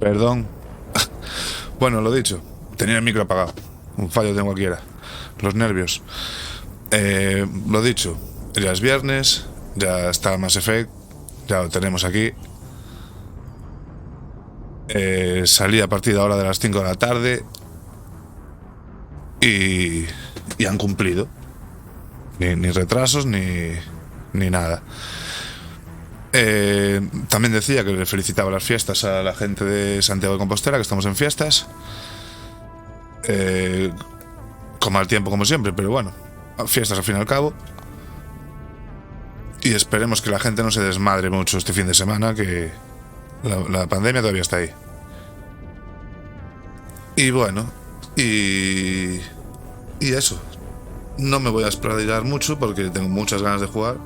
Perdón. Bueno, lo dicho, tenía el micro apagado. Un fallo de cualquiera. Los nervios. Lo dicho, ya es viernes, ya está Mass Effect, ya lo tenemos aquí. Salí a partir de ahora de las 5 de la tarde y han cumplido. Ni retrasos ni nada. También decía que le felicitaba las fiestas a la gente de Santiago de Compostela, que estamos en fiestas. Con mal tiempo como siempre, pero bueno, fiestas al fin y al cabo. Y esperemos que la gente no se desmadre mucho este fin de semana, que la pandemia todavía está ahí. Y bueno, y eso. No me voy a explaiar mucho porque tengo muchas ganas de jugar.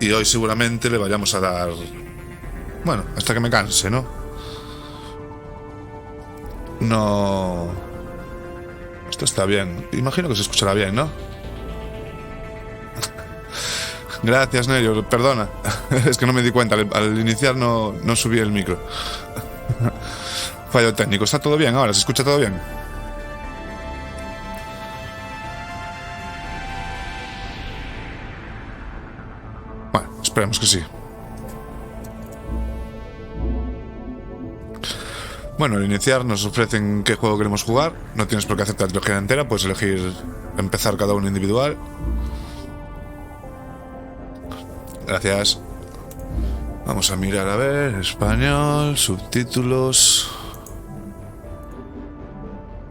Y hoy seguramente le vayamos a dar... Bueno, hasta que me canse, ¿no? No... Esto está bien. Imagino que se escuchará bien, ¿no? Gracias, Nerio. Perdona. Es que no me di cuenta. Al iniciar no subí el micro. Fallo técnico. ¿Está todo bien ahora? ¿Se escucha todo bien? Bueno, esperemos que sí. Bueno, al iniciar nos ofrecen qué juego queremos jugar. No tienes por qué hacer la trilogía entera. Puedes elegir empezar cada uno individual. Gracias. Vamos a mirar a ver. Español, subtítulos.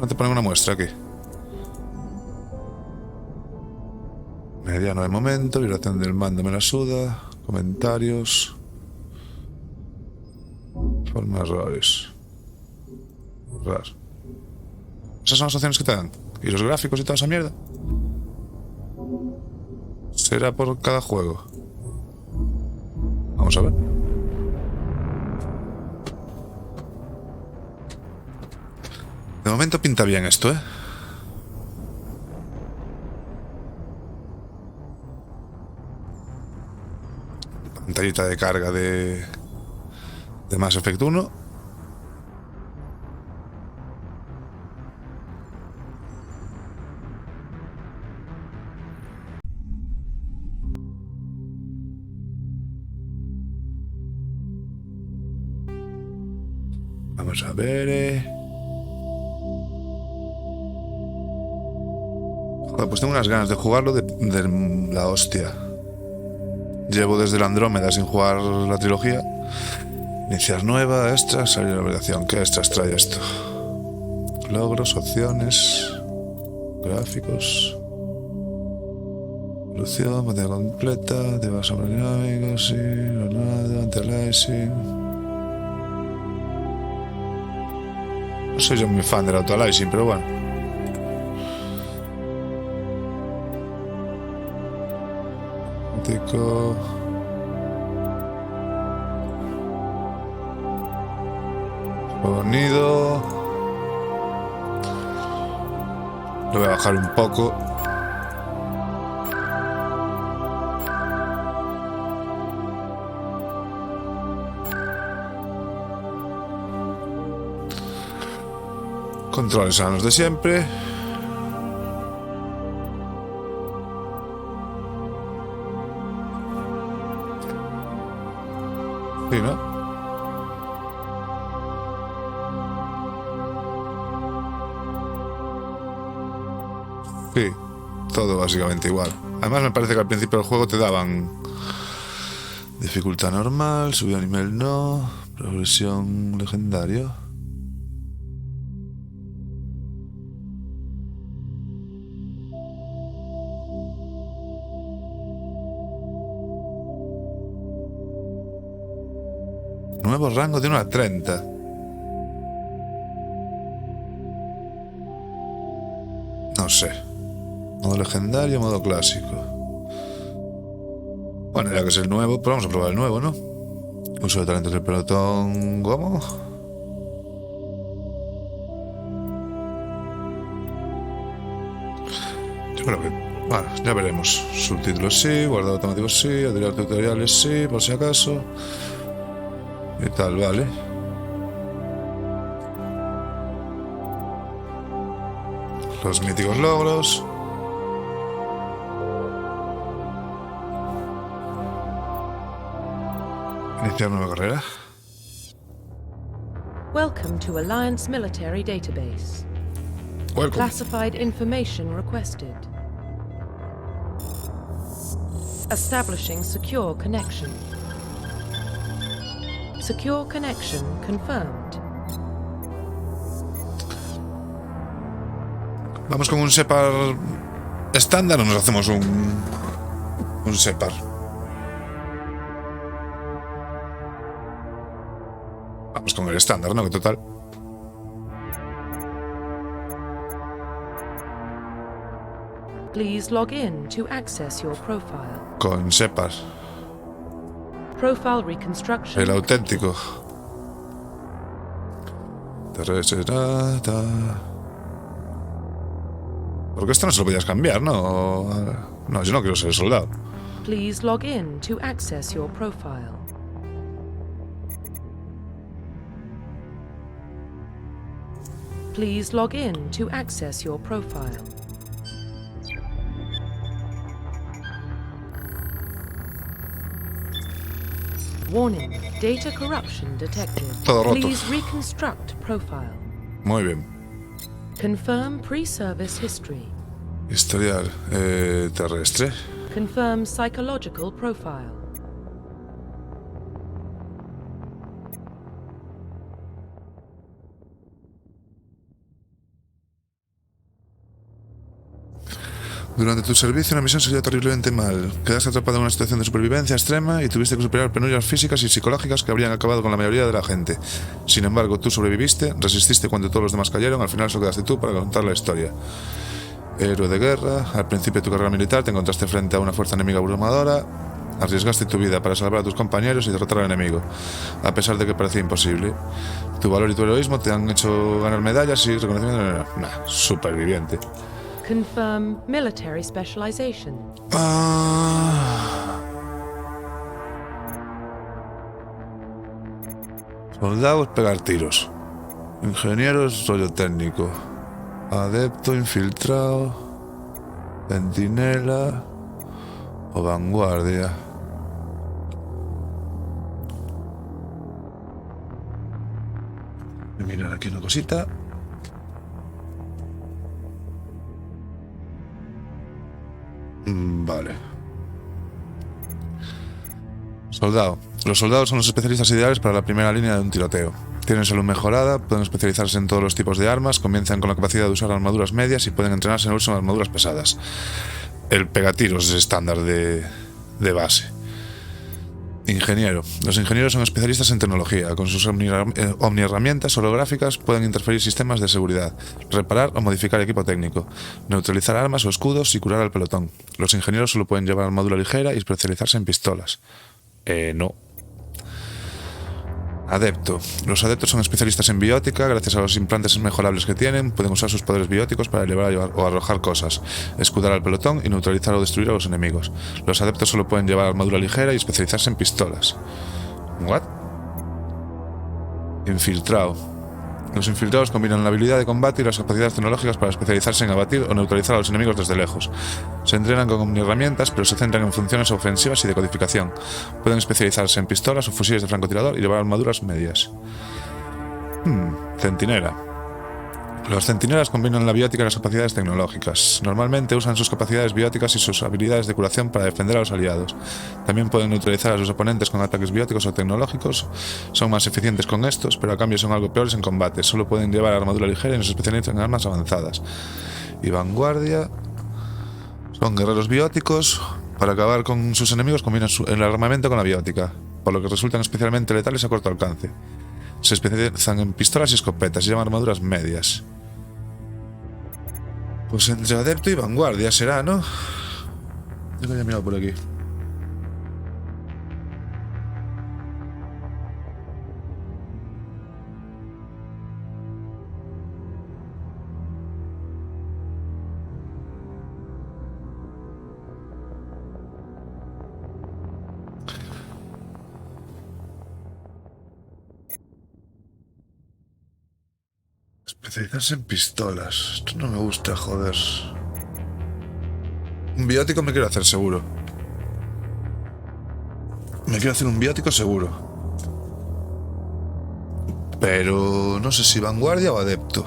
No te ponen una muestra aquí. Mediano de momento. Vibración del mando me la suda. Comentarios. Forma errores. Raro. Esas son las opciones que te dan. Y los gráficos y toda esa mierda. Será por cada juego. Vamos a ver. De momento pinta bien esto, ¿eh? Pantallita de carga de Mass Effect 1. Vamos a ver. Joder, pues tengo unas ganas de jugarlo de la hostia. Llevo desde la Andrómeda sin jugar la trilogía. Iniciar nueva, extras, salir de la obligación. ¿Qué extras trae esto? Logros, opciones, gráficos, evolución, pantalla completa, te vas a dinámica, sí, nada, anti-aliasing. No soy yo muy fan del auto-aliasing, pero bueno. Tico. Sonido. Lo voy a bajar un poco. Controles a los de siempre. Sí, ¿no? Sí, todo básicamente igual. Además me parece que al principio del juego te daban dificultad normal, subida a nivel no, progresión legendario. Nuevo rango de 1 a 30. No sé. Modo legendario, modo clásico. Bueno, ya que es el nuevo, pues vamos a probar el nuevo, ¿no? Uso de talentos del pelotón. ¿Cómo? Yo creo que... Bueno, ya veremos. Subtítulos sí, guardado automático sí, adicionar tutoriales sí, por si acaso. Y tal, vale. Los míticos logros. Iniciar nueva carrera. Welcome to Alliance Military Database. Welcome. Classified information requested. Establishing secure connection. Secure connection confirmed. ¿Vamos con un separ estándar o nos hacemos un separ? Vamos con el estándar, ¿no? Que total. Please log in to access your profile. Con separ. Profile reconstruction. El auténtico. Porque esto no se lo podías cambiar, ¿no? No, yo no quiero ser soldado. Please log in to access your profile. Please log in to access your profile. Warning, data corruption detected. Todo roto. Please reconstruct profile. Muy bien. Confirm pre-service history. Historial terrestre. Confirm psychological profile. Durante tu servicio, una misión salió terriblemente mal. Quedaste atrapado en una situación de supervivencia extrema y tuviste que superar penurias físicas y psicológicas que habrían acabado con la mayoría de la gente. Sin embargo, tú sobreviviste, resististe cuando todos los demás cayeron, al final solo quedaste tú para contar la historia. Héroe de guerra, al principio de tu carrera militar te encontraste frente a una fuerza enemiga abrumadora, arriesgaste tu vida para salvar a tus compañeros y derrotar al enemigo, a pesar de que parecía imposible. Tu valor y tu heroísmo te han hecho ganar medallas y reconocimiento. Superviviente. Confirm military specialization. Soldados, pegar tiros. Ingenieros, rollo técnico. Adepto, infiltrado. Centinela o vanguardia. Voy a mirar aquí una cosita. Vale. Soldado. Los soldados son los especialistas ideales para la primera línea de un tiroteo. Tienen salud mejorada, pueden especializarse en todos los tipos de armas, comienzan con la capacidad de usar armaduras medias y pueden entrenarse en el uso de armaduras pesadas. El pegatiros es estándar de base. Ingeniero. Los ingenieros son especialistas en tecnología. Con sus omniherramientas holográficas pueden interferir sistemas de seguridad, reparar o modificar equipo técnico, neutralizar armas o escudos y curar al pelotón. Los ingenieros solo pueden llevar armadura ligera y especializarse en pistolas. No. Adepto. Los adeptos son especialistas en biótica. Gracias a los implantes mejorables que tienen, pueden usar sus poderes bióticos para elevar o arrojar cosas, escudar al pelotón y neutralizar o destruir a los enemigos. Los adeptos solo pueden llevar armadura ligera y especializarse en pistolas. ¿What? Infiltrado. Los infiltrados combinan la habilidad de combate y las capacidades tecnológicas para especializarse en abatir o neutralizar a los enemigos desde lejos. Se entrenan con herramientas, pero se centran en funciones ofensivas y de codificación. Pueden especializarse en pistolas o fusiles de francotirador y llevar armaduras medias. Centinela. Los centinelas combinan la biótica y las capacidades tecnológicas. Normalmente usan sus capacidades bióticas y sus habilidades de curación para defender a los aliados. También pueden neutralizar a sus oponentes con ataques bióticos o tecnológicos. Son más eficientes con estos, pero a cambio son algo peores en combate. Solo pueden llevar armadura ligera y no se especializan en armas avanzadas. Y vanguardia. Son guerreros bióticos. Para acabar con sus enemigos combinan el armamento con la biótica, por lo que resultan especialmente letales a corto alcance. Se especializan en pistolas y escopetas y llevan armaduras medias. Pues entre adepto y vanguardia será, ¿no? Yo lo había mirado por aquí. Especializarse en pistolas. Esto no me gusta, joder. Un biótico me quiero hacer seguro. Me quiero hacer un biótico seguro. Pero no sé si vanguardia o adepto.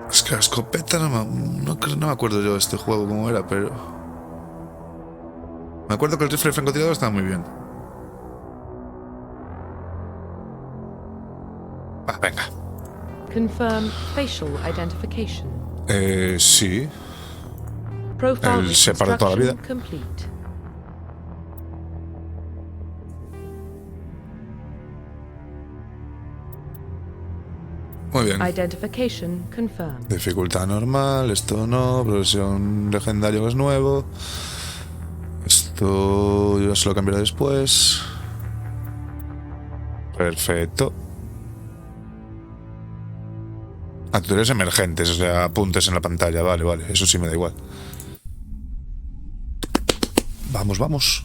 Es que la escopeta no me acuerdo yo de este juego cómo era, pero... Me acuerdo que el rifle de francotirador estaba muy bien. Venga. Confirm facial identification. Sí. Profile El separo de toda la vida. complete. Muy bien. Identification confirmed. Dificultad normal, esto no, progresión legendario que es nuevo. Esto yo se lo cambiaré después. Perfecto. Tutoriales emergentes, o sea, apuntes en la pantalla, vale, eso sí me da igual. Vamos, vamos.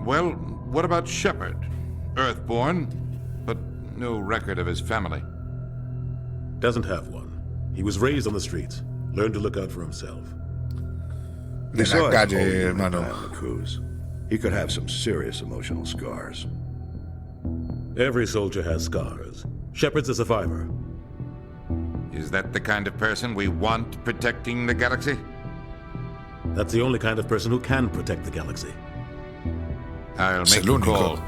Well, what about Shepard? Earthborn, but no record of his family. Doesn't have one. He was raised on the streets. Learned to look out for himself. De la calle, hermano. On the cruise. He could have some serious emotional scars. Every soldier has scars. Shepard's a survivor. Is that the kind of person we want protecting the galaxy? That's the only kind of person who can protect the galaxy. I'll Es make el a único. call.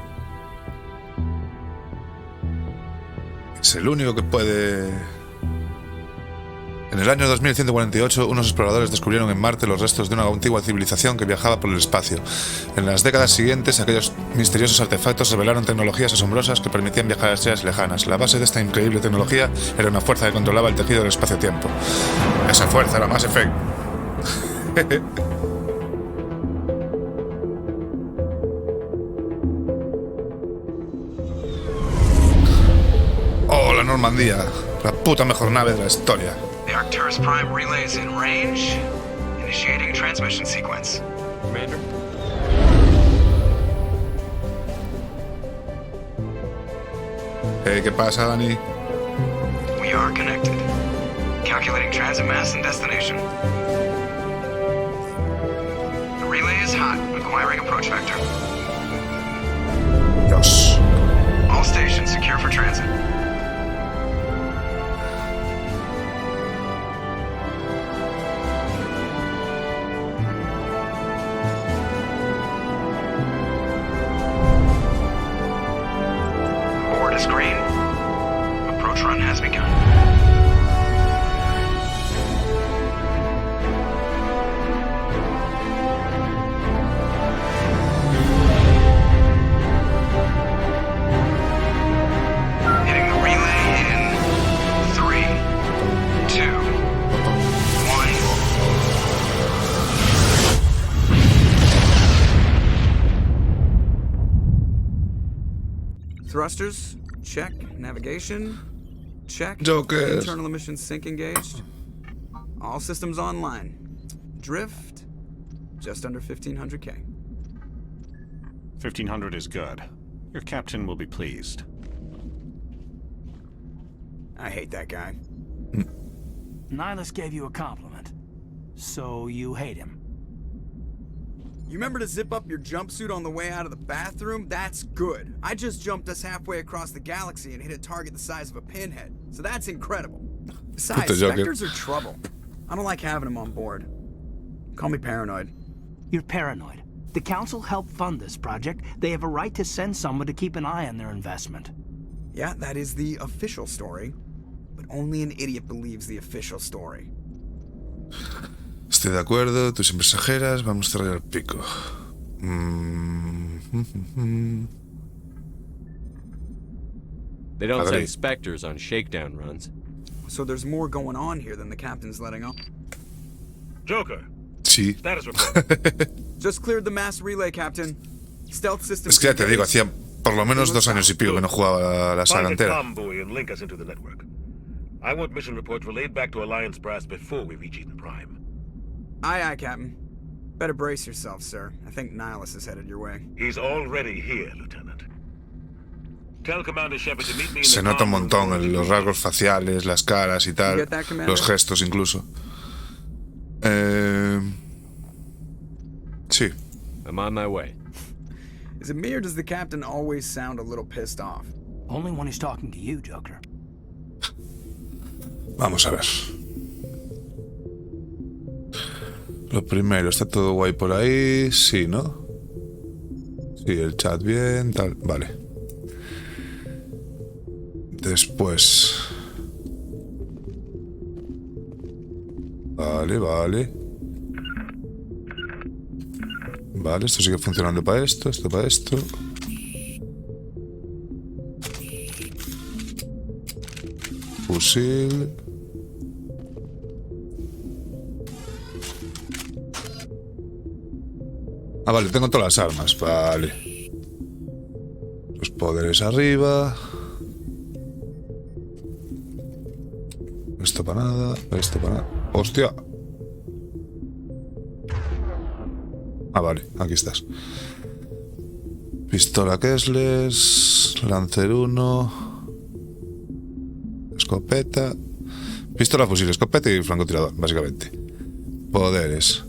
Es el único que puede... En el año 2148, unos exploradores descubrieron en Marte los restos de una antigua civilización que viajaba por el espacio. En las décadas siguientes, aquellos misteriosos artefactos revelaron tecnologías asombrosas que permitían viajar a estrellas lejanas. La base de esta increíble tecnología era una fuerza que controlaba el tejido del espacio-tiempo. Esa fuerza era Mass Effect. Oh, la Normandía. La puta mejor nave de la historia. The Arcturus Prime relay is in range. Initiating transmission sequence. Commander? ¿Qué pasa, Dani? We are connected. Calculating transit mass and destination. The relay is hot, acquiring approach vector. Dios. All stations secure for transit. Board is green. Approach run has begun. Hitting the relay in 3, 2, 1. Thrusters, check. Navigation, check. Joker. Internal emissions sync engaged. All systems online. Drift, just under 1500K. 1500 is good. Your captain will be pleased. I hate that guy. Nihilus gave you a compliment. So you hate him. You remember to zip up your jumpsuit on the way out of the bathroom? That's good. I just jumped us halfway across the galaxy and hit a target the size of a pinhead. So that's incredible. Besides, Joker. Spectres are trouble. I don't like having them on board. Call me paranoid. You're paranoid. The Council helped fund this project. They have a right to send someone to keep an eye on their investment. Yeah, that is the official story. But only an idiot believes the official story. Estoy de acuerdo, tú siempre exageras, vamos a cerrar el pico. They don't Madrid. send Spectres on shakedown runs. So there's more going on here than the captain's letting on. Joker, Sí. Status report. Just cleared the mass relay, Captain. Stealth system. Es que ya te digo, hacía por lo menos 2 años y pico que no jugaba la saga Find the entera. convoy and link us into the network. I want mission reports relayed back to Alliance Brass before we reach Eden Prime. Aye, Captain. Better brace yourself, sir. I think Nihilus is headed your way. He's already here, Lieutenant. Tell Commander Shepard to meet me in Se the nota un comm room. montón en los rasgos faciales, las caras y tal, get that, Commander? los gestos incluso. Sí. I'm on my way. Is it me or does the Captain always sound a little pissed off? Only when he's talking to you, Joker. Vamos a ver. Lo primero, ¿está todo guay por ahí? Sí, ¿no? Sí, el chat bien, tal. Vale. Después. Vale, vale. Vale, esto sigue funcionando para esto, esto para esto. Fusil. Ah, vale, tengo todas las armas, vale. Los poderes arriba. Esto para nada, esto para nada. ¡Hostia! Ah, vale, aquí estás. Pistola Kessler, Lancer 1, escopeta, pistola, fusil, escopeta y francotirador, básicamente. Poderes.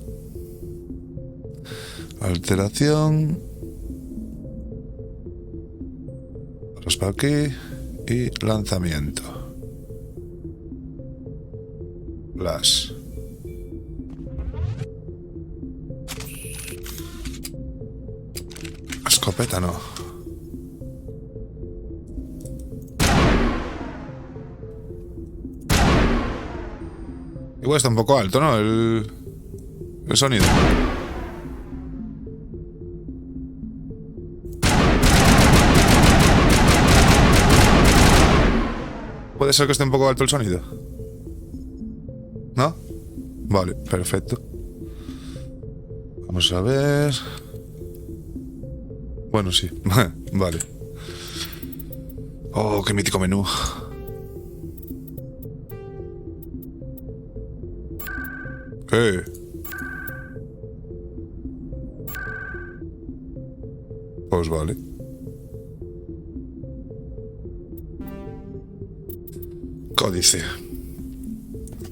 Alteración. Para aquí. Y lanzamiento. Flash. Escopeta no. Igual está un poco alto, ¿no? El sonido. ¿Puede ser que esté un poco alto el sonido? ¿No? Vale, perfecto. Vamos a ver. Bueno, sí. Vale. Oh, qué mítico menú. Pues vale. Códice.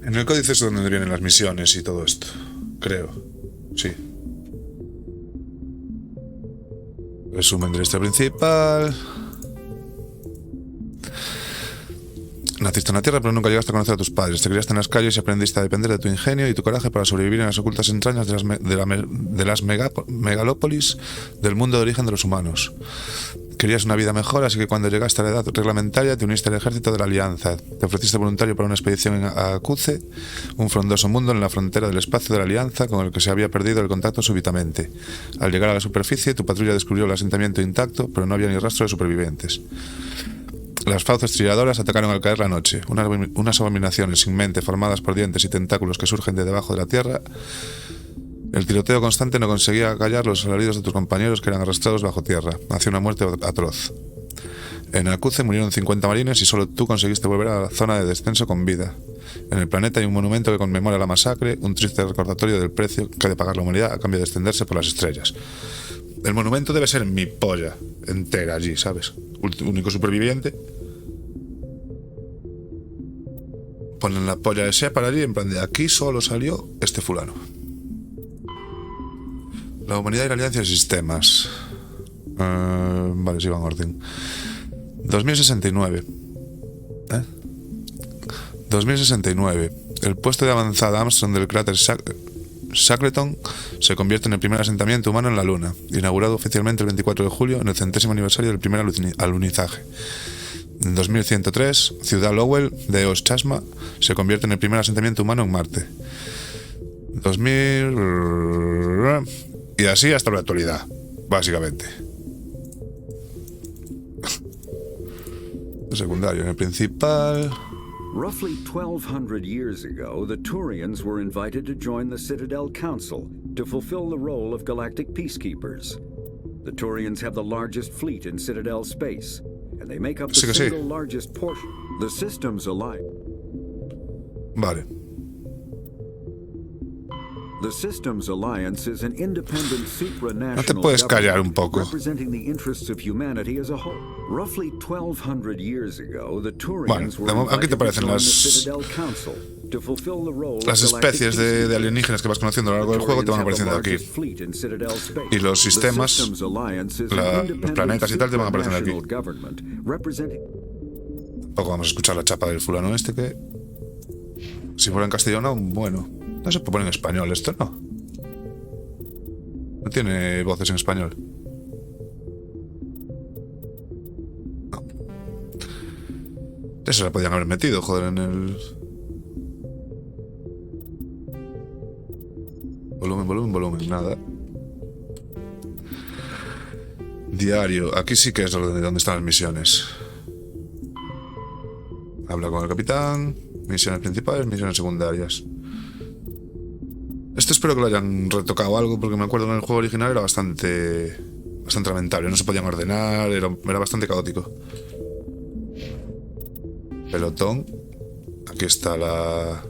En el códice es donde vienen las misiones y todo esto. Creo. Sí. Resumen de la historia principal. Naciste en la Tierra, pero nunca llegaste a conocer a tus padres. Te criaste en las calles y aprendiste a depender de tu ingenio y tu coraje para sobrevivir en las ocultas entrañas de las megalópolis del mundo de origen de los humanos. Querías una vida mejor, así que cuando llegaste a la edad reglamentaria te uniste al ejército de la Alianza. Te ofreciste voluntario para una expedición a Acuce, un frondoso mundo en la frontera del espacio de la Alianza con el que se había perdido el contacto súbitamente. Al llegar a la superficie, tu patrulla descubrió el asentamiento intacto, pero no había ni rastro de supervivientes. Las fauces trilladoras atacaron al caer la noche, unas abominaciones sin mente formadas por dientes y tentáculos que surgen de debajo de la tierra. El tiroteo constante no conseguía callar los alaridos de tus compañeros que eran arrastrados bajo tierra, hacia una muerte atroz. En Acuce murieron 50 marines y solo tú conseguiste volver a la zona de descenso con vida. En el planeta hay un monumento que conmemora la masacre, un triste recordatorio del precio que ha de pagar la humanidad a cambio de extenderse por las estrellas. El monumento debe ser mi polla entera allí, ¿sabes? Único superviviente. Ponen la polla de Shepard allí en plan de aquí solo salió este fulano. La humanidad y la alianza de sistemas. Vale, sí va en orden. 2069. 2069. El puesto de avanzada Armstrong del cráter Shackleton se convierte en el primer asentamiento humano en la Luna, inaugurado oficialmente el 24 de julio en el 100º aniversario del primer alunizaje. En 2103, Ciudad Lowell de Eos Chasma se convierte en el primer asentamiento humano en Marte. 2000... Y así hasta la actualidad, básicamente. Secundario, en el principal... Roughly 1,200 years ago, the Turians were invited to join the Citadel Council to fulfill the role of galactic peacekeepers. The Turians have the largest fleet in Citadel space, and they make up the single largest portion. The systems alliance. Vale. The Systems Alliance is an independent supranational ¿No te puedes callar un poco? representing the interests of humanity as a whole. Roughly 1,200 years ago, the Turians were ¿qué te invited to parecen join the las Citadel Council to fulfill the role las of galactic especies de alienígenas que vas conociendo a lo largo del juego te van apareciendo aquí? Y los sistemas, los planetas y tal te van apareciendo aquí. Tampoco vamos a escuchar la chapa del fulano este que... Si fuera en castellano, bueno... No se puede poner en español esto, ¿no? No tiene voces en español. No. Eso la podían haber metido, joder, en el... Volumen, nada. Diario, aquí sí que es donde están las misiones. Habla con el capitán, misiones principales, misiones secundarias. Esto espero que lo hayan retocado algo, porque me acuerdo que en el juego original era bastante lamentable, no se podían ordenar, era bastante caótico. Pelotón. Aquí está la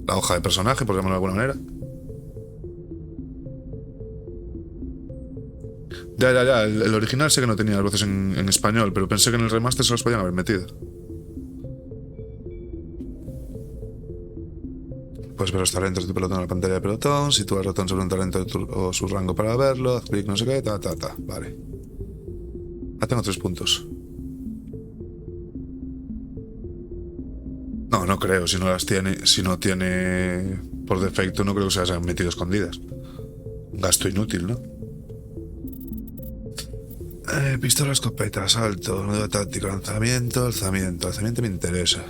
hoja de personaje, por llamarlo de alguna manera. Ya, el original sé que no tenía las voces en español, pero pensé que en el remaster se los podían haber metido. Puedes ver los talentos de tu pelotón en la pantalla de pelotón. Sitúa el ratón sobre un talento o su rango para verlo. Haz clic, no sé qué, Vale. Ah, tengo 3 puntos. No creo. Si no tiene por defecto, no creo que se hayan metido escondidas. Gasto inútil, ¿no? Pistola, escopeta, asalto, nudo táctico, lanzamiento, alzamiento. Alzamiento me interesa.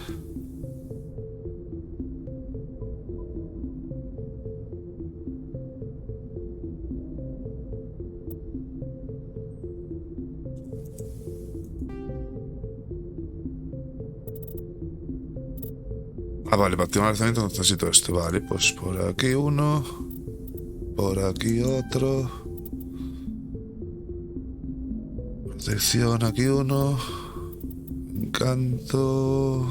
Vale, para activar el lanzamiento necesito esto. Vale, pues por aquí uno. Por aquí otro. Protección, aquí uno. Encanto.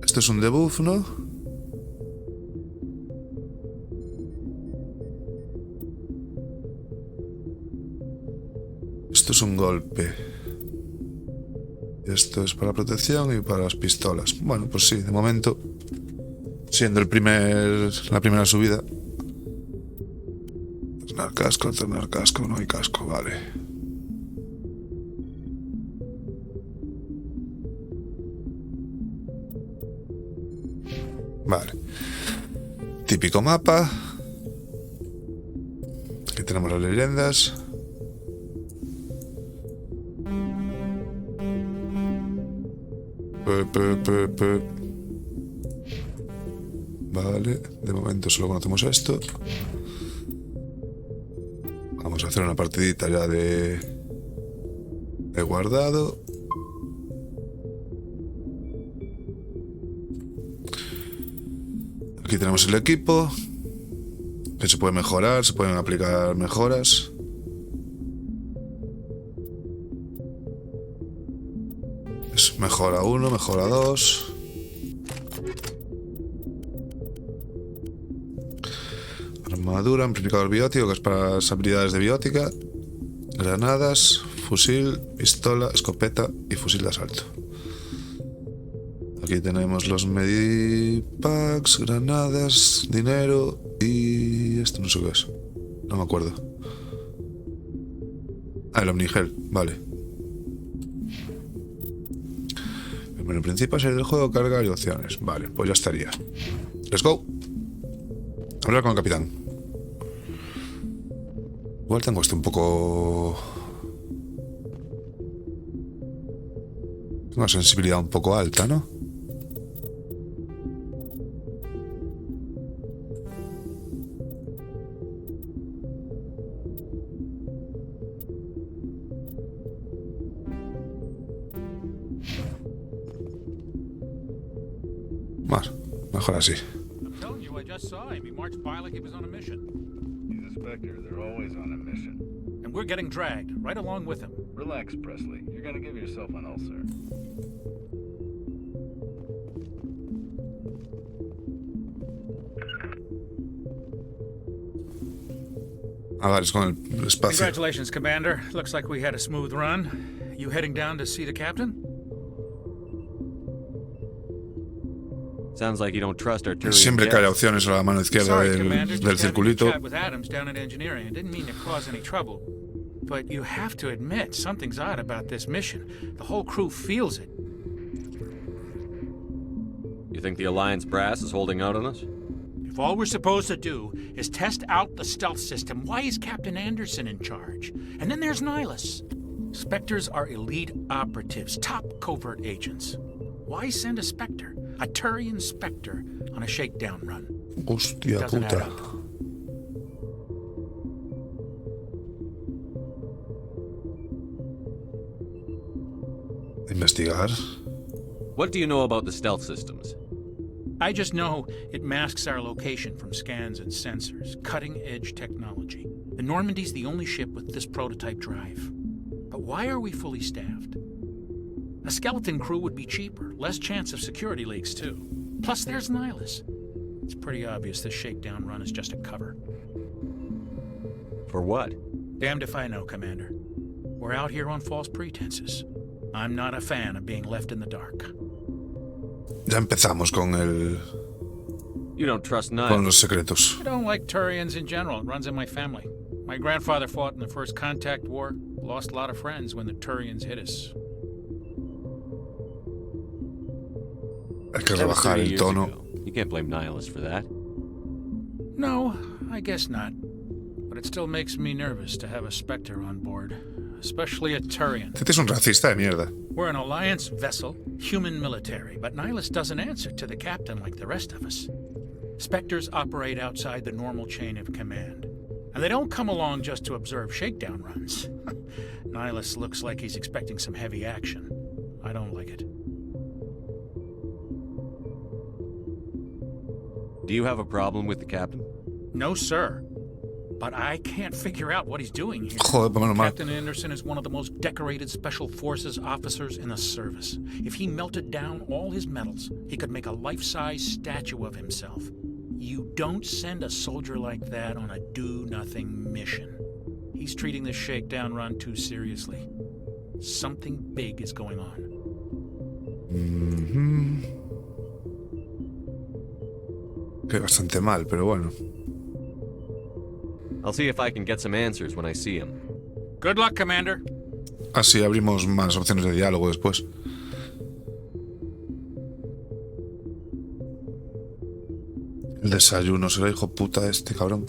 Esto es un debuff, ¿no? Esto es un golpe. Esto es para protección y para las pistolas. Bueno, pues sí, de momento, siendo la primera subida. Alternar casco, no hay casco, vale. Vale. Típico mapa. Aquí tenemos las leyendas. Vale, de momento solo conocemos esto. Vamos a hacer una partidita ya de guardado. Aquí tenemos el equipo, que se puede mejorar, se pueden aplicar mejoras. Es mejora 1, mejora 2. Armadura, amplificador biótico, que es para las habilidades de biótica. Granadas, fusil, pistola, escopeta y fusil de asalto. Aquí tenemos los medipacks, granadas, dinero y esto no sé qué es. No me acuerdo. Ah, el omnigel, vale. El menú principal sería del juego, carga y opciones. Vale, pues ya estaría. Let's go. Hablar con el capitán. Igual tengo esto un poco... Una sensibilidad un poco alta, ¿no? Bueno, mejor así. I'm telling you, I just saw him. He marched by like he was on a mission. He's a Spectre. They're always on a mission. And we're getting dragged, right along with him. Relax, Presley. You're gonna give yourself an ulcer. A ver, es con el espacio. Congratulations, Commander. Looks like we had a smooth run. You heading down to see the captain? Sounds like you don't trust our Siempre cae opciones a la mano izquierda del circulito. With Adams down at engineering. I didn't mean to cause any trouble. But you have to admit, something's odd about this mission. The whole crew feels it. You think the Alliance brass is holding out on us? If all we're supposed to do is test out the stealth system, why is Captain Anderson in charge? And then there's Nihilus. Spectres are elite operatives, top covert agents. Why send a Spectre, a Turian Spectre, on a shakedown run? Hostia puta. Investigar. What do you know about the stealth systems? I just know it masks our location from scans and sensors. Cutting-edge technology. The Normandy's the only ship with this prototype drive. But why are we fully staffed? A skeleton crew would be cheaper, less chance of security leaks too. Plus there's Nihilus. It's pretty obvious this shakedown run is just a cover. For what? Damned if I know, Commander. We're out here on false pretenses. I'm not a fan of being left in the dark. Ya empezamos con el... You don't trust Nihilus. Con los secretos. I don't like Turians in general. It runs in my family. My grandfather fought in the First Contact War. Lost a lot of friends when the Turians hit us. Hay que rebajar el tono. You can't blame Nihilus for that. No, I guess not. But it still makes me nervous to have a Spectre on board. Especially a Turian. Este es un racista de mierda. We're an Alliance vessel, human military, but Nihilus doesn't answer to the captain like the rest of us. Spectres operate outside the normal chain of command. And they don't come along just to observe shakedown runs. Nihilus looks like he's expecting some heavy action. I don't like it. Do you have a problem with the captain? No, sir. But I can't figure out what he's doing here. Joder, Captain Anderson is one of the most decorated Special Forces officers in the service. If he melted down all his medals, he could make a life-size statue of himself. You don't send a soldier like that on a do-nothing mission. He's treating this shakedown run too seriously. Something big is going on. Que bastante mal, pero bueno. I'll see if I can get some answers when I see him. Good luck, Commander. Así abrimos más opciones de diálogo después. El desayuno será hijo puta este cabrón.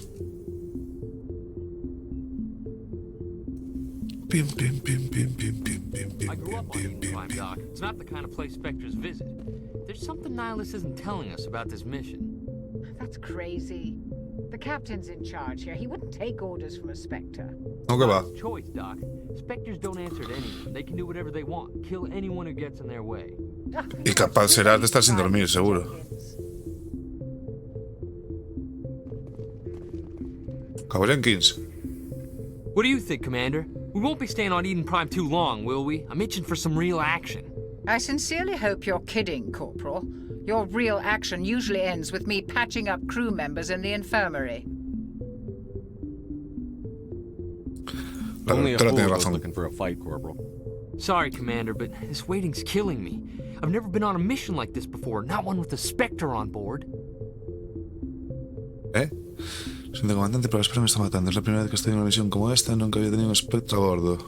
Pim, pim, pim, pim, pim, pim, pim, pim, I grew up on Incline, Doc. It's not the kind of place Spectres visit. There's something Nihilus isn't telling us about this mission. That's crazy. The captain's in charge here. He wouldn't take orders from a Spectre. No, que va. Choice, Doc. Spectres don't answer to anyone. They can do whatever they want. Kill anyone who gets in their way. Y capaz serás de estar sin dormir, seguro. Cabo Jenkins. What do you think, Commander? We won't be staying on Eden Prime too long, will we? I'm itching for some real action. I sincerely hope you're kidding, Corporal. Your real action usually ends with me patching up crew members in the infirmary. Only a fool was looking for a fight, Corporal. Sorry, Commander, but this waiting's killing me. I've never been on a mission like this before, not one with a Spectre on board. Siento comandante, pero la espera me está matando. Es la primera vez que estoy en una misión como esta. Nunca había tenido un Spectre a bordo.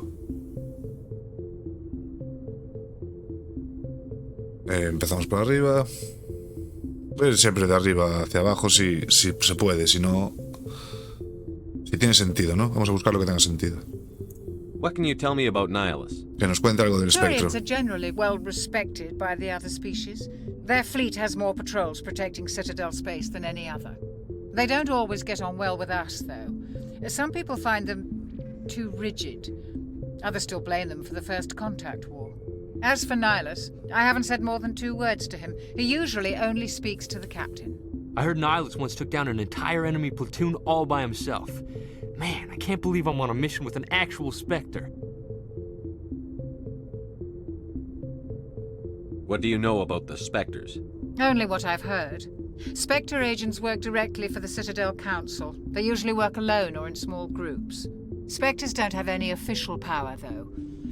Empezamos por arriba. Pues siempre de arriba hacia abajo si se puede, si no... Si tiene sentido, ¿no? Vamos a buscar lo que tenga sentido. What can you tell me about Nihilus? Que nos cuente algo del espectro. Turians are generally well respected by the other species. Their fleet has more patrols protecting Citadel space than any other. They don't always get on well with us, though. Some people find them too rigid. Others still blame them for the First Contact War. As for Nihilus, I haven't said more than 2 words to him. He usually only speaks to the captain. I heard Nihilus once took down an entire enemy platoon all by himself. Man, I can't believe I'm on a mission with an actual Spectre. What do you know about the Spectres? Only what I've heard. Spectre agents work directly for the Citadel Council. They usually work alone or in small groups. Spectres don't have any official power, though.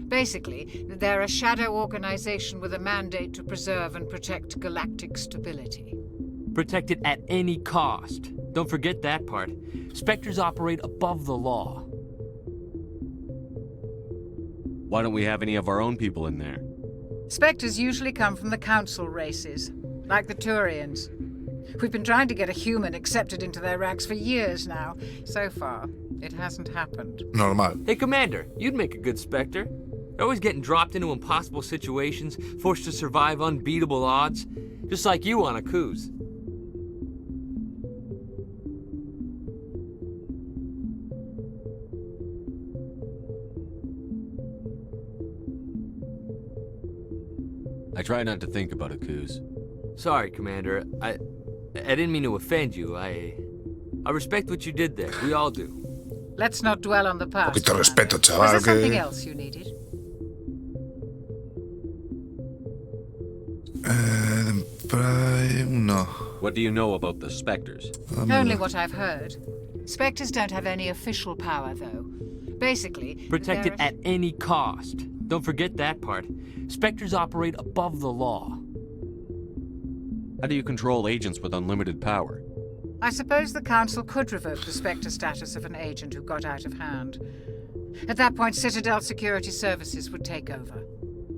Basically, they're a shadow organization with a mandate to preserve and protect galactic stability. Protect it at any cost. Don't forget that part. Spectres operate above the law. Why don't we have any of our own people in there? Spectres usually come from the Council races, like the Turians. We've been trying to get a human accepted into their ranks for years now. So far, it hasn't happened. Normal. Hey, Commander, you'd make a good Spectre. Always getting dropped into impossible situations, forced to survive unbeatable odds. Just like you on a cruise. I try not to think about Akuz. Sorry, Commander. I didn't mean to offend you. I respect what you did there. We all do. Let's not dwell on the past. Poquito de respeto, chaval. Was there something else you needed? Prime, no. What do you know about the Spectres? Only what I've heard. Spectres don't have any official power, though. Basically, protect it at any cost. Don't forget that part. Spectres operate above the law. How do you control agents with unlimited power? I suppose the Council could revoke the Spectre status of an agent who got out of hand. At that point, Citadel Security Services would take over.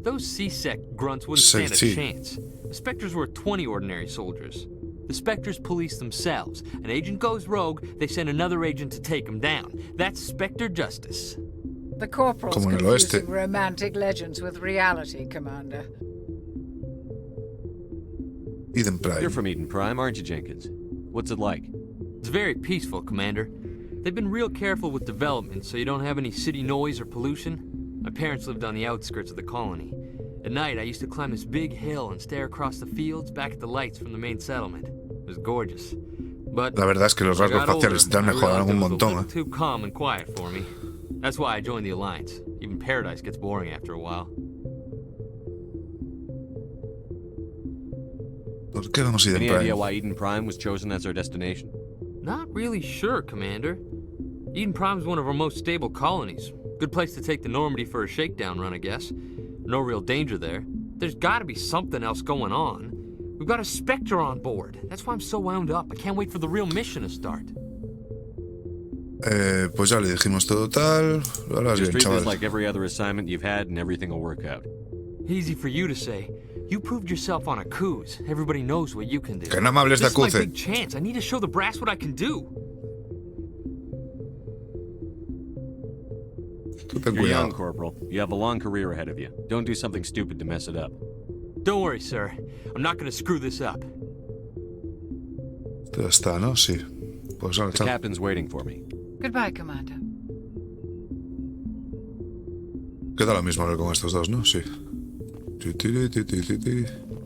Those C-Sec grunts wouldn't stand a chance. The Spectres were 20 ordinary soldiers. The Spectres police themselves. An agent goes rogue, they send another agent to take him down. That's Spectre justice. The Corporal's confusing romantic legends with reality, Commander. Eden Prime. You're from Eden Prime, aren't you, Jenkins? What's it like? It's very peaceful, Commander. They've been real careful with development, so you don't have any city noise or pollution. My parents lived on the outskirts of the colony. At night, I used to climb this big hill and stare across the fields back at the lights from the main settlement. It was gorgeous. But la verdad es que los rasgos faciales te han mejorado un montón, too calm and quiet for me. That's why I joined the Alliance. Even Paradise gets boring after a while. ¿Por qué vamos a Eden Prime? Any idea why Eden Prime was chosen as our destination? Not really sure, Commander. Eden Prime's one of our most stable colonies. Good place to take the Normandy for a shakedown run, I guess. No real danger there. There's gotta be something else going on. We've got a Spectre on board. That's why I'm so wound up. I can't wait for the real mission to start. Pues ya le dijimos todo tal. Lo harás bien, Just treat chaval. this like every other assignment you've had and everything will work out. Easy for you to say. You proved yourself on a cruise. Everybody knows what you can do. Que no me hables de This is my Acuce. big chance. I need to show the brass what I can do. Tú ten You're young, cuidado. Corporal. You have a long career ahead of you. Don't do something stupid to mess it up. Don't worry, sir. I'm not gonna screw this up. Ya está, ¿no? Sí. Pues ahora, The chao. captain's waiting for me. Goodbye, Commander. Queda lo mismo hablar con estos dos, ¿no? Sí.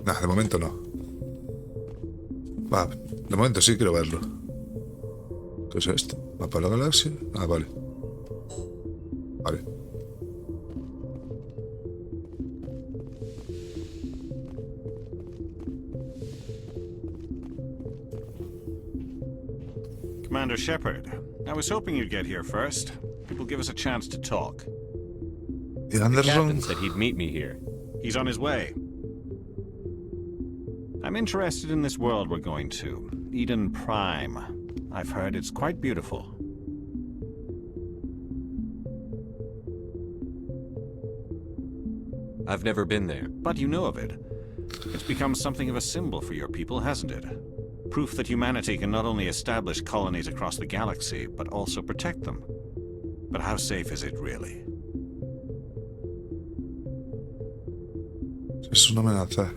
Nah, de momento no. Va, de momento sí quiero verlo. ¿Qué es esto? ¿Mapa de la galaxia? Ah, vale. Vale. Commander Shepard, I was hoping you'd get here first. It will give us a chance to talk. ¿Y The Anderson? captain said he'd meet me here. He's on his way. I'm interested in this world we're going to, Eden Prime. I've heard it's quite beautiful. I've never been there. But you know of it. It's become something of a symbol for your people, hasn't it? Proof that humanity can not only establish colonies across the galaxy, but also protect them. But how safe is it, really? Es una amenaza.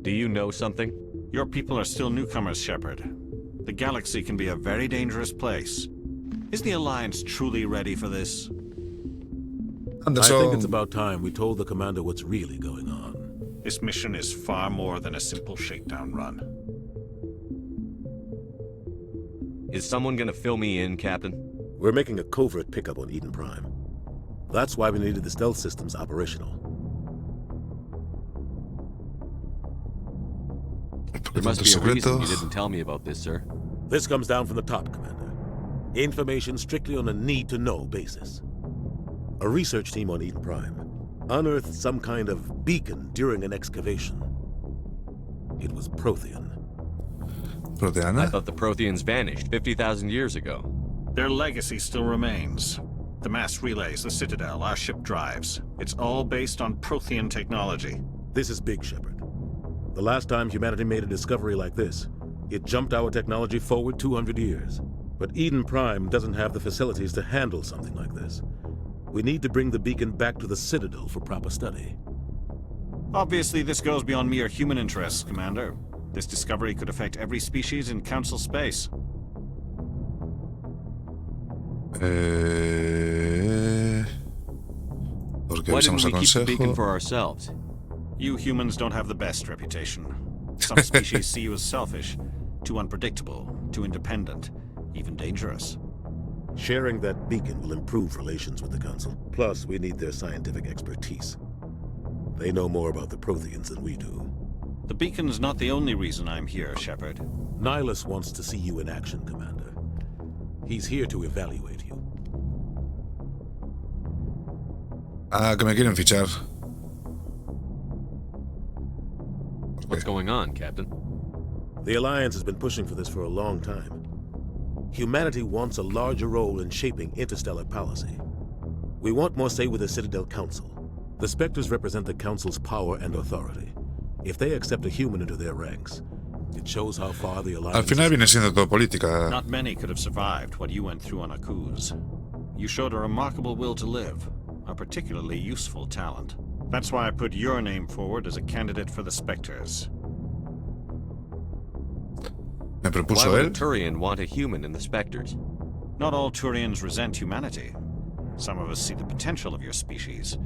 Do you know something? Your people are still newcomers, Shepard. The galaxy can be a very dangerous place. Is the Alliance truly ready for this? I think it's about time we told the commander what's really going on. This mission is far more than a simple shakedown run. Is someone gonna fill me in, Captain? We're making a covert pickup on Eden Prime. That's why we needed the stealth systems operational. There must be a reason you didn't tell me about this, sir. This comes down from the top, Commander. Information strictly on a need-to-know basis. A research team on Eden Prime unearthed some kind of beacon during an excavation. It was Prothean. Proteana? I thought the Protheans vanished 50,000 years ago. Their legacy still remains. The mass relays, the Citadel, our ship drives. It's all based on Prothean technology. This is big, Shepard. The last time humanity made a discovery like this, it jumped our technology forward 200 years. But Eden Prime doesn't have the facilities to handle something like this. We need to bring the beacon back to the Citadel for proper study. Obviously, this goes beyond mere human interests, Commander. This discovery could affect every species in Council space. Why didn't we keep the beacon for ourselves? You humans don't have the best reputation. Some species see you as selfish, too unpredictable, too independent, even dangerous. Sharing that beacon will improve relations with the Council. Plus, we need their scientific expertise. They know more about the Protheans than we do. The beacon's not the only reason I'm here, Shepard. Nihilus wants to see you in action, Commander. He's here to evaluate you. Ah, que me quieren fichar. What's going on, Captain? The Alliance has been pushing for this for a long time. Humanity wants a larger role in shaping interstellar policy. We want more say with the Citadel Council. The Spectres represent the Council's power and authority. If they accept a human into their ranks, it shows how far the Alliance... Al final viene siendo todo política. Not many could have survived what you went through on Akuz. You showed a remarkable will to live, a particularly useful talent. That's why I put your name forward as a candidate for the Spectres. Me propuso Why would él. a Turian want a human in the Spectres? Not all Turians resent humanity. Some of us see the potential of your species.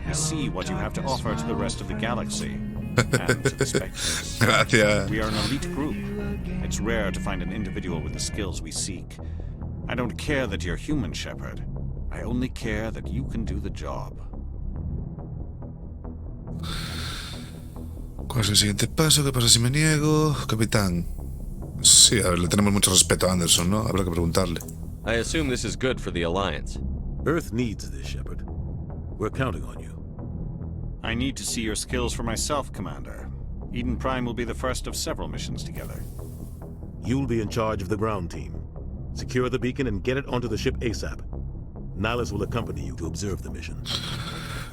We see what you have to offer to the rest of the galaxy. And to the Spectres. Gracias. We are an elite group. It's rare to find an individual with the skills we seek. I don't care that you're human, Shepard. I only care that you can do the job. ¿Cuál es el siguiente paso? ¿Qué pasa si me niego? Capitán. Sí, a ver, le tenemos mucho respeto a Anderson, ¿no? Habrá que preguntarle. I assume this is good for the Alliance. Earth needs this, Shepard. We're counting on you. I need to see your skills for myself, Commander. Eden Prime will be the first of several missions together. You'll be in charge of the ground team. Secure the beacon and get it onto the ship ASAP. Nihilus will accompany you to observe the mission.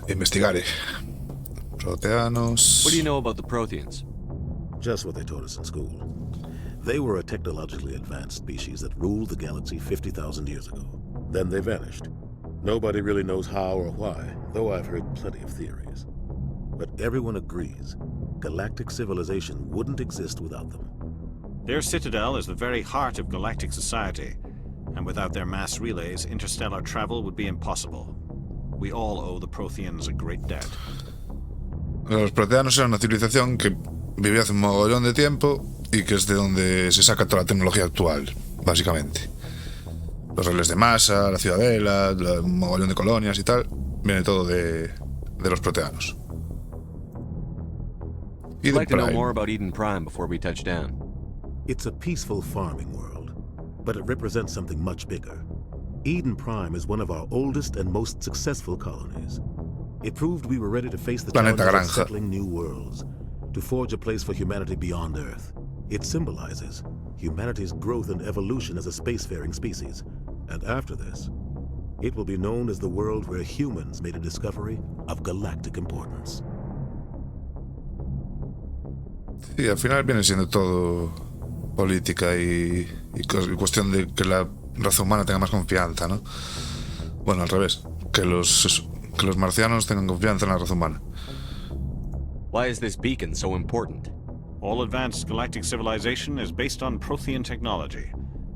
Investigaré. Proteanos. What do you know about the Protheans? Just what they taught us in school. They were a technologically advanced species that ruled the galaxy 50,000 years ago. Then they vanished. Nobody really knows how or why, though I've heard plenty of theories. But everyone agrees, galactic civilization wouldn't exist without them. Their citadel is the very heart of galactic society, and without their mass relays, interstellar travel would be impossible. We all owe the Protheans a great debt. Los proteanos eran una civilización que vivió hace un mogollón de tiempo y que es de donde se saca toda la tecnología actual, básicamente. Los relés de masa, la ciudadela, un mogollón de colonias y tal, viene todo de los proteanos. I'd like to know more about Eden Prime before we touch down. It's a peaceful farming world, but it represents something much bigger. Eden Prime is one of our oldest and most successful colonies. It proved we were ready to face the challenges of settling new worlds, to forge a place for humanity beyond Earth. It symbolizes humanity's growth and evolution as a spacefaring species. And after this, it will be known as the world where humans made a discovery of galactic importance. Sí, al final viene siendo todo política y cuestión de que la raza humana tenga más confianza, ¿no? Bueno, al revés, que los marcianos tengan confianza en la raza humana. Why is this beacon so important? All advanced galactic civilization is based on Prothean technology,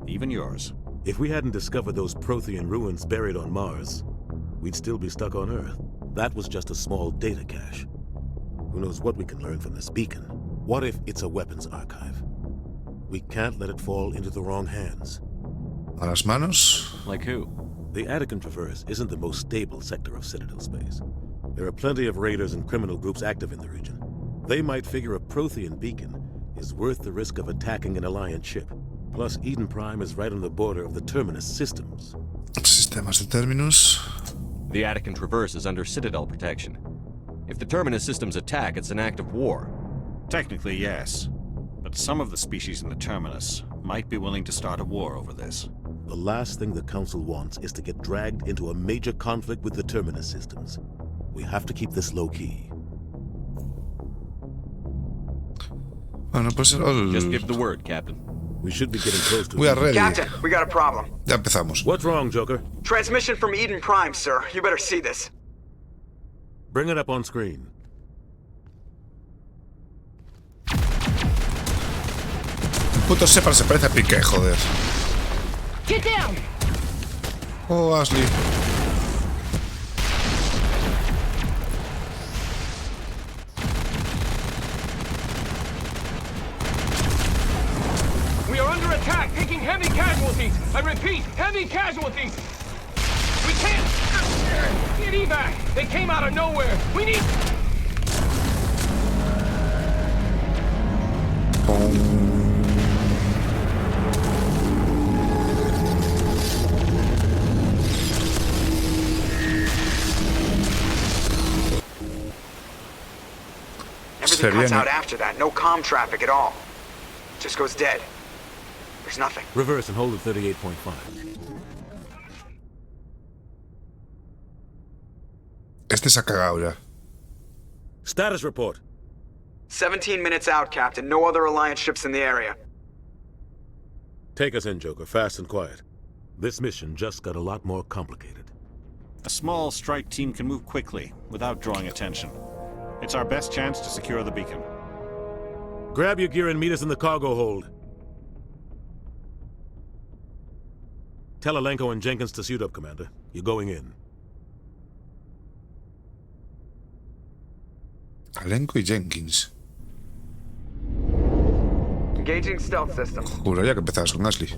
even yours. If we hadn't discovered those Prothean ruins buried on Mars, we'd still be stuck on Earth. That was just a small data cache. Who knows what we can learn from this beacon? What if it's a weapons archive? We can't let it fall into the wrong hands. A las manos. Like who? The Attican Traverse isn't the most stable sector of Citadel space. There are plenty of raiders and criminal groups active in the region. They might figure a Prothean beacon is worth the risk of attacking an Alliance ship. Plus, Eden Prime is right on the border of the Terminus systems. Sistemas de Terminus. The Attican Traverse is under Citadel protection. If the Terminus systems attack, it's an act of war. Technically, yes. But some of the species in the Terminus might be willing to start a war over this. The last thing the Council wants is to get dragged into a major conflict with the Terminus systems. We have to keep this low-key. Bueno, pues Just give the word, Captain. We should be getting close to We are ready. Captain, we got a problem. Ya empezamos. What's wrong, Joker? Transmission from Eden Prime, sir. You better see this. Bring it up on screen. El puto Shepard se parece a Piqué, joder. Get down! Oh, Ashley. We are under attack, taking heavy casualties. I repeat, heavy casualties. We can't get evac. They came out of nowhere. We need. Everything cuts out after that. No comm traffic at all. Just goes dead. There's nothing. Reverse and hold at 38.5. Este se ha cagado ya. Status report. 17 minutes out, Captain. No other Alliance ships in the area. Take us in, Joker, fast and quiet. This mission just got a lot more complicated. A small strike team can move quickly, without drawing attention. It's our best chance to secure the beacon. Grab your gear and meet us in the cargo hold. Tell Alenko and Jenkins to suit up, Commander. You're going in. Alenko y Jenkins. Engaging stealth system. Juraría que empezabas con Ashley.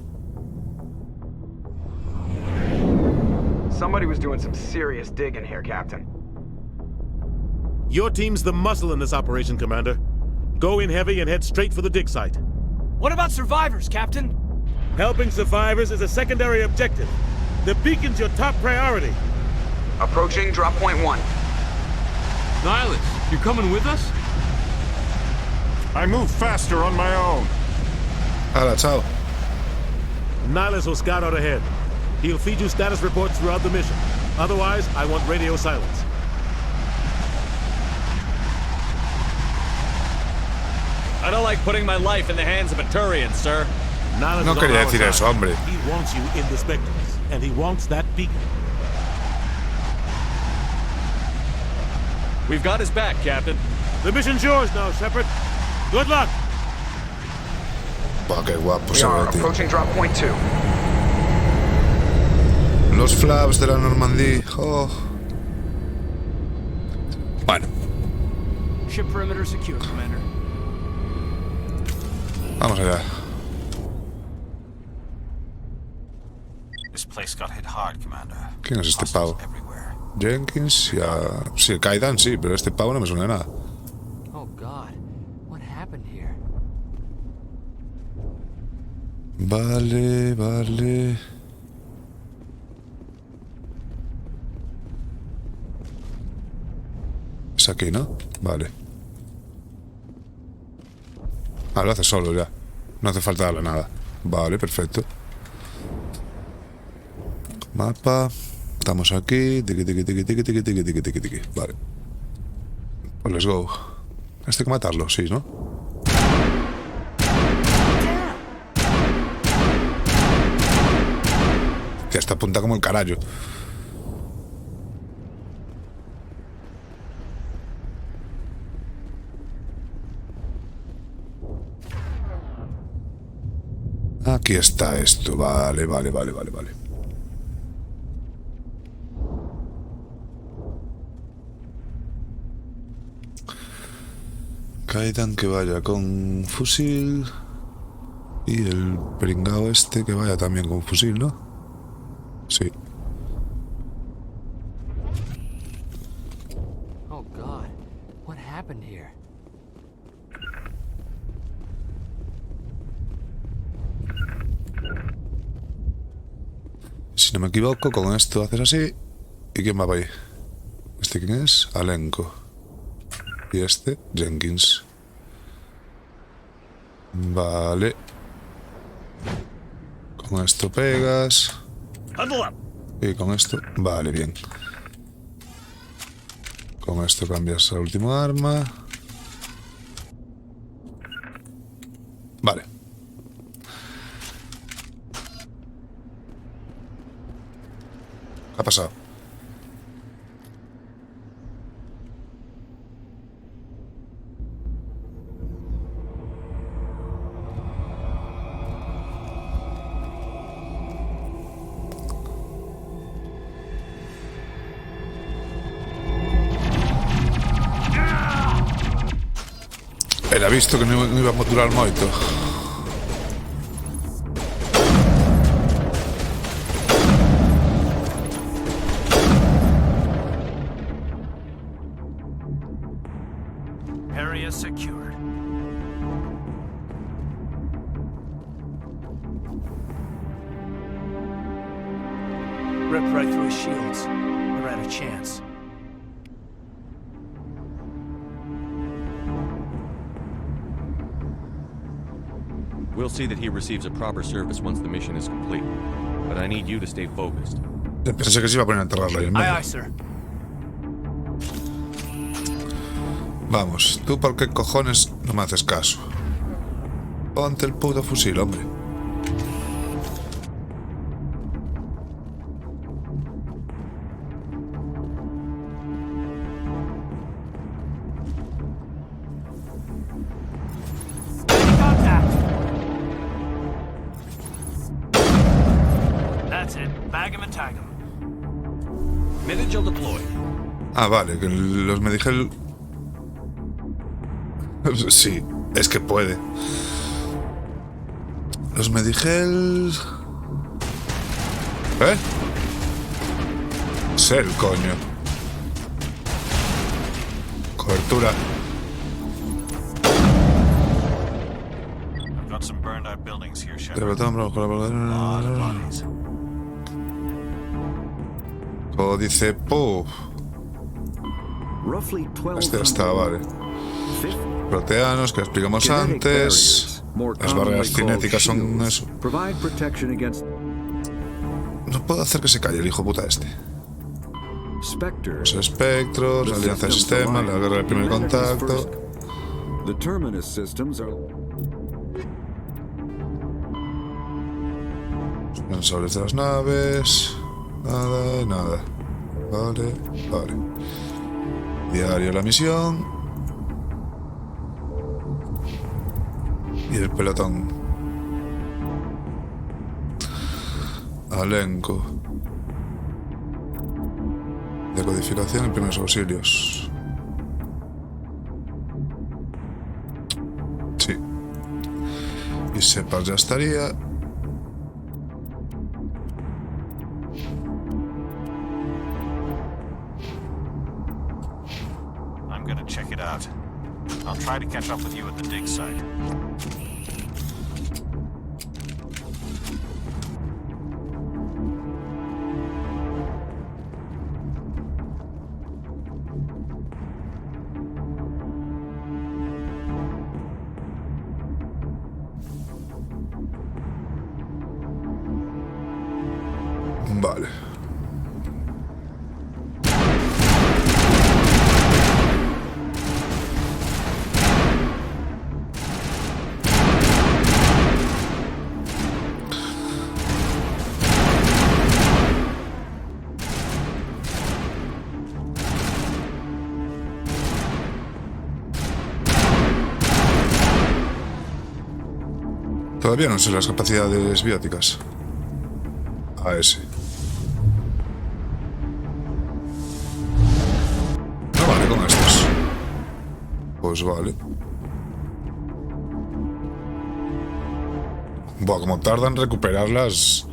Somebody was doing some serious digging here, Captain. Your team's the muscle in this operation, Commander. Go in heavy and head straight for the dig site. What about survivors, Captain? Helping survivors is a secondary objective. The beacon's your top priority. Approaching drop point 1. Nihilus, you coming with us? I move faster on my own. Hala, chao. Nihilus will scout out ahead. He'll feed you status reports throughout the mission. Otherwise, I want radio silence. I don't like putting my life in the hands of a Turian, sir. No quería decir eso, hombre. He wants you in the Spectres, and he wants that beacon. We've got his back, Captain. The mission's yours now, Shepard. Good luck. Buah, qué guapo We se are ve, tío. approaching drop point 2. Los flaps de la Normandía. Oh. Bueno. Ship perimeter secure, Commander. Vamos allá. This place got hit hard, Commander. ¿Quién es este pavo? Jenkins y a... Sí, Kaidan sí, pero este pavo no me suena de nada. Oh God, what happened here? Vale, vale. Es aquí, ¿no? Vale. Ah, lo hace solo ya. No hace falta darle nada. Vale, perfecto. Mapa. Estamos aquí. Tiki, tiki, tiki, tiki, tiki, tiki, tiki, tiki, tiki. Vale. Pues let's go. Este hay que matarlo, sí, ¿no? Que esta apunta como el carajo. Aquí está esto. Vale. Kaidan que vaya con fusil. Y el pringao este que vaya también con fusil, ¿no? Sí. Oh God, what happened here? Si no me equivoco, con esto haces así. ¿Y quién va para ahí? ¿Este quién es? Alenko. Y este, Jenkins. Vale. Con esto pegas. Y con esto... Vale, bien. Con esto cambias al último arma. Vale. ¿Qué ha pasado? Era visto que no iba a durar moito. Area secured. Ripped right through his shields. We're out of chance. We'll see that he receives a proper service once the mission is complete. But I need you to stay focused. Pensé que se iba a poner a enterrarlo ahí en medio. Aye, sir. Vamos, ¿tú por qué cojones no me haces caso? Ponte el puto fusil, hombre. Ah, vale, que los Medigel... Sí, es que puede. Los Medigel... ¿Eh? Sel, coño. Cobertura. Códice PUF. Este está, vale. Proteanos, que explicamos antes. Las barreras cinéticas son eso. No puedo hacer que se calle el hijo puta este. Los espectros, la alianza de sistemas, la guerra del primer contacto. Sensores de las naves. Nada. Vale. Diario de la misión. Y el pelotón. Alenko. Decodificación y primeros auxilios. Sí. Y sepas ya estaría. I'll try to catch up with you at the dig site. Vale. Todavía no sé las capacidades bióticas. A ese. No vale con estos. Pues vale. Buah, como tardan en recuperar las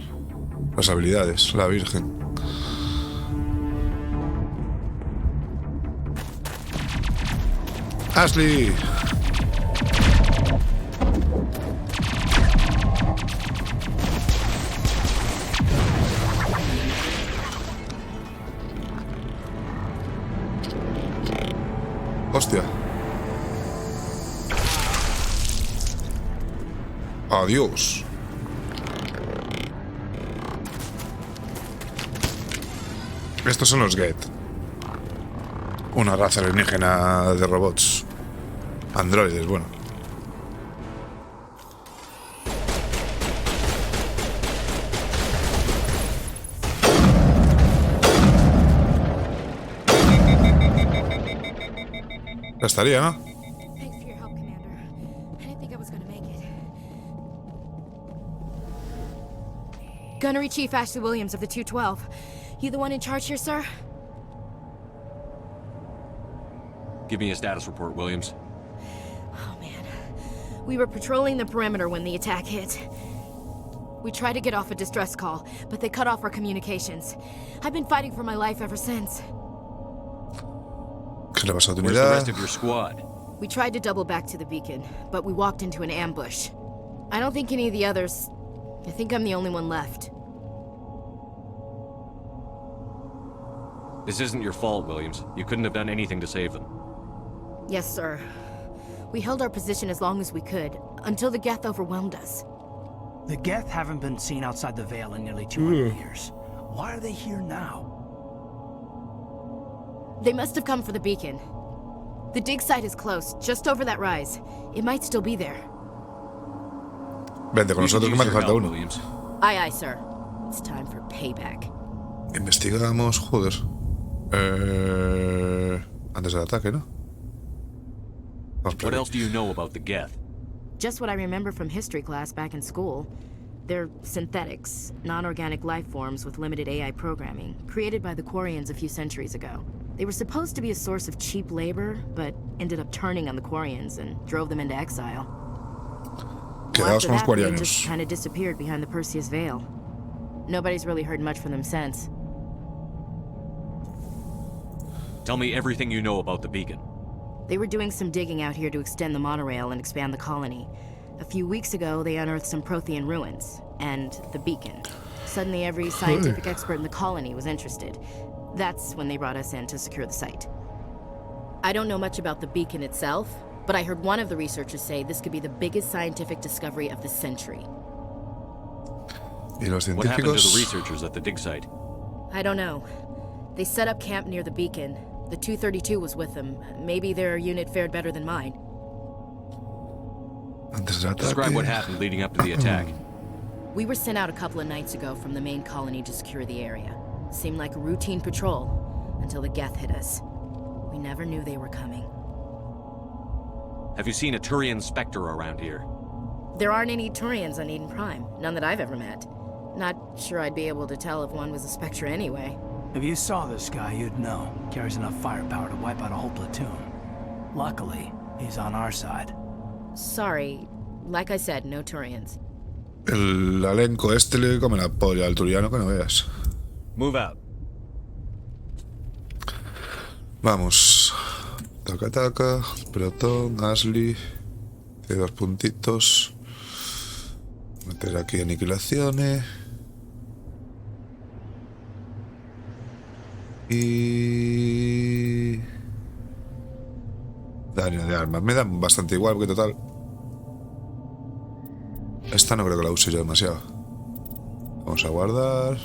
habilidades, la virgen. Ashley. Hostia. Adiós. Estos son los Get. Una raza alienígena de robots. Androides, bueno. Ya estaría, ¿no? Thanks for your help, Commander. I didn't think I was gonna make it. Gunnery Chief Ashley Williams of the 212. You the one in charge here, sir? Give me a status report, Williams. Oh, man. We were patrolling the perimeter when the attack hit. We tried to get off a distress call, but they cut off our communications. I've been fighting for my life ever since. Where's the rest of your squad? We tried to double back to the beacon, but we walked into an ambush. I don't think any of the others... I think I'm the only one left. This isn't your fault, Williams. You couldn't have done anything to save them. Yes, sir. We held our position as long as we could, until the Geth overwhelmed us. The Geth haven't been seen outside the Veil in nearly 200 years. Why are they here now? They must have come for the beacon. The dig site is close, just over that rise. It might still be there. Vente con nosotros que me hace falta uno. Aye, aye, sir. It's time for payback. Investigamos, joder. Antes del ataque, ¿no? What else do you know about the Geth? Just what I remember from history class back in school. They're synthetics, non-organic life forms with limited AI programming, created by the Quarians a few centuries ago. They were supposed to be a source of cheap labor, but ended up turning on the Quarians and drove them into exile. Quedaos con los They Quarianos. just kind of disappeared behind the Perseus Veil. Nobody's really heard much from them since. Tell me everything you know about the beacon. They were doing some digging out here to extend the monorail and expand the colony. A few weeks ago, they unearthed some Prothean ruins, and the beacon. Suddenly, every scientific expert in the colony was interested. That's when they brought us in to secure the site. I don't know much about the beacon itself, but I heard one of the researchers say this could be the biggest scientific discovery of the century. ¿Y los What happened to the científicos? researchers at the dig site? I don't know. They set up camp near the beacon. The 232 was with them. Maybe their unit fared better than mine. Antes del ataque. Describe what happened leading up to the attack. We were sent out a couple of nights ago from the main colony to secure the area. Seemed like a routine patrol until the Geth hit us. We never knew they were coming. Have you seen a Turian Spectre around here? There aren't any Turians on Eden Prime. None that I've ever met. Not sure I'd be able to tell if one was a Spectre anyway. If you saw this guy, you'd know. Carries enough firepower to wipe out a whole platoon. Luckily, he's on our side. Sorry. Like I said, no Turians. El elenco este le come la polla al turiano que no veas. Move out. Vamos. Taca, taca. Pelotón, Ashley. Tiene 2 puntitos. Meter aquí aniquilaciones. Y... daño de armas. Me dan bastante igual porque total... Esta no creo que la use yo demasiado. Vamos a guardar.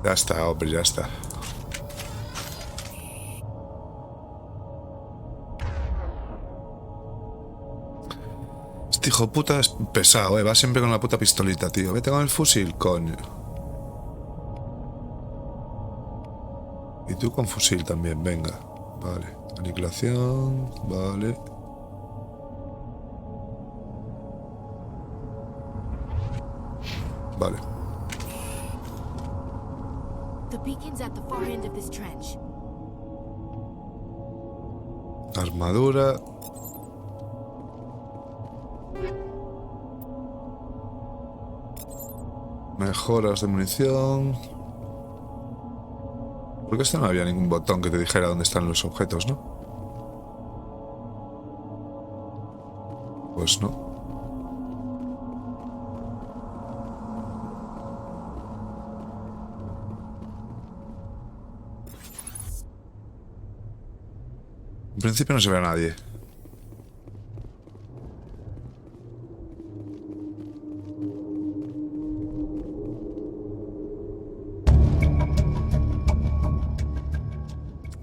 Ya está, hombre, ya está. Este hijo de puta es pesado, va siempre con la puta pistolita, tío. Vete con el fusil, coño. Y tú con fusil también, venga. Vale. Aniquilación. Vale. Vale. The beacon's at the far end of this trench. Armadura. Mejoras de munición. Porque esto no había ningún botón que te dijera dónde están los objetos, ¿no? Pues no. En principio no se ve a nadie.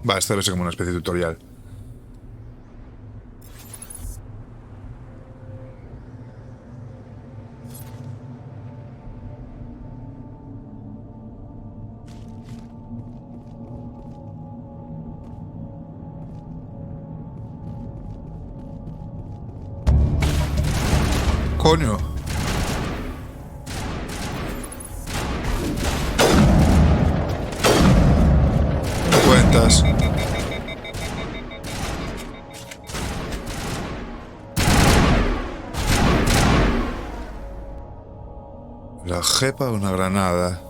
Va, esto debe ser como una especie de tutorial. Coño. ¿Me cuentas? La jepa de una granada.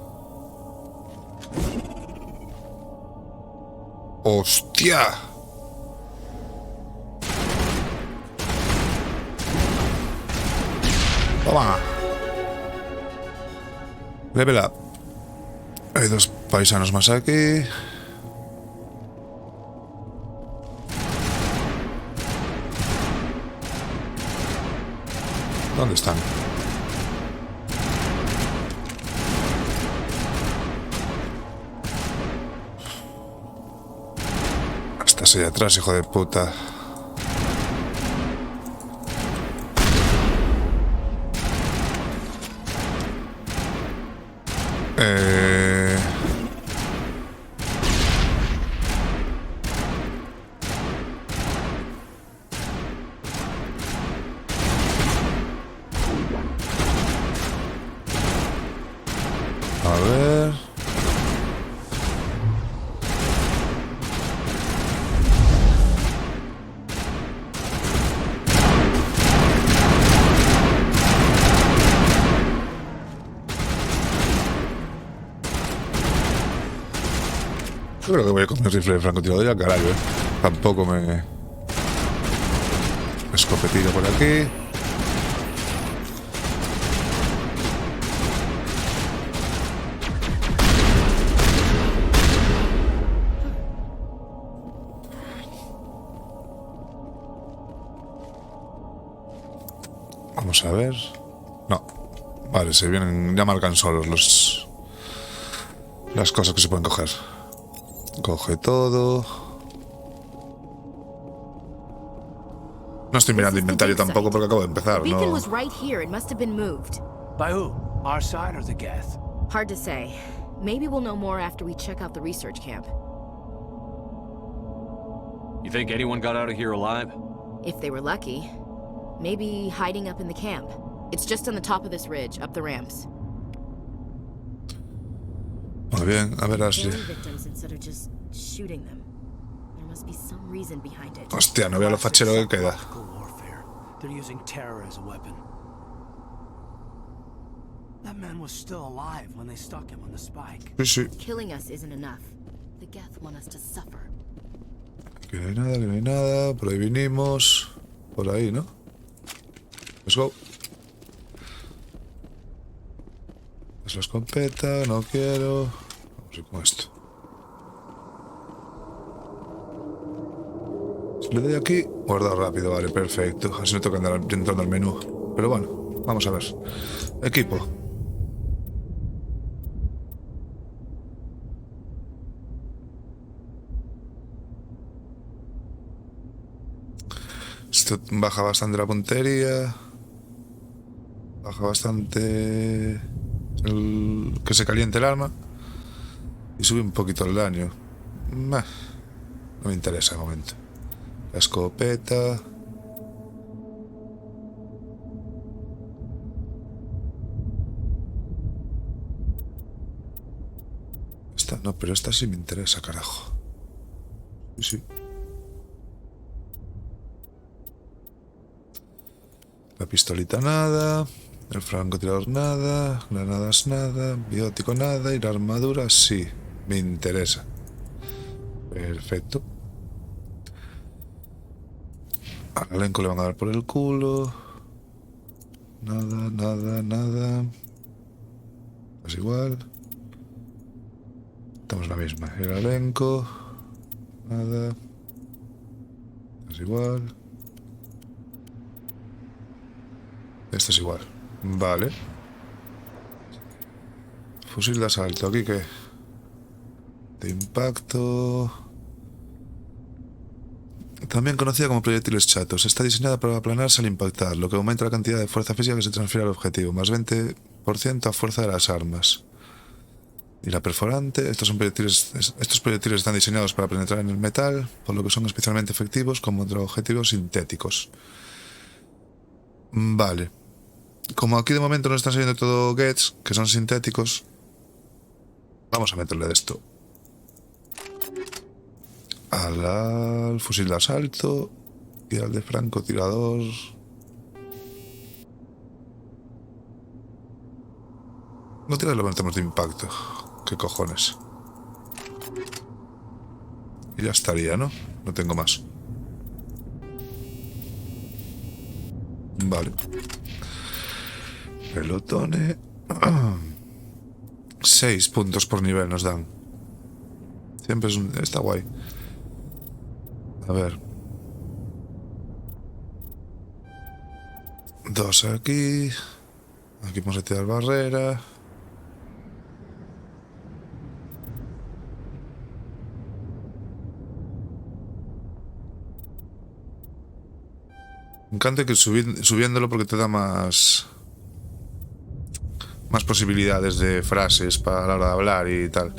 ¡Hostia! Toma. Level up. Hay dos paisanos más aquí. ¿Dónde están? Estás ahí atrás, hijo de puta. A ver. Yo creo que voy con mi rifle de francotirador ya, carajo, Tampoco me... Escopetillo por aquí. Vamos a ver. No. Vale, se vienen... Ya marcan solos las cosas que se pueden coger. Coge todo. No estoy mirando inventario tampoco porque acabo de empezar, The ¿no? beacon was right here. It must have been moved. By who? Our side or the Geth? Hard to say. Maybe we'll know more after we check out the research camp. You think anyone got out of here alive? If they were lucky. Maybe hiding up in the camp. It's just on the top of this ridge, up the ramps. Muy bien, a ver, Ashley. Hostia, no veo lo fachero que queda. They're using terror as a weapon. That man was still alive when they stuck him on the spike. Sí, sí. Killing us isn't enough. The Geth want us to suffer. Que no hay nada, que no hay nada. Por ahí vinimos. Por ahí, ¿no? Let's go. Es la escopeta, no quiero. Vamos a ir con esto. Si le doy aquí, guardar rápido, vale, perfecto. Así no tengo que andar entrando al menú. Pero bueno, vamos a ver. Equipo. Esto baja bastante la puntería. Baja bastante que se caliente el arma. Y sube un poquito el daño. No me interesa de momento. La escopeta. Esta no, pero esta sí me interesa, carajo. Sí. La pistolita nada. El francotirador nada. Granadas nada. Biótico nada. Y la armadura sí. Me interesa. Perfecto. Al elenco le van a dar por el culo. Nada, nada, nada. Es igual. Estamos la misma. El elenco. Nada. Es igual. Esto es igual. Vale. Fusil de asalto. ¿Aquí qué? De impacto. También conocida como proyectiles chatos. Está diseñada para aplanarse al impactar, lo que aumenta la cantidad de fuerza física que se transfiere al objetivo, más 20% a fuerza de las armas. Y la perforante. Estos proyectiles están diseñados para penetrar en el metal, por lo que son especialmente efectivos contra objetivos sintéticos. Vale. Como aquí de momento nos están saliendo todo gets, que son sintéticos, vamos a meterle de esto. Al fusil de asalto y al de francotirador. No tiras, lo metemos de impacto. ¿Qué cojones? Y ya estaría, ¿no? No tengo más. Vale. Pelotones. 6 puntos por nivel nos dan. Siempre está guay. A ver. 2 aquí. Aquí vamos a tirar barrera. Me encanta que subiéndolo porque te da más posibilidades de frases para la hora de hablar y tal.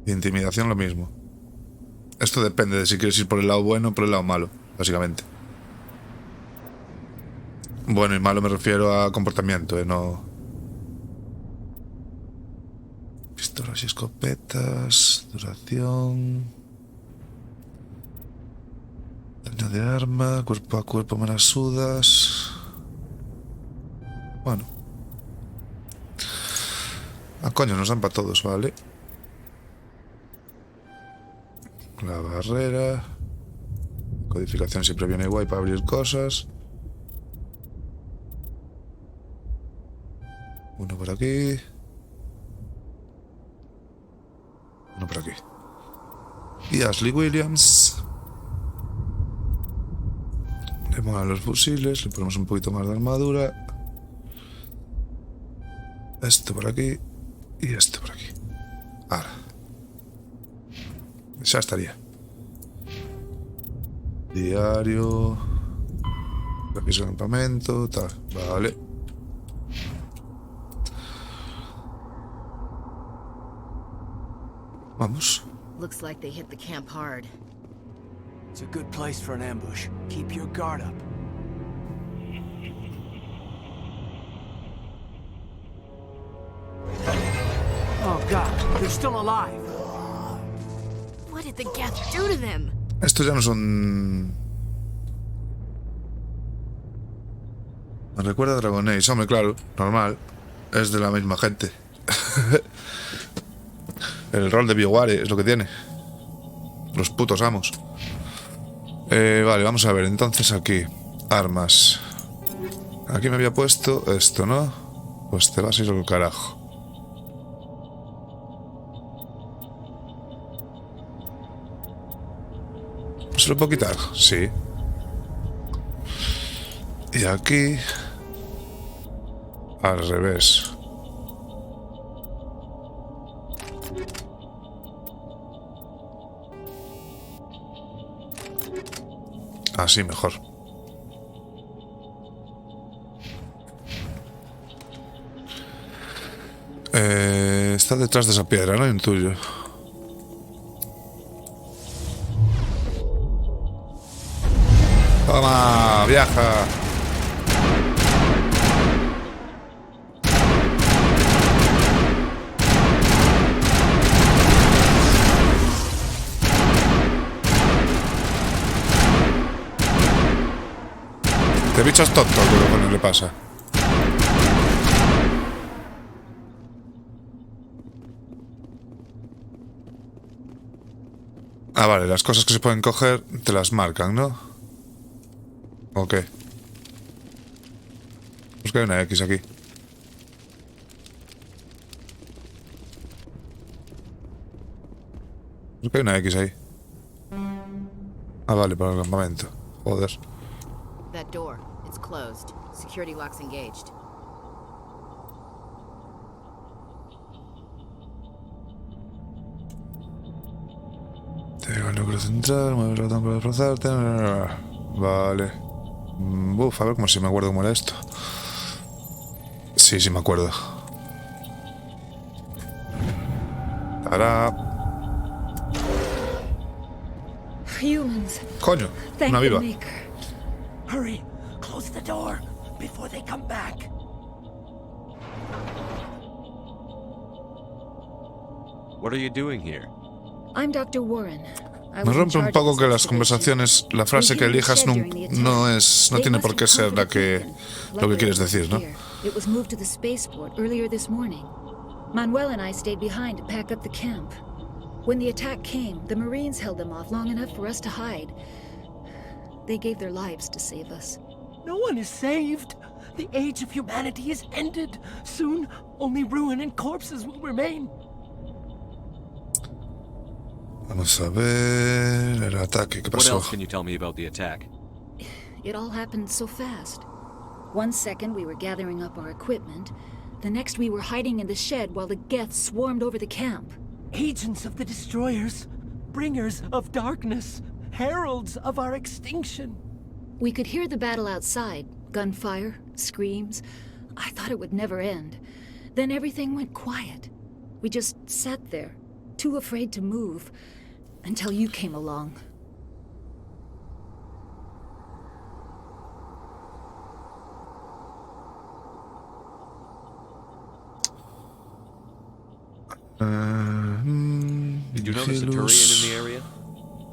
Y intimidación lo mismo. Esto depende de si quieres ir por el lado bueno o por el lado malo, básicamente. Bueno y malo me refiero a comportamiento, no... Pistolas y escopetas, duración... Daño de arma, cuerpo a cuerpo me las sudas... Bueno. Ah, coño, nos dan para todos, vale. La barrera. Codificación siempre viene guay para abrir cosas. Uno por aquí. Uno por aquí. Y Ashley Williams. Le molan los fusiles. Le ponemos un poquito más de armadura. Esto por aquí. Y esto por aquí. Ahora. Ya estaría. Diario. Reviso el campamento. Tal. Vale. Vamos. Looks like they hit the camp hard. It's a good place for an ambush. Keep your guard up. Oh God, they're still alive. What did the Geth do to them? Estos ya no son... Me recuerda a Dragon Age. Hombre, claro, normal. Es de la misma gente. El rol de BioWare es lo que tiene. Los putos amos. Vale, vamos a ver. Entonces aquí. Armas. Aquí me había puesto esto, ¿no? Pues te vas a ir al carajo. ¿Se lo puedo quitar? Sí. Y aquí... Al revés. Así mejor. Está detrás de esa piedra, ¿no? Intuyo. Toma, viaja. Este bicho es tonto, ¿qué coño le pasa? Ah, vale, las cosas que se pueden coger te las marcan, ¿no? Ok. Pues que hay una X aquí. Pues que hay una X ahí. Ah, vale, para el campamento. Joder. That door, it's closed. Security lock's engaged. Te llega el núcleo central, mueve el ratón para desplazarte. Vale. Uf, a ver cómo si me acuerdo cómo era esto. Sí, sí me acuerdo. ¡Tará! Humans. Coño, una viva. Hurry, close the door before they come back. What are you doing here? I'm Dr. Warren. Me rompe un poco que las conversaciones, la frase que elijas no tiene por qué ser lo que quieres decir, ¿no? It was moved to the spaceport earlier this morning. Manuel and I stayed behind to pack up the camp. When the attack came, the Marines held them off long enough for us to hide. They gave their lives to save us. No one is saved. The age of humanity is ended. Soon, only ruin and corpses will remain. Vamos a ver el ataque. ¿Qué pasó? What else can you tell me about the attack? It all happened so fast. One second we were gathering up our equipment. The next we were hiding in the shed while the Geth swarmed over the camp. Agents of the destroyers, bringers of darkness, heralds of our extinction. We could hear the battle outside. Gunfire, screams. I thought it would never end. Then everything went quiet. We just sat there, too afraid to move, until you came along. Did you notice a Turian in the area?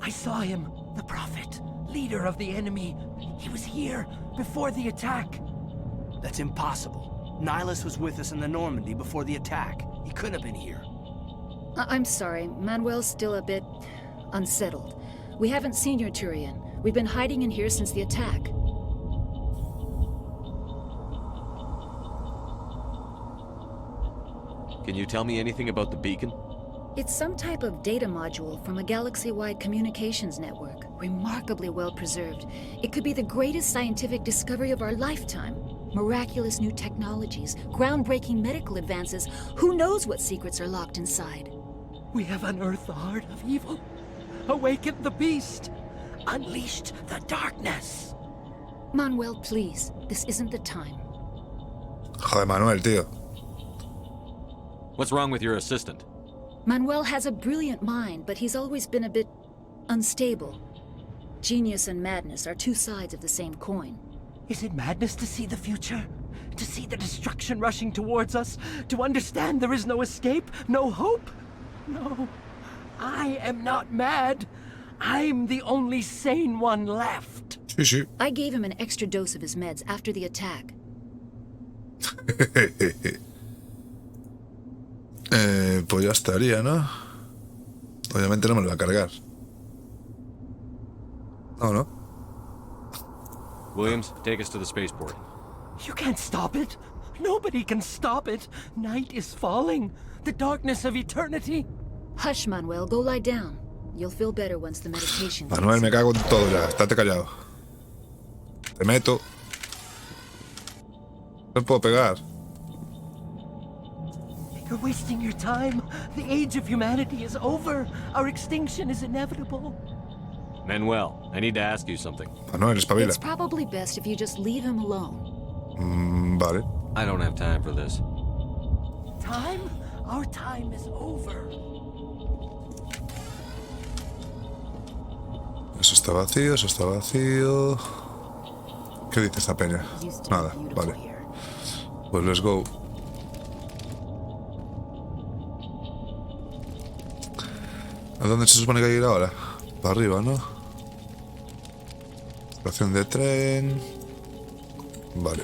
I saw him, the Prophet, leader of the enemy. He was here before the attack. That's impossible. Nihilus was with us in the Normandy before the attack. He couldn't have been here. I'm sorry, Manuel's still a bit unsettled. We haven't seen your Turian. We've been hiding in here since the attack. Can you tell me anything about the beacon? It's some type of data module from a galaxy-wide communications network. Remarkably well preserved. It could be the greatest scientific discovery of our lifetime. Miraculous new technologies, groundbreaking medical advances. Who knows what secrets are locked inside? We have unearthed the heart of evil, awakened the beast, unleashed the darkness. Manuel, please. This isn't the time. Joder, Manuel, tío. What's wrong with your assistant? Manuel has a brilliant mind, but he's always been a bit unstable. Genius and madness are two sides of the same coin. Is it madness to see the future? To see the destruction rushing towards us? To understand there is no escape? No hope? No. I am not mad. I'm the only sane one left. I gave him an extra dose of his meds after the attack. Pues ya estaría, ¿no? Obviamente no me lo va a cargar. Oh, no. Williams, take us to the spaceport. You can't stop it. Nobody can stop it. Night is falling. The darkness of eternity. Hush, Manuel. Go lie down. You'll feel better once the medication. Manuel, me cago en todo ya. Estate callado. Te meto. No puedo pegar. You're wasting your time. The age of humanity is over. Our extinction is inevitable. Manuel, I need to ask you something. Manuel, espabila. It's probably best if you just leave him alone. Vale. I don't have time for this. Our time is over. Eso está vacío, eso está vacío. ¿Qué dice esta peña? Nada, vale. Pues let's go. ¿A dónde se supone que hay que ir ahora? Para arriba, ¿no? Estación de tren. Vale.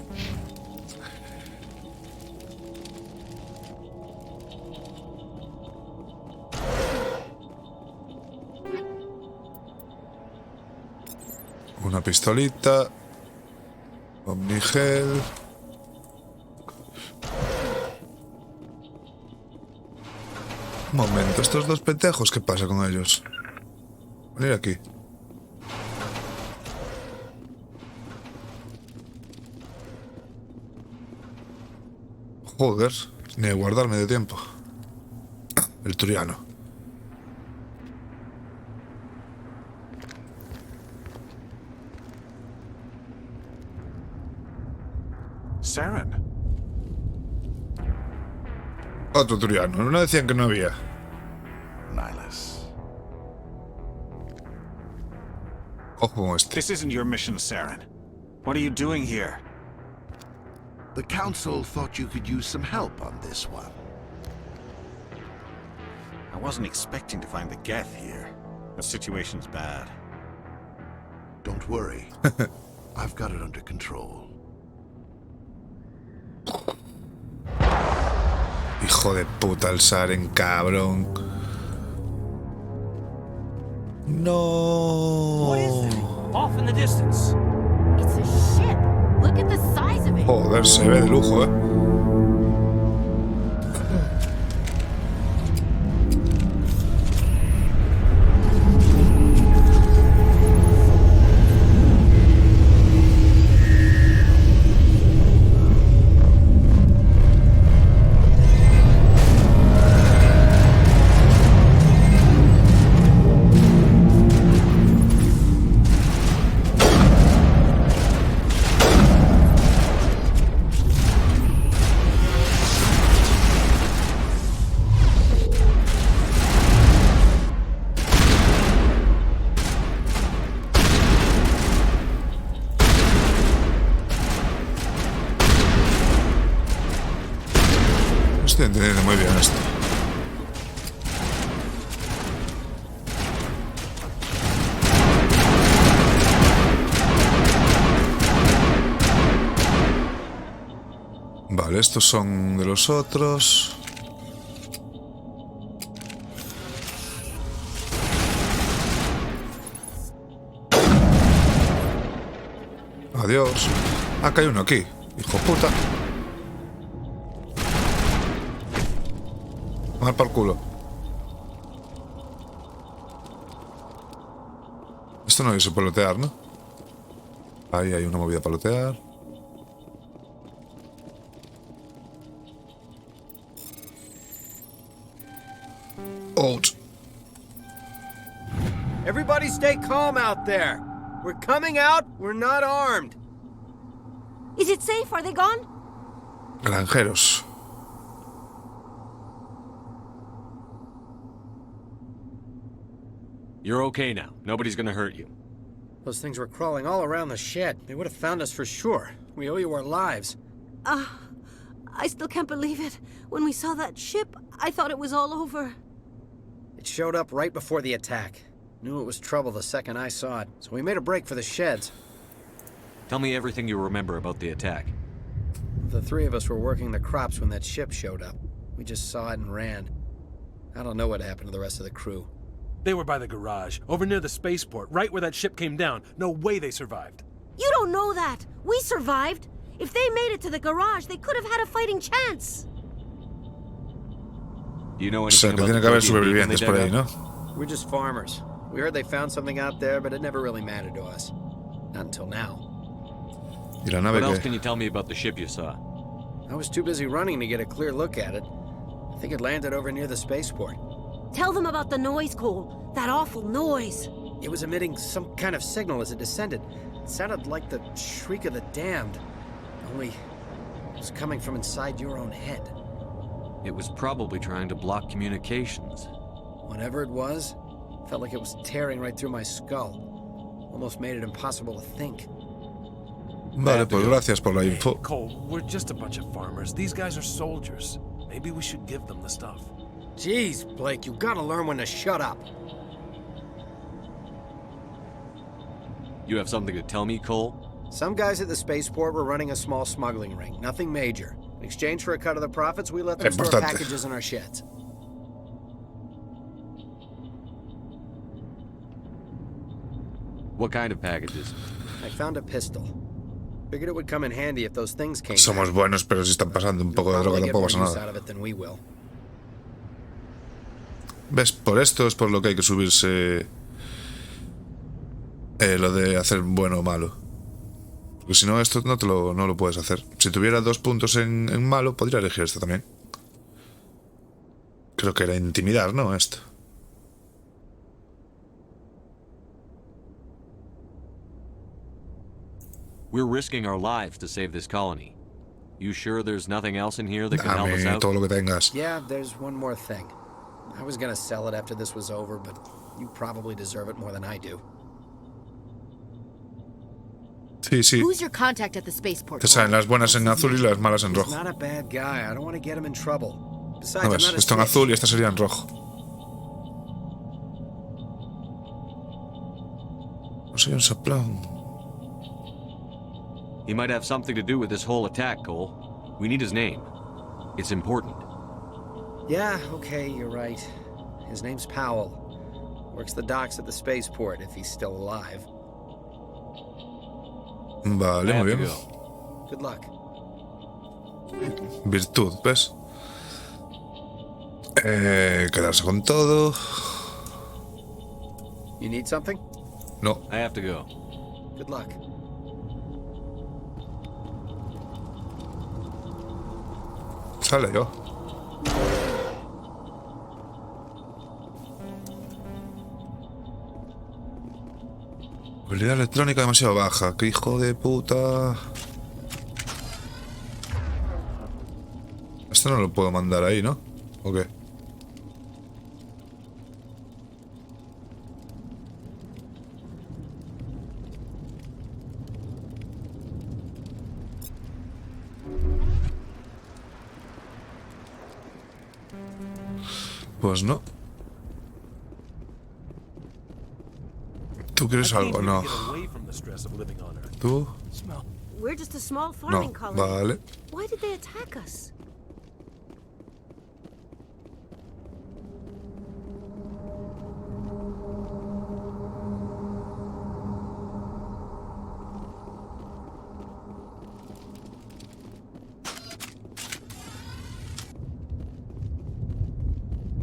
Una pistolita. Omnigel. Un momento, estos dos petejos, ¿qué pasa con ellos? Venir aquí. Joder, ni de guardarme de tiempo. El turiano. Saren. Otro turiano, no decían que no había. Nihilus. Ojo con este. This isn't your mission, Saren. What are you doing here? The Council thought you could use some help on this one. I wasn't expecting to find the Geth here. The situation's bad. Don't worry. I've got it under control. Hijo de puta, el Saren, cabrón. No. What is that? Off in the distance. It's a ship. Look at the size of it. Joder, se ve de lujo, Estoy entendiendo muy bien esto. Vale, estos son de los otros. Adiós. Acá hay uno aquí, hijo puta. Mal por culo. Esto no es palotear, ¿no? Ahí hay una movida para palotear. Out. Everybody stay calm out there. We're coming out. We're not armed. Is it safe? Are they gone? Granjeros. You're okay now. Nobody's gonna hurt you. Those things were crawling all around the shed. They would have found us for sure. We owe you our lives. I still can't believe it. When we saw that ship, I thought it was all over. It showed up right before the attack. Knew it was trouble the second I saw it, so we made a break for the sheds. Tell me everything you remember about the attack. The three of us were working the crops when that ship showed up. We just saw it and ran. I don't know what happened to the rest of the crew. They were by the garage, over near the spaceport, right where that ship came down. No way they survived. You don't know that. We survived. If they made it to the garage, they could have had a fighting chance. Do you know O sea, anything que about tiene que haber the beacon they sobrevivientes por dug ahí, up? ¿no? We're just farmers. We heard they found something out there, but it never really mattered to us. Not until now. ¿Y la nave What else qué? can you tell me about the ship you saw? I was too busy running to get a clear look at it. I think it landed over near the spaceport. Tell them about the noise, Cole. That awful noise. It was emitting some kind of signal as it descended. It sounded like the shriek of the damned. Only it was coming from inside your own head. It was probably trying to block communications. Whatever it was, felt like it was tearing right through my skull. Almost made it impossible to think. Vale, pues gracias por la info. Hey, Cole, we're just a bunch of farmers. These guys are soldiers. Maybe we should give them the stuff. Jeez, Blake, you gotta learn when to shut up. You have something to tell me, Cole? Some guys at the spaceport were running a small smuggling ring, nothing major. In exchange for a cut of the profits, we let them store packages in our sheds. What kind of packages? I found a pistol. Figured it would come in handy if those things came. Somos buenos, pero si están pasando un poco de droga tampoco pasa nada. ¿Ves? Por esto es por lo que hay que subirse lo de hacer bueno o malo. Porque si no, esto no lo puedes hacer. Si tuviera 2 puntos en malo, podría elegir esto también. Creo que era intimidar, ¿no? Esto. We're risking our lives to save this colony. You sure there's nothing else in here that can help us out? Todo lo que tengas. Yeah, there's one more thing. I was gonna sell it after this was over, but you probably deserve it more than I do. Sí, sí. Who's your contact at the spaceport? Te salen las buenas en azul y las malas en rojo. He's not a bad guy. I don't want to get him in trouble. Besides, A ver, esto en azul y esta sería en rojo. No soy un soplón. He might have something to do with this whole attack, Cole. We need his name. It's important. Yeah, okay, you're right. His name's Powell. Works the docks at the spaceport, if he's still alive. Vale, muy bien. Good luck. Virtud, ¿ves? Quedarse con todo. You need something? No. I have to go. Good luck. Sale yo. Habilidad electrónica demasiado baja. ¡Qué hijo de puta! Esto no lo puedo mandar ahí, ¿no? ¿O qué? Pues no. ¿Tú quieres algo? No. ¿Tú? We're just a small farming No, colony. vale. Why did they attack us?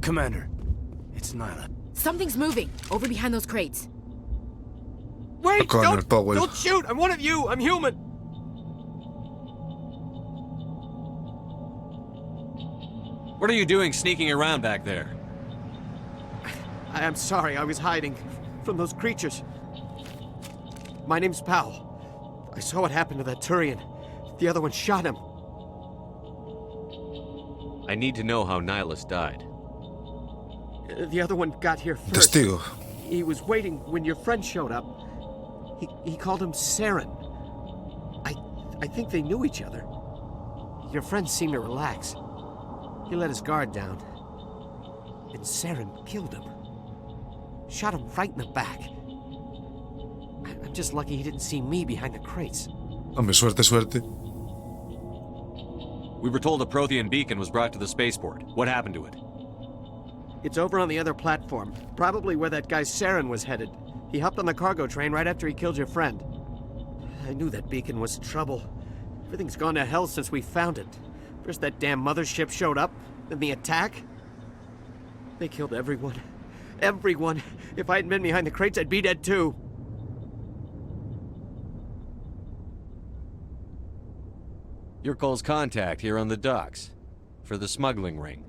Commander, it's Nyla. Something's moving over behind those crates. Wait! Connor Powell. Don't shoot! I'm one of you! I'm human! What are you doing sneaking around back there? I am sorry, I was hiding from those creatures. My name's Powell. I saw what happened to that Turian. The other one shot him. I need to know how Nihilus died. The other one got here first. Testigo. He was waiting when your friend showed up. He called him Saren. I think they knew each other. Your friend seemed to relax. He let his guard down. And Saren killed him. Shot him right in the back. I'm just lucky he didn't see me behind the crates. Hombre, suerte, suerte. We were told a Prothean beacon was brought to the spaceport. What happened to it? It's over on the other platform. Probably where that guy Saren was headed. He hopped on the cargo train right after he killed your friend. I knew that beacon was trouble. Everything's gone to hell since we found it. First that damn mothership showed up, then the attack. They killed everyone. Everyone. If I hadn't been behind the crates, I'd be dead too. You're Cole's contact here on the docks. For the smuggling ring.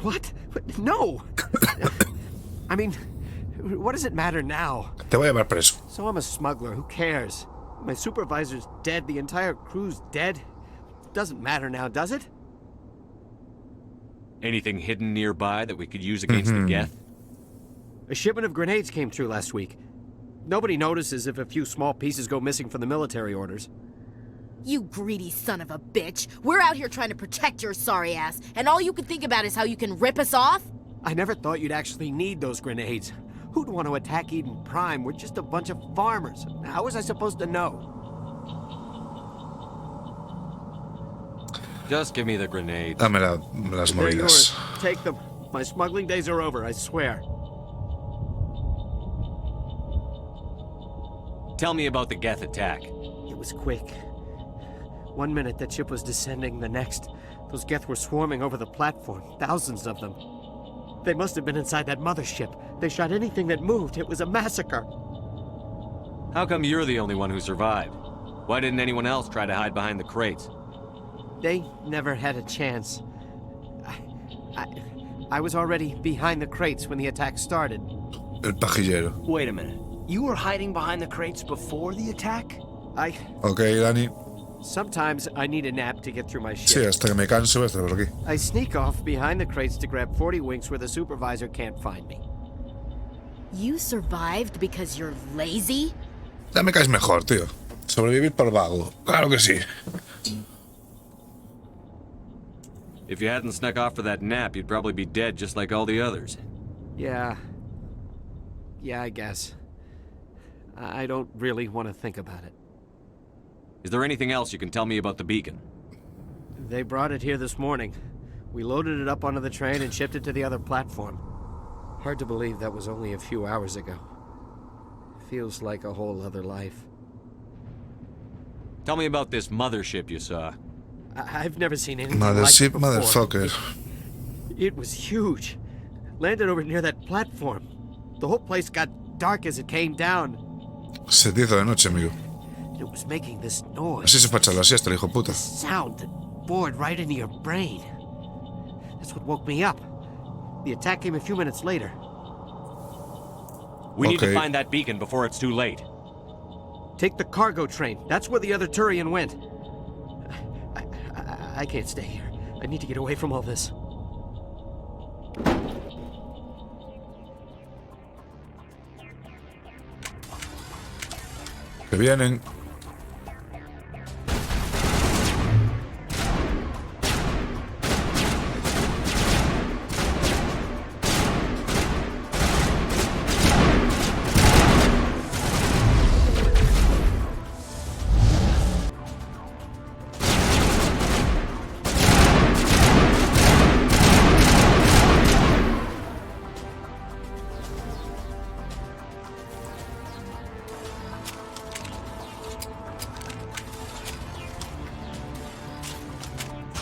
What? No! I mean, what does it matter now? Te voy a llevar preso. So I'm a smuggler, who cares? My supervisor's dead, the entire crew's dead. Doesn't matter now, does it? Anything hidden nearby that we could use against the Geth? A shipment of grenades came through last week. Nobody notices if a few small pieces go missing from the military orders. You greedy son of a bitch. We're out here trying to protect your sorry ass, and all you can think about is how you can rip us off? I never thought you'd actually need those grenades. Who'd want to attack Eden Prime? We're just a bunch of farmers. How was I supposed to know? Just give me the grenades. Dame las They're movidas. yours. Take them. My smuggling days are over, I swear. Tell me about the Geth attack. It was quick. 1 minute that ship was descending, the next, those Geth were swarming over the platform. Thousands of them. They must have been inside that mothership. They shot anything that moved. It was a massacre. How come you're the only one who survived? Why didn't anyone else try to hide behind the crates? They never had a chance. I was already behind the crates when the attack started. El pajillero. Wait a minute. You were hiding behind the crates before the attack? Okay, Dani. Sometimes I need a nap to get through my shift. Sí, hasta que me canso voy a estar por aquí. I sneak off behind the crates to grab 40 winks where the supervisor can't find me. You survived because you're lazy? Ya me caes mejor, tío. Sobrevivir por vago. Claro que sí. If you hadn't snuck off for that nap, you'd probably be dead just like all the others. Yeah, I guess. I don't really want to think about it. Is there anything else you can tell me about the beacon? They brought it here this morning. We loaded it up onto the train and shipped it to the other platform. Hard to believe that was only a few hours ago. Feels like a whole other life. Tell me about this mothership you saw. I've never seen anything Mothership, like it before. motherfucker. It was huge. Landed over near that platform. The whole place got dark as it came down. Se te hizo de noche, amigo. It was making this noise. Así se fue a echar la siesta, el hijo puta. Sound that bored right into your brain. That's what woke me up. The attack came a few minutes later. We need to find that beacon before it's too late. Take the cargo train. That's where the other Turian went. I can't stay here. I need to get away from all this. Que vienen.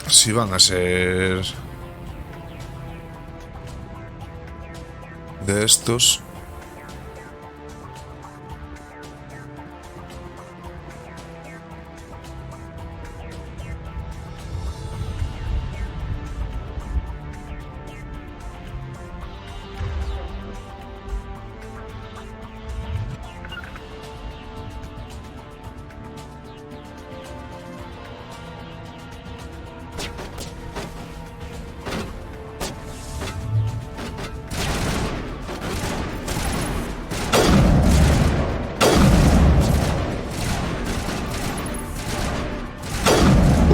Si van a ser de estos.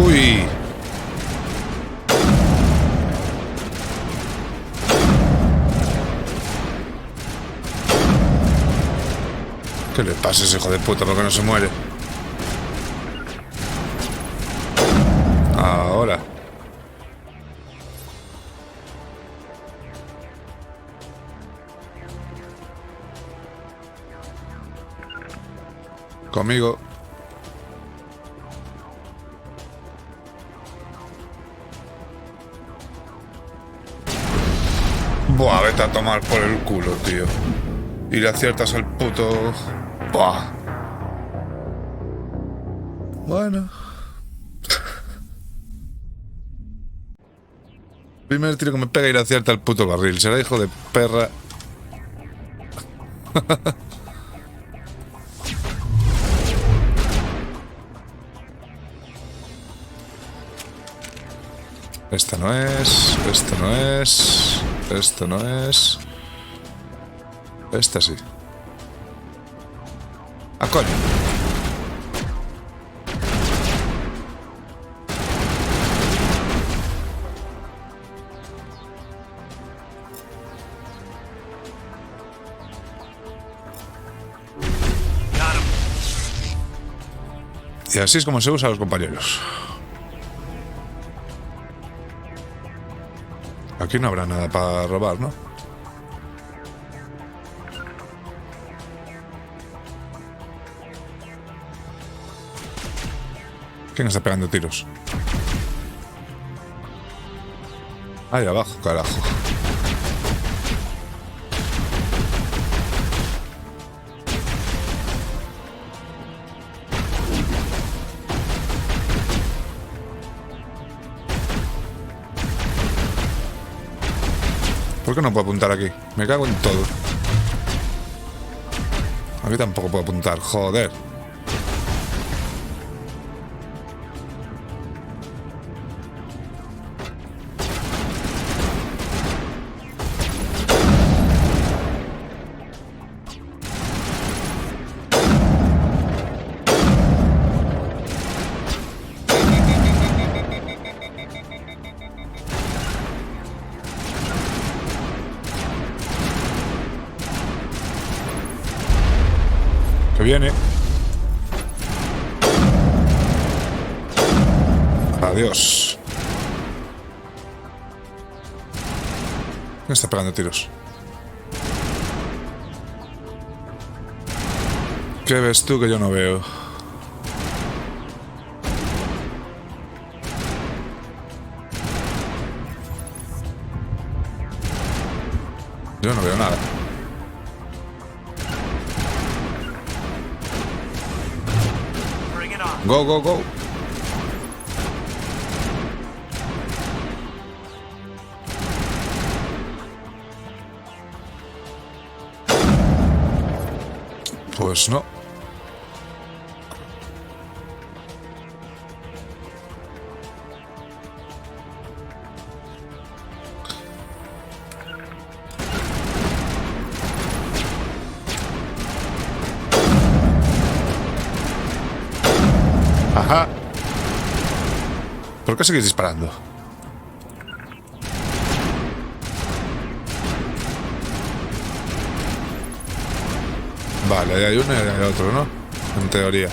Uy. ¿Qué le pasa a ese hijo de puta? ¿Por qué no se muere? Ahora. Conmigo. Buah, vete a tomar por el culo, tío. Y le aciertas al puto... Buah. Bueno. Primer tiro que me pega y le acierta al puto barril. Será hijo de perra. Esta no es. Esto no es. Esto no es. Esta sí. ¡Ah, coño! Y así es como se usa a los compañeros. Aquí no habrá nada para robar, ¿no? ¿Quién está pegando tiros? Ahí abajo, carajo. ¿Por qué no puedo apuntar aquí? Me cago en todo. Aquí tampoco puedo apuntar, joder. Viene. Adiós. ¿Quién está pegando tiros? ¿Qué ves tú que yo no veo? Yo no veo nada. Go, go, go. Pues no. Ajá. ¿Por qué seguís disparando? Vale, ahí hay uno y ahí hay otro, ¿no? En teoría.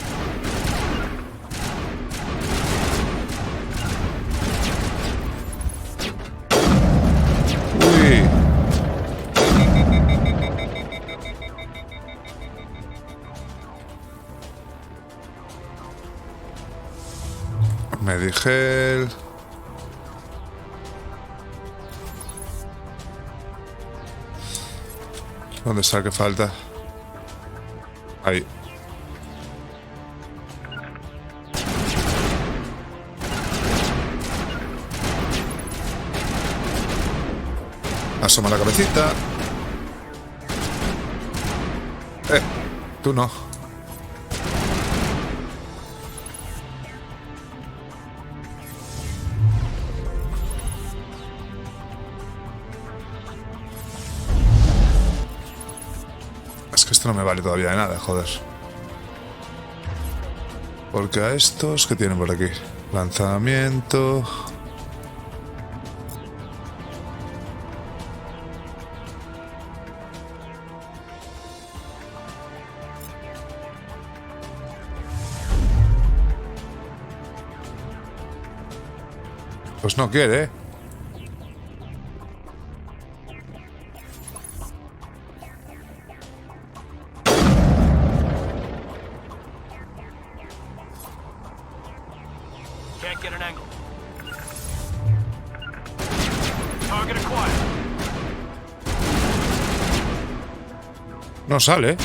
Uy. Me dije... ¿Dónde está el que falta? Ahí. Asoma la cabecita. Tú no. Es que esto no me vale todavía de nada, joder. Porque a estos, ¿qué tienen por aquí? Lanzamiento. Pues no quiere, ¿eh? Can't get an angle. Target acquired. No sale.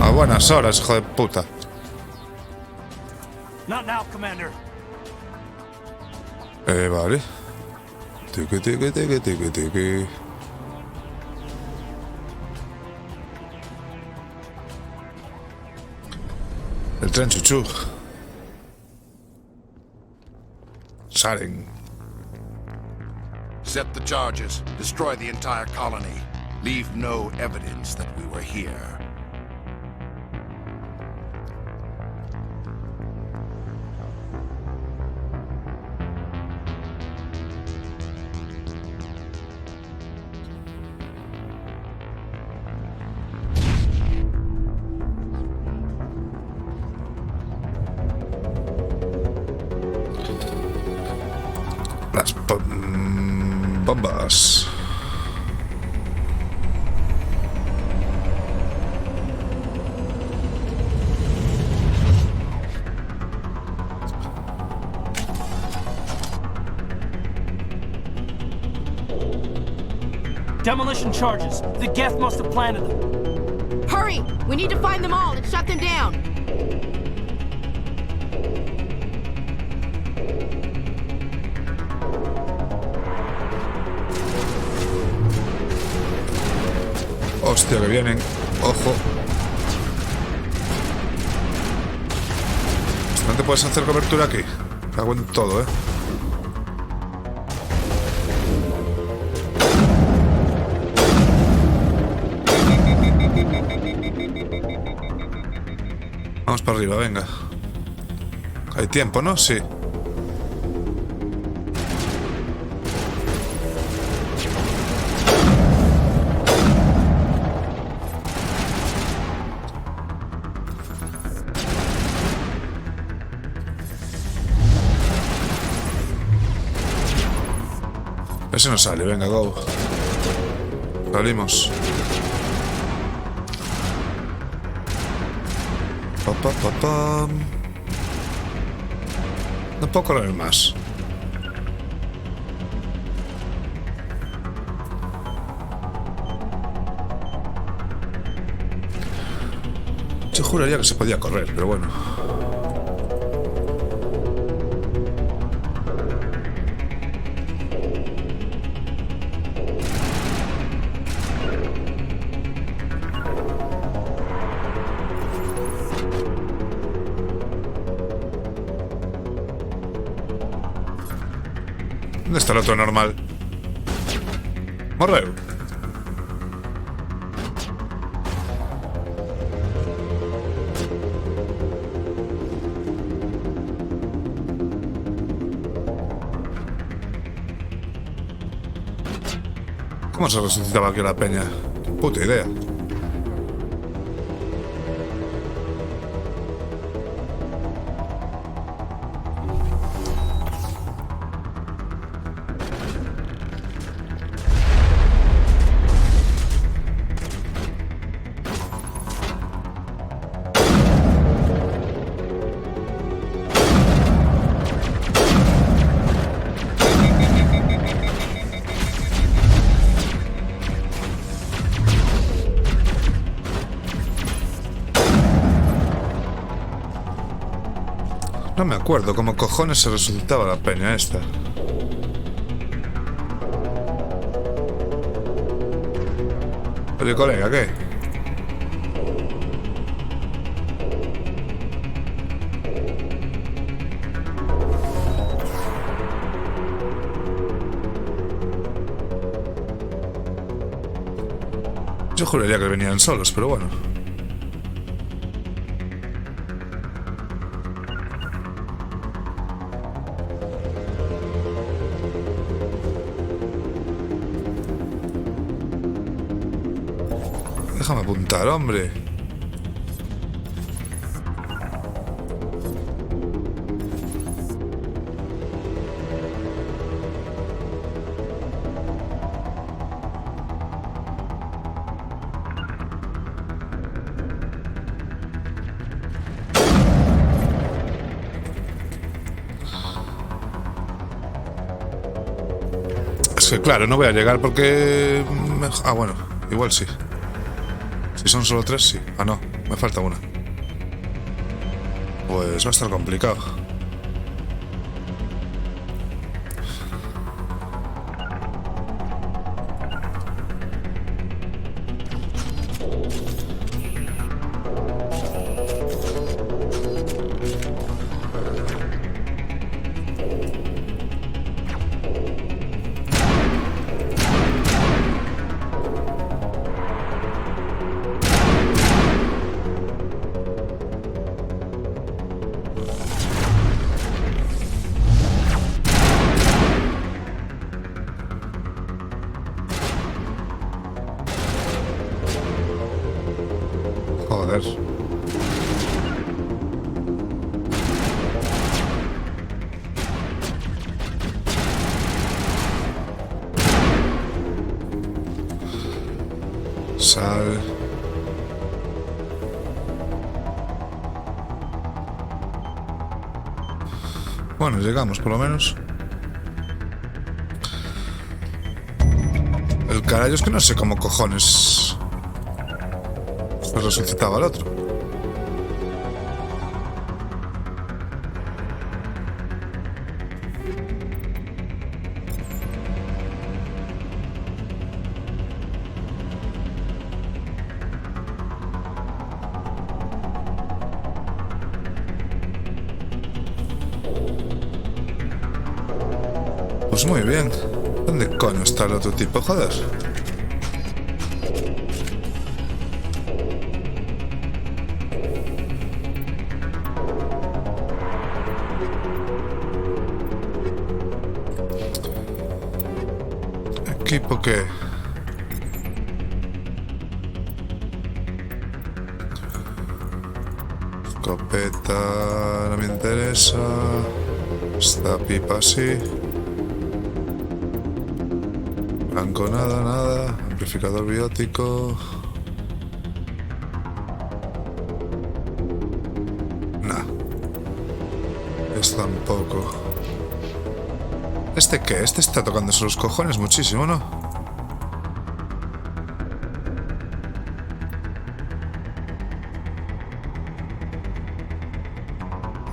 A buenas horas, hijo de puta. Not now, Commander. Vale. Tiki, tiki, tiki, tiki, tiki. El tren chuchu. Saren. Set the charges. Destroy the entire colony. Leave no evidence that we were here. Las bombas. Demolition charges. The Geth must have planted them. Hurry! We need to find them all and shut them down. Hostia, que vienen. Ojo. No te puedes hacer cobertura aquí. Cago en todo, Vamos para arriba, venga. Hay tiempo, ¿no? Sí. Ese no sale, venga, go. Salimos. No puedo correr más. Yo juraría que se podía correr, pero bueno. ¿Dónde está el otro normal? Morreu. ¿Cómo se resucitaba aquí la peña? Puta idea. No me acuerdo cómo cojones se resucitaba la peña esta. Oye, colega, ¿qué? Yo juraría que venían solos, pero bueno. Déjame apuntar, hombre. Es que claro, no voy a llegar porque... Ah, bueno, igual sí. Si son solo 3, sí. Ah, no, me falta una. Pues va a estar complicado. Sal. Bueno, llegamos por lo menos. El carajo es que no sé cómo cojones se resucitaba al otro. Pues muy bien. ¿Dónde coño está el otro tipo? Joder. ¿Equipo qué? Escopeta no me interesa. Esta pipa sí. Blanco nada, nada. Amplificador biótico. Nah. Es tampoco. ¿Este qué? Este está tocándose los cojones muchísimo, ¿no?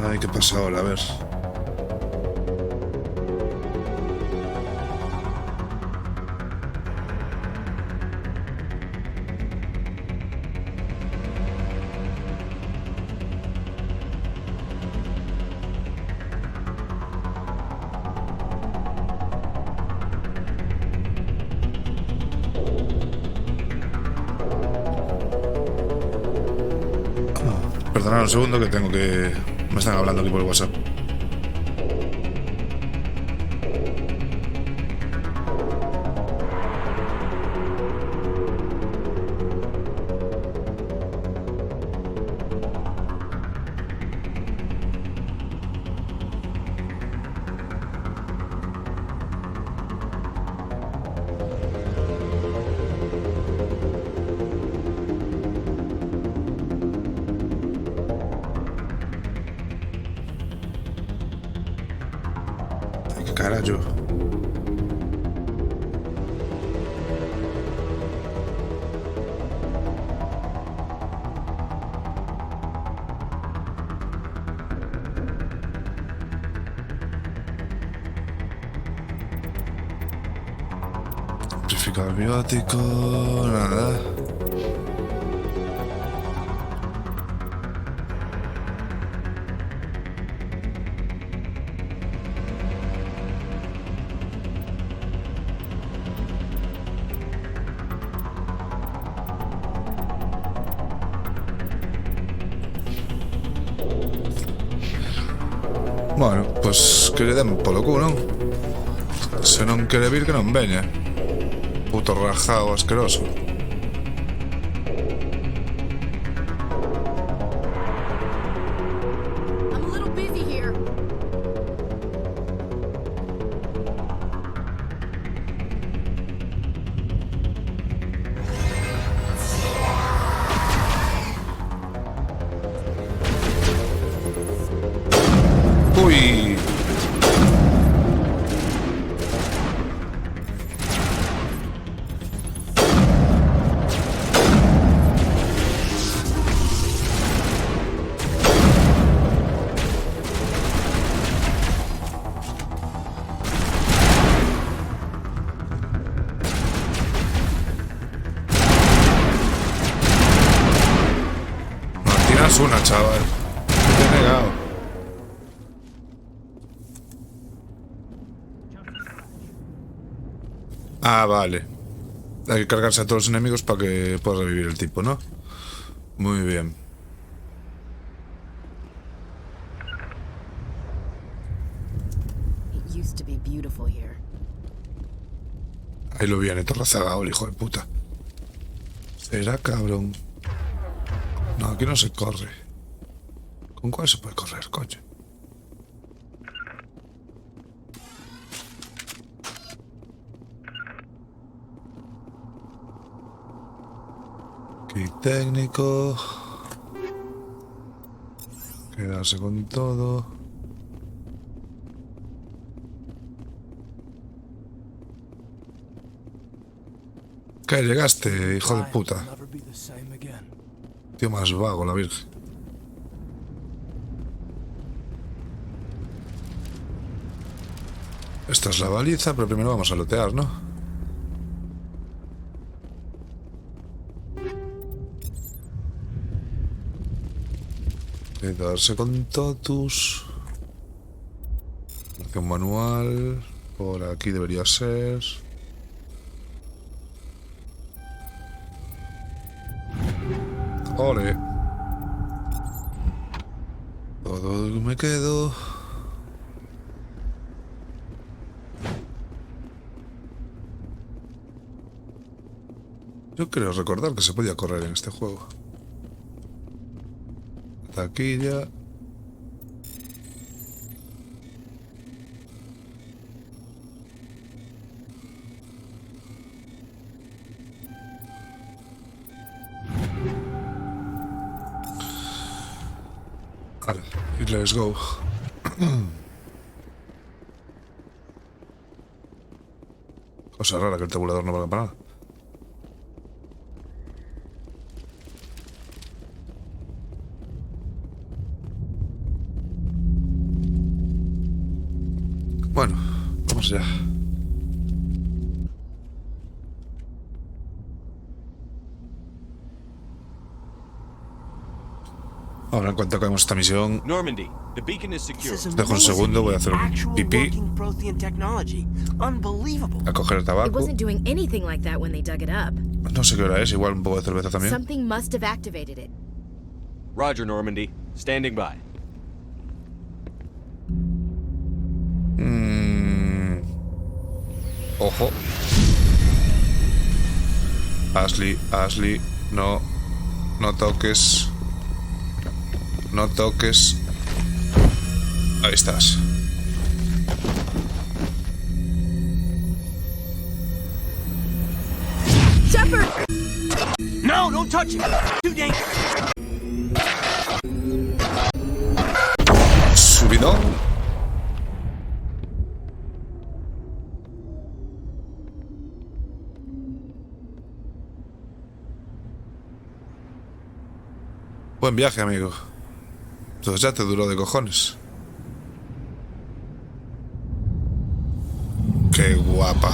Ay, ¿qué pasa ahora? A ver. Perdonad un segundo que tengo que... Me están hablando aquí por el WhatsApp. Carajo. Amplificador biótico, nada. Bueno, pues que lle den polo cu, non? Se non quere vir que non veña. Puto rajao asqueroso. I'm a little busy here. Uy. No tiras una, chaval. Te he negado. Ah, vale. Hay que cargarse a todos los enemigos para que pueda revivir el tipo, ¿no? Muy bien. It used to be beautiful here. Ahí lo viene, torrazagao, el hijo de puta. Será cabrón. No, aquí no se corre. ¿Con cuál se puede correr, coño? Y técnico. Quedarse con todo. ¿Qué llegaste, hijo de puta? Tío más vago, la virgen. Esta es la baliza, pero primero vamos a lootear, ¿no? Quedarse con totus. Un manual. Por aquí debería ser. Ole. Todo me quedo. Yo creo recordar que se podía correr en este juego. Taquilla. Vale, y let's go. Cosa rara que el tabulador no valga para nada. Bueno, vamos allá. Ahora, en cuanto acabemos esta misión, Normandy, the beacon is secure. dejo un segundo, voy a hacer un pipí. A coger el It tabaco. wasn't doing anything like that when they dug it up. No sé qué hora es, igual un poco de cerveza también. Something must have activated it. Roger, Normandy. Standing by. Ojo. Ashley, no. No toques. No toques. Ahí estás. Shepard! No, don't touch it. Too dangerous. Subidón. Buen viaje, amigo. Entonces ya te duró de cojones. Qué guapa.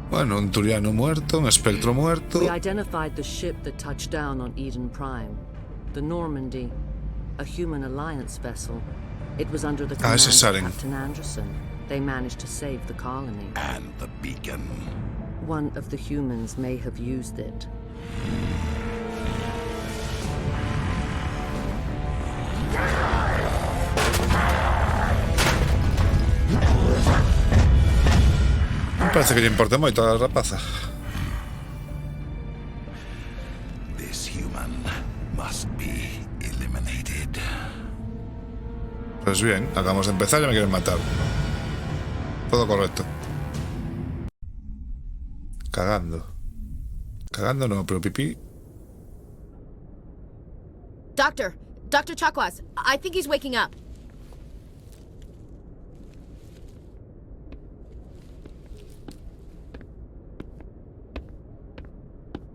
Bueno, un turiano muerto, un espectro muerto. We identified the ship that touched down on Eden Prime. The Normandy. A human alliance vessel. It was under the command of Captain Anderson. They managed to save the colony. And the beacon. One of the humans may have used it. Me parece que le importa moito a la rapaza. This human must be eliminated. Pues bien, acabamos de empezar y me quieren matar. Todo correcto. Cagando. Cagando no, pero pipí. Dr. Chakwas, I think he's waking up.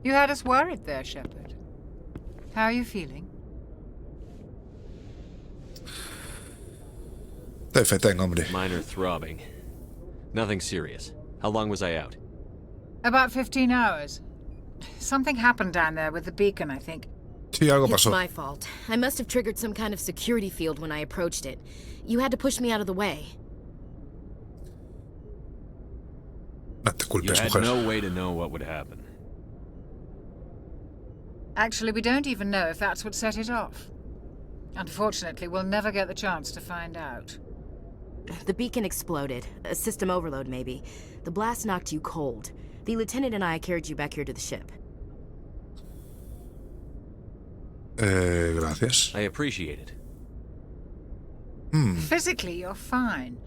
You had us worried there, Shepard. How are you feeling? Te feten, hombre. Minor throbbing. Nothing serious. How long was I out? About 15 hours. Something happened down there with the beacon, I think. Sí, algo It's pasó. my fault. I must have triggered some kind of security field when I approached it. You had to push me out of the way. No te You culpes, had mujer. no way to know what would happen. Actually, we don't even know if that's what set it off. Unfortunately, we'll never get the chance to find out. The beacon exploded. A system overload, maybe. The blast knocked you cold. The lieutenant and I carried you back here to the ship. Gracias. I appreciate it. Physically, you're fine.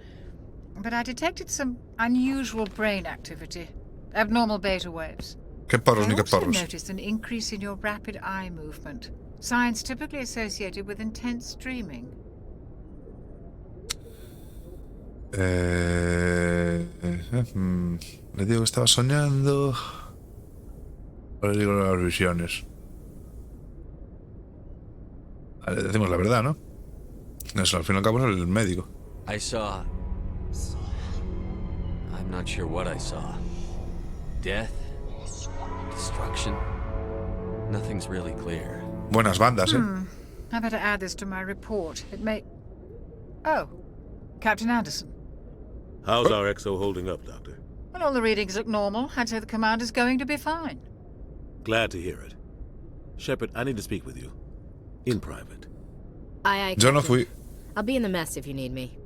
But I detected some unusual brain activity. Abnormal beta waves. ¿Qué porros ni I qué also porros? noticed an increase in your rapid eye movement. Signs typically associated with intense dreaming. Le digo que estaba soñando. Ahora le digo las visiones. Vale, decimos la verdad, ¿no? Eso, al fin y al cabo es el médico. I saw... I'm not sure what I saw. Death? Destruction? Nothing's really clear. Buenas bandas, I better add this to my report. It may... Oh, Captain Anderson. How's our XO holding up, Doctor? Well, all the readings look normal. I'd say the commander's going to be fine. Glad to hear it. Shepard, I need to speak with you. In private. Aye, Yo no fui. I'll be in the mess if you need me.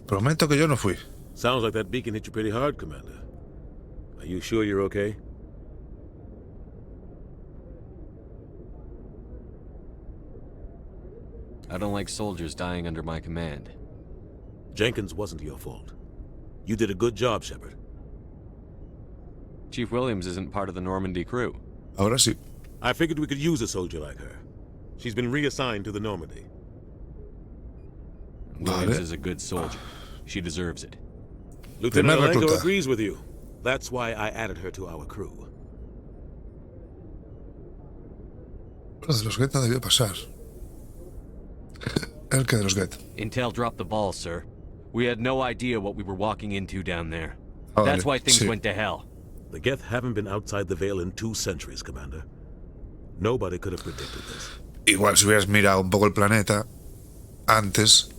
Prometo que yo no fui. Sounds like that beacon hit you pretty hard, Commander. Are you sure you're okay? I don't like soldiers dying under my command. Jenkins wasn't your fault. You did a good job, Shepard. Chief Williams isn't part of the Normandy crew. Ahora sí. I figured we could use a soldier like her. She's been reassigned to the Normandy. Williams is a good soldier. She deserves it. Lieutenant Alenko agrees with you. That's why I added her to our crew. Lo de los Get no debió pasar. El que de los Get. Intel dropped the ball, sir. We had no idea what we were walking into down there. Oh, That's why things sí. went to hell. The Geth haven't been outside the Veil in 2 centuries, Commander. Nobody could have predicted this. Igual si hubieras mirado un poco el planeta antes.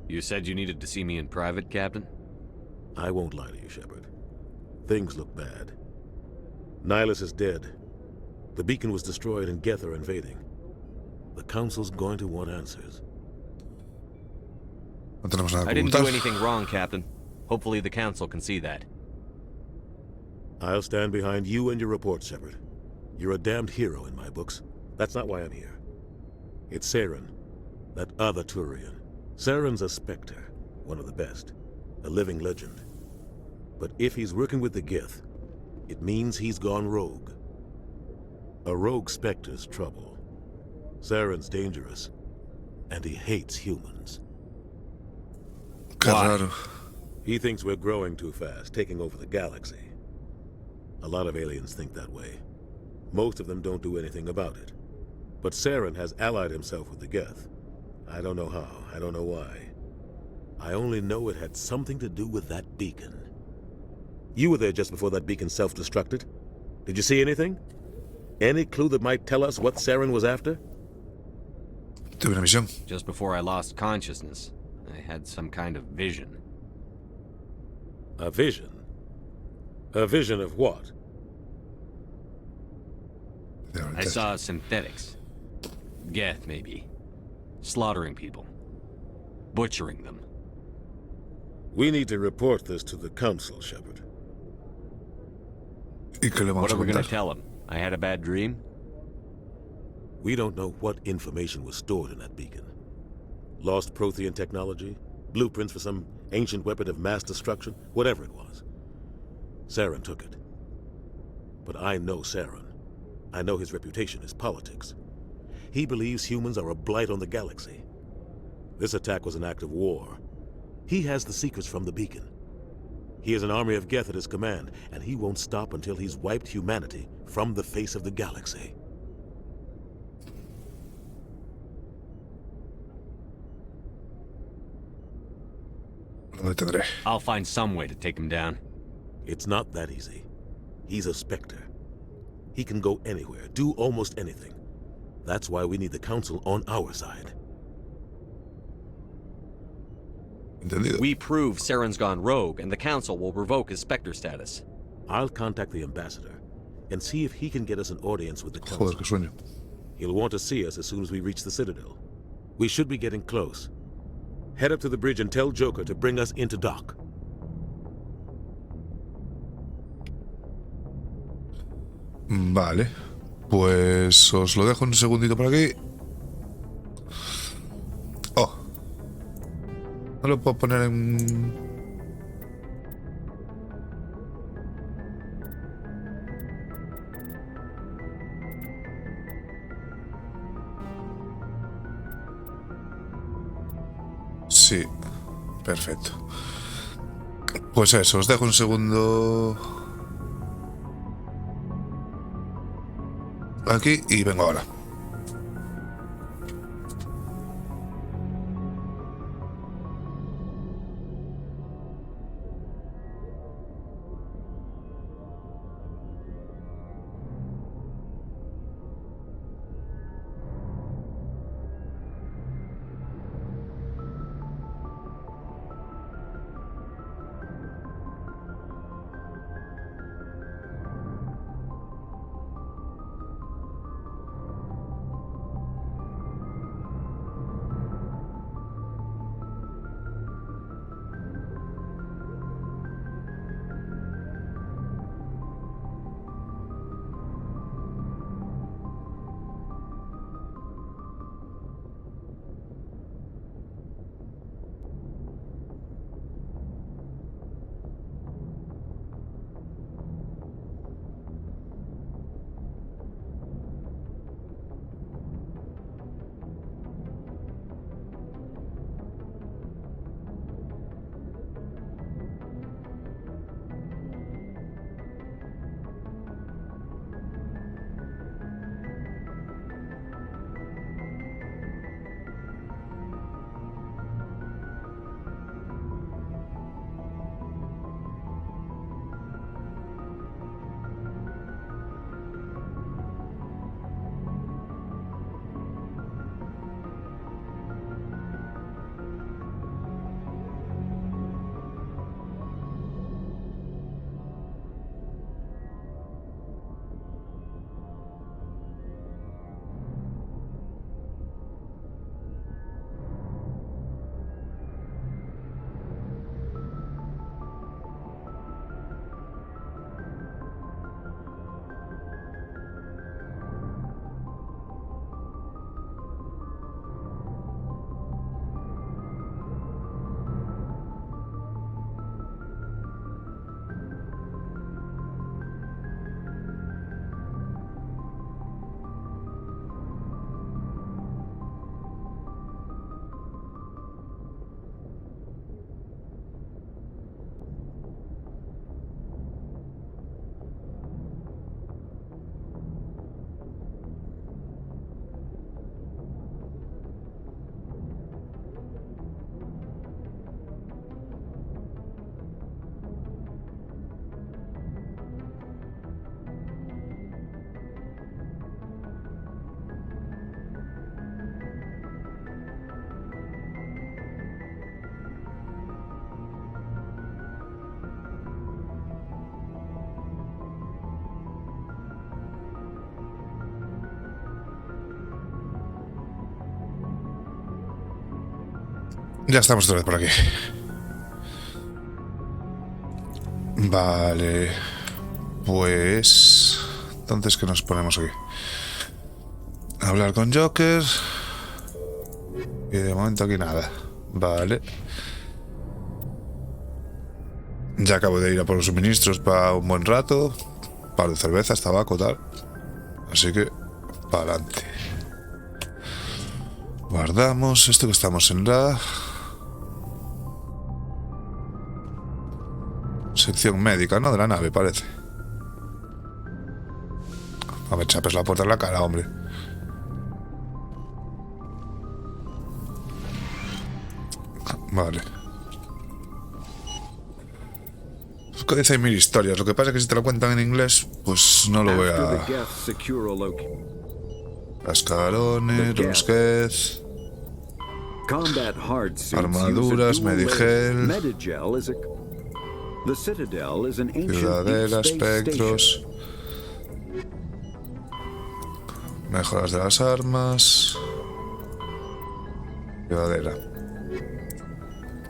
You said you needed to see me in private, Captain? I won't lie to you, Shepard. Things look bad. Nihilus is dead. The beacon was destroyed and Geth are invading. The Council's going to want answers. No tenemos nada que I didn't do ocultar. anything wrong, Captain. Hopefully the Council can see that. I'll stand behind you and your report, Shepard. You're a damned hero in my books. That's not why I'm here. It's Saren, that other Turian. Saren's a Spectre, one of the best, a living legend. But if he's working with the Geth, it means he's gone rogue. A rogue Spectre's trouble. Saren's dangerous, and he hates humans. Qué raro. He thinks we're growing too fast, taking over the galaxy. A lot of aliens think that way. Most of them don't do anything about it. But Saren has allied himself with the Geth. I don't know how, I don't know why. I only know it had something to do with that beacon. You were there just before that beacon self-destructed. Did you see anything? Any clue that might tell us what Saren was after? Tuve una misión. Just before I lost consciousness, I had some kind of vision. A vision? A vision of what? I saw synthetics. Geth, maybe. Slaughtering people. Butchering them. We need to report this to the Council, Shepard. What are we going to tell them? I had a bad dream? We don't know what information was stored in that beacon. Lost Prothean technology? Blueprints for some ancient weapon of mass destruction? Whatever it was. Saren took it. But I know Saren. I know his reputation is politics. He believes humans are a blight on the galaxy. This attack was an act of war. He has the secrets from the beacon. He has an army of Geth at his command, and he won't stop until he's wiped humanity from the face of the galaxy. I'll find some way to take him down. It's not that easy. He's a Spectre. He can go anywhere, do almost anything. That's why we need the Council on our side. We prove Saren's gone rogue, and the Council will revoke his Spectre status. I'll contact the Ambassador and see if he can get us an audience with the Council. Joder, qué sueño. He'll want to see us as soon as we reach the Citadel. We should be getting close. Head up to the bridge and tell Joker to bring us into dock. Vale. Pues os lo dejo un segundito por aquí. No lo puedo poner en... Sí, perfecto. Pues eso, os dejo un segundo aquí y vengo ahora. Ya estamos otra vez por aquí. Vale. Pues... entonces, ¿qué nos ponemos aquí? Hablar con Joker. Y de momento aquí nada. Vale. Ya acabo de ir a por los suministros para un buen rato. Par de cervezas, tabaco, tal. Así que, para adelante. Guardamos esto que estamos en la... sección médica, ¿no? De la nave, parece. No me chapes la puerta en la cara, hombre. Vale. Es que dice mil historias. Lo que pasa es que si te lo cuentan en inglés, pues no lo voy a... Escalones, rosquez... armaduras, medigel... ciudadela, espectros... mejoras de las armas... ciudadela.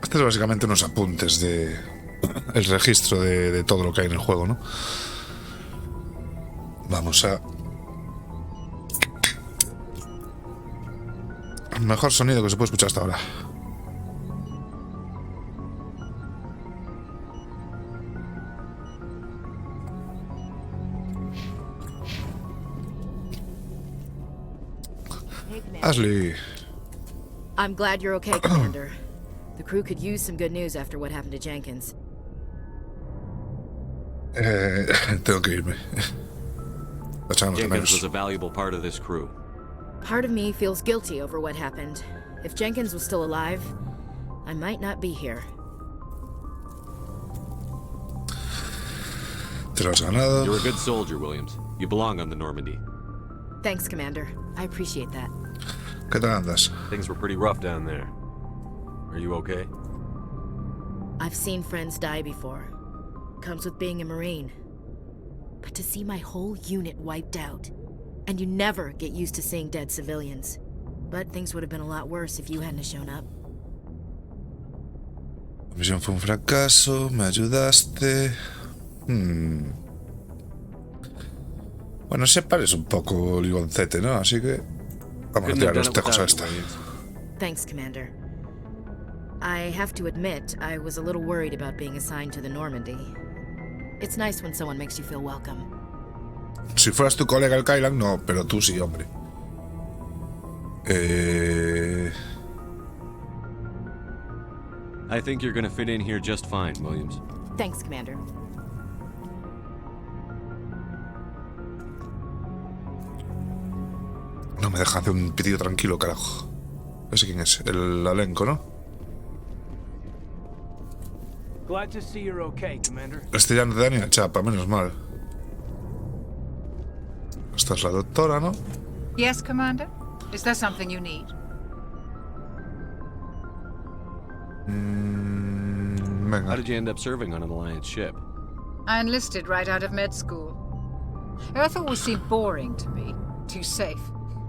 Este es básicamente unos apuntes de... el registro de todo lo que hay en el juego, ¿no? Vamos a... el mejor sonido que se puede escuchar hasta ahora. okay, Commander? Ashley. I'm glad you're okay, Commander. The crew could use some good news after what happened to Jenkins. Tengo que irme. Jenkins was a valuable part of this crew. Part of me feels guilty over what happened. If Jenkins was still alive, I might not be here. Te lo has ganado. You're a good soldier, Williams. You belong on the Normandy. Thanks, Commander. I appreciate that. ¿Qué tal andas? Things were pretty rough down there. Are you okay? I've seen friends die before. Comes with being a Marine. But to see my whole unit wiped out, and you never get used to seeing dead civilians. But things would have been a lot worse if you hadn't shown up. La misión fue un fracaso, me ayudaste. Bueno, Shepard es un poco ligoncete, ¿no? Así que vamos a tirar los tejos a esta. Thanks, Commander. I have to admit, I was a little worried about being assigned to the Normandy. It's nice when someone makes you feel welcome. Si fueras tu colega el Kylan, no, pero tú sí, hombre. I think you're gonna fit in here just fine, Williams. Thanks, Commander. No me deja hacer un pitido tranquilo, carajo. ¿Ese quién es? El elenco, ¿no? Glad to see you're okay, Commander. Este ya no te da ni la chapa, menos mal. Esta es la doctora, ¿no? Yes, Commander? Is there something you need? Venga. How did you end up serving on an Alliance ship? I enlisted right out of med school. Earth always seemed boring to me. Too safe,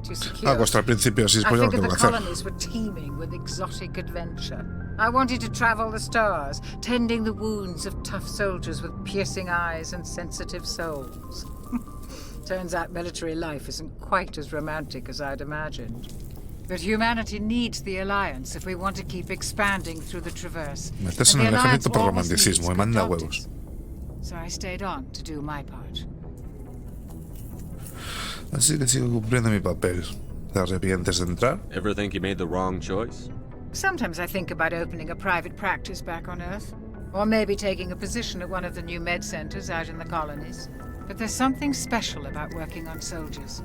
too secure. Hasta el principio, así I después ya no figured tengo the que hacer. colonies were teeming with exotic adventure. I wanted to travel the stars, tending the wounds of tough soldiers with piercing eyes and sensitive souls. Turns out military life isn't quite as romantic as I'd imagined. But humanity needs the Alliance if we want to keep expanding through the Traverse. Metes en el ejército por romanticismo, me manda huevos. So I stayed on to do my part. Así que sigo cumpliendo mi papel. ¿Te arrepientes de entrar? Ever think you made the wrong choice? Sometimes I think about opening a private practice back on Earth. Or maybe taking a position at one of the new med centers out in the colonies. But there's something special about working on soldiers.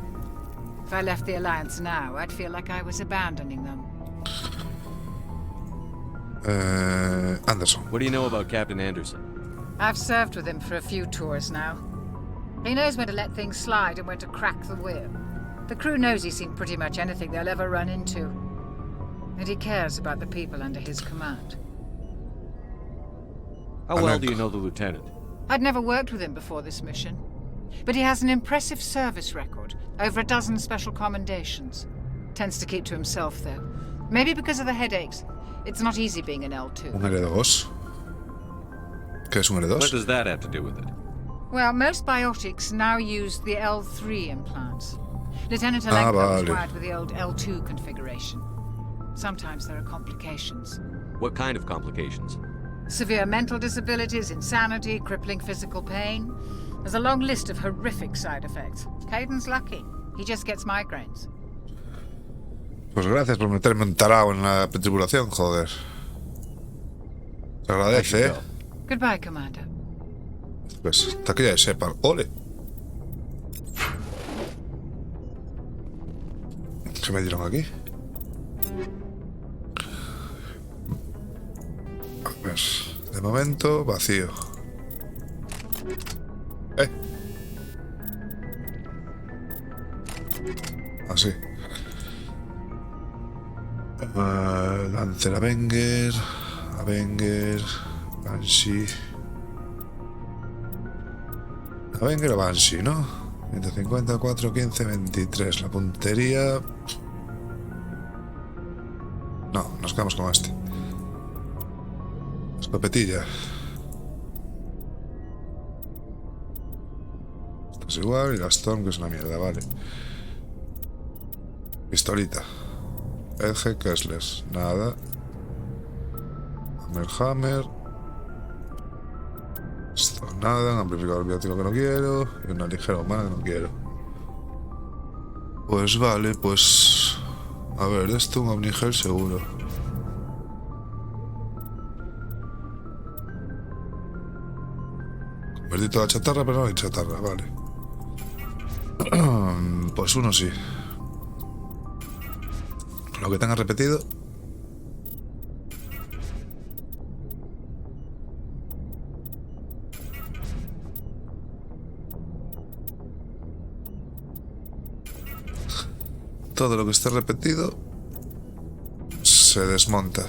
If I left the Alliance now, I'd feel like I was abandoning them. Anderson. What do you know about Captain Anderson? I've served with him for a few tours now. He knows when to let things slide and when to crack the whip. The crew knows he's seen pretty much anything they'll ever run into. And he cares about the people under his command. How well do you know the lieutenant? I'd never worked with him before this mission. But he has an impressive service record, over a dozen special commendations. Tends to keep to himself, though. Maybe because of the headaches. It's not easy being an L2. Un L2. ¿Qué es un L2? What does that have to do with it? Well, most biotics now use the L3 implants. Lieutenant Alenko was wired with the old L2 configuration. Sometimes there are complications. What kind of complications? Severe mental disabilities, insanity, crippling physical pain. There's a long list of horrific side effects. Caden's lucky. He just gets migraines. Pues gracias por meterme un tarao en la tripulación, joder. Se agradece, ¿eh? Goodbye, Commander. Pues, taquilla de Shepard. ¡Ole! ¿Qué me dieron aquí? A ver, de momento, vacío. Así. Lancer Avenger, Banshee. Avenger o Banshee, ¿no? 150, 4, 15, 23. La puntería. No, nos quedamos con este. Escopetilla. Esto es igual. Y la Storm, que es una mierda, vale. Pistolita. Edge, Kessler. Nada. Hammer. Esto nada. Un amplificador biótico que no quiero. Y una ligera humana que no quiero. Pues vale, pues A ver, esto un omnigel seguro. Convertí toda la chatarra, pero no hay chatarra, vale. Pues uno sí. Lo que tenga repetido. Todo lo que esté repetido se desmonta.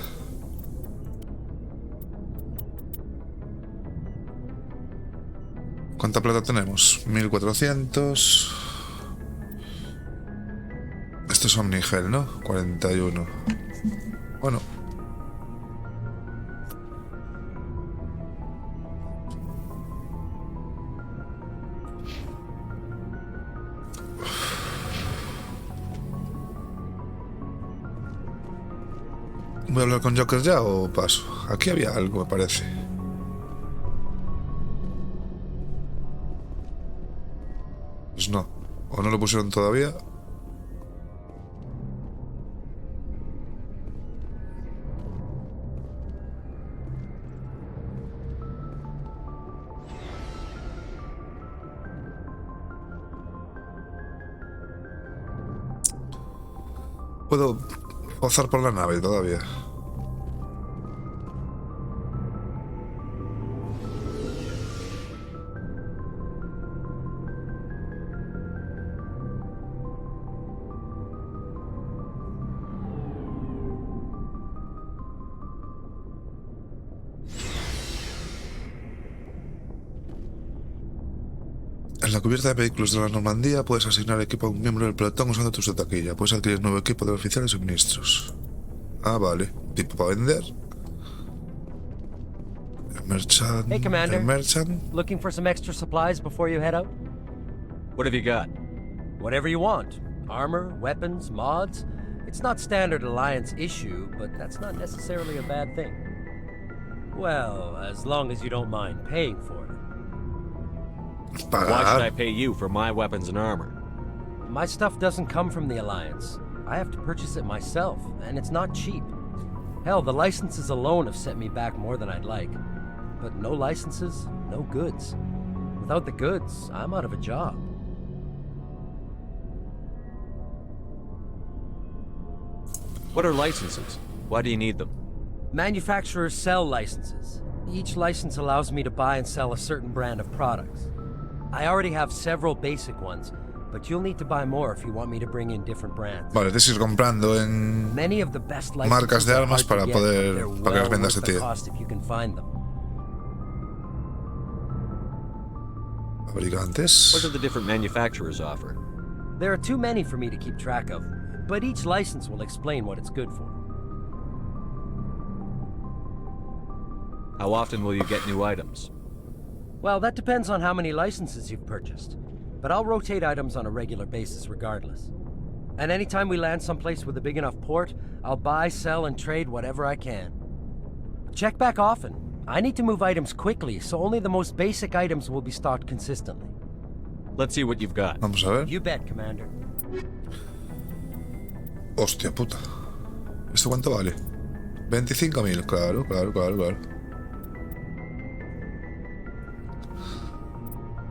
¿Cuánta plata tenemos? 1400. Esto es omnigel, ¿no? 41. Bueno. ¿Voy a hablar con Joker ya o paso? Aquí había algo, me parece. Pues no. O no lo pusieron todavía. Puedo pozar por la nave todavía. En la cubierta de vehículos de la Normandía puedes asignar equipo a un miembro del pelotón usando tus de taquilla. Puedes adquirir nuevo equipo de oficiales y suministros. Ah, vale. ¿Tipo para vender? Merchant. Hey, Commander. Merchant. Looking for some extra supplies before you head out? What have you got? Whatever you want. Armor, weapons, mods. It's not standard Alliance issue, but that's not necessarily a bad thing. Well, as long as you don't mind paying for it. Why should I pay you for my weapons and armor? My stuff doesn't come from the Alliance. I have to purchase it myself, and it's not cheap. Hell, the licenses alone have set me back more than I'd like. But no licenses, no goods. Without the goods, I'm out of a job. What are licenses? Why do you need them? Manufacturers sell licenses. Each license allows me to buy and sell a certain brand of products. I already have several basic ones, but you'll need to buy more if you want me to bring in different brands. Vale, tienes que ir comprando en marcas de armas para poder para que las vendas de ti. Fabricantes. What do the different manufacturers offer? There are too many for me to keep track of, but each license will explain what it's good for. How often will you get new items? Well, that depends on how many licenses you've purchased. But I'll rotate items on a regular basis regardless. And anytime we land someplace with a big enough port, I'll buy, sell, and trade whatever I can. Check back often. I need to move items quickly, so only the most basic items will be stocked consistently. Let's see what you've got. Vamos a ver. You bet, Commander. Hostia puta. ¿Esto cuánto vale? 25.000, claro.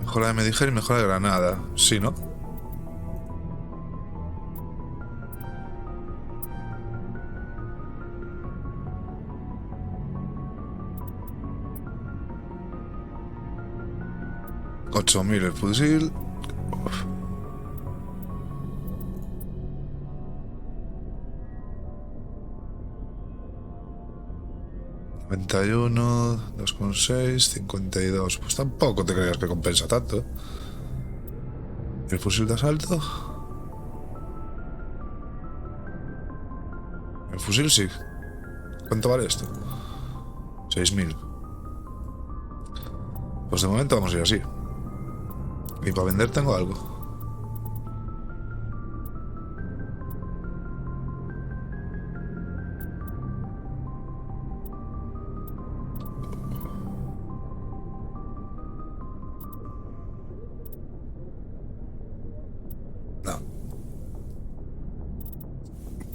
Mejora de Mediger y mejora de granada. Sí, ¿no? $8.000 el fusil. Uf. $91, 2,6, 52. Pues tampoco te creas que compensa tanto. ¿Y el fusil de asalto? El fusil sí. ¿Cuánto vale esto? 6.000. Pues de momento vamos a ir así. Y para vender tengo algo.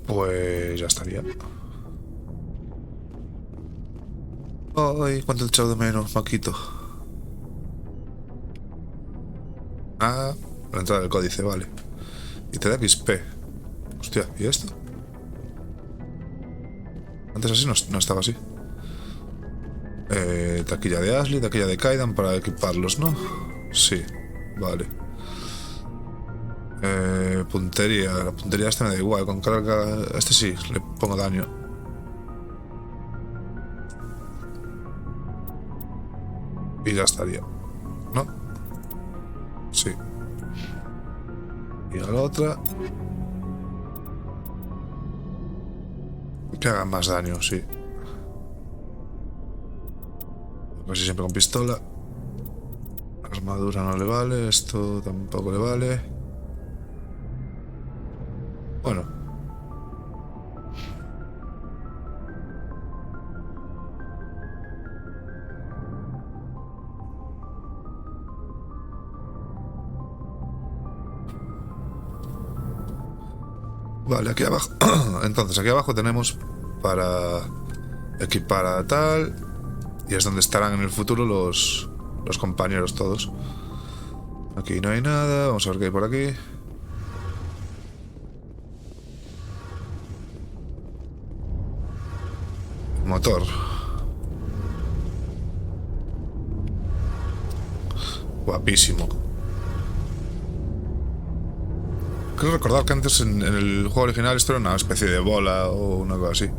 Pues ya estaría. Ay, cuánto he echado de menos, Maquito. Ah, la entrada del códice, vale. Y te da XP. Hostia, ¿y esto? Antes así no estaba así. Taquilla de Ashley, taquilla de Kaidan para equiparlos, ¿no? Sí, vale. Puntería. La puntería esta me da igual. Con carga... Este sí, le pongo daño. Y ya estaría, ¿no? Sí. Y a la otra... Que hagan más daño, sí. Casi siempre con pistola. Armadura no le vale. Esto tampoco le vale. Bueno. Vale, aquí abajo. Entonces, aquí abajo tenemos para equipar a tal. Y es donde estarán en el futuro los compañeros todos. Aquí no hay nada. Vamos a ver qué hay por aquí. Motor. Guapísimo. Creo recordar que antes en el juego original esto era una especie de bola o una cosa así.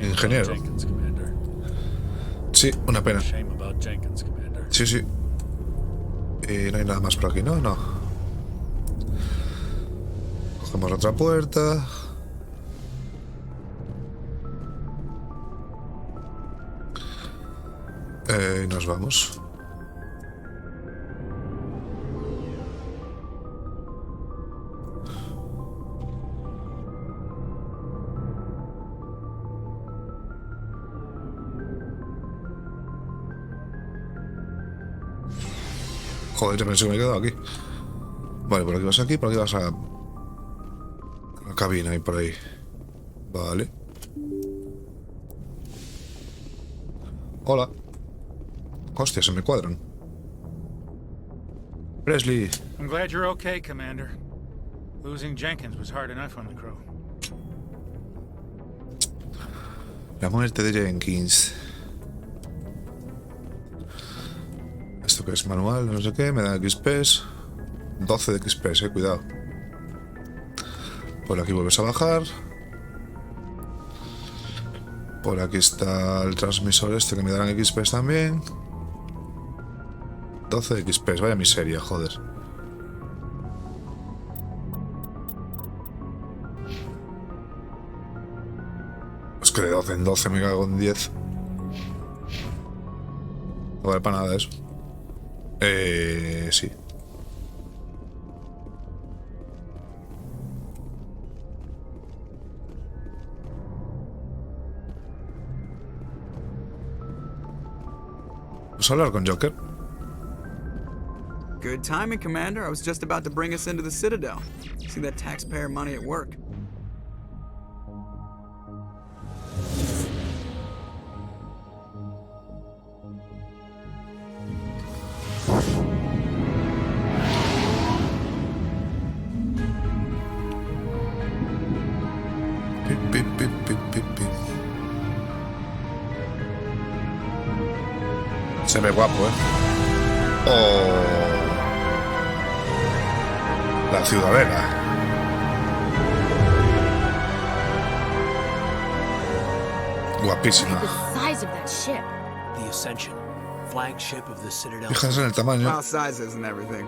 Ingeniero. Sí, una pena. Sí, sí. Y no hay nada más por aquí, ¿no? No. Cogemos otra puerta. Y nos vamos. Joder, yo pensé que me he quedado aquí. Vale, por aquí vas aquí, por aquí vas a la cabina y por ahí. Vale. Hola. Hostia, se me cuadran. Presley. I'm glad you're okay, Commander. Losing Jenkins was hard enough on the crew. La muerte de Jenkins. Esto que es manual, no sé qué, me dan XPs. 12 de XPs, cuidado. Por aquí vuelves a bajar. Por aquí está el transmisor este que me darán XPs también. 12 de XPs, vaya miseria, joder. Es que de 12 en 12 me cago en 10. No vale para nada eso. Sí. Vamos a hablar con Joker. Good timing, Commander. I was just about to bring us into the Citadel. See that taxpayer money at work. Se ve guapo, Oh. La Ciudadela. Guapísima. Size of that ship. The Ascension, flagship of the Citadel. Fíjense en el tamaño. Well, sizes and everything.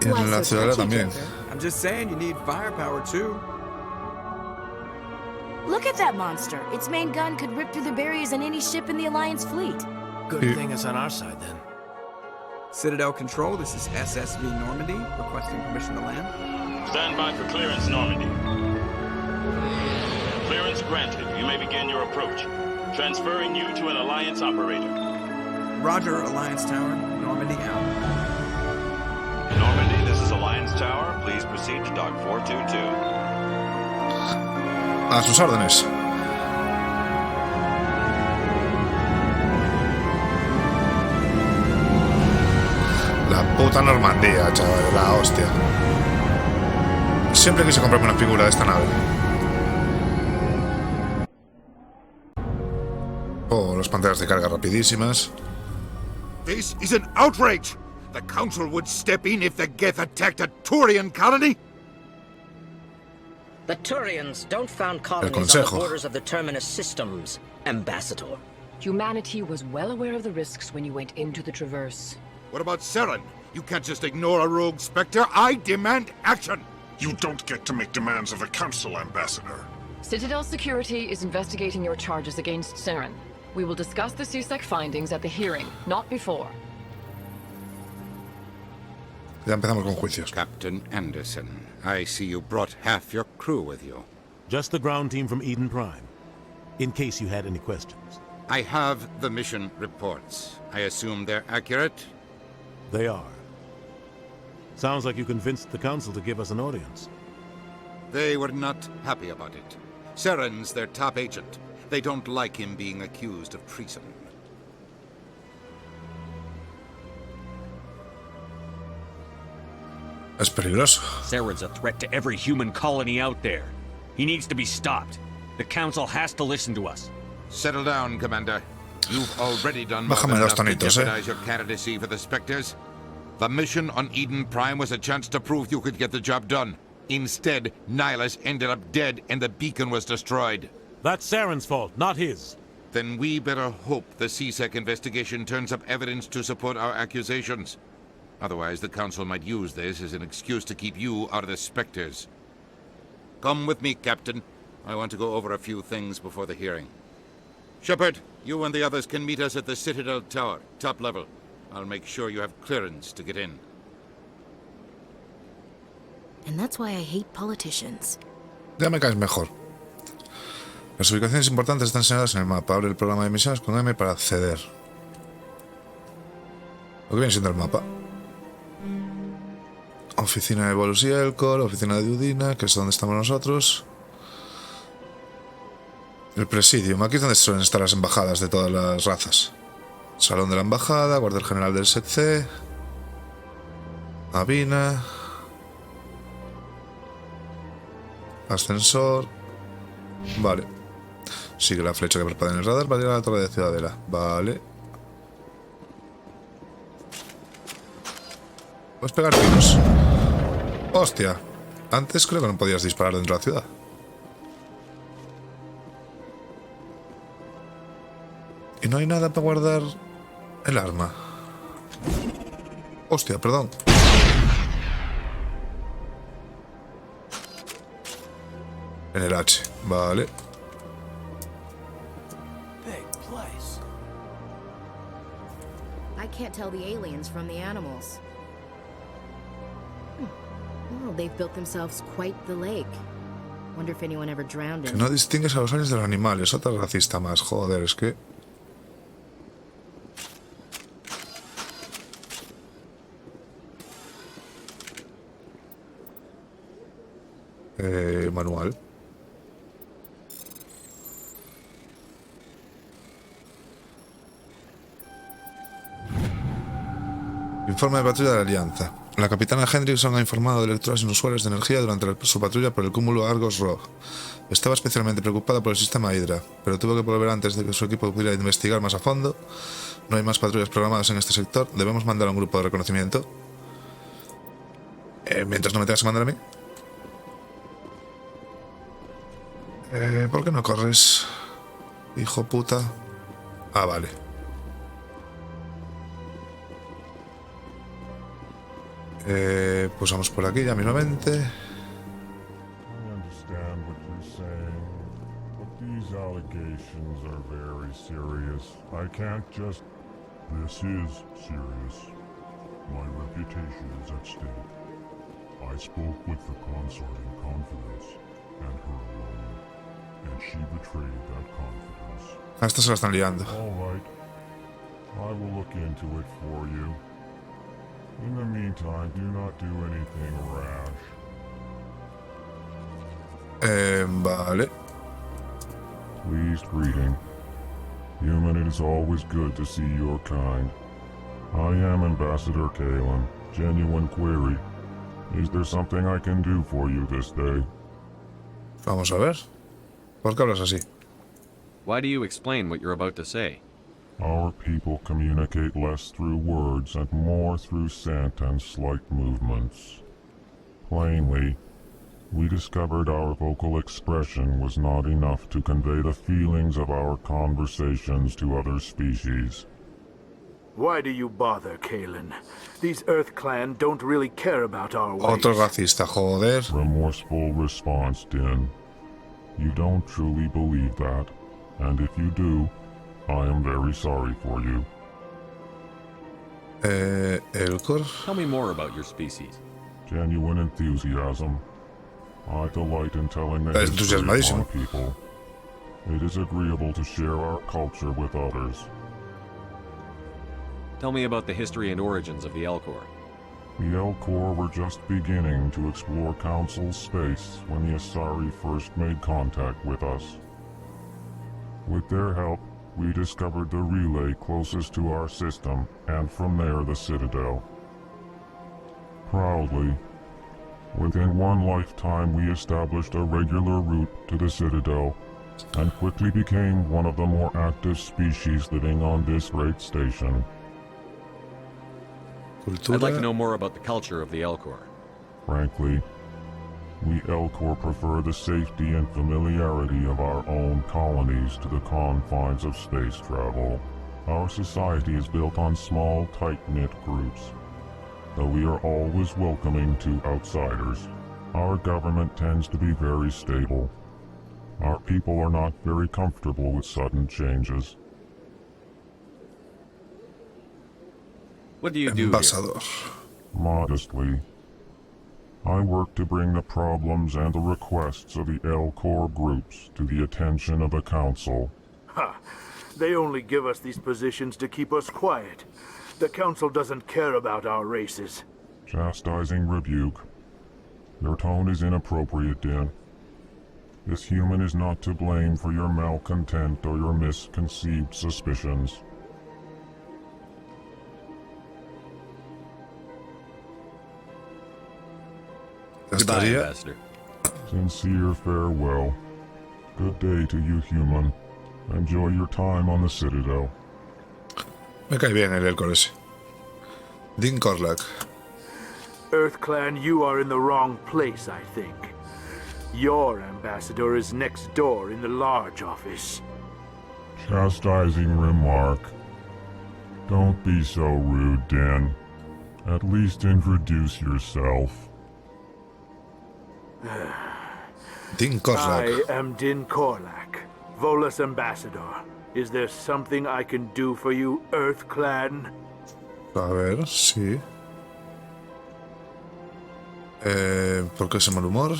Y en la Ciudadela también. I'm just saying you need firepower too. Look at that monster. Its main gun could rip through the barriers in any ship in the Alliance fleet. Good thing it's on our side, then. Citadel Control, this is SSV Normandy, requesting permission to land. Stand by for clearance, Normandy. Clearance granted. You may begin your approach. Transferring you to an Alliance operator. Roger, Alliance Tower. Normandy out. Normandy, this is Alliance Tower. Please proceed to Dock 422. A sus órdenes. La puta Normandía, chaval, la hostia. Siempre quise comprarme una figura de esta nave. Oh, las pantallas de carga rapidísimas. This is an outrage! The Council would step in if the Geth attacked a Turian colony? The Turians don't found colonies on the borders of the Terminus systems, Ambassador. Humanity was well aware of the risks when you went into the Traverse. What about Saren? You can't just ignore a rogue Spectre. I demand action! You don't get to make demands of the Council, Ambassador. Citadel Security is investigating your charges against Saren. We will discuss the CSEC findings at the hearing, not before. Ya empezamos con juicios. Captain Anderson, I see you brought half your crew with you. Just the ground team from Eden Prime, in case you had any questions. I have the mission reports. I assume they're accurate? They are. Sounds like you convinced the Council to give us an audience. They were not happy about it. Saren's their top agent. They don't like him being accused of treason. Es peligroso. Saren's a threat to every human colony out there. He needs to be stopped. The Council has to listen to us. Settle down, Commander. You've already done more than enough to jeopardize your candidacy for the Spectres. The mission on Eden Prime was a chance to prove you could get the job done. Instead, Nihilus ended up dead and the beacon was destroyed. That's Saren's fault, not his. Then we better hope the CSEC investigation turns up evidence to support our accusations. Otherwise, the Council might use this as an excuse to keep you out of the Spectres. Come with me, Captain. I want to go over a few things before the hearing. Shepard, you and the others can meet us at the Citadel Tower, top level. I'll make sure you have clearance to get in. And that's why I hate politicians. Ya me caes mejor. Las ubicaciones importantes están señaladas en el mapa. Abre el programa de misiones con M para acceder. Lo que viene siendo el mapa. Oficina de Volus y Elcor, oficina de Udina, que es donde estamos nosotros. El Presidium, aquí es donde suelen estar las embajadas de todas las razas. Salón de la embajada, cuartel general del SEC, Avina, ascensor. Vale. Sigue la flecha que parpadea en el radar para llegar a la torre de Ciudadela. Vale. Puedes pegar tiros. Hostia. Antes creo que no podías disparar dentro de la ciudad. Y no hay nada para guardar el arma. Hostia, perdón. En el H. Vale. I can't tell the aliens from the animals. Well, they've built themselves quite the lake. Wonder if anyone ever drowned in it. Que no distingues a los aliens de los animales. Otra racista más. Joder, es que... manual. Informe de patrulla de la Alianza. La capitana Hendrickson ha informado de lecturas inusuales de energía durante su patrulla por el cúmulo Argos Rogue. Estaba especialmente preocupada por el sistema Hydra, pero tuvo que volver antes de que su equipo pudiera investigar más a fondo. No hay más patrullas programadas en este sector. Debemos mandar a un grupo de reconocimiento. Mientras no me tengas que mandar a mí. ¿Por qué no corres? Hijo puta. Ah, vale. Pues vamos por aquí, ya mismamente. very serious. I can't just... This is serious. My reputation is at stake. I spoke with the consort in confidence, and her alone, and she betrayed that confidence. Hasta se la están liando. All right. I will look into it for you. In the meantime, do not do anything rash. Vale. Pleased greeting. Human, it is always good to see your kind. I am Ambassador Kalen. Genuine query. Is there something I can do for you this day? Vamos a ver. ¿Por qué hablas así? Why do you explain what you're about to say? Our people communicate less through words and more through scent and slight movements. Plainly, we discovered our vocal expression was not enough to convey the feelings of our conversations to other species. Why do you bother, Kalen? These Earth Clan don't really care about our ways. Otro racista, joder. Remorseful response, Din. You don't truly believe that, and if you do, I am very sorry for you. Elcor? Tell me more about your species. Genuine enthusiasm. I delight in telling the history of my people. It is agreeable to share our culture with others. Tell me about the history and origins of the Elcor. The Elcor were just beginning to explore Council space when the Asari first made contact with us. With their help, we discovered the relay closest to our system, and from there the Citadel. Proudly, within one lifetime we established a regular route to the Citadel, and quickly became one of the more active species living on this great station. I'd like to know more about the culture of the Elcor. Frankly, we Elcor prefer the safety and familiarity of our own colonies to the confines of space travel. Our society is built on small, tight-knit groups. Though we are always welcoming to outsiders, our government tends to be very stable. Our people are not very comfortable with sudden changes. What do you do here? Modestly, I work to bring the problems and the requests of the Elcor groups to the attention of the Council. Ha! They only give us these positions to keep us quiet. The Council doesn't care about our races. Chastising rebuke. Your tone is inappropriate, Din. This human is not to blame for your malcontent or your misconceived suspicions. Goodbye, Ambassador. Sincere farewell. Good day to you, human. Enjoy your time on the Citadel. Me cae bien el Elcor ese. Din Korlak. Earth Clan, you are in the wrong place, I think. Your ambassador is next door in the large office. Chastising remark. Don't be so rude, Din. At least introduce yourself. Din Korlak. I am Din Korlak, Volus ambassador. Is there something I can do for you, Earth Clan? A ver, sí. ¿Por qué ese mal humor?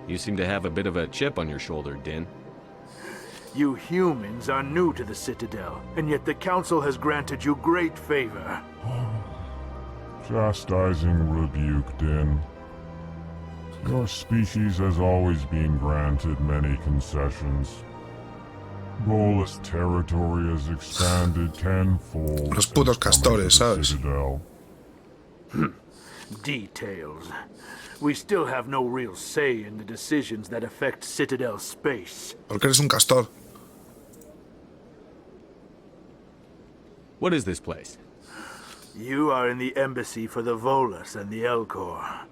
You seem to have a bit of a chip on your shoulder, Din. You humans are new to the Citadel, and yet the Council has granted you great favor. Chastising rebuke, Din. Your species has always been granted many concessions. Volus territory has expanded tenfold. Los putos castores, ¿sabes? Details. We still have no real say in the decisions that affect Citadel space. Porque eres un castor. What is this place? You are in the embassy for the Volus and the Elcor.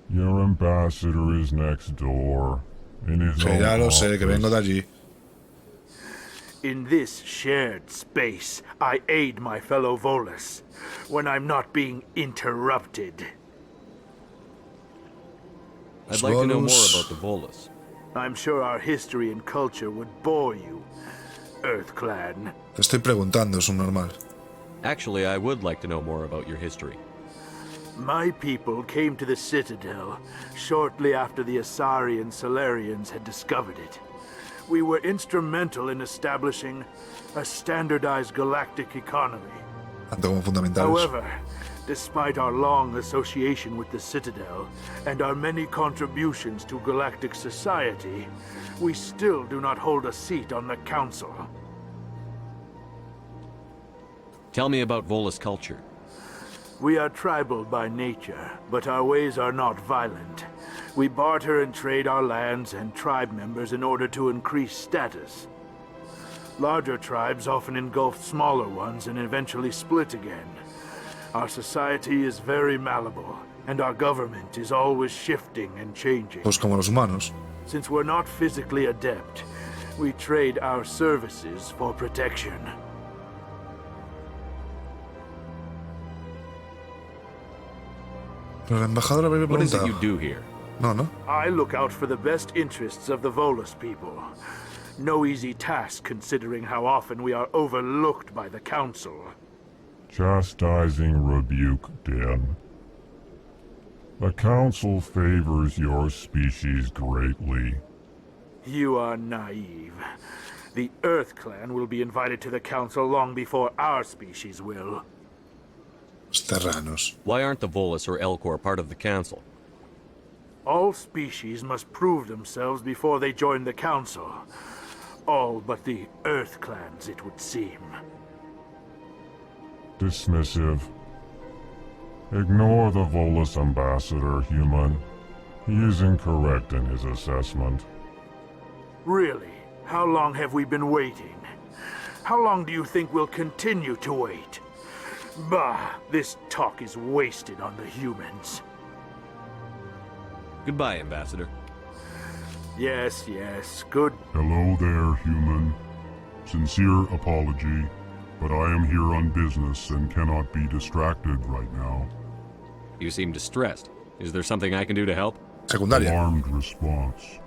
Your ambassador is next door. In his Sí, ya lo sé, que vengo de allí. In this shared space, I aid my fellow Volus when I'm not being interrupted. I'd like to know more about the Volus. I'm sure our history and culture would bore you, Earth Clan. Te estoy preguntando, es un normal. Actually, I would like to know more about your history. My people came to the Citadel shortly after the Asari and Solarians had discovered it. We were instrumental in establishing a standardized galactic economy. Tanto como fundamentales. However, despite our long association with the Citadel and our many contributions to galactic society, we still do not hold a seat on the Council. Tell me about Volus culture. We are tribal by nature, but our ways are not violent. We barter and trade our lands and tribe members in order to increase status. Larger tribes often engulf smaller ones and eventually split again. Our society is very malleable, and our government is always shifting and changing. Pues como los humanos. Since we're not physically adept, we trade our services for protection. Pero el embajador habría preguntado. What is it you do here? No. I look out for the best interests of the Volus people. No easy task considering how often we are overlooked by the Council. Chastising rebuke, Den. The Council favors your species greatly. You are naive. The Earth Clan will be invited to the Council long before our species will. Terranos. Why aren't the Volus or Elcor part of the Council? All species must prove themselves before they join the Council. All but the Earth Clans, it would seem. Dismissive. Ignore the Volus ambassador, human. He is incorrect in his assessment. Really? How long have we been waiting? How long do you think we'll continue to wait? Bah, this talk is wasted on the humans. Goodbye, Ambassador. Yes, good. Hello there, human. Sincere apology, but I am here on business and cannot be distracted right now. You seem distressed. Is there something I can do to help? Secundaria. Alarmed response.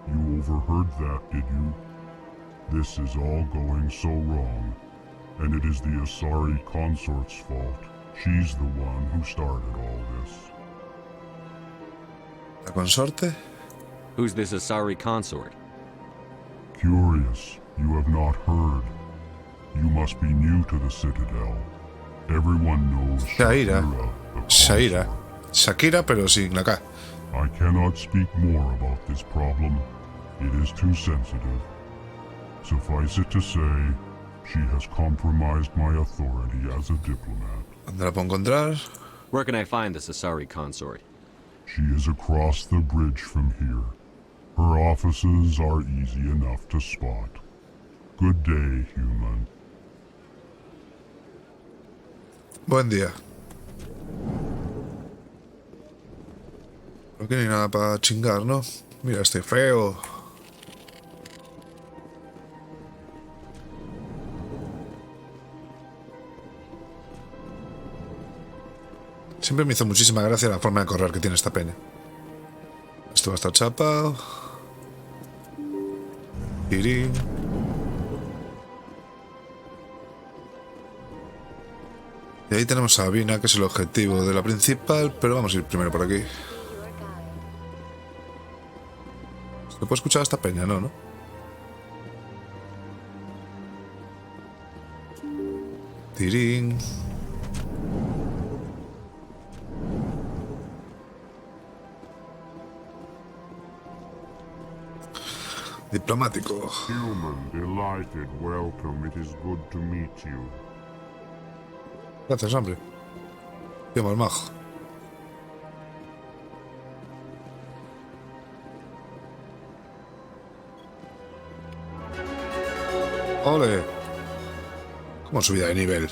You overheard that, did you? This is all going so wrong. And it is the Asari consort's fault. She's the one who started all this. ¿La consorte? Who's this Asari consort? Curious, you have not heard. You must be new to the Citadel. Everyone knows Shaira. Shakira, pero sin la K. I cannot speak more about this problem. It is too sensitive. Suffice it to say, she has compromised my authority as a diplomat. ¿Dónde la puedo encontrar? Where can I find this Asari consort? She is across the bridge from here. Her offices are easy enough to spot. Good day, human. Buen día. No tiene nada para chingar, ¿no? Mira, este feo. Siempre me hizo muchísima gracia la forma de correr que tiene esta pene. Esto va a estar chapado. Tirín. Y ahí tenemos a Vina, que es el objetivo de la principal, pero vamos a ir primero por aquí. ¿Se puede escuchar esta peña? No, ¿no? Tirín. Diplomático. Human, delighted, welcome. It is good to meet you. Gracias, hombre. Tío más majo. ¡Ole! ¿Cómo subida de nivel?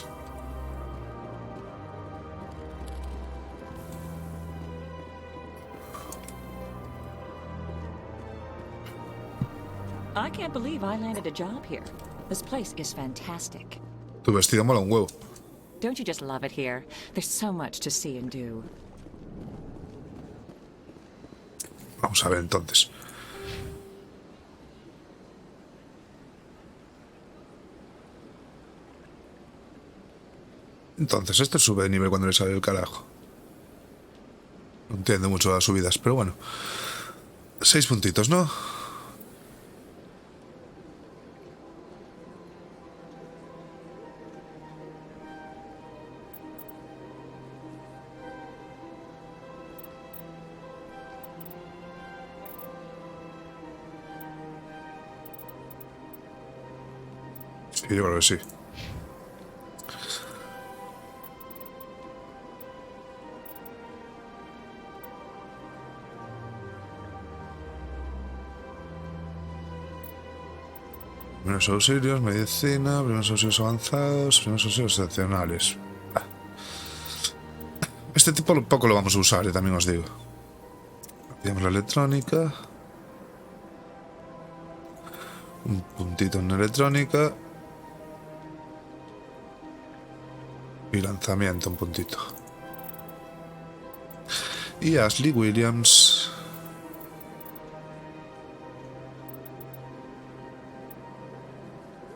I can't believe I landed a job here. This place is fantastic. Tu vestido mola un huevo. Don't you just love it here? There's so much to see and do. Vamos a ver entonces. Entonces, este sube de nivel cuando le sale el carajo. No entiendo mucho las subidas, pero bueno. 6 puntitos, ¿no? Sí, yo creo que sí. Primeros auxilios, medicina, primeros auxilios avanzados, primeros auxilios excepcionales. Este tipo poco lo vamos a usar, también os digo. Tenemos la electrónica. Un puntito en electrónica. Y lanzamiento, un puntito. Y Ashley Williams.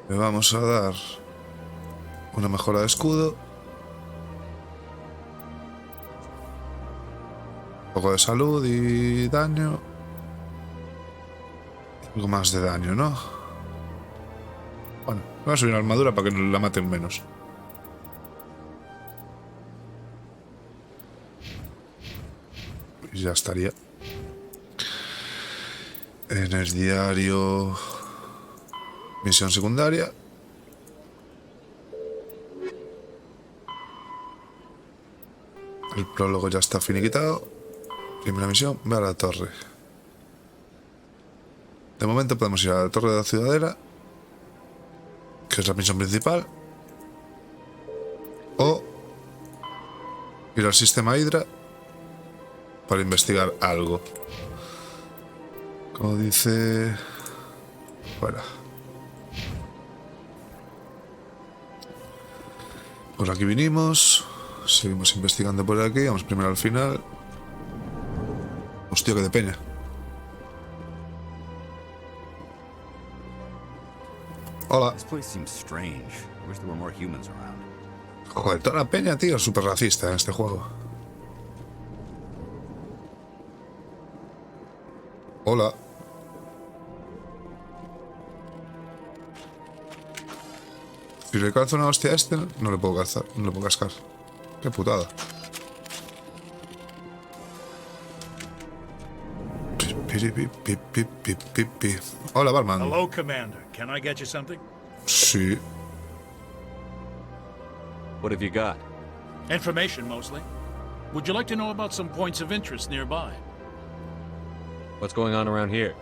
Le vamos a dar una mejora de escudo. Un poco de salud y daño. Algo más de daño, ¿no? Bueno, voy a subir la armadura para que la maten menos. Y ya estaría. En el diario... Misión secundaria. El prólogo ya está finiquitado. Primera misión, ve a la torre. De momento podemos ir a la torre de la ciudadela, que es la misión principal. O ir al sistema Hydra para investigar algo. Como dice... Fuera. Por aquí vinimos. Seguimos investigando por aquí. Vamos primero al final. Hostia, que de peña. Hola. Joder, toda la peña, tío, es súper racista en este juego. Hola. Si le calzo una hostia a este, no le puedo calzar, no le puedo cascar. Qué putada. Hola, barman. Hello, Commander. Can I get you something? Sí. What have you got? Information, mostly. Would you like to know about some points of interest nearby? What's going on around here?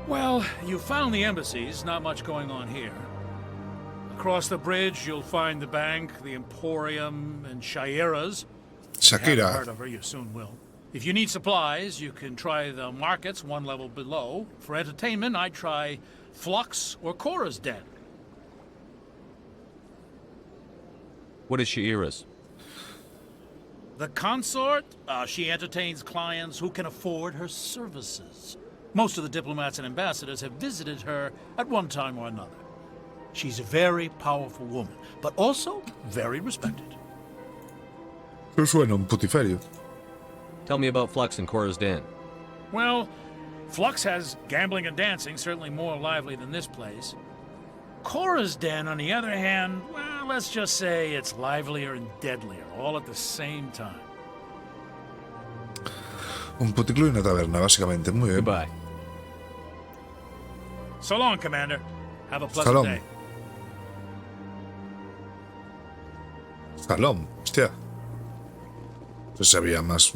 Well, you found the embassies. Not much going on here. Across the bridge, you'll find the bank, the Emporium, and Shaira's. Shakira. If you haven't heard of her, you soon will. If you need supplies, you can try the markets one level below. For entertainment, I'd try Flux or Cora's Den. What is Shaira's? The consort, she entertains clients who can afford her services. Most of the diplomats and ambassadors have visited her at one time or another. She's a very powerful woman, but also very respected. Eso suena un putiferio. Tell me about Flux and Cora's Den. Well, Flux has gambling and dancing, certainly more lively than this place. Cora's Den, on the other hand, well, let's just say it's livelier and deadlier, all at the same time. Un puticlub y una taberna, básicamente. Muy bien. Goodbye. So long, Commander. Have a pleasant day. Salom, hostia. Pues había más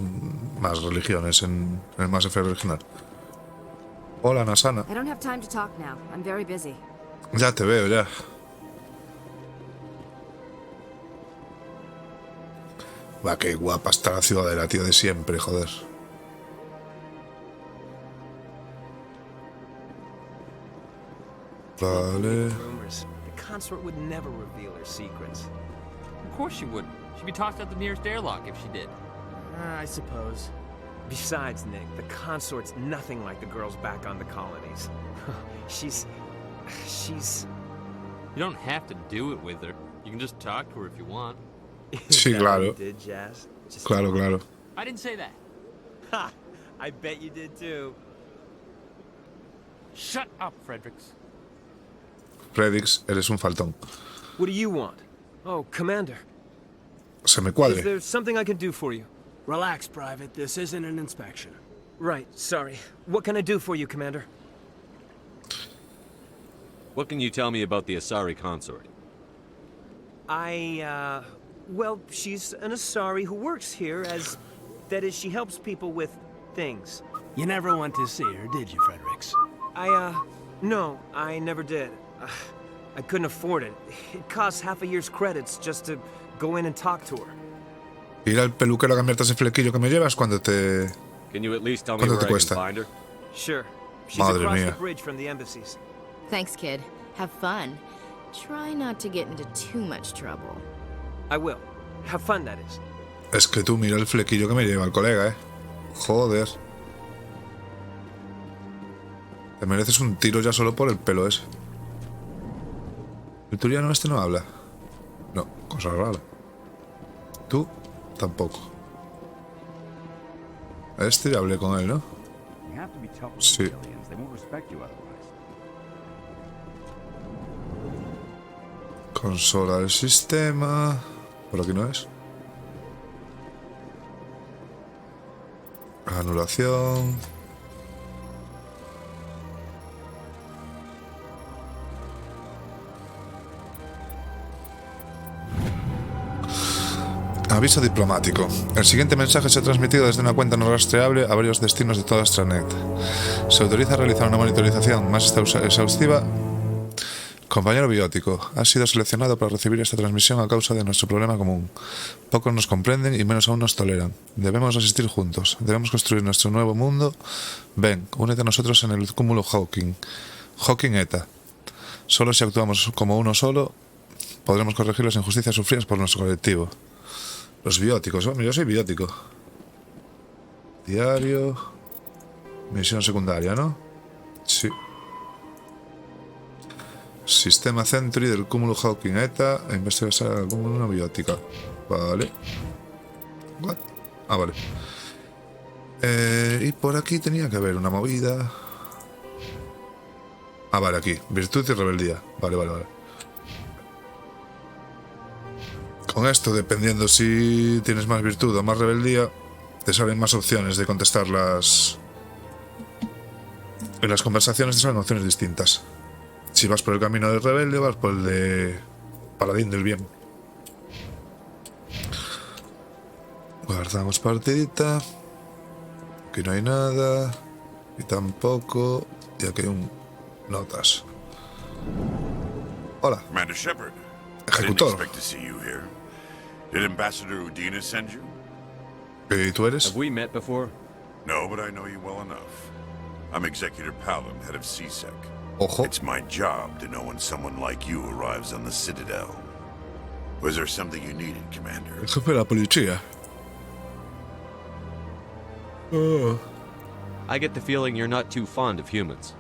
religiones en el Mass Effect original. Hola, Nasana. I don't have time to talk now. I'm very busy. Ya te veo, ya. Va, qué guapa está la ciudadela, tío, de siempre, joder. Vale. The consort would never reveal her secrets. Of course she wouldn't. She'd be tossed out the nearest airlock if she did. I suppose. Besides, Nick, the consort's nothing like the girls back on the colonies. She's... You don't have to do it with her. You can just talk to her if you want. Sí, claro. Did, Jazz? Claro, claro. I didn't say that. Ha! I bet you did too. Shut up, Fredericks. Predix, eres un faltón. What do you want? Oh, Commander. Se me cuadre. Is there something I can do for you? Relax, Private. This isn't an inspection. Right, sorry. What can I do for you, Commander? What can you tell me about the Asari consort? Well, she's an Asari who works here as... That is, she helps people with things. You never went to see her, did you, Fredericks? No, I never did. I couldn't afford it. It costs half a year's credits just to go in and talk to her. Ir al peluquero a cambiarte ese flequillo que me llevas cuando te... Can you at least tell me where I can find her? Sure. She's Madre across mía. the bridge from the embassies. Thanks, kid. Have fun. Try not to get into too much trouble. I will. Have fun, that is. Es que tú mira el flequillo que me lleva el colega, Joder. Te mereces un tiro ya solo por el pelo ese. ¿El turiano este no habla? No, cosa rara. Tú tampoco. A este ya hablé con él, ¿no? Sí. Consola del sistema. ¿Por aquí no es? Anulación. Aviso diplomático. El siguiente mensaje se ha transmitido desde una cuenta no rastreable a varios destinos de toda Stranet. Se autoriza a realizar una monitorización más exhaustiva. Compañero biótico, has sido seleccionado para recibir esta transmisión a causa de nuestro problema común. Pocos nos comprenden y menos aún nos toleran. Debemos asistir juntos. Debemos construir nuestro nuevo mundo. Ven, únete a nosotros en el cúmulo Hawking. Hawking ETA. Solo si actuamos como uno solo, podremos corregir las injusticias sufridas por nuestro colectivo. Los bióticos. Bueno, yo soy biótico. Diario. Misión secundaria, ¿no? Sí. Sistema Century del cúmulo Hawking ETA e investigar el cúmulo una biótica. Vale. What? Ah, vale. Y por aquí tenía que haber una movida. Ah, vale, aquí. Virtud y rebeldía. Vale, vale, vale. Con esto, dependiendo si tienes más virtud o más rebeldía, te salen más opciones de contestar las... En las conversaciones te salen opciones distintas. Si vas por el camino de rebelde o vas por el de paladín del bien. Guardamos partidita. Aquí no hay nada. Y tampoco. Y aquí hay un... Notas. Hola. Commander Shepard. Ejecutor. Didn't expect to see you here. Did Ambassador Udina send you? ¿Y tú eres? Have we met before? No, but I know you well enough. I'm Executor Palin, head of CSEC. Ojo. It's my job to know when someone like you arrives on the Citadel. Was there something you needed, Commander? El jefe de la policía. I get the feeling you're not too fond of humans.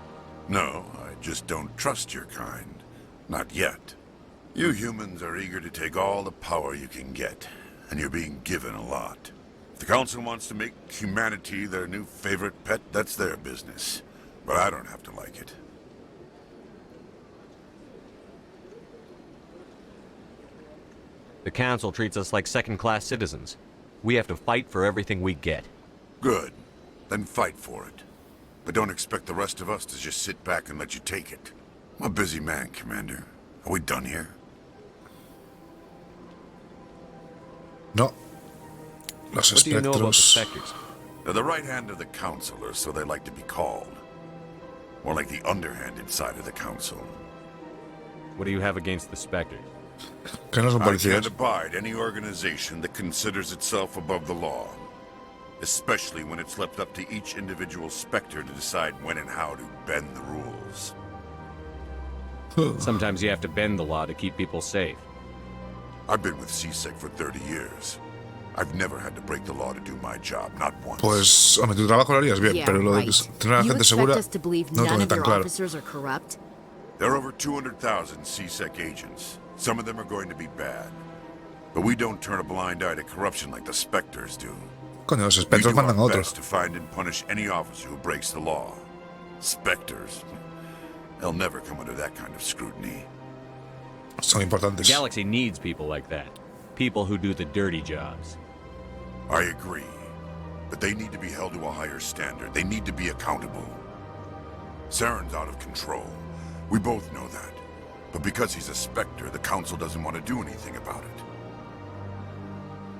No, I just don't trust your kind. Not yet. You humans are eager to take all the power you can get, and you're being given a lot. If the Council wants to make humanity their new favorite pet, that's their business. But I don't have to like it. The Council treats us like second-class citizens. We have to fight for everything we get. Good. Then fight for it. But don't expect the rest of us to just sit back and let you take it. I'm a busy man, Commander. Are we done here? No. Los What do you know about the espectros. Spectres? They're the right hand of the Council, or so they like to be called. More like the underhanded side of the Council. What do you have against the Spectres? Que no son I policías. can't abide any organization that considers itself above the law. Especially when it's left up to each individual Spectre to decide when and how to bend the rules. Sometimes you have to bend the law to keep people safe. I've been with CSEC for 30 years. I've never had to break the law to do my job, not once. Pues, hombre, tu trabajo lo harías bien, Yeah, pero lo de right. tener a la You gente expect segura us to believe no lo none tengo of tan your claro. officers are corrupt? There are over 200,000 CSEC agents. Some of them are going to be bad. But we don't turn a blind eye to corruption like the Spectres do. Coño, los espectros mandan a otros. To find and punish any officer who breaks the law. Spectres. They'll never come under that kind of scrutiny. Son importantes. The galaxy needs people like that. People who do the dirty jobs. I agree. But they need to be held to a higher standard. They need to be accountable. Saren's out of control. We both know that. But because he's a Spectre, the Council doesn't want to do anything about it.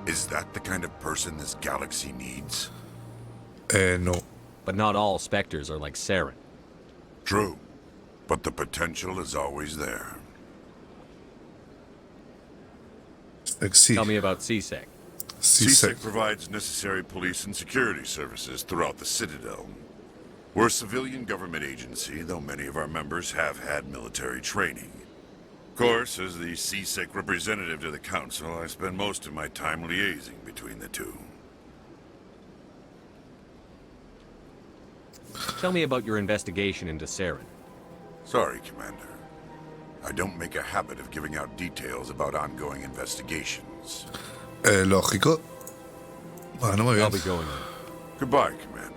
Is that the kind of person this galaxy needs? No. But not all Spectres are like Saren. True. But the potential is always there. Tell me about CSEC. CSEC provides necessary police and security services throughout the Citadel. We're a civilian government agency, though many of our members have had military training. Of course, as the CSEC representative to the Council, I spend most of my time liaising between the two. Tell me about your investigation into Saren. Sorry, Commander. I don't make a habit of giving out details about ongoing investigations. Lógico. Bueno, muy bien. I'll be going in. Goodbye, Commander.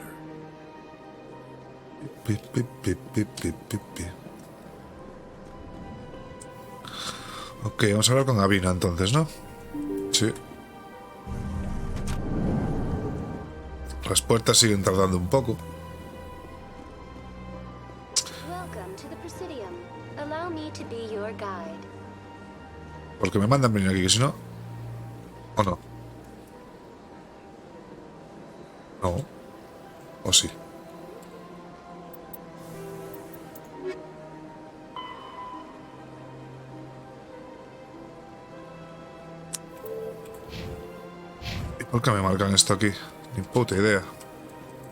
Ok, vamos a hablar con Avina entonces, ¿no? Sí. Las puertas siguen tardando un poco. Porque me mandan venir aquí, que si no... ¿O no? No. ¿O sí? ¿Y por qué me marcan esto aquí? Ni puta idea.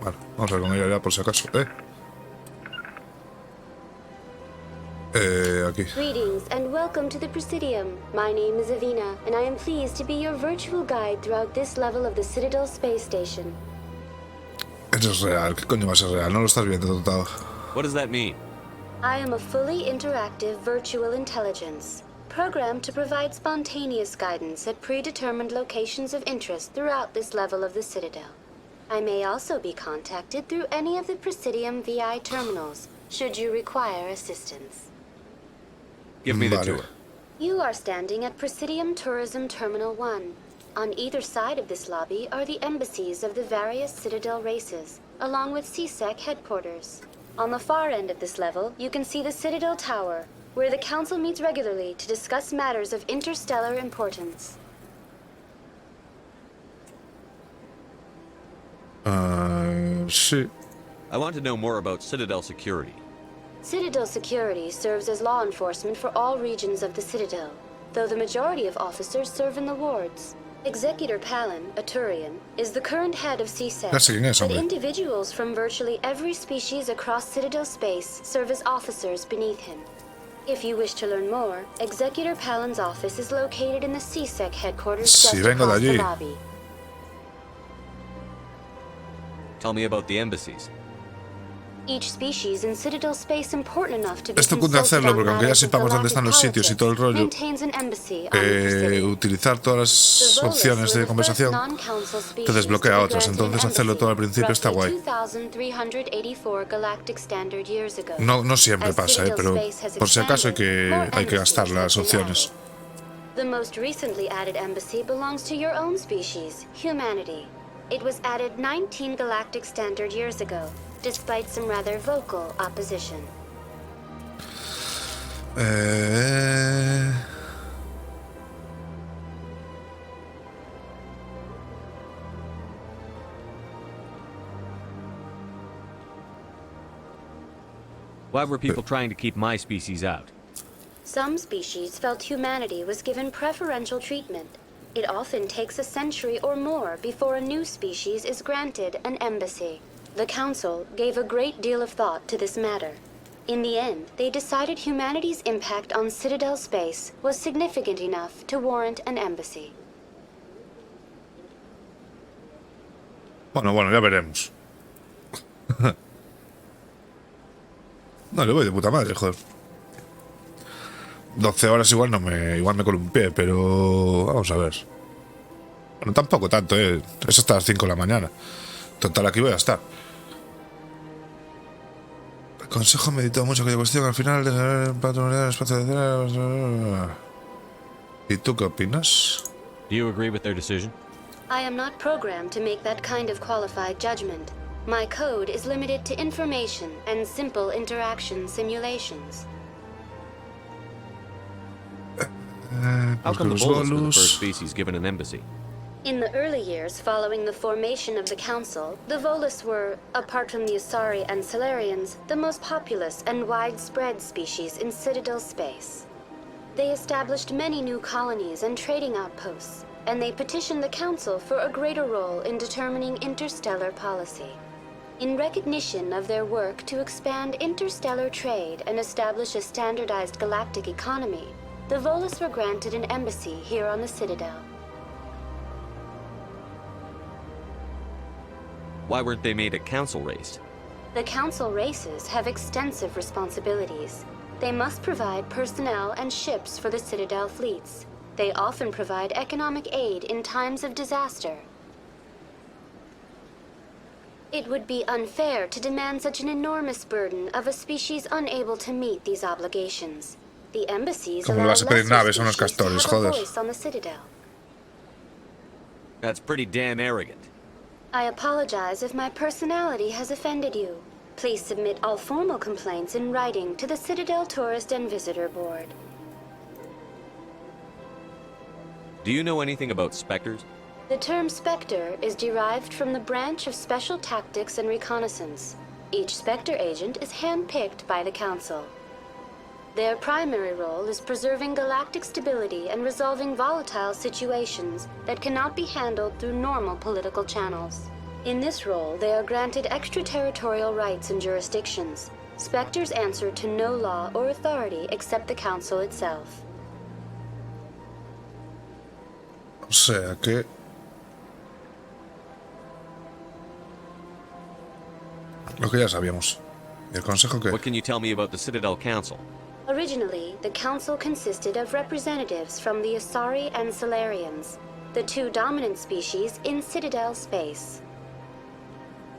Bueno, vamos a ver con ella ya por si acaso. Aquí. Greetings and welcome to the Presidium. My name is Avina, and I am pleased to be your virtual guide throughout this level of the Citadel Space Station. Eso es real. ¿Qué coño va a ser real? No lo estás viendo, Totado. What does that mean? I am a fully interactive virtual intelligence, programmed to provide spontaneous guidance at predetermined locations of interest throughout this level of the Citadel. I may also be contacted through any of the Presidium VI terminals, should you require assistance. Give me the tour. You are standing at Presidium Tourism Terminal 1. On either side of this lobby are the embassies of the various Citadel races, along with CSEC headquarters. On the far end of this level, you can see the Citadel Tower, where the Council meets regularly to discuss matters of interstellar importance. Sí. I want to know more about Citadel security. Citadel security serves as law enforcement for all regions of the Citadel, though the majority of officers serve in the wards. Executor Palin, a Turian, is the current head of CSEC, but individuals from virtually every species across Citadel space serve as officers beneath him. If you wish to learn more, Executor Palin's office is located in the CSEC headquarters just across the lobby. Tell me about the embassies. Each species in Citadel space important enough to be Esto cunde hacerlo porque aunque ya sepamos dónde están los sitios y todo el rollo, utilizar todas las opciones de conversación te desbloquea otras, entonces hacerlo todo al principio está guay. No siempre pasa, pero por si acaso hay que gastar las opciones. The most recently added embassy belongs to your own species, humanity. It was added 19 galactic standard years ago, despite some rather vocal opposition. Why were people trying to keep my species out? Some species felt humanity was given preferential treatment. It often takes a century or more before a new species is granted an embassy. The Council gave a great deal of thought to this matter. In the end, they decided humanity's impact on Citadel space was significant enough to warrant an embassy. Bueno, ya veremos. No, le voy de puta madre, joder. 12 horas igual me columpié, pero vamos a ver. Bueno, tampoco tanto, Es hasta las 5 de la mañana. Total, aquí voy a estar. El consejo meditó mucho aquella cuestión al final de patrullar el espacio de... ¿Y tú qué opinas? Do you agree with their decision? I am not programmed to make that kind of qualified judgment. My code is limited to information and simple interaction simulations. How come the Volus were the first species given an embassy? In the early years following the formation of the Council, the Volus were, apart from the Asari and Solarians, the most populous and widespread species in Citadel space. They established many new colonies and trading outposts, and they petitioned the Council for a greater role in determining interstellar policy. In recognition of their work to expand interstellar trade and establish a standardized galactic economy, the Volus were granted an embassy here on the Citadel. Why weren't they made a council race? The Council races have extensive responsibilities. They must provide personnel and ships for the Citadel fleets. They often provide economic aid in times of disaster. It would be unfair to demand such an enormous burden of a species unable to meet these obligations. The embassies allow lesser species to have a voice on the Citadel. That's pretty damn arrogant. I apologize if my personality has offended you. Please submit all formal complaints in writing to the Citadel Tourist and Visitor Board. Do you know anything about specters? The term Spectre is derived from the branch of Special Tactics and Reconnaissance. Each Spectre agent is handpicked by the Council. Their primary role is preserving galactic stability and resolving volatile situations that cannot be handled through normal political channels. In this role, they are granted extraterritorial rights and jurisdictions. Spectres answer to no law or authority except the Council itself. O sea que... Lo que ya sabíamos. ¿Y el consejo qué? What can you tell me about the Citadel Council? Originally, the Council consisted of representatives from the Asari and Solarians, the two dominant species in Citadel space.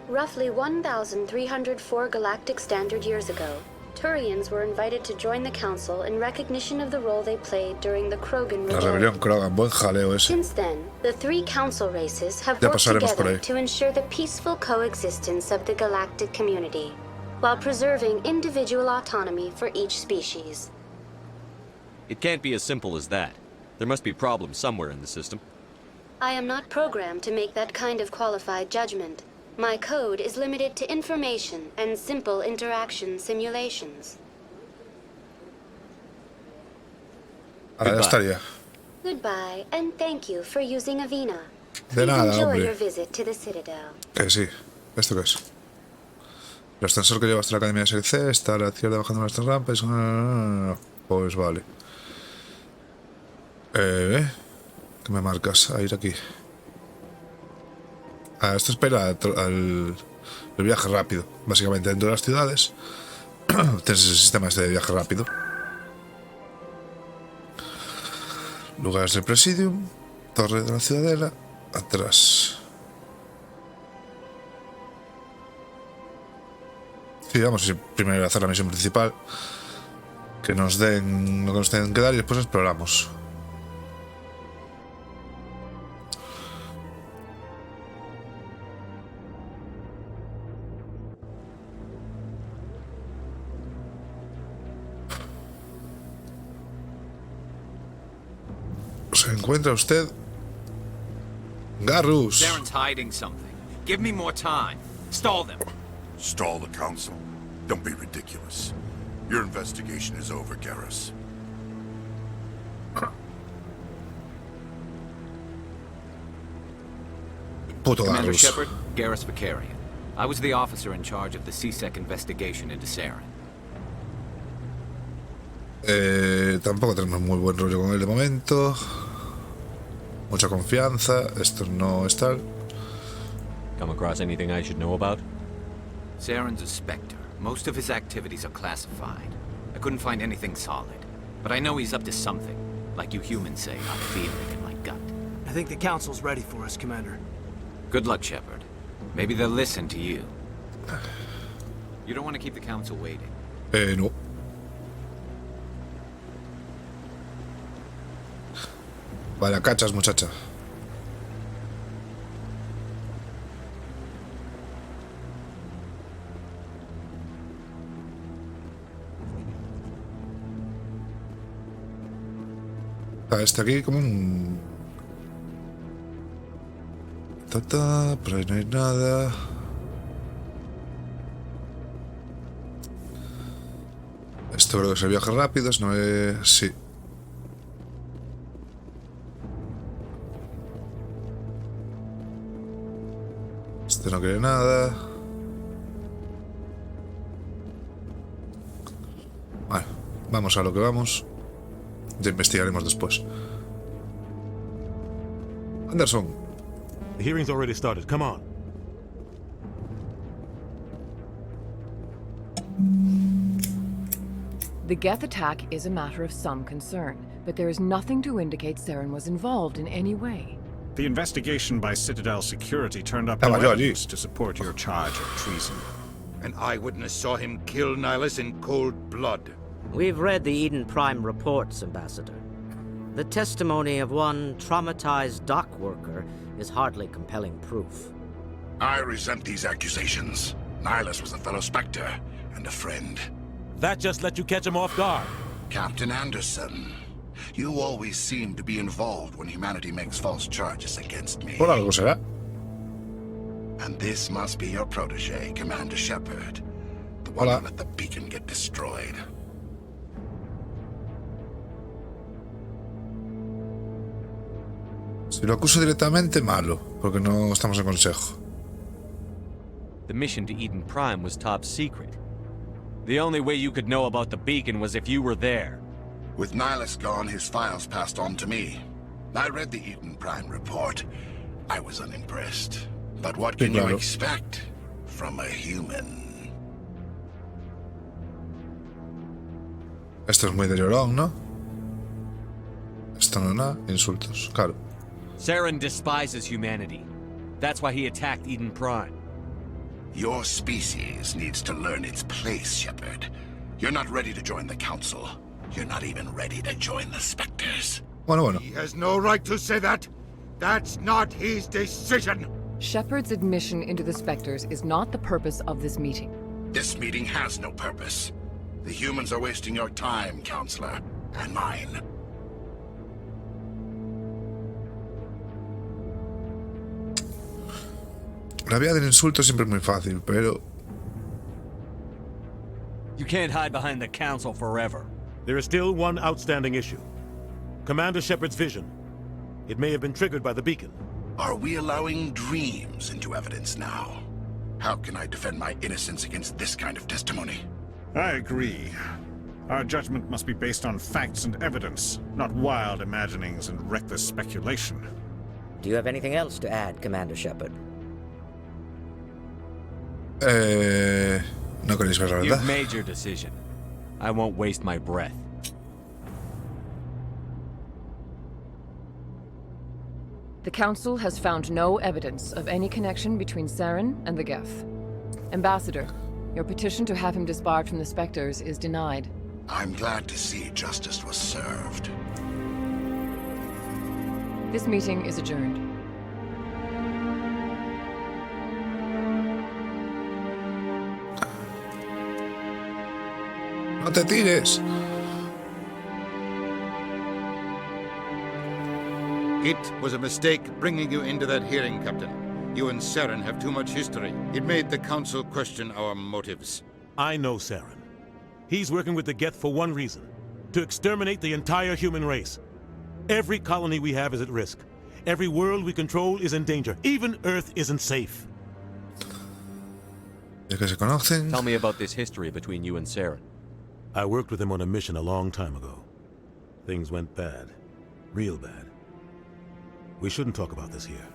Roughly 1,304 galactic standard years ago, Turians were invited to join the Council in recognition of the role they played during the Krogan La rebelión Krogan, buen jaleo ese. Since then, the three Council races have worked together to ensure the peaceful coexistence of the galactic community, while preserving individual autonomy for each species. It can't be as simple as that. There must be problems somewhere in the system. I am not programmed to make that kind of qualified judgment. My code is limited to information and simple interaction simulations. Ahora ya estaría. Goodbye, and thank you for using Avina. De nada, enjoy hombre. your visit to the Citadel. Que sí. ¿Esto qué es? El ascensor que lleva hasta la Academia de Service está a la izquierda bajando nuestras rampas. Pues vale. ¿Qué me marcas? A ir aquí. Esto espera el viaje rápido. Básicamente dentro de las ciudades tienes ese sistema de viaje rápido. Lugares del Presidium. Torre de la Ciudadela. Atrás. Sí, vamos a primero hacer la misión principal. Que nos den lo que nos tengan que dar y después exploramos. ¿Se encuentra usted? Garrus. Saren's hiding something. Give me more time. Stall them. Stall the Council? Don't be ridiculous. Your investigation is over, Garrus. Puto Commander Garrus. Shepard, Garrus Vicarian. I was the officer in charge of the CSEC investigation into Saren. Tampoco tenemos muy buen rollo con él de momento. Mucha confianza. Esto no es tal. Come across anything I should know about? Saren's a Spectre. Most of his activities are classified. I couldn't find anything solid. But I know he's up to something. Like you humans say, I feel it in my gut. I think the Council's ready for us, Commander. Good luck, Shepard. Maybe they'll listen to you. You don't want to keep the Council waiting. No. Vaya cachas, muchacha. Está aquí como un... Por ahí no hay nada. Esto creo que es el viaje rápido, no es... Sí. Este no quiere nada. Bueno, vamos a lo que vamos. Ya investigaremos después. Anderson. The hearing's already started. Come on. The Geth attack is a matter of some concern, but there is nothing to indicate Saren was involved in any way. The investigation by Citadel Security turned up no evidence to support your charge of treason. An eyewitness saw him kill Nihilus in cold blood. We've read the Eden Prime reports, Ambassador. The testimony of one traumatized dock worker is hardly compelling proof. I resent these accusations. Nihilus was a fellow Spectre and a friend. That just let you catch him off guard. Captain Anderson, you always seem to be involved when humanity makes false charges against me. Por algo será. And this must be your protege, Commander Shepard. The one who let the beacon get destroyed. Si lo acuso directamente, malo, porque no estamos en consejo. The mission to Eden Prime was top secret. The only way you could know about the beacon was if you were there. With Nihilus gone, his files passed on to me. I read the Eden Prime report. I was unimpressed. But what can you expect from a human? Esto es muy de llorón, ¿no? Esto no es nada, insultos, claro. Saren despises humanity. That's why he attacked Eden Prime. Your species needs to learn its place, Shepard. You're not ready to join the Council. You're not even ready to join the Spectres. Bueno. He has no right to say that. That's not his decision. Shepard's admission into the Spectres is not the purpose of this meeting. This meeting has no purpose. The humans are wasting your time, Counselor, and mine. La vía del insulto siempre es muy fácil, pero... You can't hide behind the Council forever. There is still one outstanding issue. Commander Shepard's vision. It may have been triggered by the beacon. Are we allowing dreams into evidence now? How can I defend my innocence against this kind of testimony? I agree. Our judgment must be based on facts and evidence, not wild imaginings and reckless speculation. Do you have anything else to add, Commander Shepard? No queréis ver la verdad. You've made your decision. I won't waste my breath. The Council has found no evidence of any connection between Saren and the Geth. Ambassador, your petition to have him disbarred from the Spectres is denied. I'm glad to see justice was served. This meeting is adjourned. ¡No te tires! It was a mistake bringing you into that hearing, Captain. You and Saren have too much history. It made the Council question our motives. I know Saren. He's working with the Geth for one reason. To exterminate the entire human race. Every colony we have is at risk. Every world we control is in danger. Even Earth isn't safe. ¿De qué se conocen? Tell me about this history between you and Saren. I worked with him on a mission a long time ago. Things went bad. Real bad. We shouldn't talk about this here.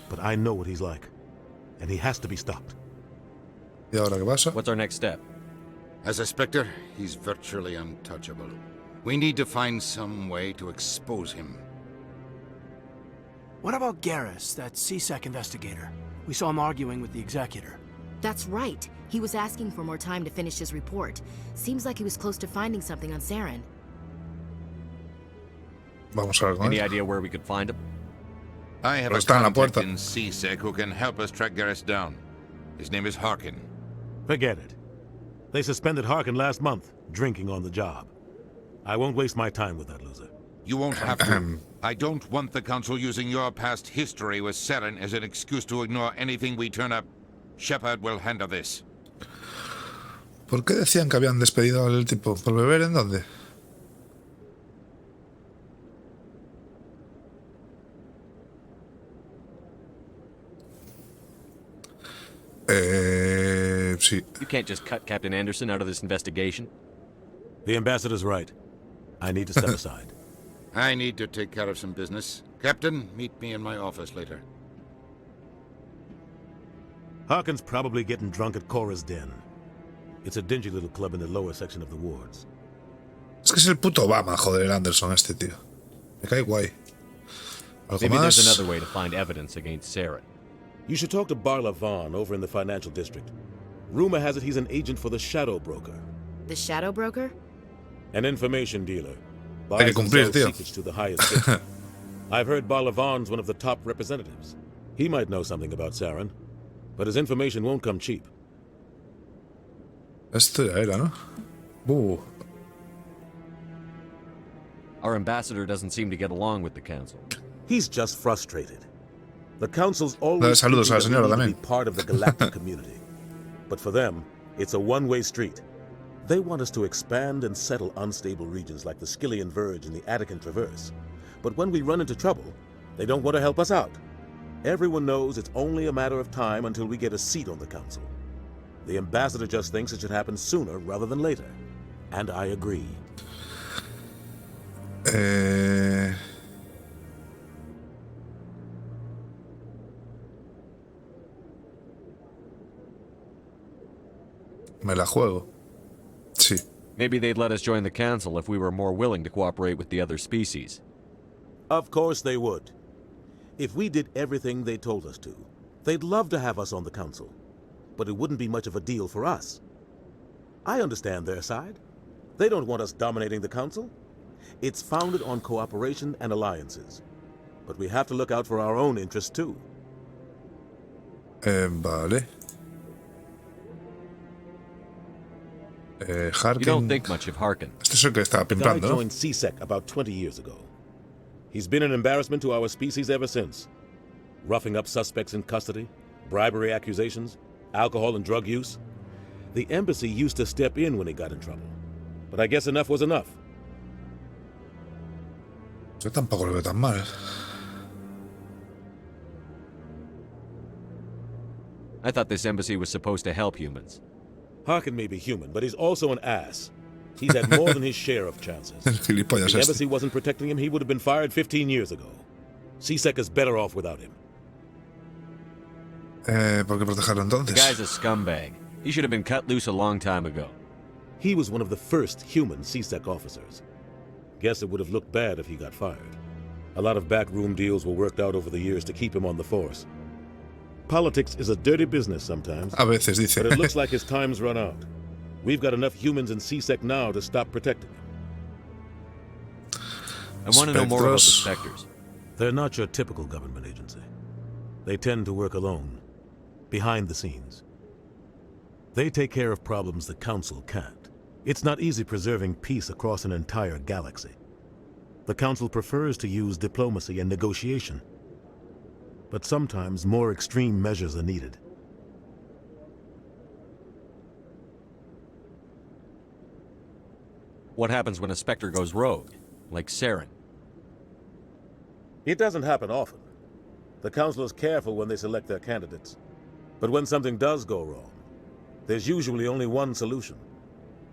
But I know what he's like. And he has to be stopped. ¿Y ahora qué pasa? What's our next step? As a Spectre, he's virtually untouchable. We need to find some way to expose him. What about Garrus, that CSEC investigator? We saw him arguing with the executor. That's right. He was asking for more time to finish his report. Seems like he was close to finding something on Saren. Vamos a ver con Any él. idea where we could find him? I have a Está en la contact puerta. in CSEC who can help us track Garrus down. His name is Harkin. Forget it. They suspended Harkin last month, drinking on the job. I won't waste my time with that loser. You won't have to. I don't want the Council using your past history with Saren as an excuse to ignore anything we turn up. Shepard will handle this. ¿Por qué decían que habían despedido al tipo? ¿Por beber en dónde? Sí. You can't just cut Captain Anderson out of this investigation. The ambassador's right. I need to step aside. I need to take care of some business. Captain, meet me in my office later. Harkin's probably getting drunk at Cora's Den. It's a dingy little club in the lower section of the wards. Es que es el puto Obama, joder, el Anderson este tío. Me cae guay. ¿Algo Maybe más? there's another way to find evidence against Saren. You should talk to Barla Vaughn over in the financial district. Rumor has it he's an agent for the Shadow Broker. The Shadow Broker? An information dealer. Hay que cumplir, tío. Secrets to the highest bidder. I've heard Barla Vaughn's one of the top representatives. He might know something about Saren, but his information won't come cheap. Esto ya era, ¿no? Our ambassador doesn't seem to get along with the council. He's just frustrated. The council's always saludos a la señora thinking that we need también. to be part of the galactic community. But for them, it's a one-way street. They want us to expand and settle unstable regions like the Skillian Verge and the Attican Traverse. But when we run into trouble, they don't want to help us out. Everyone knows it's only a matter of time until we get a seat on the council. The ambassador just thinks it should happen sooner rather than later. And I agree. Me la juego. Sí. Maybe they'd let us join the council if we were more willing to cooperate with the other species. Of course they would. If we did everything they told us to, they'd love to have us on the council. But it wouldn't be much of a deal for us. I understand their side. They don't want us dominating the council. It's founded on cooperation and alliances. But we have to look out for our own interests too. Vale. Harkin. You don't think much of Harkin. Este es el que estaba The guy pimplando, ¿no? joined CSEC about 20 years ago. He's been an embarrassment to our species ever since. Roughing up suspects in custody, bribery accusations, alcohol and drug use. The embassy used to step in when he got in trouble. But I guess enough was enough. Yo tampoco lo veo tan mal. I thought this embassy was supposed to help humans. Harkin may be human, but he's also an ass. He's had more than his share of chances. El If gilipollas the este. embassy wasn't protecting him, he would have been fired 15 years ago. CSEC is better off without him. ¿Por qué protegerlo The entonces? guy's a scumbag. He should have been cut loose a long time ago. He was one of the first human CSEC officers. Guess it would have looked bad if he got fired. A lot of backroom deals were worked out over the years to keep him on the force. Politics is a dirty business sometimes. A veces dice. But it looks like his time's run out. We've got enough humans in CSEC now to stop protecting him. I want to know more about the Spectros. Spectres. They're not your typical government agency. They tend to work alone, behind the scenes. They take care of problems the Council can't. It's not easy preserving peace across an entire galaxy. The Council prefers to use diplomacy and negotiation. But sometimes more extreme measures are needed. What happens when a Spectre goes rogue, like Saren? It doesn't happen often. The Council is careful when they select their candidates. But when something does go wrong, there's usually only one solution.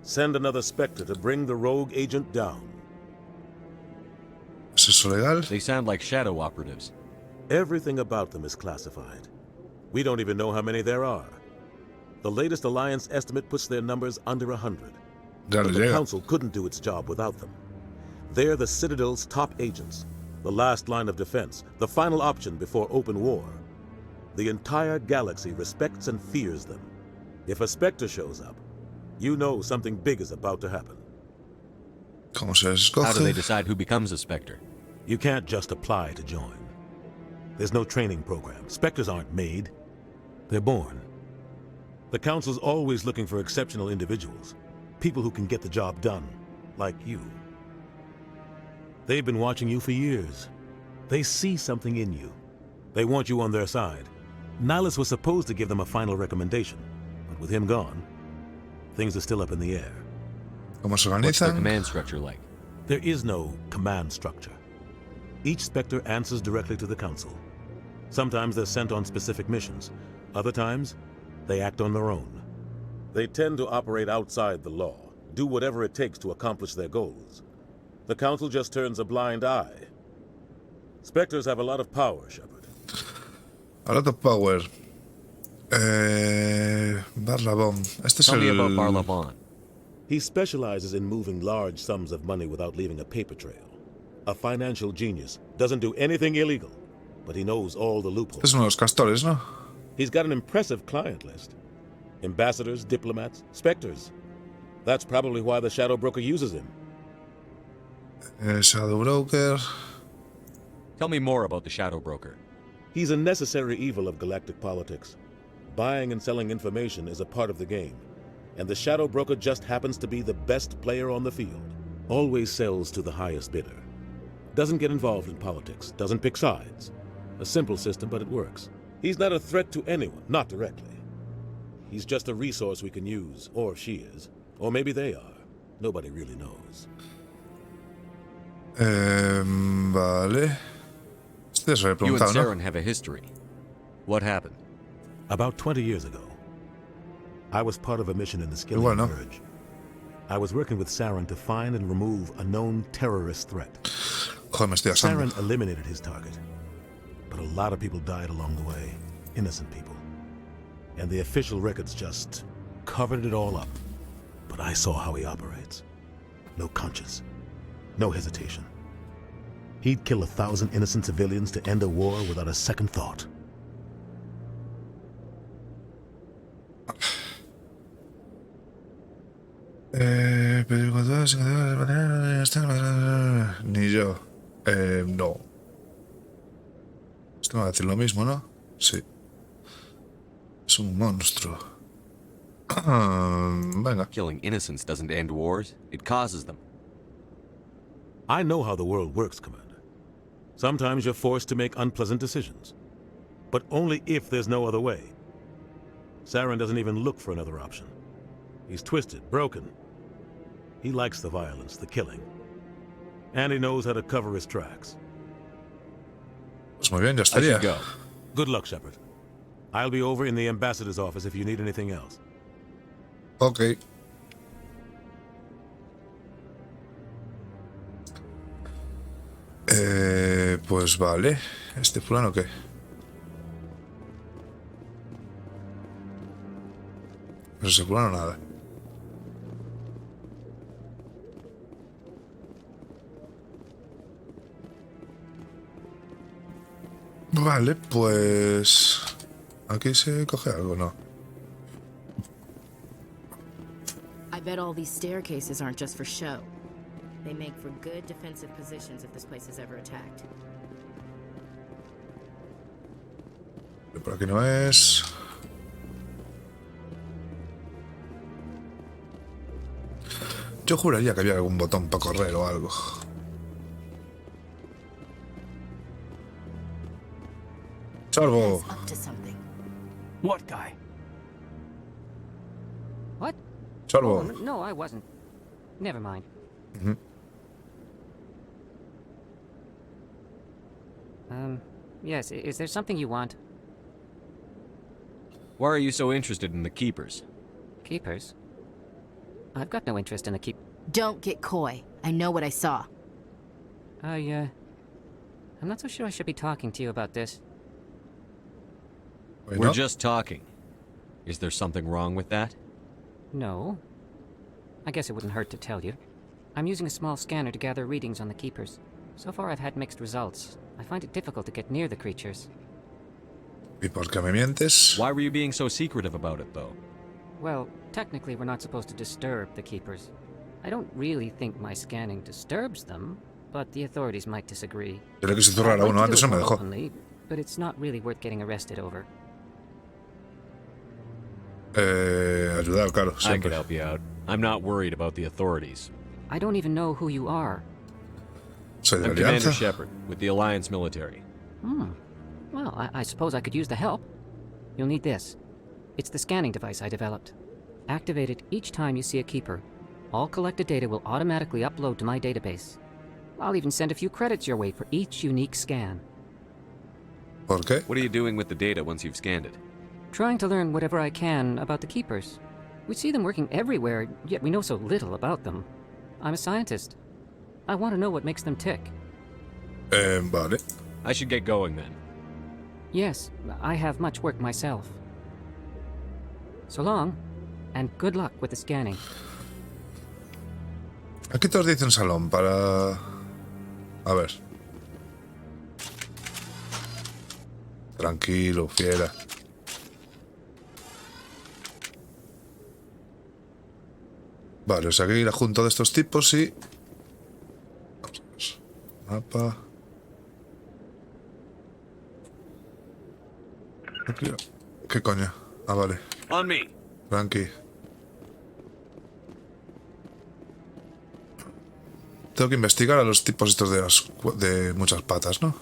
Send another Spectre to bring the rogue agent down. ¿Es eso legal? They sound like shadow operatives. Everything about them is classified. We don't even know how many there are. The latest Alliance estimate puts their numbers under 100. Ya But le the llega. Council couldn't do its job without them. They're the Citadel's top agents, the last line of defense, the final option before open war. The entire galaxy respects and fears them. If a Spectre shows up, you know something big is about to happen. ¿Cómo se escoge? How do they decide who becomes a Spectre? You can't just apply to join. There's no training program. Spectres aren't made. They're born. The Council's always looking for exceptional individuals. People who can get the job done, like you. They've been watching you for years. They see something in you. They want you on their side. Nihilus was supposed to give them a final recommendation, but with him gone, things are still up in the air. ¿Cómo se organizan? What's the command structure like? There is no command structure. Each Spectre answers directly to the Council. Sometimes they're sent on specific missions. Other times, they act on their own. They tend to operate outside the law, do whatever it takes to accomplish their goals. The Council just turns a blind eye. Spectres have a lot of power, Shepard. A lot of power. Barlabon. Este es Tell me about Barlabon. He specializes in moving large sums of money without leaving a paper trail. A financial genius. Doesn't do anything illegal, but he knows all the loopholes. Es uno de los castores, ¿no? He's got an impressive client list. Ambassadors, diplomats, Spectres. That's probably why the Shadow Broker uses him. Shadow Broker. Tell me more about the Shadow Broker. He's a necessary evil of galactic politics. Buying and selling information is a part of the game, and the Shadow Broker just happens to be the best player on the field. Always sells to the highest bidder. Doesn't get involved in politics, doesn't pick sides. A simple system, but it works. He's not a threat to anyone, not directly. He's just a resource we can use, or she is. Or maybe they are. Nobody really knows. Vale. Este se lo he You and preguntado, ¿no? Saren have a history. What happened? About 20 years ago, I was part of a mission in the Skilling Purge. I was working with Saren to find and remove a known terrorist threat. Joder, me estoy asando. Saren eliminated his target, but a lot of people died along the way. Innocent people. And the official records just covered it all up. But I saw how he operates. No conscience. No hesitation. He'd kill 1,000 innocent civilians to end a war without a second thought. Ni yo. No. Esto me va a decir lo mismo, ¿no? Sí. Es un monstruo. Venga. Killing innocents doesn't end wars. It causes them. I know how the world works, Commander. Sometimes you're forced to make unpleasant decisions. But only if there's no other way. Saren doesn't even look for another option. He's twisted, broken. He likes the violence, the killing. And he knows how to cover his tracks. Pues muy bien, ya estaría. Go. Good luck, Shepard. I'll be over in the ambassador's office if you need anything else. Ok. Pues vale. ¿Este fulano qué? Pues ese fulano nada. Vale, pues... ¿Aquí se coge algo? No. I bet all these staircases aren't just for show. They make for good defensive positions if this place is ever attacked. Por aquí no es... Yo juraría que había algún botón para correr o algo. Sorbo. What guy? What? Sorbo. Oh, no, I wasn't. Never mind. Yes, is there something you want? Why are you so interested in the Keepers? Keepers? I've got no interest in the keep... Don't get coy. I know what I saw. I'm not so sure I should be talking to you about this. We're just talking. Is there something wrong with that? No. I guess it wouldn't hurt to tell you. I'm using a small scanner to gather readings on the keepers. So far I've had mixed results. I find it difficult to get near the creatures. ¿Y por qué me mientes? Why were you being so secretive about it, though? Well, technically we're not supposed to disturb the keepers. I don't really think my scanning disturbs them, but the authorities might disagree. Yo le quise zurrar a uno antes, no me dejó. Openly, but it's not really worth getting arrested over. Ayudar, claro, I siempre. could help you out. I'm not worried about the authorities. I don't even know who you are. Soy de I'm Commander Alianza. Shepard, with the Alliance military. Well, I suppose I could use the help. You'll need this. It's the scanning device I developed. Activate it each time you see a keeper. All collected data will automatically upload to my database. I'll even send a few credits your way for each unique scan. ¿Por qué? What are you doing with the data once you've scanned it? Trying to learn whatever I can about the keepers. We see them working everywhere, yet we know so little about them. I'm a scientist. I want to know what makes them tick. Vale. I should get going then. Yes, I have much work myself. So long, and good luck with the scanning. Aquí todos dicen salón para... A ver. Tranquilo, fiera. Vale, o sea que ir a junto de estos tipos y... Vamos a ver. Mapa. ¿Qué coño? Ah, vale. On me. Tranqui. Tengo que investigar a los tipos estos de muchas patas, ¿no?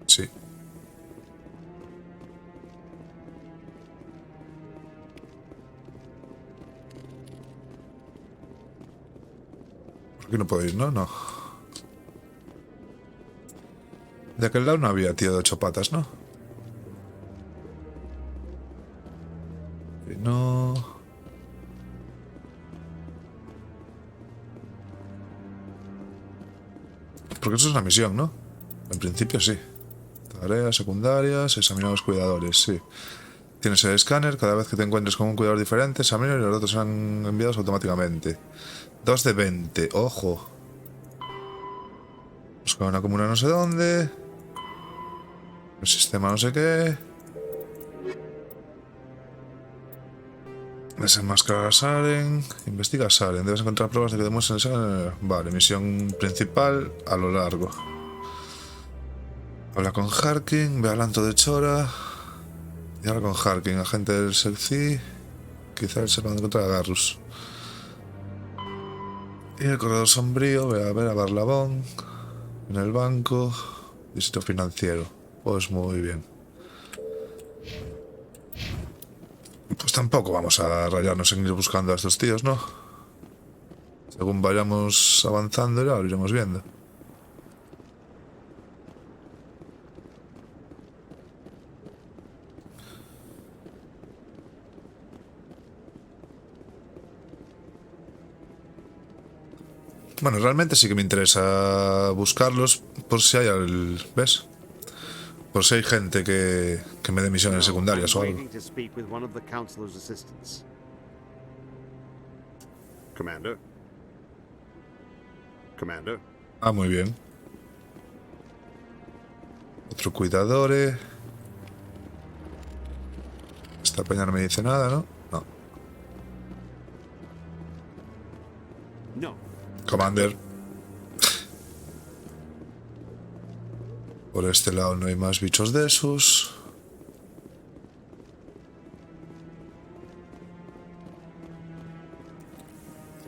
Sí. Por aquí no puedo ir, ¿no? No. De aquel lado no había tío de 8 patas, ¿no? Y no... Porque eso es una misión, ¿no? En principio sí. Tareas secundarias, examinar a los cuidadores, sí. Tienes el escáner, cada vez que te encuentres con un cuidador diferente, examina y los datos serán enviados automáticamente. 2 de 20, ojo. Buscar una comuna no sé dónde. El sistema no sé qué. Desenmascarar a Saren. Investiga a Saren. Debes encontrar pruebas de que demuestren Saren. Vale, misión principal a lo largo. Habla con Harkin. Ve al Anto de Chora. Y habla con Harkin, agente del Selci. Quizá él sepa dónde encontrar a Garrus. Y el corredor sombrío. Ve a ver a Barlabón. En el banco. Distrito financiero. Pues muy bien. Pues tampoco vamos a rayarnos en ir buscando a estos tíos, ¿no? Según vayamos avanzando ya lo iremos viendo. Bueno, realmente sí que me interesa buscarlos por si hay ¿ves? Por si hay gente que me dé misiones secundarias o algo. Ah, muy bien. Otro cuidador. Esta peña no me dice nada, ¿no? No. Commander. Por este lado no hay más bichos de esos.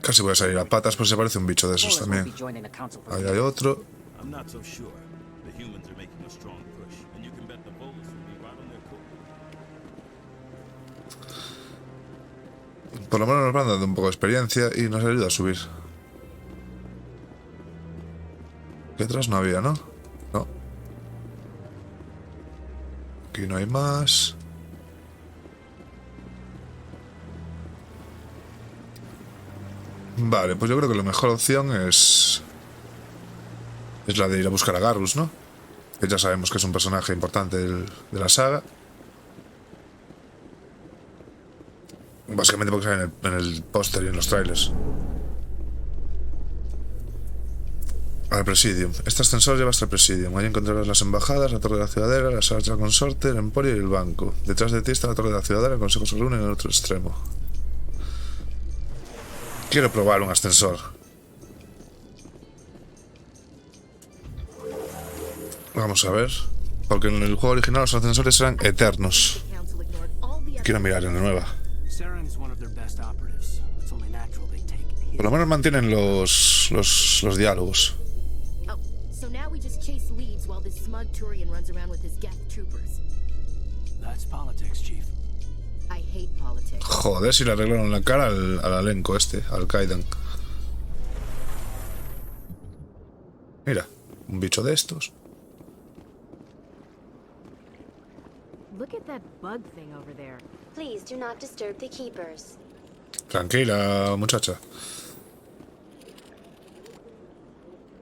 Casi voy a salir a patas, pues se parece un bicho de esos también. Ahí hay otro. Por lo menos nos van dando un poco de experiencia y nos ayuda a subir. ¿Qué atrás no había, no? No. Aquí no hay más. Vale, pues yo creo que la mejor opción es la de ir a buscar a Garrus, ¿no? Que ya sabemos que es un personaje importante de la saga. Básicamente porque sale en el póster y en los trailers. Al Presidium. Este ascensor lleva hasta el Presidium. Ahí encontrarás las embajadas, la torre de la ciudadela, la sala de la consorte, el emporio y el banco. Detrás de ti está la torre de la ciudadela, el consejo se reúne en el otro extremo. Quiero probar un ascensor. Vamos a ver. Porque en el juego original los ascensores eran eternos. Quiero mirar en la nueva. Por lo menos mantienen los diálogos. So now we just chase leads while this smug Turian runs around with his Geth troopers. That's politics, Chief. I hate politics. Joder, si le arreglaron la cara al elenco este, al Kaidan. Mira, un bicho de estos. Look at that bug thing over there. Please do not disturb the keepers. Tranquila, muchacha.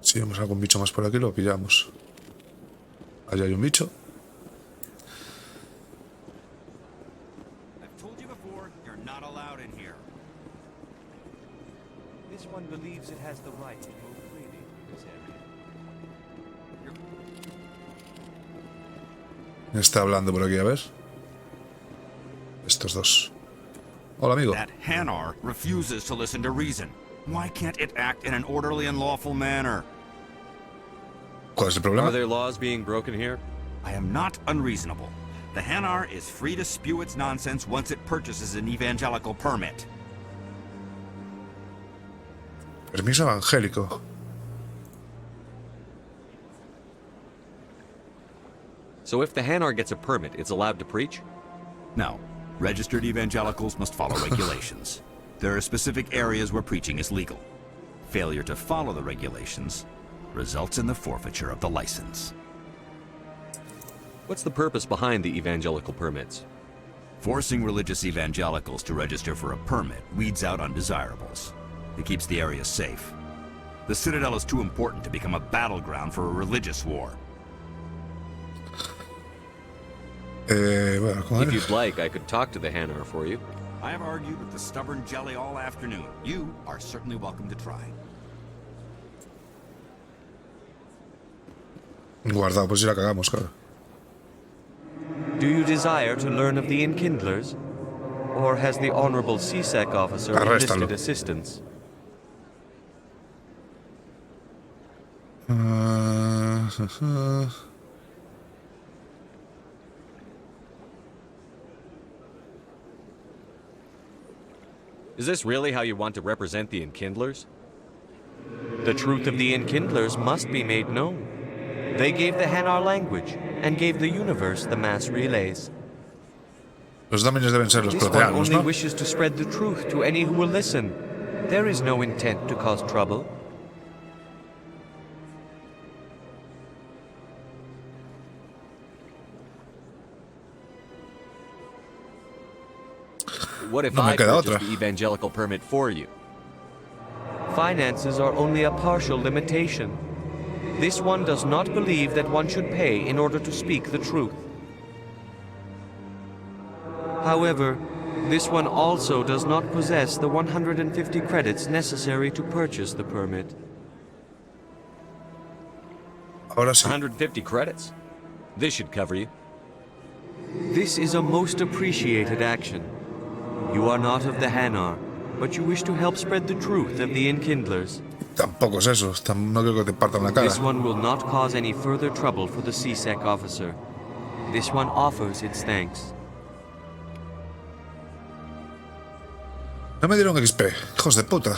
Si vemos algún bicho más por aquí, lo pillamos. Allá hay un bicho. ¿Me está hablando por aquí? A ver. Estos dos. Hola, amigo. That Hanar refuses to listen to reason. Why can't it act in an orderly and lawful manner? ¿Cuál es el problema? Are there laws being broken here? I am not unreasonable. The Hanar is free to spew its nonsense once it purchases an evangelical permit. Permiso evangélico. So if the Hanar gets a permit, it's allowed to preach? No. Registered evangelicals must follow regulations. There are specific areas where preaching is legal. Failure to follow the regulations results in the forfeiture of the license. What's the purpose behind the evangelical permits? Forcing religious evangelicals to register for a permit weeds out undesirables. It keeps the area safe. The Citadel is too important to become a battleground for a religious war. If you'd like, I could talk to the Hanar for you. I have argued with the stubborn jelly all afternoon. You are certainly welcome to try. Guardado, pues si la cagamos, claro. Do you desire to learn of the Enkindlers? Or has the Honorable CSEC officer enlisted assistance? Is this really how you want to represent the Enkindlers? The truth of the Enkindlers must be made known. They gave the Hanar language, and gave the universe the mass relays. Los Dominios deben ser los This one proteanos, only ¿no? wishes to spread the truth to any who will listen. There is no intent to cause trouble. What if No me I queda purchase otra. the evangelical permit for you? Finances are only a partial limitation. This one does not believe that one should pay in order to speak the truth. However, this one also does not possess the 150 credits necessary to purchase the permit. Ahora sí. 150 credits? This should cover you. This is a most appreciated action. You are not of the Hanar, but you wish to help spread the truth of the Enkindlers. Tampoco es eso. No creo que te partan la cara. This one will not cause any further trouble for the CSEC officer. This one offers its thanks. No me dieron XP. Hijos de puta.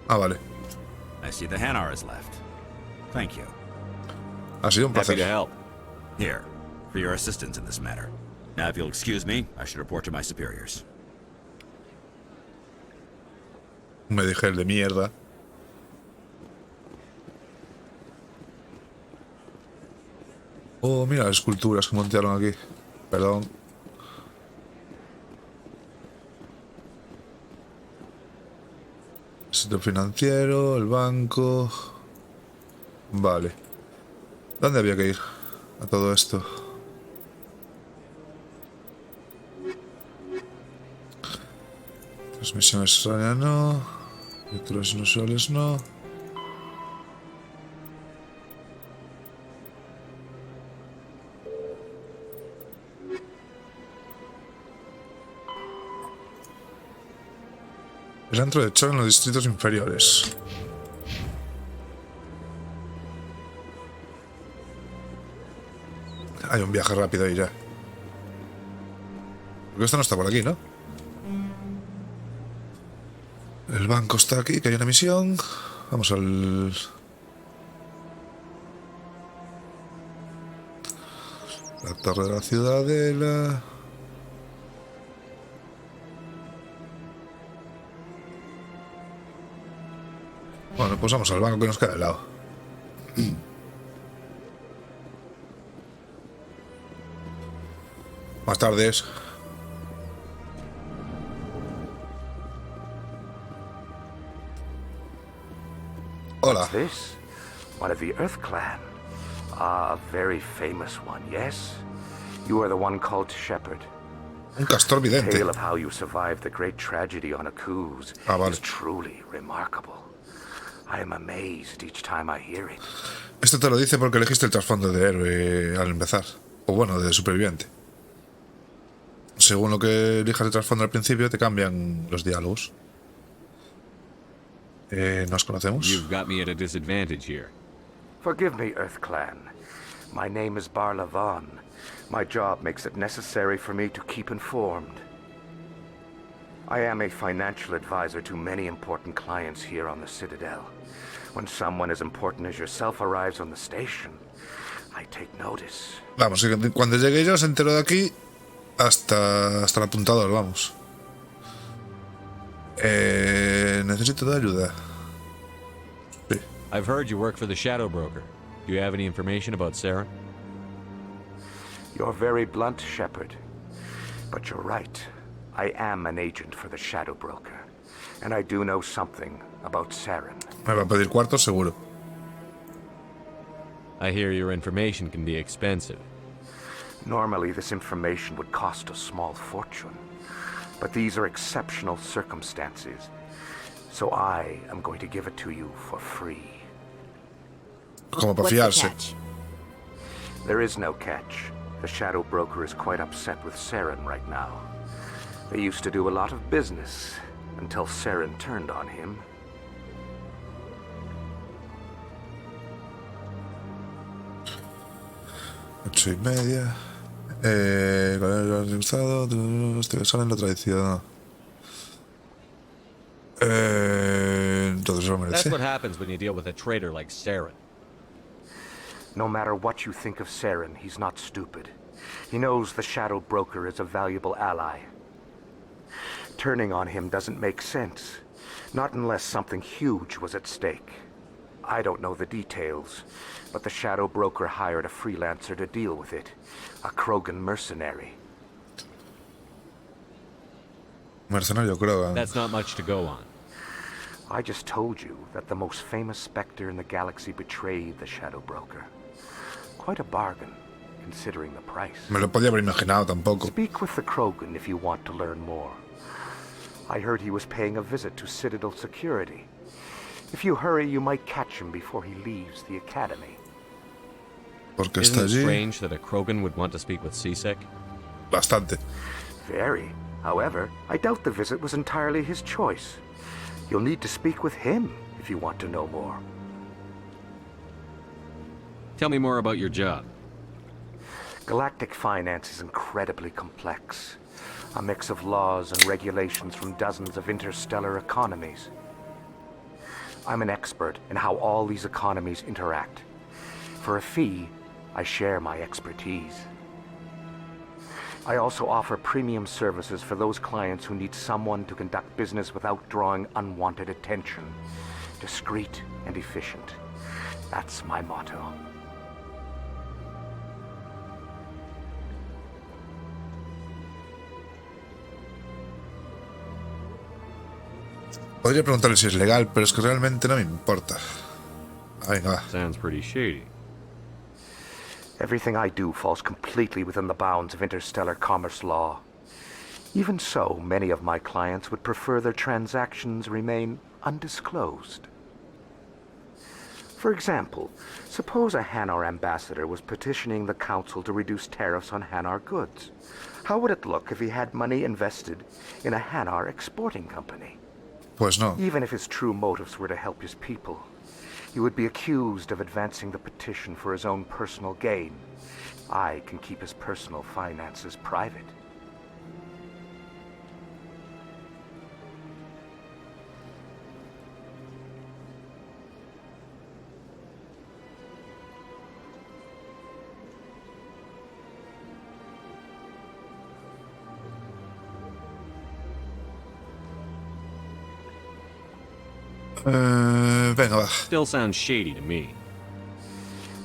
Ah, vale. I see the Hanar is left. Thank you. Ha sido un placer. Happy to help. Here, for your assistance in this matter. Now, if you'll excuse me, I should report to my superiors. Me dije el de mierda. Oh, mira las esculturas que montaron aquí. Perdón. Sector financiero, el banco. Vale. ¿Dónde había que ir a todo esto? Transmisión extraña, no. Criaturas inusuales no. El antro de Cho en los distritos inferiores. Hay un viaje rápido ahí ya. Porque esto no está por aquí, ¿no? El banco está aquí, que hay una misión. Vamos al... La torre de la ciudadela. Bueno, pues vamos al banco que nos queda al lado. Más tardes. Hola. What's this? One of the Earth Clan. A very famous one, yes? You are the one called Shepherd. Un castor vidente. The tale of how you survived the great tragedy on Akuz is truly remarkable. I am amazed each time I hear it. Esto te lo dice porque elegiste el trasfondo de héroe al empezar. O bueno, de superviviente. Según lo que elijas de trasfondo al principio, te cambian los diálogos. ¿Nos conocemos? You've got me at a disadvantage here. Forgive me, Earth Clan. My name is Barla Vaughn. My job makes it necessary for me to keep informed. I am a financial advisor to many important clients here on the Citadel. When someone as important as yourself arrives on the station, I take notice. Vamos, cuando llegue yo se enteró de aquí hasta el apuntador, vamos. Necesito de ayuda. Sí. I've heard you work for the Shadow Broker. Do you have any information about Saren? You're very blunt, Shepherd. But you're right. I am an agent for the Shadow Broker. And I do know something about Saren. Me va a pedir cuartos, seguro. I hear your information can be expensive. Normally, this information would cost a small fortune. But these are exceptional circumstances. So I am going to give it to you for free. Como para fiarse. There is no catch. The Shadow Broker is quite upset with Saren right now. They used to do a lot of business until Saren turned on him. Ocho y media. ¿Cuál es el gustado? Sale en la tradición. Entonces lo merece. That's what happens when you deal with a traitor like Saren. No matter what you think of Saren, he's not stupid. He knows the Shadow Broker is a valuable ally. Turning on him doesn't make sense. Not unless something huge was at stake. I don't know the details, but the Shadow Broker hired a freelancer to deal with it. A Krogan mercenary. Mercenario Krogan. That's not much to go on. I just told you that the most famous Spectre in the galaxy betrayed the Shadow Broker. Quite a bargain, considering the price. Me lo podía haber imaginado tampoco. Speak with the Krogan if you want to learn more. I heard he was paying a visit to Citadel security. If you hurry, you might catch him before he leaves the academy. Porque Isn't está it allí. strange that a Krogan would want to speak with C-Sec? Bastante. Very. However, I doubt the visit was entirely his choice. You'll need to speak with him if you want to know more. Tell me more about your job. Galactic finance is incredibly complex. A mix of laws and regulations from dozens of interstellar economies. I'm an expert in how all these economies interact. For a fee, I share my expertise. I also offer premium services for those clients who need someone to conduct business without drawing unwanted attention. Discreet and efficient. That's my motto. Podría preguntarle si es legal, pero es que realmente no me importa. Venga, va. Sounds pretty shady. Everything I do falls completely within the bounds of interstellar commerce law. Even so, many of my clients would prefer their transactions remain undisclosed. For example, suppose a Hanar ambassador was petitioning the Council to reduce tariffs on Hanar goods. How would it look if he had money invested in a Hanar exporting company? Pues no. Even if his true motives were to help his people, he would be accused of advancing the petition for his own personal gain. I can keep his personal finances private. Venga, va. Still sounds shady to me.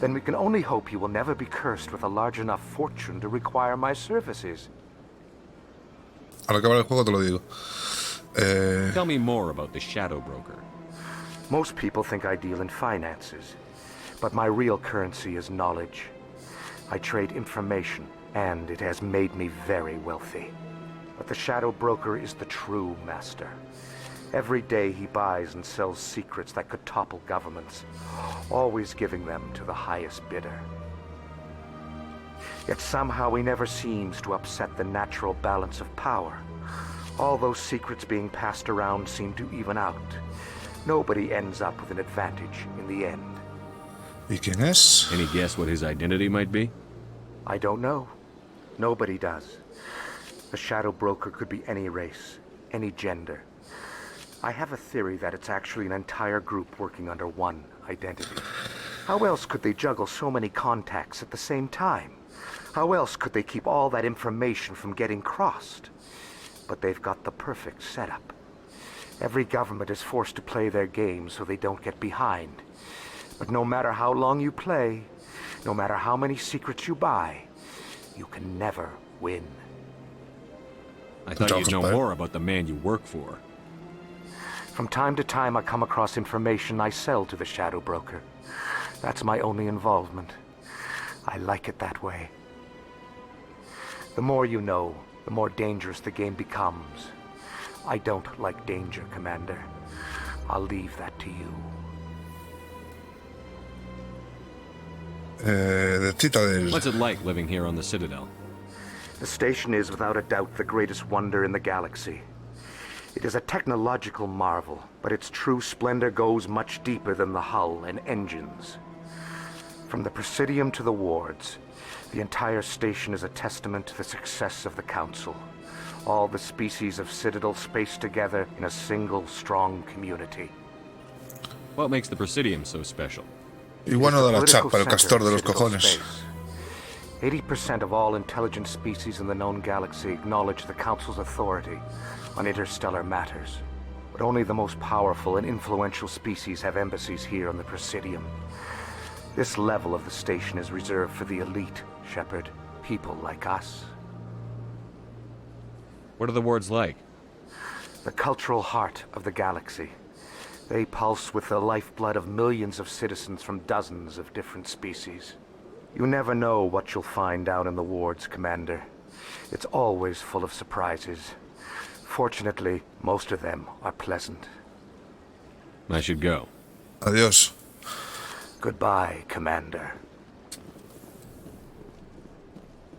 Then we can only hope you will never be cursed with a large enough fortune to require my services. Al acabar el juego te lo digo. Tell me more about the Shadow Broker. Most people think I deal in finances, but my real currency is knowledge. I trade information, and it has made me very wealthy. But the Shadow Broker is the true master. Every day he buys and sells secrets that could topple governments, always giving them to the highest bidder. Yet somehow he never seems to upset the natural balance of power. All those secrets being passed around seem to even out. Nobody ends up with an advantage in the end. ¿Y quién es? Any guess what his identity might be? I don't know. Nobody does. The Shadow Broker could be any race, any gender. I have a theory that it's actually an entire group working under one identity. How else could they juggle so many contacts at the same time? How else could they keep all that information from getting crossed? But they've got the perfect setup. Every government is forced to play their game so they don't get behind. But no matter how long you play, no matter how many secrets you buy, you can never win. I thought you'd know more about the man you work for. From time to time, I come across information I sell to the Shadow Broker. That's my only involvement. I like it that way. The more you know, the more dangerous the game becomes. I don't like danger, Commander. I'll leave that to you. The Citadel. What's it like living here on the Citadel? The station is without a doubt the greatest wonder in the galaxy. It is a technological marvel, but its true splendor goes much deeper than the hull and engines. From the Presidium to the wards, the entire station is a testament to the success of the Council. All the species of Citadel spaced together in a single strong community. What makes the Presidium so special? Y bueno de la chapa, el castor de los cojones. 80% of all intelligent species in the known galaxy acknowledge the Council's authority on interstellar matters. But only the most powerful and influential species have embassies here on the Presidium. This level of the station is reserved for the elite, Shepard. People like us. What are the wards like? The cultural heart of the galaxy. They pulse with the lifeblood of millions of citizens from dozens of different species. You never know what you'll find down in the wards, Commander. It's always full of surprises. Fortunately, most of them are pleasant. I should go. Adiós. Goodbye, Commander.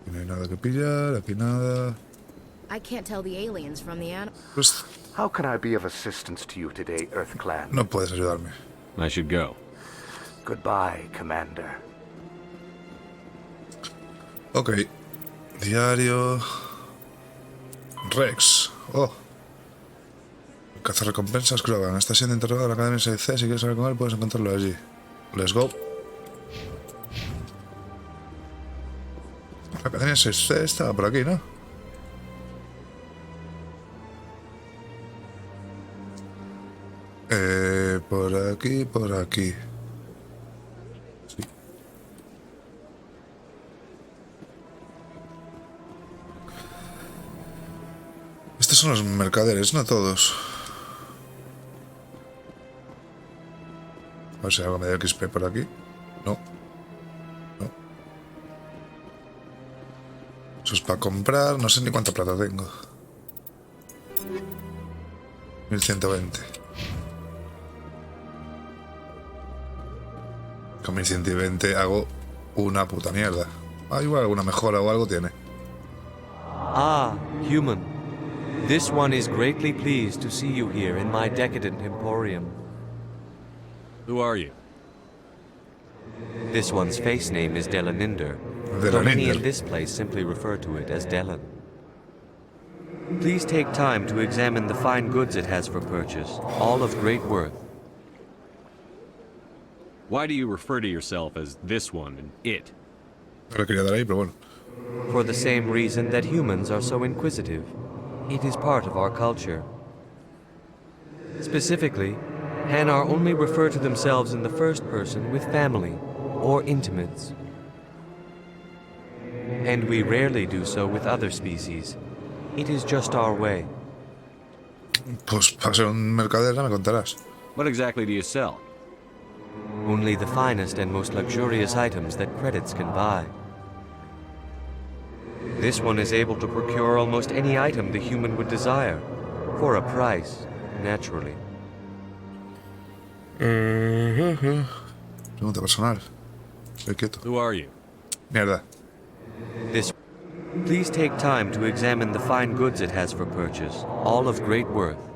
No hay nada que pillar, aquí nada. I can't tell the aliens from the Pues How can I be of assistance to you today, Earth Clan? no puedes ayudarme. I should go. Goodbye, Commander. Ok. Diario. Rex. Oh. El cazarrecompensas Krogan. Está siendo interrogado en la Academia 6C. Si quieres hablar con él, puedes encontrarlo allí. Let's go. La Academia 6C estaba por aquí, ¿no? Por aquí, por aquí. Sí. Estos son los mercaderes, no todos. A ver si algo me da XP por aquí. No. No. Eso es para comprar. No sé ni cuánta plata tengo. 1120. con mi 120 hago una puta mierda. Igual alguna mejora o algo tiene. Ah, human. This one is greatly pleased to see you here in my decadent emporium. Who are you? This one's face name is Delaninder, though many in this place simply refer to it as Delan. Please take time to examine the fine goods it has for purchase, all of great worth. Why do you refer to yourself as this one and it? No le quería dar ahí, pero bueno. For the same reason that humans are so inquisitive. It is part of our culture. Specifically, Hanar only refer to themselves in the first person with family or intimates. And we rarely do so with other species. It is just our way. Pues para ser un mercader me contarás. What exactly do you sell? Only the finest and most luxurious items that credits can buy. This one is able to procure almost any item the human would desire, for a price, naturally. Pregunta personal. Estoy quieto. Who are you? Mierda. Please take time to examine the fine goods it has for purchase, all of great worth.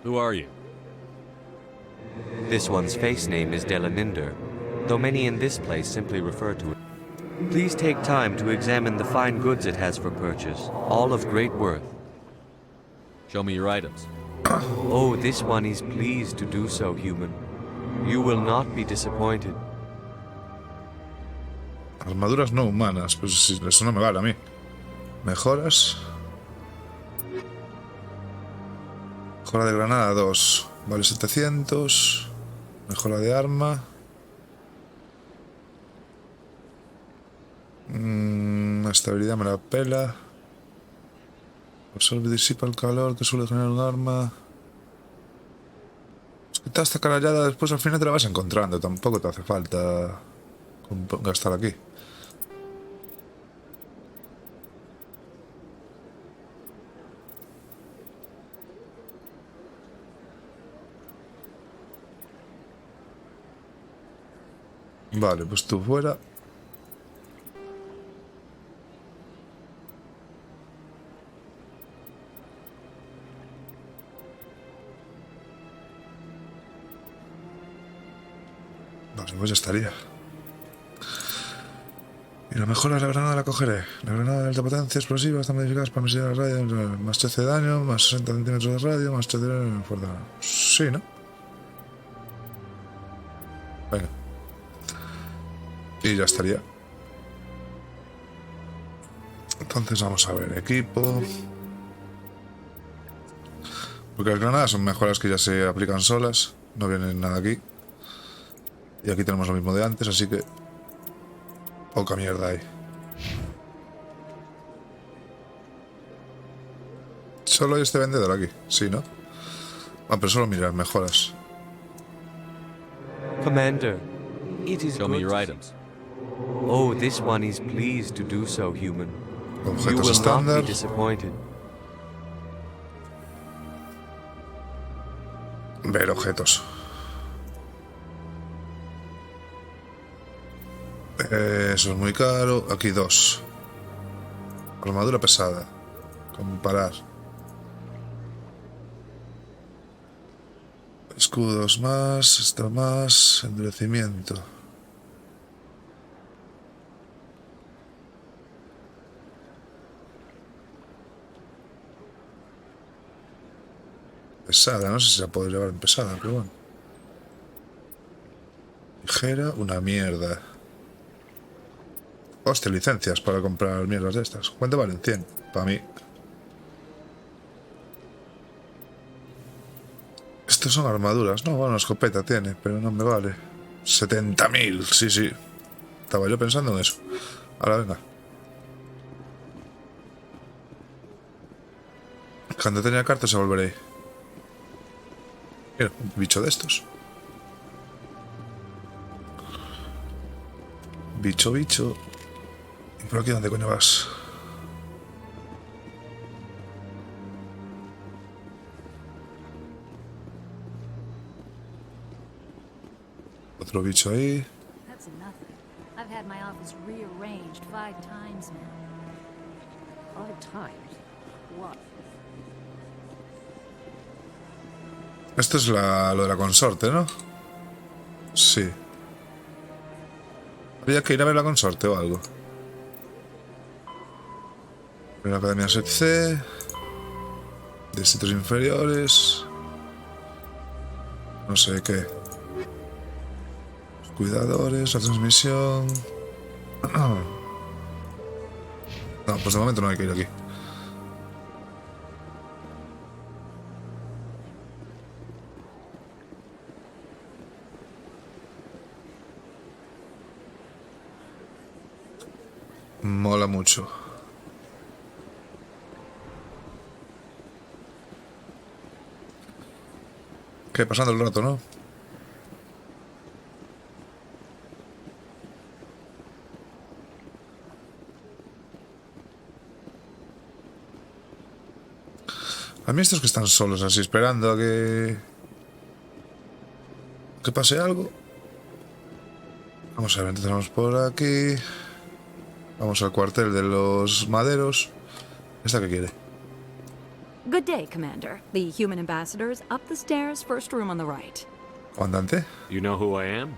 Who are you? This one's face name is Delaninder, though many in this place simply refer to it. Please take time to examine the fine goods it has for purchase, all of great worth. Show me your items. Oh, this one is pleased to do so, human. You will not be disappointed. Armaduras no humanas, pues sí, eso no me vale a mí. Mejoras. Mejora de granada 2, vale 700. Mejora de arma. Estabilidad me la pela. Absorbe y disipa el calor que suele generar un arma. Es que toda esta carallada después al final te la vas encontrando. Tampoco te hace falta gastar aquí. Vale, pues tú fuera. Vale, pues ya estaría. Y la mejora de la granada la cogeré. La granada de alta potencia explosiva está modificada para misión de radio, más 13 de daño, más 60 centímetros de radio, más 13 de fuerza. Sí, ¿no? Venga. Y ya estaría. Entonces vamos a ver, equipo. Porque las granadas son mejoras que ya se aplican solas. No vienen nada aquí. Y aquí tenemos lo mismo de antes, así que poca mierda hay. Solo hay este vendedor aquí, sí, ¿no? Ah, pero solo mirar mejoras. Commander, it is Show me your items. Oh, this one is pleased to do so, human. You Objetos will estándar. not be disappointed. Ver objetos. Eso es muy caro. Aquí 2. Armadura pesada. Comparar. Escudos más. Esto más. Endurecimiento. Pesada, no sé si la puedo llevar en pesada, pero bueno. Ligera, una mierda. Hostia, licencias para comprar mierdas de estas. ¿Cuánto valen? 100. Para mí. Estos son armaduras. No, bueno, escopeta tiene, pero no me vale. 70.000, sí, sí. Estaba yo pensando en eso. Ahora venga. Cuando tenía cartas se volveré. Mira, un bicho de estos. Bicho, bicho. ¿Y por aquí dónde coño vas? Otro bicho ahí. That's nothing. I've had my office rearranged 5 times now. 5 times? What? Esto es lo de la consorte, ¿no? Sí. Había que ir a ver la consorte o algo. La Academia SEC. Distritos inferiores. No sé qué. Los cuidadores, la transmisión. No, pues de momento no hay que ir aquí. Mola mucho. ¿Qué? Pasando el rato, ¿no? A mí estos que están solos así esperando a que pase algo. Vamos a ver, entramos por aquí. Vamos al cuartel de los maderos. ¿Esta qué quiere? Good day, Commander. The human ambassador is up the stairs, first room on the right. ¿Comandante? You know who I am?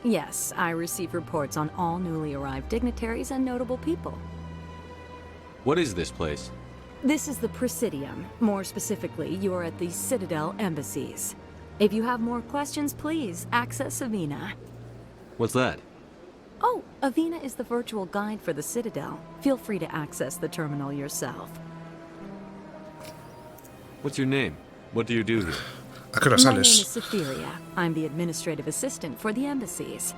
Yes, I receive reports on all newly arrived dignitaries and notable people. What is this place? This is the Presidium. More specifically, you are at the Citadel embassies. If you have more questions, please access Avena. What's that? Oh, Avena is the virtual guide for the Citadel. Feel free to access the terminal yourself. What's your name? What do you do here? ¿A qué hora My name sales? is Cytheria. I'm the administrative assistant for the embassies.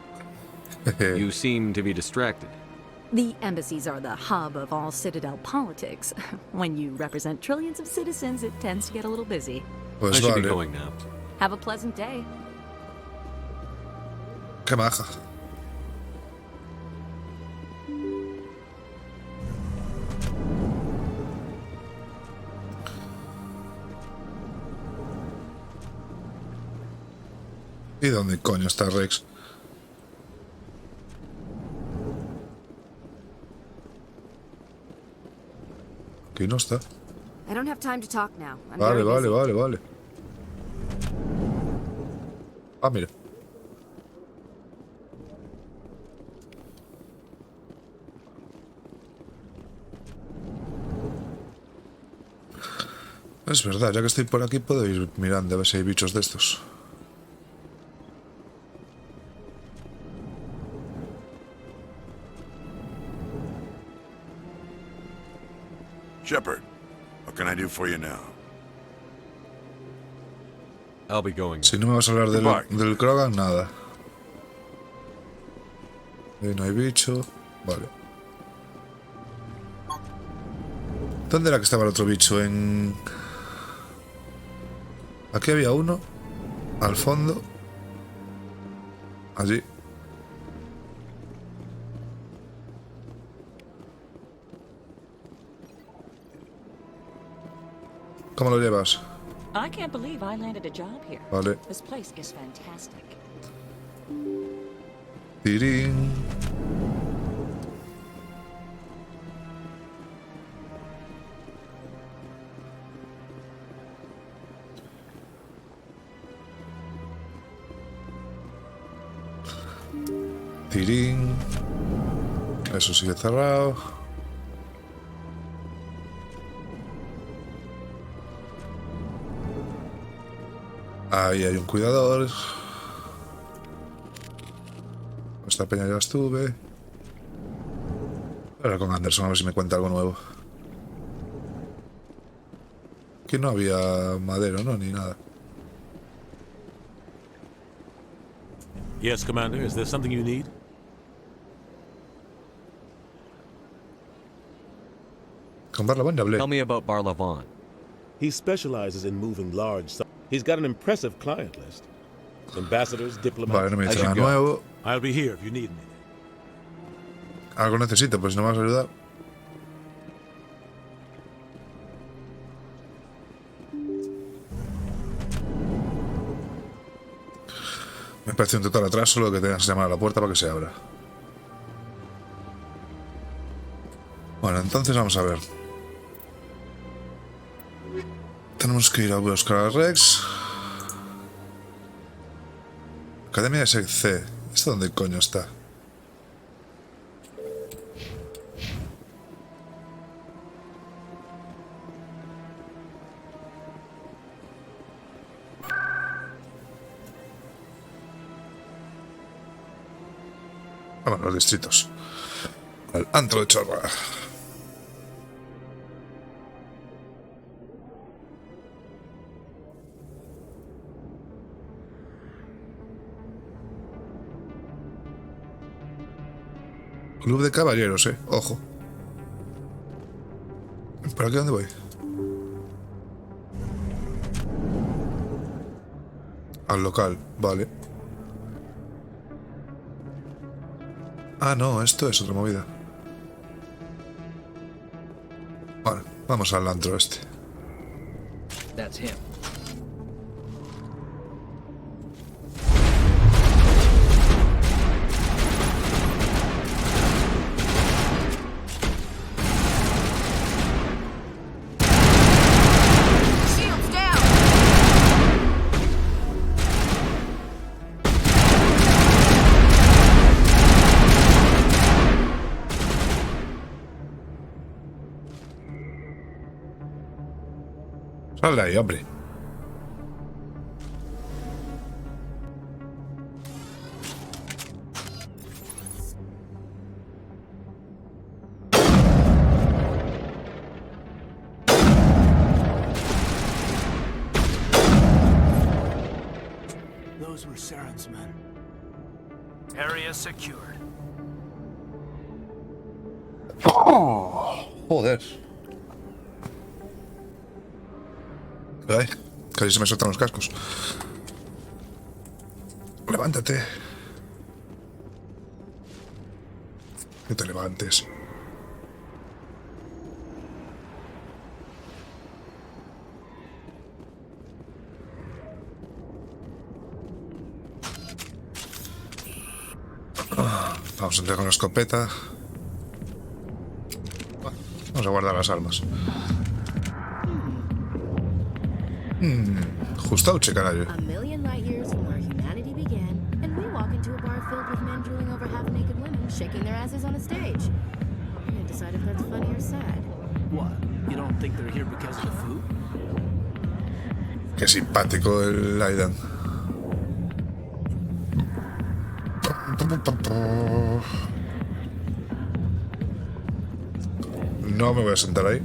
You seem to be distracted. The embassies are the hub of all Citadel politics. When you represent trillions of citizens, it tends to get a little busy. Pues I should be vale. going now. Have a pleasant day. Qué maja. ¿Y dónde coño está Rex? Aquí no está. I don't have time to talk now. I'm Vale, very busy. vale. Ah, mira. Es verdad, ya que estoy por aquí puedo ir mirando a ver si hay bichos de estos. Shepard, what can I do for you now? I'll be going. Si no me vas a hablar del Krogan, nada. Ahí no hay bicho. Vale. ¿Dónde era que estaba el otro bicho? Aquí había uno. Al fondo. Allí. ¿Cómo lo llevas? I can't believe I landed a job here. Vale. This place is fantastic. Tirín. Tirín. Eso sigue cerrado. Ahí hay un cuidador. Esta peña ya estuve. Ahora con Anderson a ver si me cuenta algo nuevo. Aquí no había madero, ¿no? Ni nada. Yes, Commander. Is there something you need? Con Barlavon ya hablé. Tell me about Barlavon. He specializes in moving large. He's got an impressive client list. Ambassadors, diplomats. Vale, no me dice nada nuevo. I'll be here if you need me. Algo necesito, pues si no me vas a ayudar. Me parece un total atraso lo que tengas que llamar a la puerta para que se abra. Bueno, entonces vamos a ver. Tenemos que ir a buscar a Rex. Academia de C. ¿Esto dónde coño está? Vamos, los distritos. Al antro de Chorra. Club de caballeros, ojo. ¿Por aquí dónde voy? Al local, vale. Ah, no, esto es otra movida. Bueno, vamos al antro este. That's him. Sal de ahí, hombre. Those were Saren's men. Area secured. Oh, joder. Ay, casi se me sueltan los cascos. Levántate. Que te levantes. Vamos a entrar con la escopeta. Vamos a guardar las armas. Justauche, carajo. A million light years from where humanity began, and we walk into a bar filled with men drooling over half-naked women, shaking their asses on a stage. I can't decide if that's funny or sad. What? You don't think they're here because of the food? Qué simpático el Aidan. No me voy a sentar ahí.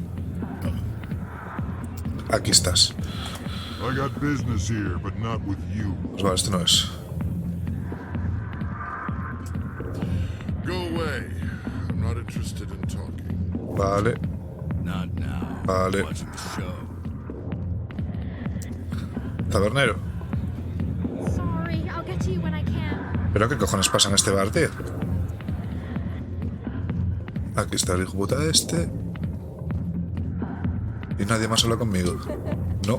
Aquí estás. I got business here, but not with you. Pues vale, este no es. Go away. I'm not interested in talking. Vale. Not now. Vale. Watching the show. Tabernero. Sorry, I'll get to you when I can. ¿Pero qué cojones pasa en este bar, tío? Aquí está el hijo puta este. Y nadie más habla conmigo. No.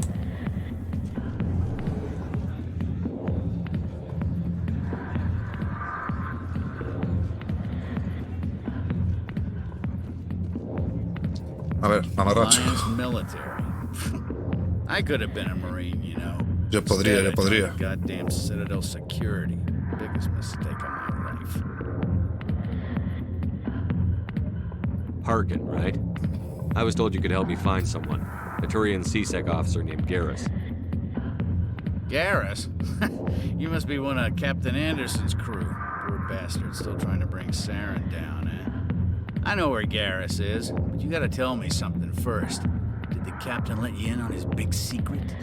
A ver, mamarracho. I could have been a Marine, you know. Yo podría. Goddamn Citadel security. Biggest mistake of my life. Harkin, right? I was told you could help me find someone. A Turian CSEC officer named Garrus. Garrus? You must be one of Captain Anderson's crew. Poor bastard, still trying to bring Saren down, eh? I know where Garrus is, but you gotta tell me something first. Did the captain let you in on his big secret?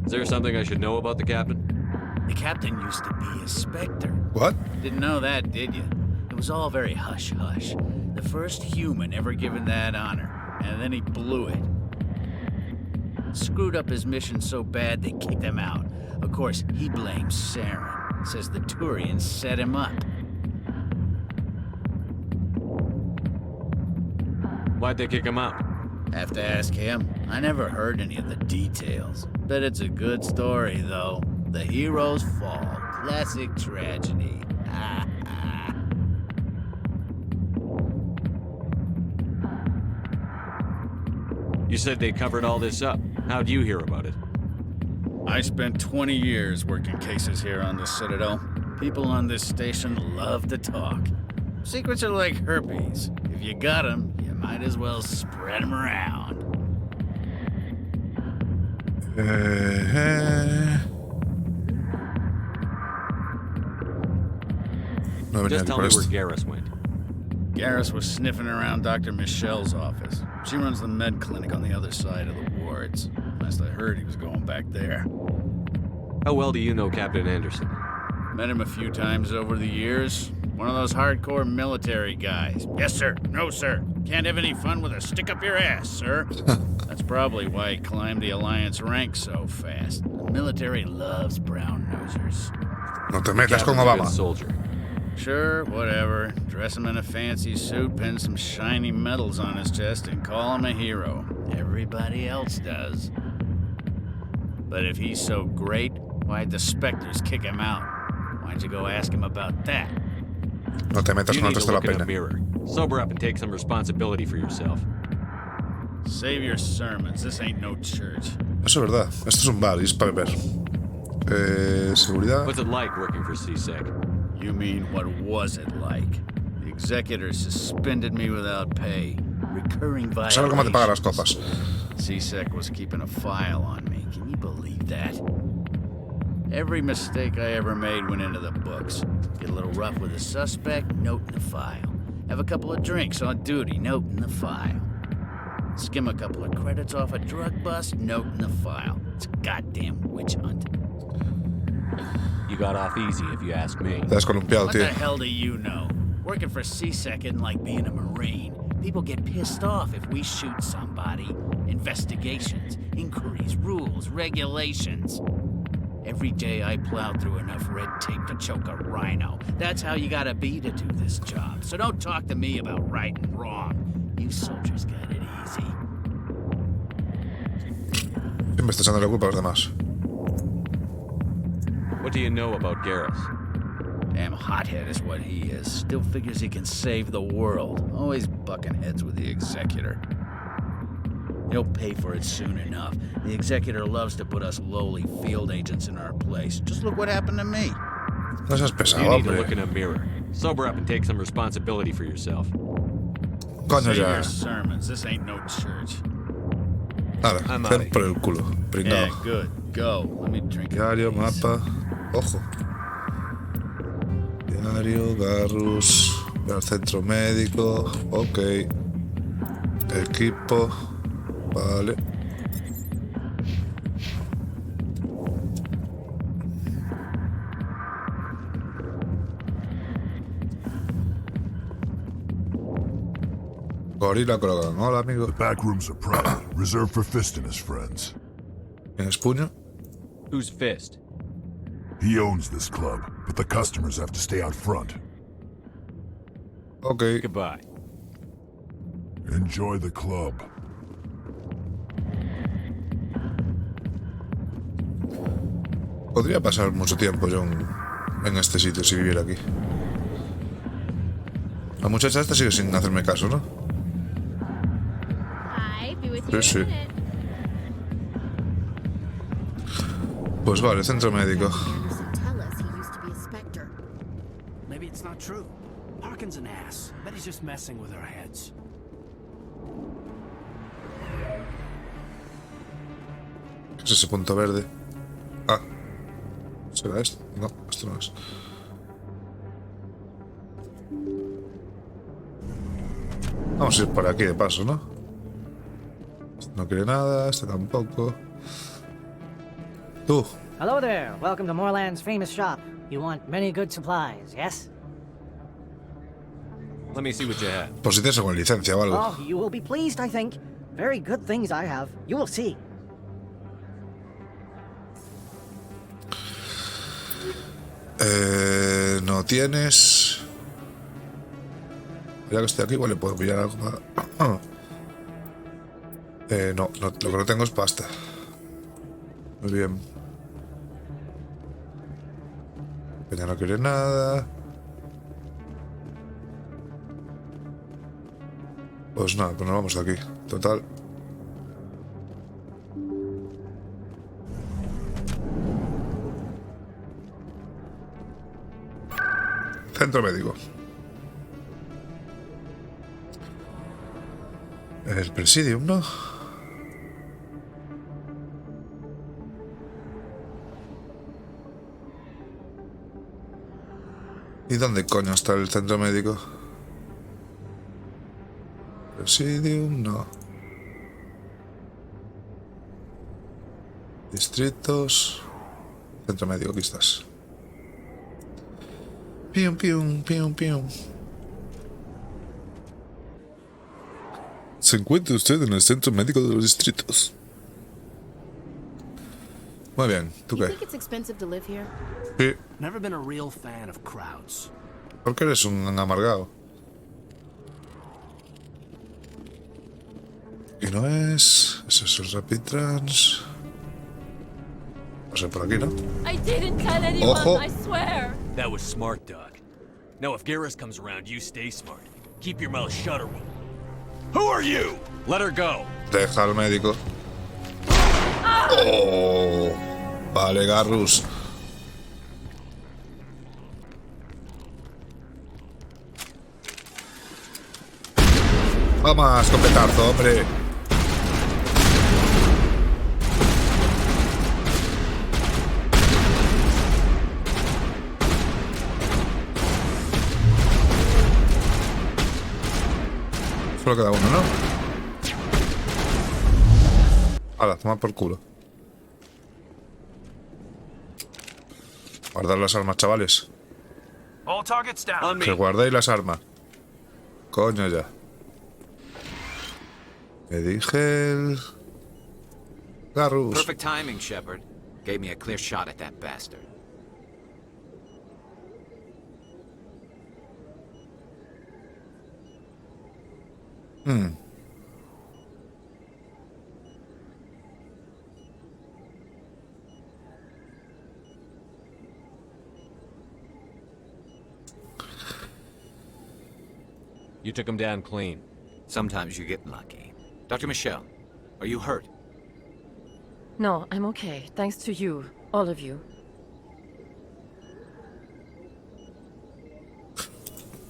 Is there something I should know about the captain? The captain used to be a Spectre. What? Didn't know that, did you? It was all very hush-hush. The first human ever given that honor, and then he blew it. Screwed up his mission so bad they kicked him out. Of course, he blames Saren. Says the Turians set him up. Why'd they kick him out? Have to ask him. I never heard any of the details. Bet it's a good story, though. the hero's fall. Classic tragedy. You said they covered all this up. How'd you hear about it? I spent 20 years working cases here on the Citadel. People on this station love to talk. Secrets are like herpes. If you got them, you might as well spread them around. Just tell me where Garrus went. Garrus was sniffing around Dr. Michelle's office. She runs the med clinic on the other side of the wards. Last I heard, he was going back there. How well do you know Captain Anderson? Met him a few times over the years. One of those hardcore military guys. Yes, sir. No, sir. Can't have any fun with a stick up your ass, sir. That's probably why he climbed the Alliance ranks so fast. The military loves brown nosers. No te metas con Obama. Soldier. Sure, whatever. Dress him in a fancy suit, pin some shiny medals on his chest, and call him a hero. Everybody else does. But if he's so great, why'd the Spectres kick him out? Why'd you go ask him about that? No te metas con el resto de la pena. Mirror. Sober up and take some responsibility for yourself. Save your sermons. This ain't no church. Eso es verdad. Esto es un bar y es para beber. Seguridad. What's it like working for CSEC? You mean, what was it like? The executor suspended me without pay. Recurring violations. ¿Sabes cómo te pagan las copas? CSEC was keeping a file on me. Can you believe that? Every mistake I ever made went into the books. Get a little rough with a suspect, note in the file. Have a couple of drinks on duty, note in the file. Skim a couple of credits off a drug bust, note in the file. It's a goddamn witch hunt. You got off easy, if you ask me. Te has columpiado, What tío. the hell do you know? Working for CSEC isn't like being a Marine. People get pissed off if we shoot somebody. Investigations, inquiries, rules, regulations. Every day I plowed through enough red tape to choke a rhino. That's how you gotta be to do this job. So don't talk to me about right and wrong. You soldiers got it easy. Siempre estás echando la culpa a los demás. What do you know about Garrus? Damn hothead is what he is. Still figures he can save the world. Always bucking heads with the executor. He'll pay for it soon enough. The executor loves to put us lowly field agents in our place. Just look what happened to me. No seas pesado, You need to hombre. look in a mirror. Sober up and take some responsibility for yourself. Coño Save ya. your sermons. This ain't no church. Nada, ven por el culo. Yeah, Pringao. good. Go. Let me drink a Diario, piece. mapa. Ojo. Diario, Garrus. Ve al centro médico. Ok. Equipo. Vale. Gorila Krogan. Hola, amigo. The back rooms are private, reserved for Fist and his friends. ¿Tienes puño? Who's Fist? He owns this club, but the customers have to stay out front. Ok. Goodbye. Enjoy the club. Podría pasar mucho tiempo yo en este sitio si viviera aquí. La muchacha esta sigue sin hacerme caso, ¿no? Sí, sí. Pues vale, centro médico. Maybe it's not true. Harkin's an ass. Bet he's just messing with our heads. ¿Qué es ese punto verde? Ah. ¿Será esto? No, esto no es. Vamos a ir por aquí de paso, ¿no? Este no quiere nada, este tampoco. Tú. Hello there. Welcome to Moorland's famous shop. You want many good supplies, yes? Let me see what you have. Por si tienes alguna licencia o algo. Oh, you will be pleased, I think. Very good things I have. You will see. No tienes. Ya que estoy aquí, igual le puedo pillar algo más. No, lo que no tengo es pasta. Muy bien. Peña no quiere nada. Pues nada, pues nos vamos de aquí. Total. Centro médico. El presidium, ¿no? ¿Y dónde coño está el centro médico? Presidium, no. Distritos. Centro médico, aquí estás. Pium, pium, pium, pium. Se encuentra usted en el centro médico de los distritos. Muy bien, ¿tú qué? Sí. Never been a real fan of crowds. ¿Por qué eres un amargado? Y no es... Eso es el Rapid Trans. Pasé por aquí, ¿no? I didn't tell anyone, Ojo. I swear. That was smart, Doc. Now if Garrus comes around, you stay smart. Keep your mouth shut or we'll... Who are you? Let her go. Deja al médico. Oh, vale, Garrus. Vamos, escopetazo, hombre. Solo queda uno, ¿no? Hala, toma por culo. Guardad las armas, chavales. Que guardéis las armas. Coño ya. Me dije el... Garrus. Perfect timing, Shepard. Gave me a clear shot at that bastard. You took him down clean. Sometimes you get lucky. Dr. Michelle, are you hurt? No, I'm okay. Thanks to you, all of you.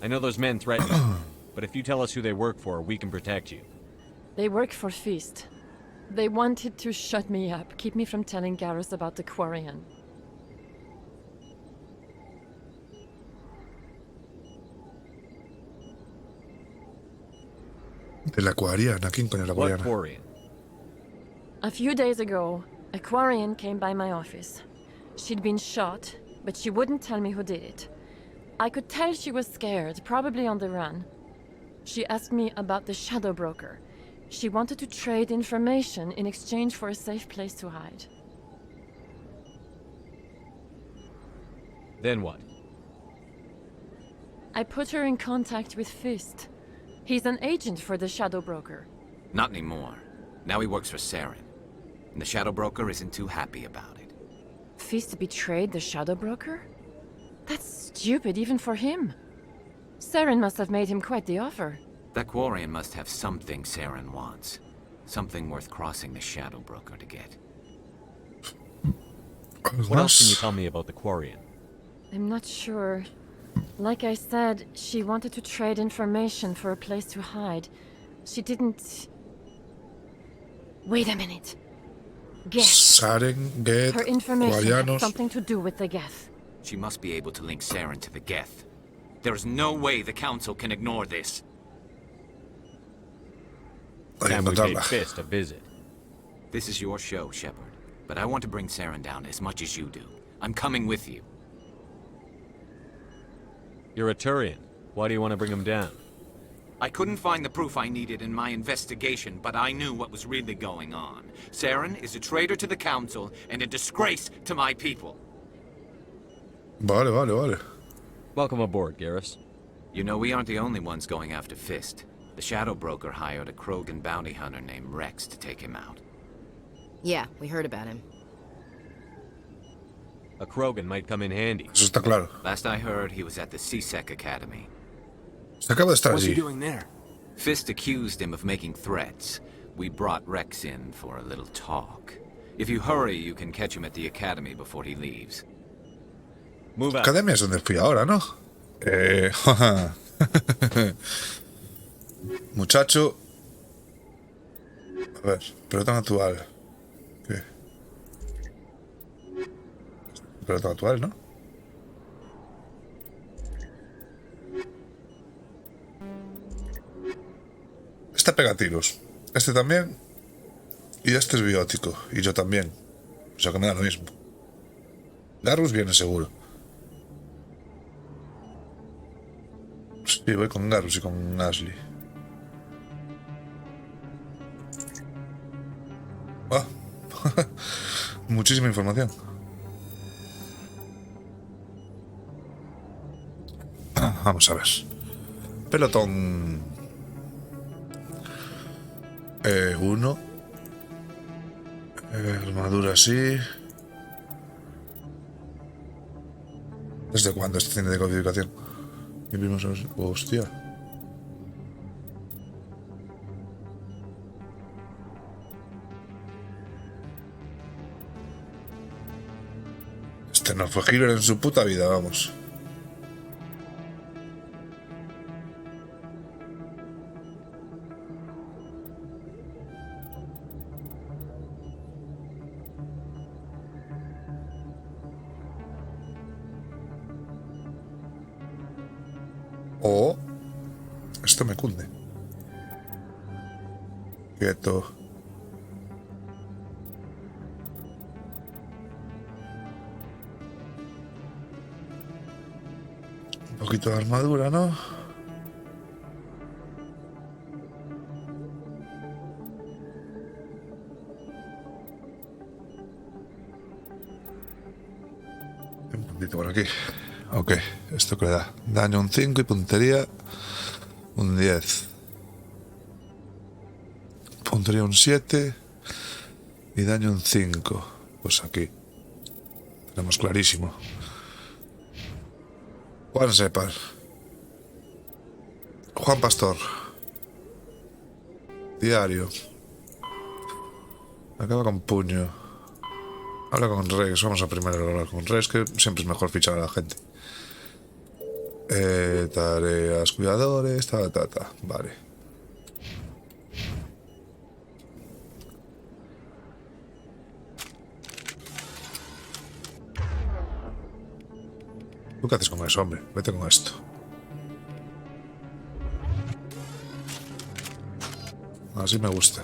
I know those men threaten you, but if you tell us who they work for, we can protect you. They work for Feast. They wanted to shut me up, keep me from telling Garrus about the Quarian. De la Quariana. ¿Quién coño es la What Quariana? Quarian? A few days ago, a Quarian came by my office. She'd been shot, but she wouldn't tell me who did it. I could tell she was scared, probably on the run. She asked me about the Shadow Broker. She wanted to trade information in exchange for a safe place to hide. Then what? I put her in contact with Fist. He's an agent for the Shadow Broker. Not anymore. Now he works for Saren. And the Shadow Broker isn't too happy about it. Fist betrayed the Shadow Broker? That's stupid even for him. Saren must have made him quite the offer. That Quarian must have something Saren wants. Something worth crossing the Shadow Broker to get. What else can you tell me about the Quarian? I'm not sure. Like I said, she wanted to trade information for a place to hide. She didn't... Wait a minute. Geth. Saren, Geth, Her information had Quarianos. something to do with the Geth. She must be able to link Saren to the Geth. There is no way the Council can ignore this. Time we paid Fist a visit. This is your show, Shepard. But I want to bring Saren down as much as you do. I'm coming with you. You're a Turian. Why do you want to bring him down? I couldn't find the proof I needed in my investigation, but I knew what was really going on. Saren is a traitor to the Council and a disgrace to my people. Vale, vale, vale. Welcome aboard, Garrus. You know, we aren't the only ones going after Fist. The Shadow Broker hired a Krogan bounty hunter named Rex to take him out. Yeah, we heard about him. A Krogan might come in handy. Eso está claro. Last I heard, he was at the CSEC Academy. Se acaba de estar What's he allí. doing there? Fist accused him of making threats. We brought Rex in for a little talk. If you hurry, you can catch him at the academy before he leaves. Move out. Academia es donde fui ahora, ¿no? Muchacho. A ver, pelota actual. ¿Qué? Pelota actual, ¿no? Este pega tiros. Este también. Y este es biótico. Y yo también. O sea que me da lo mismo. Garrus viene seguro. Sí, voy con Garrus y con Ashley. Ah. Muchísima información. Vamos a ver. Pelotón. 1. Armadura así. ¿Desde cuándo este tiene decodificación? Y vimos. Hostia. Este no fue healer en su puta vida, vamos. O esto me cunde. Quieto. Un poquito de armadura, ¿no? Un puntito por aquí. Ok, ¿esto qué le da? Daño un 5 y puntería un 10. Puntería un 7 y daño un 5. Pues aquí tenemos clarísimo. Juan Separ. Juan Pastor. Diario. Acaba con puño. Habla con Rex. Vamos a primero hablar con Rex, que siempre es mejor fichar a la gente. Tareas, cuidadores, vale. ¿Tú qué haces con eso, hombre? Vete con esto. Así me gusta.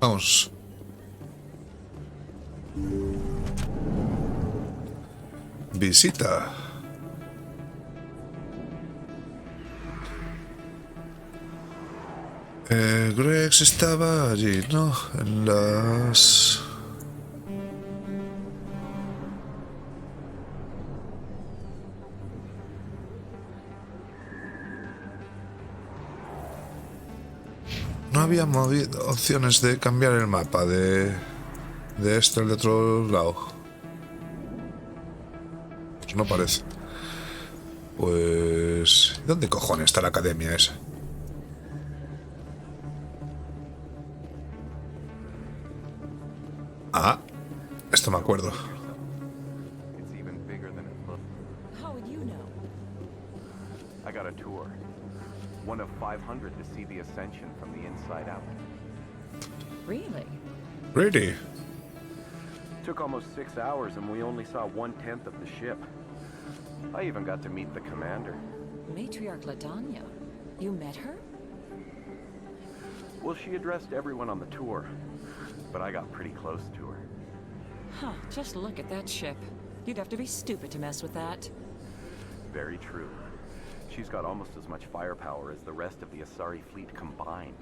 Vamos. Visita. Grex estaba allí, ¿no? En las... No había opciones de cambiar el mapa de este al de otro lado. Pues no parece. Pues... ¿dónde cojones está la academia esa? Ah, esto me acuerdo. How would you know? I got a tour. One of 500 to see the ascension from the inside out. Really? Really? Took almost 6 hours and we only saw 1/10 of the ship. I even got to meet the commander. Matriarch Ladanya. You met her? Well, she addressed everyone on the tour, but I got pretty close to her. Huh, just look at that ship. You'd have to be stupid to mess with that. Very true. She's got almost as much firepower as the rest of the Asari fleet combined.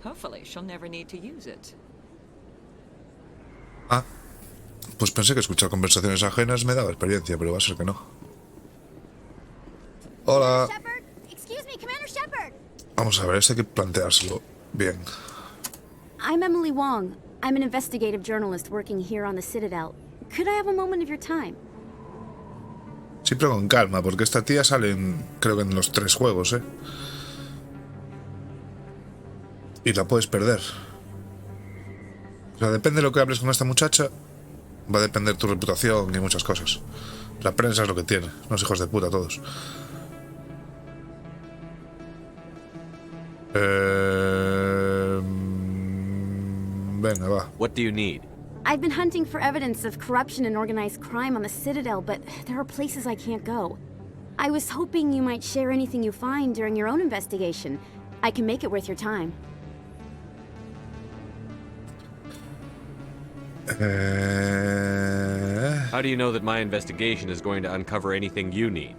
Hopefully, she'll never need to use it. Ah, pues pensé que escuchar conversaciones ajenas me daba experiencia, pero va a ser que no. Hola. Excuse me, Commander Shepard. Vamos a ver, este hay que planteárselo bien. I'm Emily Wong. I'm an investigative journalist working here on the Citadel. Could I have a moment of your time? Siempre con calma, porque esta tía sale creo que en los 3 juegos, ¿eh? Y la puedes perder. O sea, depende de lo que hables con esta muchacha, va a depender tu reputación y muchas cosas. La prensa es lo que tiene, unos hijos de puta todos. Venga, va. What do you need? I've been hunting for evidence of corruption and organized crime on the Citadel, but there are places I can't go. I was hoping you might share anything you find during your own investigation. I can make it worth your time. How do you know that my investigation is going to uncover anything you need?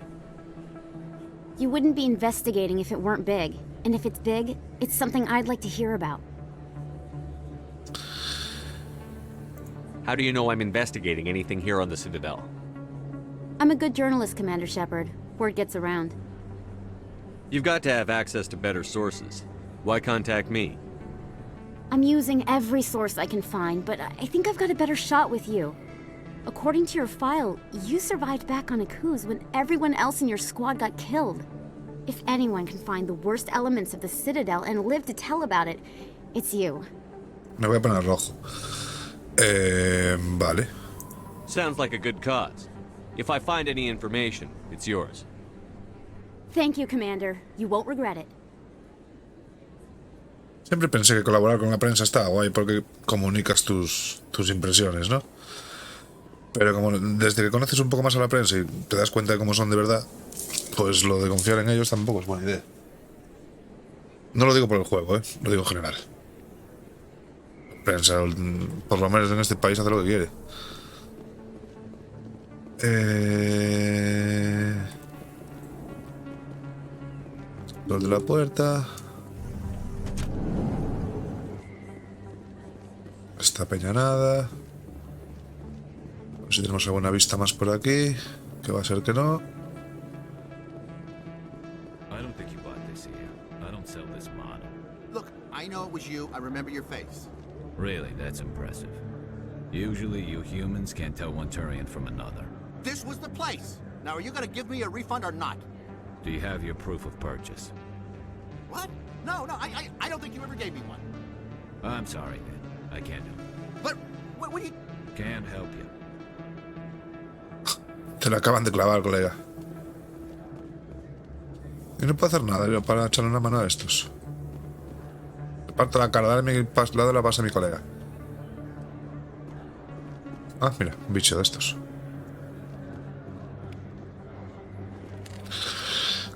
You wouldn't be investigating if it weren't big. And if it's big, it's something I'd like to hear about. How do you know I'm investigating anything here on the Citadel? I'm a good journalist, Commander Shepard. Word gets around. You've got to have access to better sources. Why contact me? I'm using every source I can find, but I think I've got a better shot with you. According to your file, you survived back on Akuz when everyone else in your squad got killed. If anyone can find the worst elements of the Citadel and live to tell about it, it's you. Me voy a poner rojo. Vale. Sounds like a good cause. If I find any information, it's yours. Thank you, Commander. You won't regret it. Siempre pensé que colaborar con la prensa estaba guay porque comunicas tus impresiones, ¿no? Pero como desde que conoces un poco más a la prensa y te das cuenta de cómo son de verdad, pues lo de confiar en ellos tampoco es buena idea. No lo digo por el juego, lo digo en general. La prensa, por lo menos en este país, hace lo que quiere. Los de la puerta. Esta peña nada. A ver si tenemos alguna vista más por aquí. Que va a ser que no. Look, I know it was you. I remember your face. Really, that's impressive. Usually you humans can't tell one Turian from another. This was the place. Now, are you gonna give me a refund or not? Do you have your proof of purchase? What? No, I don't think you ever gave me one. I'm sorry, man. I can't help you. But, what do you... Can't help you. Te la acaban de clavar, colega. Y no puedo hacer nada yo para echarle una mano a estos. Le parto la cara, dale la base a mi colega. Ah, mira, un bicho de estos.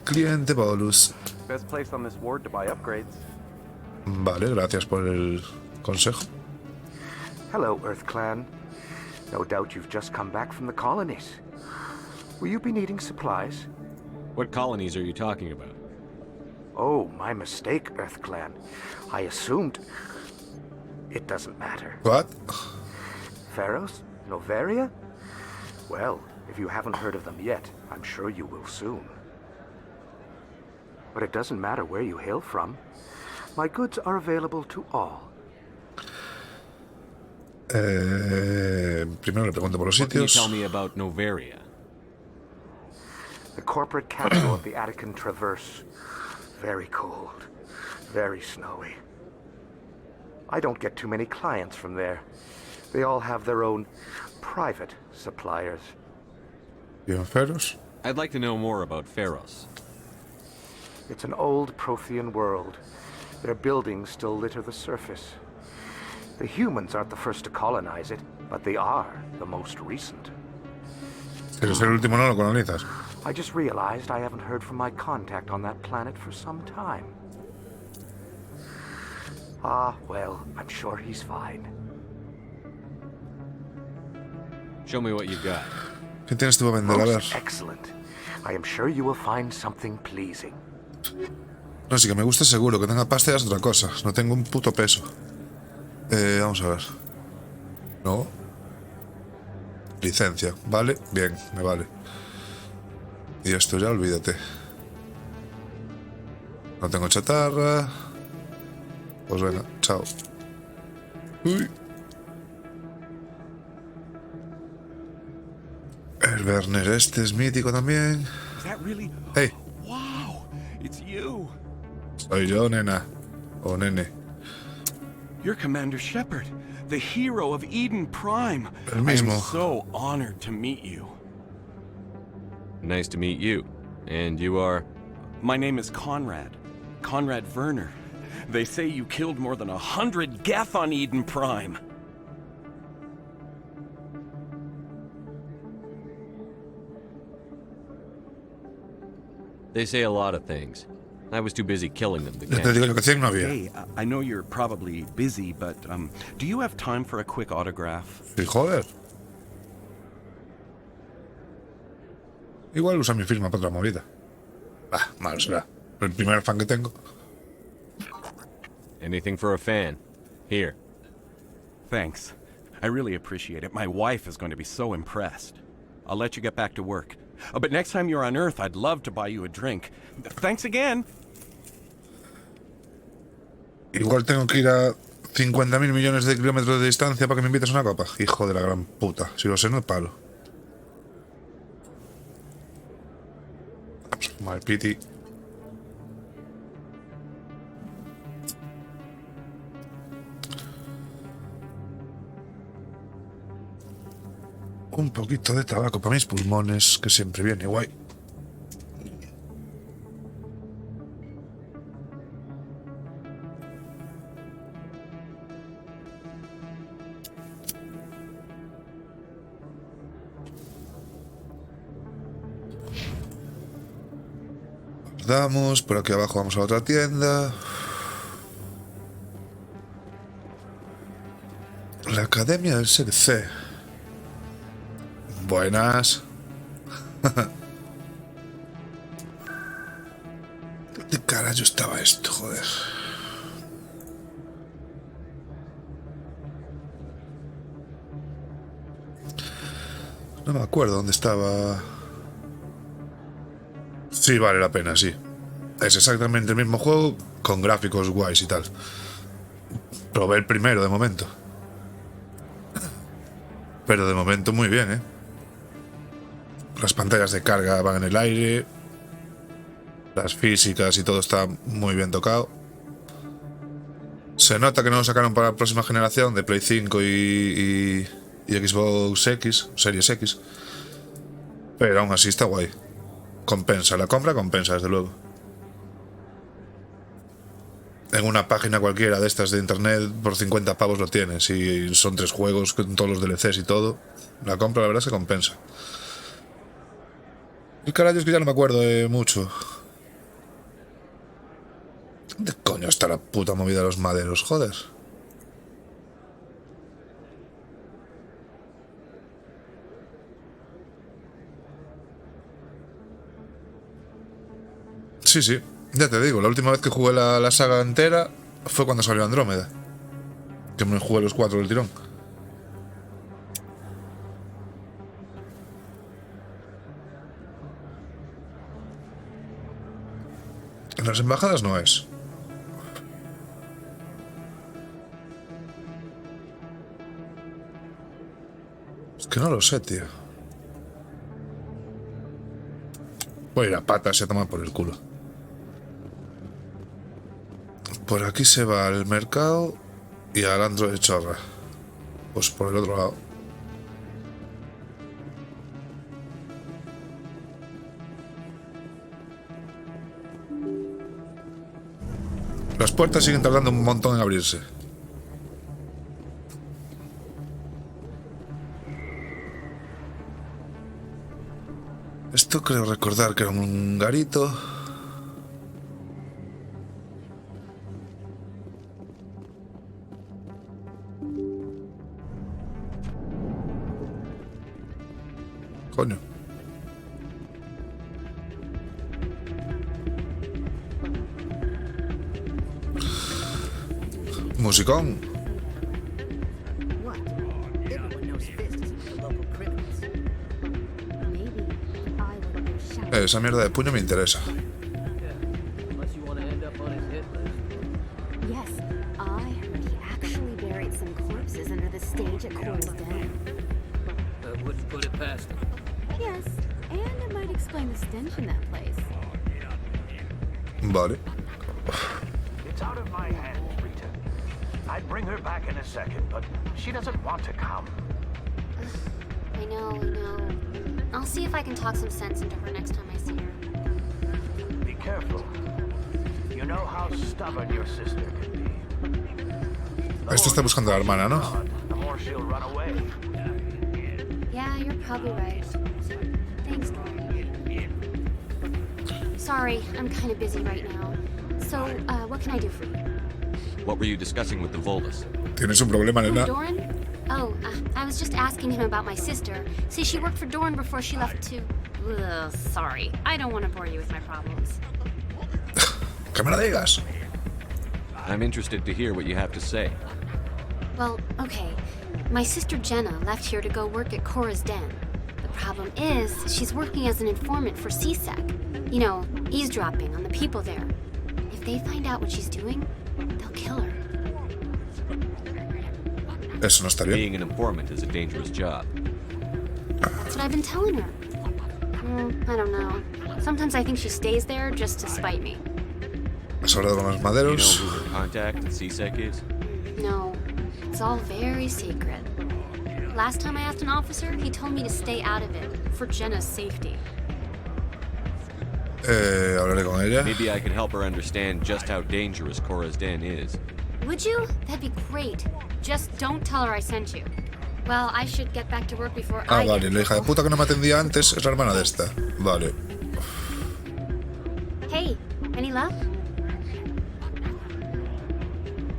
Cliente bonus. Best place on this ward to buy upgrades. Vale, gracias por el consejo. Hello, Earth Clan. No doubt you've just come back from the colonies. Will you be needing supplies? What colonies are you talking about? Oh, my mistake, Earth Clan. I assumed... It doesn't matter. What? Pharos? Noveria? Well, if you haven't heard of them yet, I'm sure you will soon. But it doesn't matter where you hail from. My goods are available to all. Primero le pregunto por los What can you sitios. tell me about Noveria? The corporate capital of the Attican Traverse. Very cold. Very snowy. I don't get too many clients from there. They all have their own private suppliers. ¿Y en Pharos? I'd like to know more about Pharos. It's an old Prothean world. Their buildings still litter the surface. The humans aren't the first to colonize it, but they are the most recent. Pero si el último no lo colonizas. I just realized I haven't heard from my contact on that planet for some time. Ah, well, I'm sure he's fine. Show me what you've got. ¿Qué tienes tú a vender? A ver. Most excellent. I am sure you will find something pleasing. No, sí que me gusta seguro. Que tenga pasta es otra cosa. No tengo un puto peso. Vamos a ver. No. Licencia. Vale. Bien, me vale. Y esto ya olvídate. No tengo chatarra. Pues venga, chao. Uy, El Werner este es mítico también. Hey. Wow, it's you. Soy yo, nena. O nene. You're Commander Shepard, the hero of Eden Prime. El mismo. I am so honored to meet you. Nice to meet you. And you are? My name is Conrad. Conrad Werner. They say you killed more than 100 Geth on Eden Prime. They say a lot of things. I was too busy killing them to Ya te digo yo que 100 no había. Hey, I know you're probably busy, but do you have time for a quick autograph? Sí, joder. Igual usa mi firma para otra movida. Malo será. El primer fan que tengo. Anything for a fan. Here. Thanks. I really appreciate it. My wife is going to be so impressed. I'll let you get back to work. But next time you're on Earth, I'd love to buy you a drink. Thanks again. Igual tengo que ir a 50.000 millones de kilómetros de distancia para que me invites a una copa. Hijo de la gran puta. Si lo sé, no es palo. Mal piti. Un poquito de tabaco para mis pulmones, que siempre viene guay. Damos, por aquí abajo vamos a otra tienda. La Academia del CDC. Buenas. ¿Dónde carajo estaba esto, joder? No me acuerdo dónde estaba. Sí, vale la pena, sí. Es exactamente el mismo juego con gráficos guays y tal. Probé el primero de momento. Pero de momento muy bien, ¿eh? Las pantallas de carga van en el aire. Las físicas y todo está muy bien tocado. Se nota que no lo sacaron para la próxima generación de Play 5 y Xbox X, Series X. Pero aún así está guay. Compensa, la compra compensa, desde luego. En una página cualquiera de estas de internet por 50 pavos lo tienes. Y son 3 juegos con todos los DLCs y todo. La compra la verdad se compensa. El carajo es que ya no me acuerdo de mucho. ¿Dónde coño está la puta movida de los maderos? Joder. Sí, sí, ya te digo, la última vez que jugué la saga entera fue cuando salió Andrómeda. Que me jugué los 4 del tirón. En las embajadas no es. Es que no lo sé, tío. Voy a ir a patas y a tomar por el culo. Por aquí se va al mercado y al antro de Chorra. Pues por el otro lado. Las puertas siguen tardando un montón en abrirse. Esto creo recordar que era un garito. Coño. Musicón. Esa mierda de puño me interesa. Yes, I heard he actually buried some corpses under the stage at Cora's Den. Wouldn't put it past him. Yes, explain the stench in that place. Vale. It's out of my hands, Rita. I'd bring her back in a second, but she doesn't want to come. I know. I'll see if I can talk some sense into her next time I see her. Be careful. You know how stubborn your sister can be. Esto está buscando a la hermana, ¿no? The more she'll run away. Yeah, you're probably right. Thanks, Dory. Sorry, I'm kind of busy right now. So, what can I do for you? What were you discussing with the Volus? ¿Tienes un problema, nena? Doran? Oh, I was just asking him about my sister. See, she worked for Doran before she left to... Ugh, sorry, I don't want to bore you with my problems. Que me lo digas. I'm interested to hear what you have to say. Well, okay. My sister Jenna left here to go work at Cora's Den. The problem is, she's working as an informant for CSEC. You know, eavesdropping on the people there. If they find out what she's doing, they'll kill her. Eso no está bien. Being an informant is a dangerous job. That's what I've been telling her. I don't know. Sometimes I think she stays there just to spite me. ¿Has hablado con los You maderos? know who her contact at CSEC is? No, it's all very secret. Last time I asked an officer, he told me to stay out of it, for Jenna's safety. Hablaré con ella. Maybe I can help her understand just how dangerous Cora's Den is. Would you? That'd be great. Just don't tell her I sent you. Well, I should get back to work before I Vale, get la hija de puta que no me atendía antes es la hermana de esta. Vale. Hey, any luck?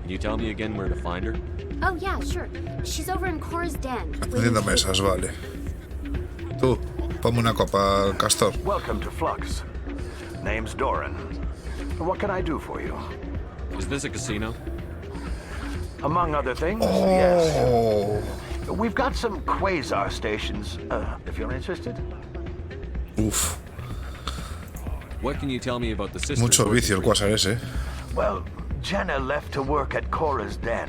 Can you tell me again where to find her? Oh, yeah, sure. She's over in Cora's Den. Atendiendo mesas, vale. Tú, ponme una copa, Castor. Welcome to Flux. Name's Doran. What can I do for you? Is this a casino? Among other things, yes. We've got some quasar stations, if you're interested. Uf. What can you tell me about the sister? Mucho vicio el quasar ese. Well, Jenna left to work at Cora's Den.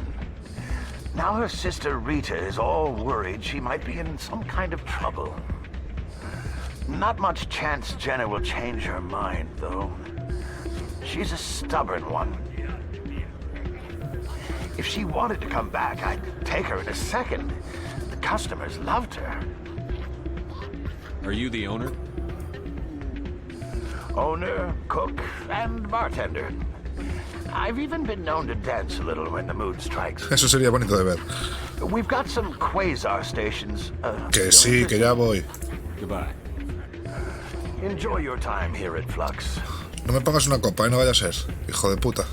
Now her sister Rita is all worried she might be in some kind of trouble. Not much chance Jenna will change her mind, though. She's a stubborn one. If she wanted to come back, I'd take her in a second. The customers loved her. Are you the owner? Owner, cook, and bartender. I've even been known to dance a little when the mood strikes. Eso sería bonito de ver. We've got some quasar stations. Que sí, que ya voy. Goodbye. Enjoy your time here at Flux. No me pongas una copa, no vaya a ser. Hijo de puta.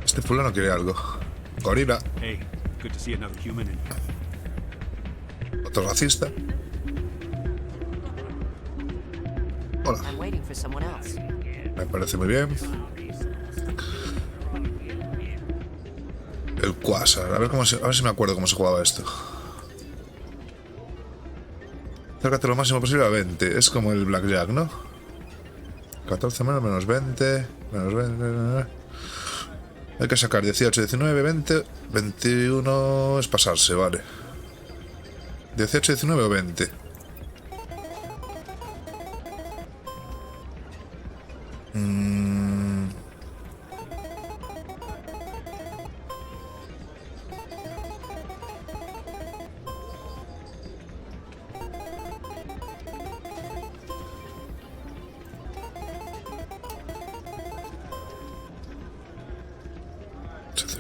Este fulano quiere algo. Gorila. Hey, good to see another human in here. Otro racista. Hola. I'm waiting for someone else. Me parece muy bien. El quasar. A ver si me acuerdo cómo se jugaba esto. Acércate lo máximo posible a 20. Es como el blackjack, ¿no? 14 menos 20. Menos 20. Hay que sacar 18, 19, 20. 21 es pasarse, vale. 18, 19 o 20.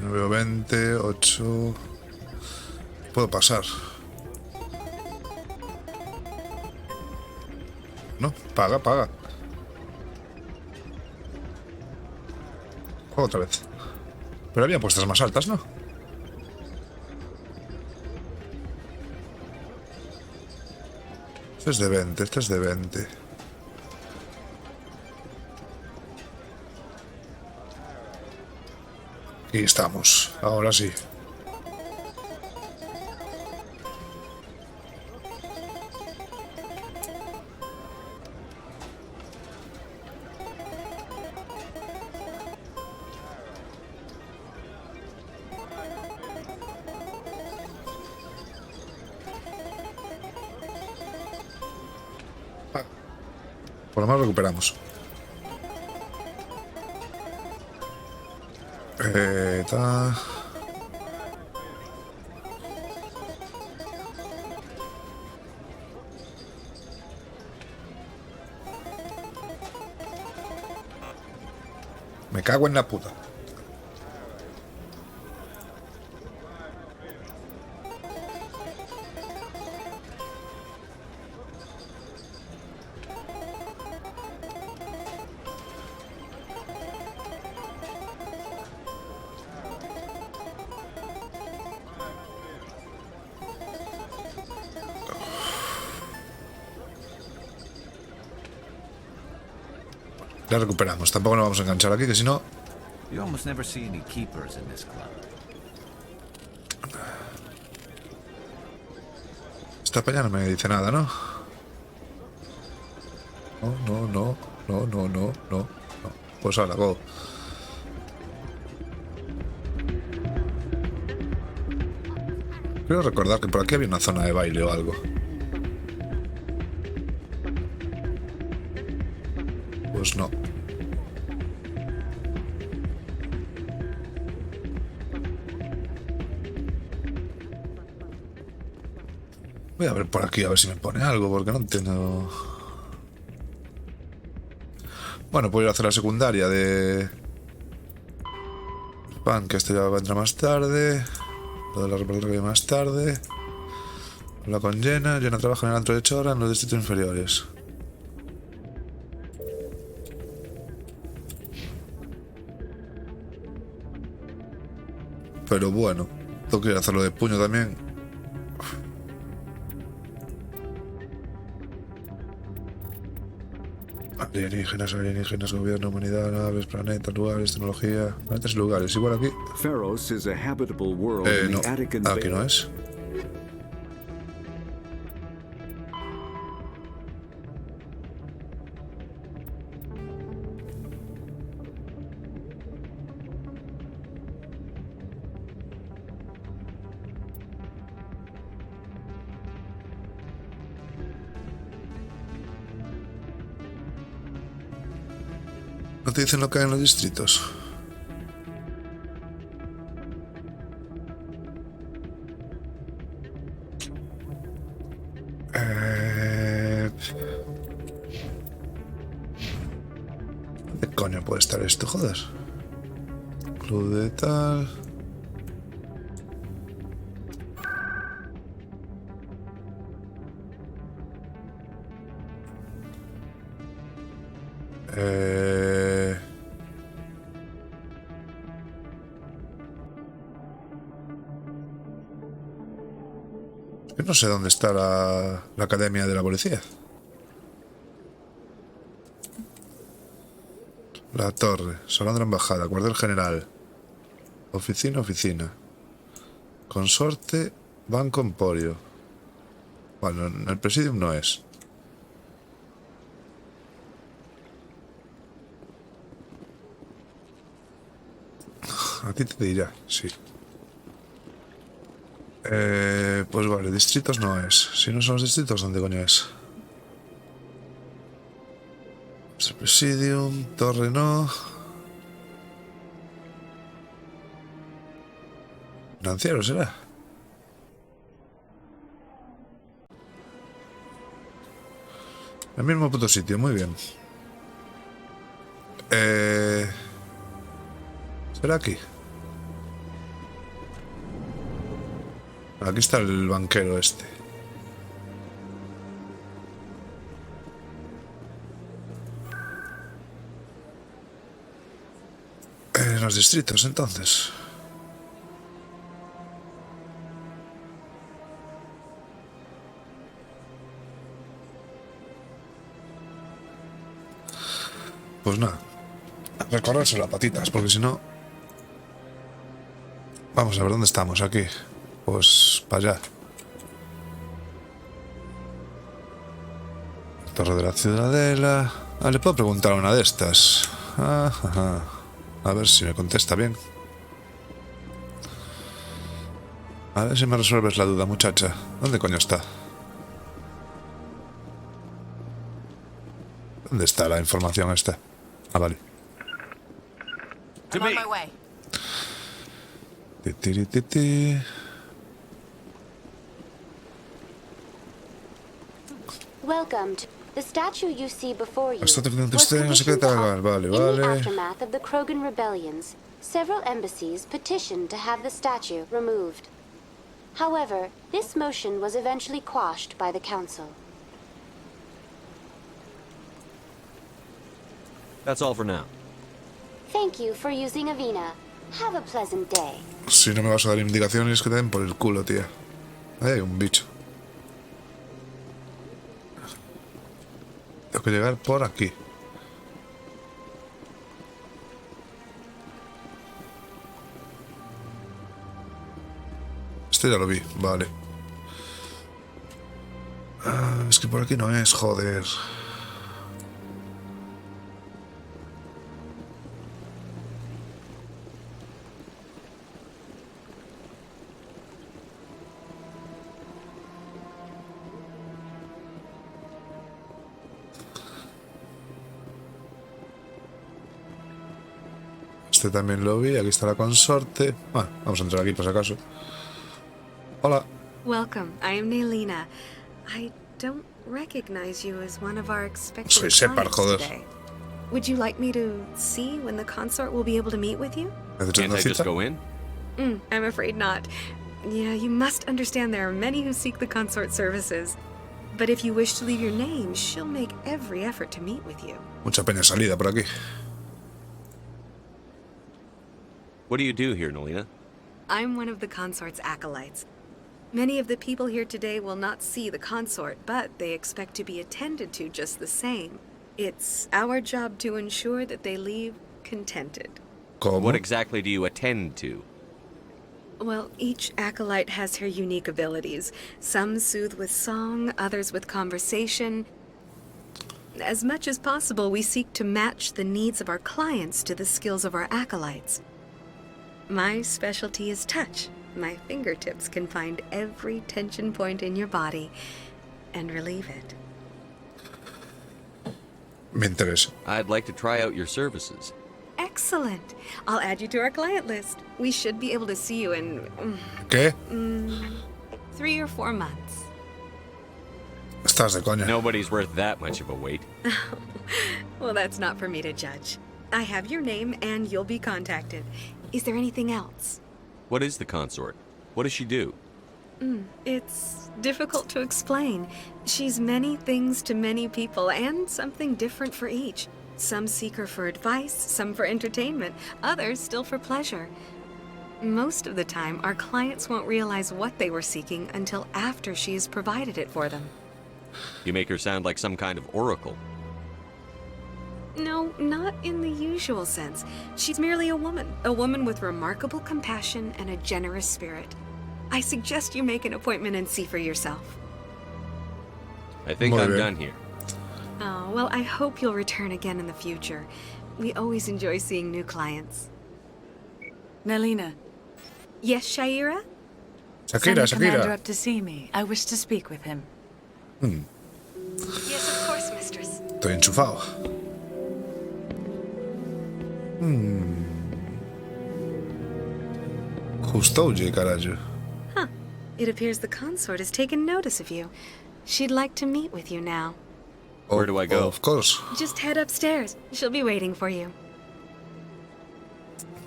Veo 20, 8. Puedo pasar. No, paga. Juego otra vez. Pero había puestas más altas, ¿no? Este es de 20, este es de 20. Y estamos, ahora sí. Por lo menos recuperamos. Me cago en la puta. Ya recuperamos. Tampoco nos vamos a enganchar aquí, que si no... You almost never see any keepers in this club. Esta peña no me dice nada, ¿no? No. Pues ahora, go. Quiero recordar que por aquí había una zona de baile o algo. Pues no. Voy a ver por aquí a ver si me pone algo, porque no entiendo. Bueno, puedo ir a hacer la secundaria de Pan, que esto ya va a entrar más tarde. Lo de la reportera más tarde. Habla con Jenna. Jenna trabaja en el antro de Chora en los distritos inferiores. Pero bueno, tengo que ir a hacerlo de puño también. Alienígenas, gobierno, humanidad, naves, planetas, lugares, tecnología. Planetas y lugares, igual aquí. No, aquí no es. ¿No te dicen lo que hay en los distritos? ¿Dónde coño puede estar esto? Joder. Club de tal... Yo no sé dónde está la academia de la policía. La torre, salón de la embajada, cuartel general, oficina, consorte, banco emporio. Bueno, en el presidium no es. A ti te dirá, sí. Pues vale, distritos no es. Si no son los distritos, ¿dónde coño es? Es el presidium, torre no. Financiero será. El mismo puto sitio, muy bien. ¿Será aquí? Aquí está el banquero este. En los distritos, entonces. Pues nada. Recorrérselo a patitas, porque si no... Vamos a ver dónde estamos, aquí. Pues para allá. Torre de la Ciudadela. Ah, le puedo preguntar a una de estas. Ajá. A ver si me contesta bien. A ver si me resuelves la duda, muchacha. ¿Dónde coño está? ¿Dónde está la información esta? Ah, vale. I'm on my way. Welcome to the statue you see before you. Hasta te Was no sé qué commissioned tal. Vale, in the vale. aftermath of the Krogan rebellions. Several embassies petitioned to have the statue removed. However, this motion was eventually quashed by the council. That's all for now. Thank you for using Avina. Have a pleasant day. Si no me vas a dar indicaciones que te den por el culo, tía. Ahí hay un bicho. Tengo que llegar por aquí. Este ya lo vi, vale. Ah, es que por aquí no es, joder. Este también lo vi, aquí está la consorte. Bueno, vamos a entrar aquí por si acaso. Hola. Welcome, I am Nelina. I don't recognize you as one of our expected Soy Separ, clients joder. today. Would you like me to see when the consort will be able to meet with you? Can't I just go in? I'm afraid not. Yeah, you must understand there are many who seek the consort services. But if you wish to leave your name, she'll make every effort to meet with you. Mucha pena salida por aquí. What do you do here, Nelina? I'm one of the consort's acolytes. Many of the people here today will not see the consort, but they expect to be attended to just the same. It's our job to ensure that they leave contented. ¿Cómo? What exactly do you attend to? Well, each acolyte has her unique abilities. Some soothe with song, others with conversation. As much as possible, we seek to match the needs of our clients to the skills of our acolytes. My specialty is touch. My fingertips can find every tension point in your body and relieve it. Me interesa. I'd like to try out your services. Excellent. I'll add you to our client list. We should be able to see you in... ¿Qué? 3 or 4 months. Estás de coña. Nobody's worth that much of a wait. Well, that's not for me to judge. I have your name and you'll be contacted. Is there anything else? What is the consort? What does she do? It's difficult to explain. She's many things to many people, and something different for each. Some seek her for advice, some for entertainment, others still for pleasure. Most of the time, our clients won't realize what they were seeking until after she has provided it for them. You make her sound like some kind of oracle. No, not in the usual sense. She's merely a woman with remarkable compassion and a generous spirit. I suggest you make an appointment and see for yourself. I think I'm done here. Oh, well, I hope you'll return again in the future. We always enjoy seeing new clients. Nelina. Yes, Shaira? Send the commander Shakira. up to see me. I wish to speak with him. Yes, of course, mistress. Estoy enchufado. Justo oye, carajo. Huh. It appears the consort has taken notice of you. She'd like to meet with you now. Where do I go? Of course. Just head upstairs. She'll be waiting for you.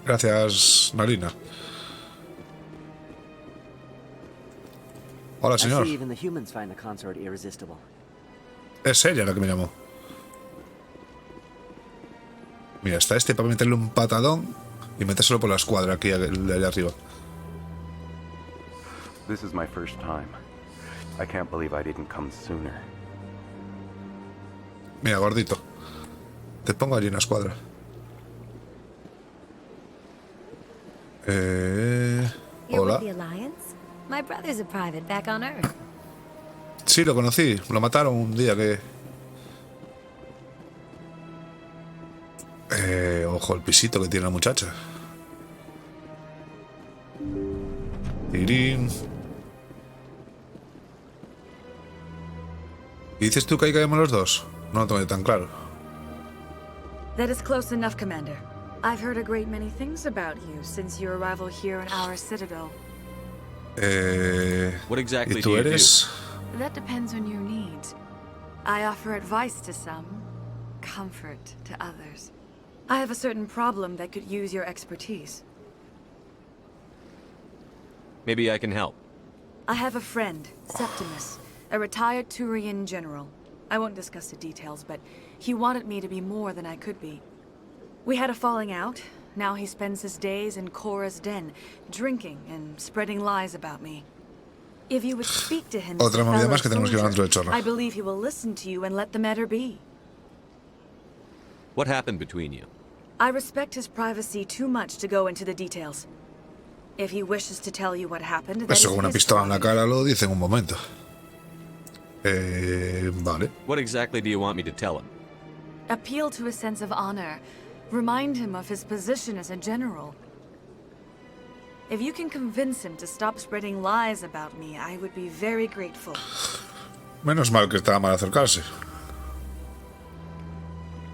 Gracias, Marina. Hola, I señor. see even the humans find the consort irresistible. Es ella la que me llamó. Mira, está este para meterle un patadón y metérselo por la escuadra aquí de allá arriba. This is my first time. I can't believe I didn't come sooner. Mira, gordito. Te pongo allí en la escuadra. Hola. The Alliance? My brother's a private back on Earth. Sí, lo conocí. Lo mataron un día que... ojo, el pisito que tiene la muchacha. Tirín. ¿Y dices tú que ahí caemos los dos? No lo tengo tan claro. That is close enough, Commander. I've heard a great many things about you since your arrival here in our citadel. What exactly ¿Y do tú you do? eres? That depends on your needs. I offer advice to some, comfort to others. I have a certain problem that could use your expertise. Maybe I can help. I have a friend, Septimus, a retired Turian general. I won't discuss the details, but he wanted me to be more than I could be. We had a falling out. Now he spends his days in Cora's den, drinking and spreading lies about me. If you would speak to him as Otra a movida fellow más que tenemos que llevar dentro del soldier, chorro. I believe he will listen to you and let the matter be. What happened between you? I respect his privacy too much to go into the details. If he wishes to tell you what happened, that Eso is con una his pistola en la prerogative. cara lo dice en un momento. Vale. What exactly do you want me to tell him? Appeal to his sense of honor. Remind him of his position as a general. If you can convince him to stop spreading lies about me, I would be very grateful. Menos mal que estaba mal acercarse.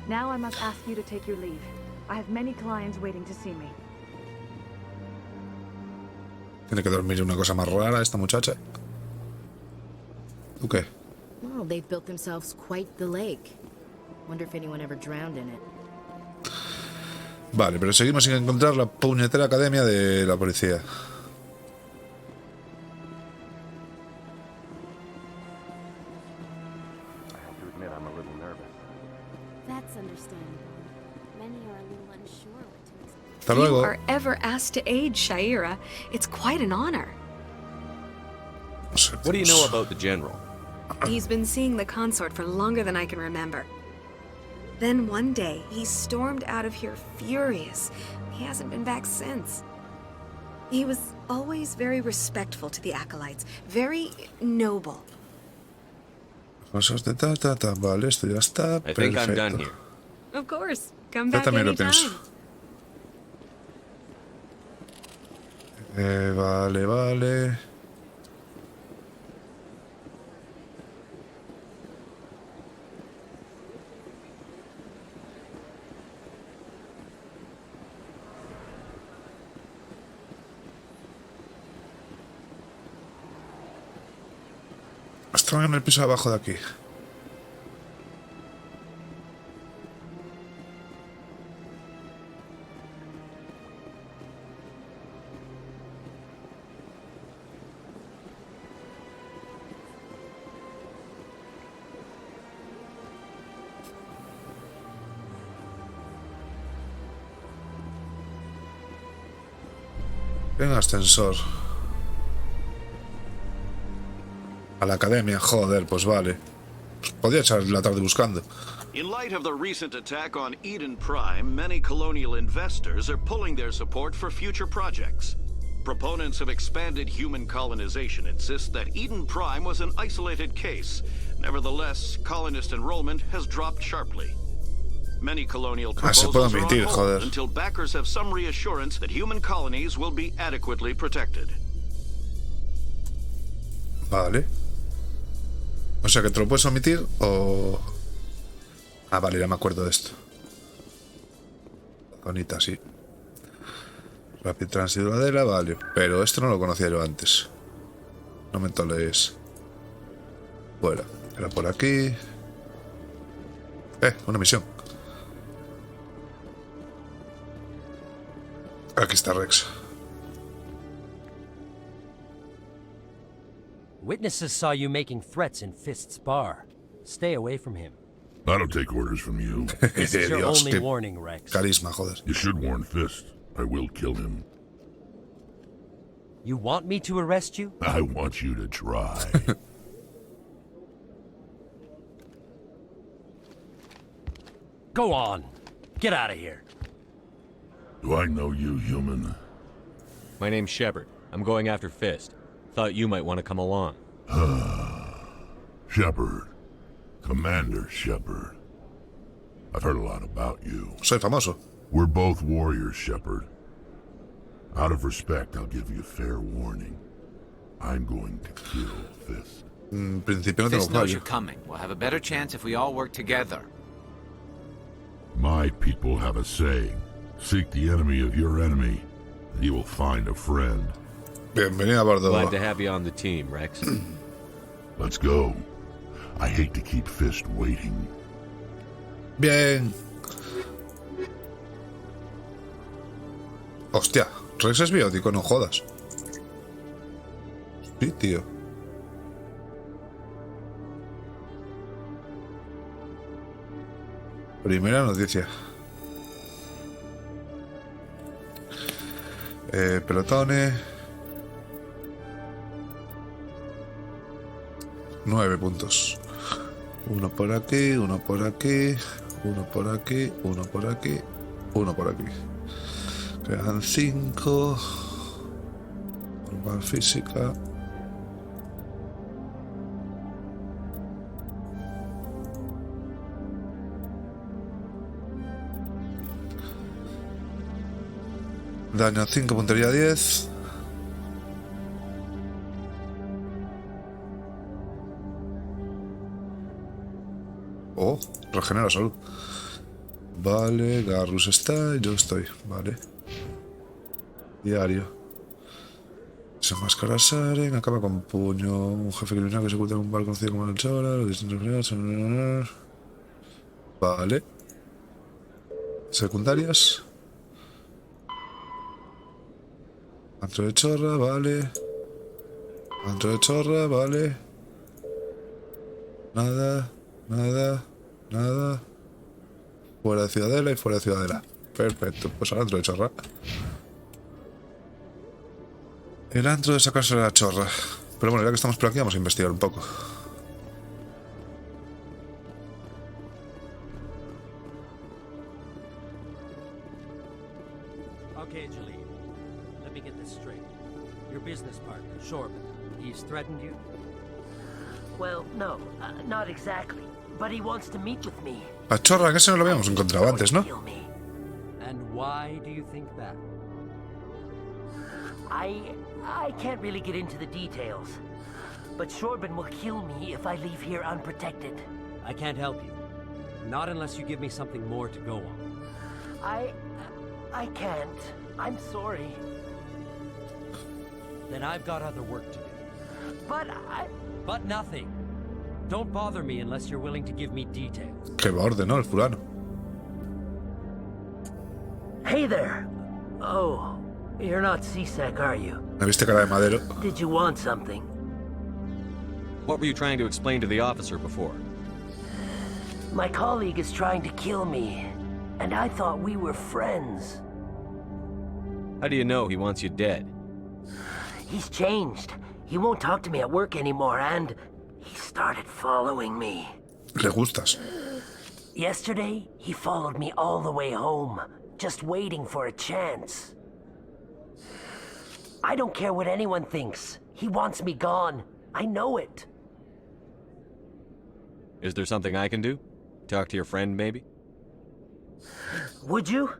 Now I must ask you to take your leave. I have many clients waiting to see me. Tiene que dormir una cosa más rara esta muchacha. ¿Tú qué? Well, they've built themselves quite the lake. Wonder if anyone ever drowned in it. Vale, pero seguimos sin encontrar la puñetera academia de la policía. I have to admit I'm a little nervous. That's understandable. Many are a little unsure what to expect. Hasta If you luego. are ever asked to aid Shaira, it's quite an honor. What do you know about the general? He's been seeing the consort for longer than I can remember. Then one day, he stormed out of here furious. He hasn't been back since. He was always very respectful to the acolytes, very noble. Cosas de ta. Vale, esto ya está. I think I'm done Perfecto. here. Of course, come Yo back también lo anytime. pienso. Vale. Están en el piso de abajo de aquí. En ascensor. A la academia, joder, pues vale. Pues podía echar la tarde buscando. In light of the recent attack on Eden Prime, many colonial investors are pulling their support for future projects. Proponents of expanded human colonization insist that Eden Prime was an isolated case. Nevertheless, colonist enrollment has dropped sharply. Many colonial se puede proposals are admitir, on hold joder. until backers have some reassurance that human colonies will be adequately protected. Vale. O sea que te lo puedes omitir o... Ah, vale, ya me acuerdo de esto. Bonita, sí. Rapid Transit duradera, vale. Pero esto no lo conocía yo antes. No me toles. Fuera. Era por aquí. Una misión. Aquí está Rex. Witnesses saw you making threats in Fist's bar. Stay away from him. I don't take orders from you. This is your Dios, only qué warning, Rex. carisma, joder. You should warn Fist. I will kill him. You want me to arrest you? I want you to try. Go on. Get out of here. Do I know you, human? My name's Shepard. I'm going after Fist. Thought you might want to come along. Shepard. Commander Shepard. I've heard a lot about you. Soy famoso. We're both warriors, Shepard. Out of respect, I'll give you fair warning. I'm going to kill Fist. Principio no tengo Fist knows fallo. you're coming. We'll have a better chance if we all work together. My people have a saying. Seek the enemy of your enemy, and you will find a friend. Bienvenido a bordo. Glad to have you on the team, Rex. Let's go. I hate to keep Fist waiting. Bien. Hostia, Rex es biótico, no jodas. Sí, tío. Primera noticia. Pelotones. 9 puntos. Uno por aquí, uno por aquí, uno por aquí, uno por aquí, uno por aquí. Quedan 5. Normal física. Daño 5, puntería 10. Oh, regenera salud. Vale, Garrus está, yo estoy, vale. Diario. Se máscara Saren, acaba con puño. Un jefe criminal que se oculta en un bar conocido como el Chora. Los distintos. Vale. Secundarias. Antro de chorra, vale. Antro de chorra, vale. Nada, nada, nada. Fuera de Ciudadela y fuera de Ciudadela. Perfecto, pues al antro de chorra. El antro de sacarse la chorra. Pero bueno, ya que estamos por aquí, vamos a investigar un poco. Okay, Julie. Let me get this straight. Your business partner, Shorban, he's threatened you? Well, no, not exactly. But he wants to meet with me. La chorra, que ese no lo habíamos encontrado antes, ¿no? And why do you think that? I can't really get into the details. But Shorban will kill me if I leave here unprotected. I can't help you. Not unless you give me something more to go on. I can't. I'm sorry. Then I've got other work to do. But nothing. Don't bother me unless you're willing to give me details. Que va orden, ¿no? El fulano. Hey there. Oh, you're not CSEC, are you? ¿Me viste cara de madero? Did you want something? What were you trying to explain to the officer before? My colleague is trying to kill me, and I thought we were friends. How do you know he wants you dead? He's changed. He won't talk to me at work anymore, and he started following me. Le gustas. Yesterday, he followed me all the way home, just waiting for a chance. I don't care what anyone thinks. He wants me gone. I know it. Is there something I can do? Talk to your friend, maybe? Would you?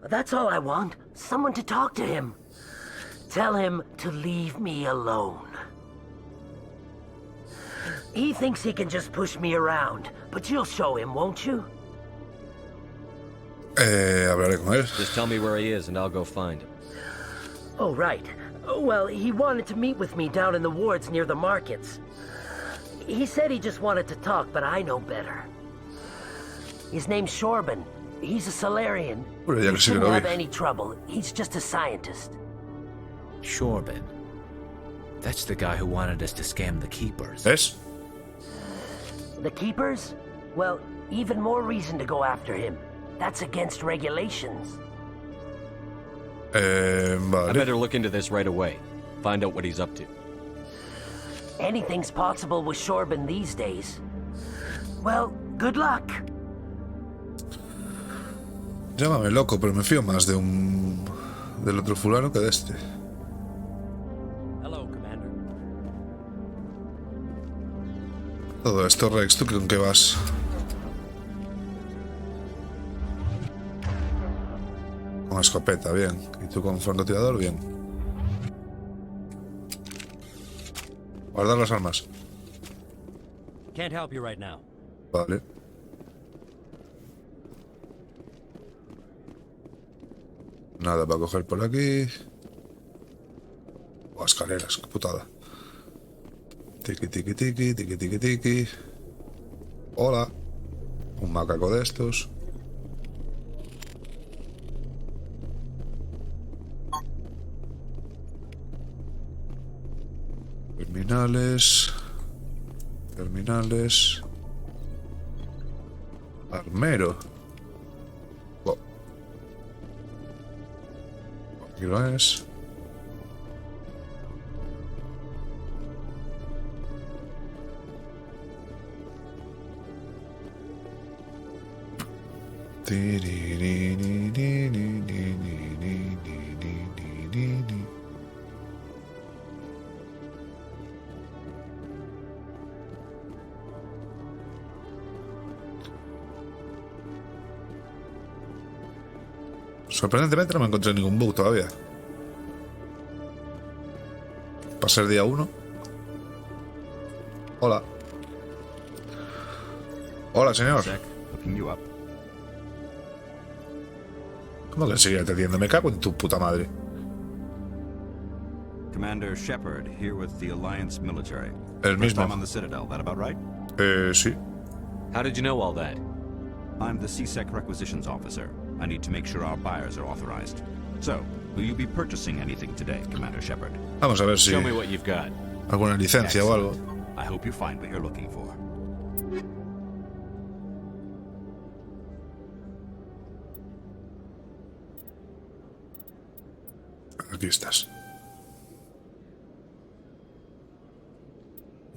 That's all I want. Someone to talk to him. Tell him to leave me alone. He thinks he can just push me around, but you'll show him, won't you? Hablaré con él. Just tell me where he is and I'll go find him. Oh, right. Well, he wanted to meet with me down in the wards near the markets. He said he just wanted to talk, but I know better. His name's Shorban. He's a Solarian. He shouldn't have any trouble. He's just a scientist. Shorban. That's the guy who wanted us to scam the Keepers. ¿Es? The Keepers? Well, even more reason to go after him. That's against regulations. Vale. I better look into this right away. Find out what he's up to. Anything's possible with Shorban these days. Well, good luck. Llámame loco, pero me fío más de del otro fulano que de este. Hello, Commander. Todo esto, Rex, ¿tú con qué vas? Con escopeta, bien. ¿Y tú con francotirador? Bien. Guardar las armas. Can't help you right now. Vale. Nada para coger por aquí. O escaleras, qué putada. Tiki, tiki, tiki, tiki, tiki, tiki. Hola. Un macaco de estos. Terminales. Terminales. Armero. Oh. Aquí lo es. Sorprendentemente no me encontré ningún bug todavía. Para ser día 1. Hola. Hola, señor. ¿Cómo que enseguida te atiendo? Me cago en tu puta madre. Commander Shepard, here with the Alliance military. El First mismo. time on the Citadel, that about right? Sí. How did you know all that? I'm the CSEC requisitions officer. I need to make sure our buyers are authorized. So, will you be purchasing anything today, Commander Shepard? Vamos a ver si... Show me what you've got. Alguna licencia o algo. I hope you find what you're looking for. Aquí estás.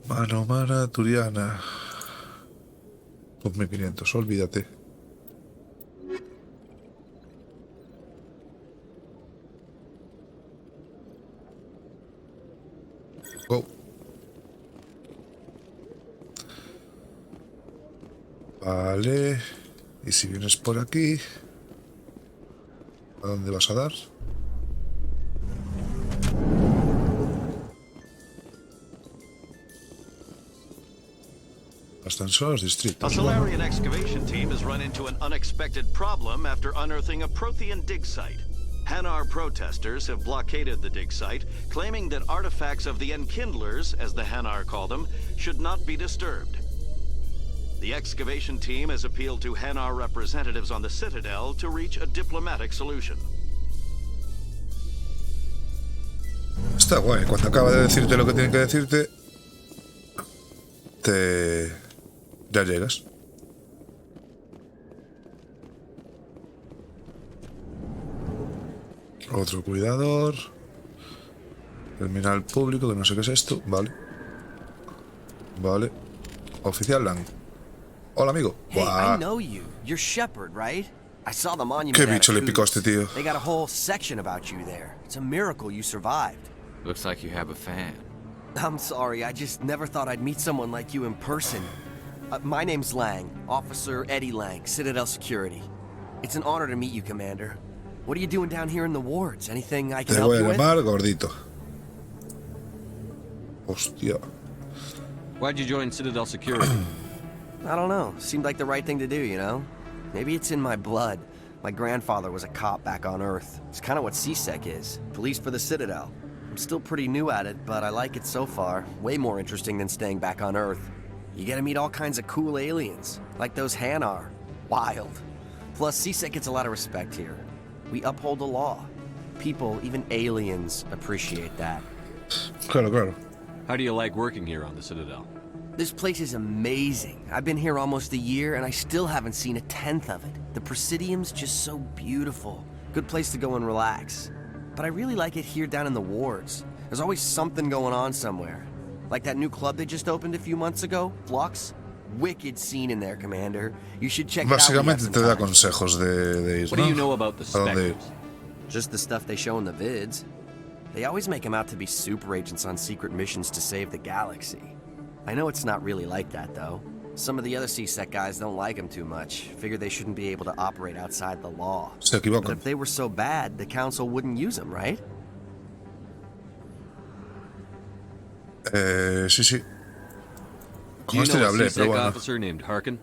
Mano humana turiana. 2500, olvídate. Go. Vale. Y si vienes por aquí, ¿a dónde vas a dar? Ascensores A distritos. Solarian excavation team has run into an unexpected problem after unearthing a Prothean dig site. Hanar protesters have blockaded the dig site, claiming that artifacts of the Enkindlers, as the Hanar call them, should not be disturbed. The excavation team has appealed to Hanar representatives on the Citadel to reach a diplomatic solution. Está guay, cuando acaba de decirte lo que tiene que decirte, ya llegas. Otro cuidador. Terminal público, que no sé qué es esto. Vale. Vale. Oficial Lang. Hola, amigo. Hey, Buah. I know you. You're Shepard, right? I saw the monument. Qué bicho le picó a este tío. They got a whole section about you there. It's a miracle you survived. Looks like you have a fan. I'm sorry, I just never thought I'd meet someone like you in person. My name's Lang, Officer Eddie Lang, Citadel Security. It's an honor to meet you, Commander. What are you doing down here in the wards? Anything I can Te help voy a you with? llamar gordito. Hostia. Why'd you join Citadel Security? I don't know. Seemed like the right thing to do, you know? Maybe it's in my blood. My grandfather was a cop back on Earth. It's kind of what CSEC is. Police for the Citadel. I'm still pretty new at it, but I like it so far. Way more interesting than staying back on Earth. You get to meet all kinds of cool aliens, like those Hanar. Wild. Plus, CSEC gets a lot of respect here. We uphold the law. People, even aliens, appreciate that. Claro, claro. How do you like working here on the Citadel? This place is amazing. I've been here almost a year, and I still haven't seen a tenth of it. The Presidium's just so beautiful. Good place to go and relax. But I really like it here down in the wards. There's always something going on somewhere. Like that new club they just opened a few months ago, Flux. Wicked scene in there, Commander. You should check it out. Básicamente te da consejos de ir, What do ¿no? you know about the ¿A dónde ir? Spectres? Just the stuff they show in the vids. They always make them out to be super agents on secret missions to save the galaxy. I know it's not really like that, though. Some of the other CSEC guys don't like them too much. Figure they shouldn't be able to operate outside the law. Se equivocan. But if they were so bad, the Council wouldn't use them, right? Sí, sí. Do Con you este ya know a hablé, pero CSEC bueno. officer named Harkin?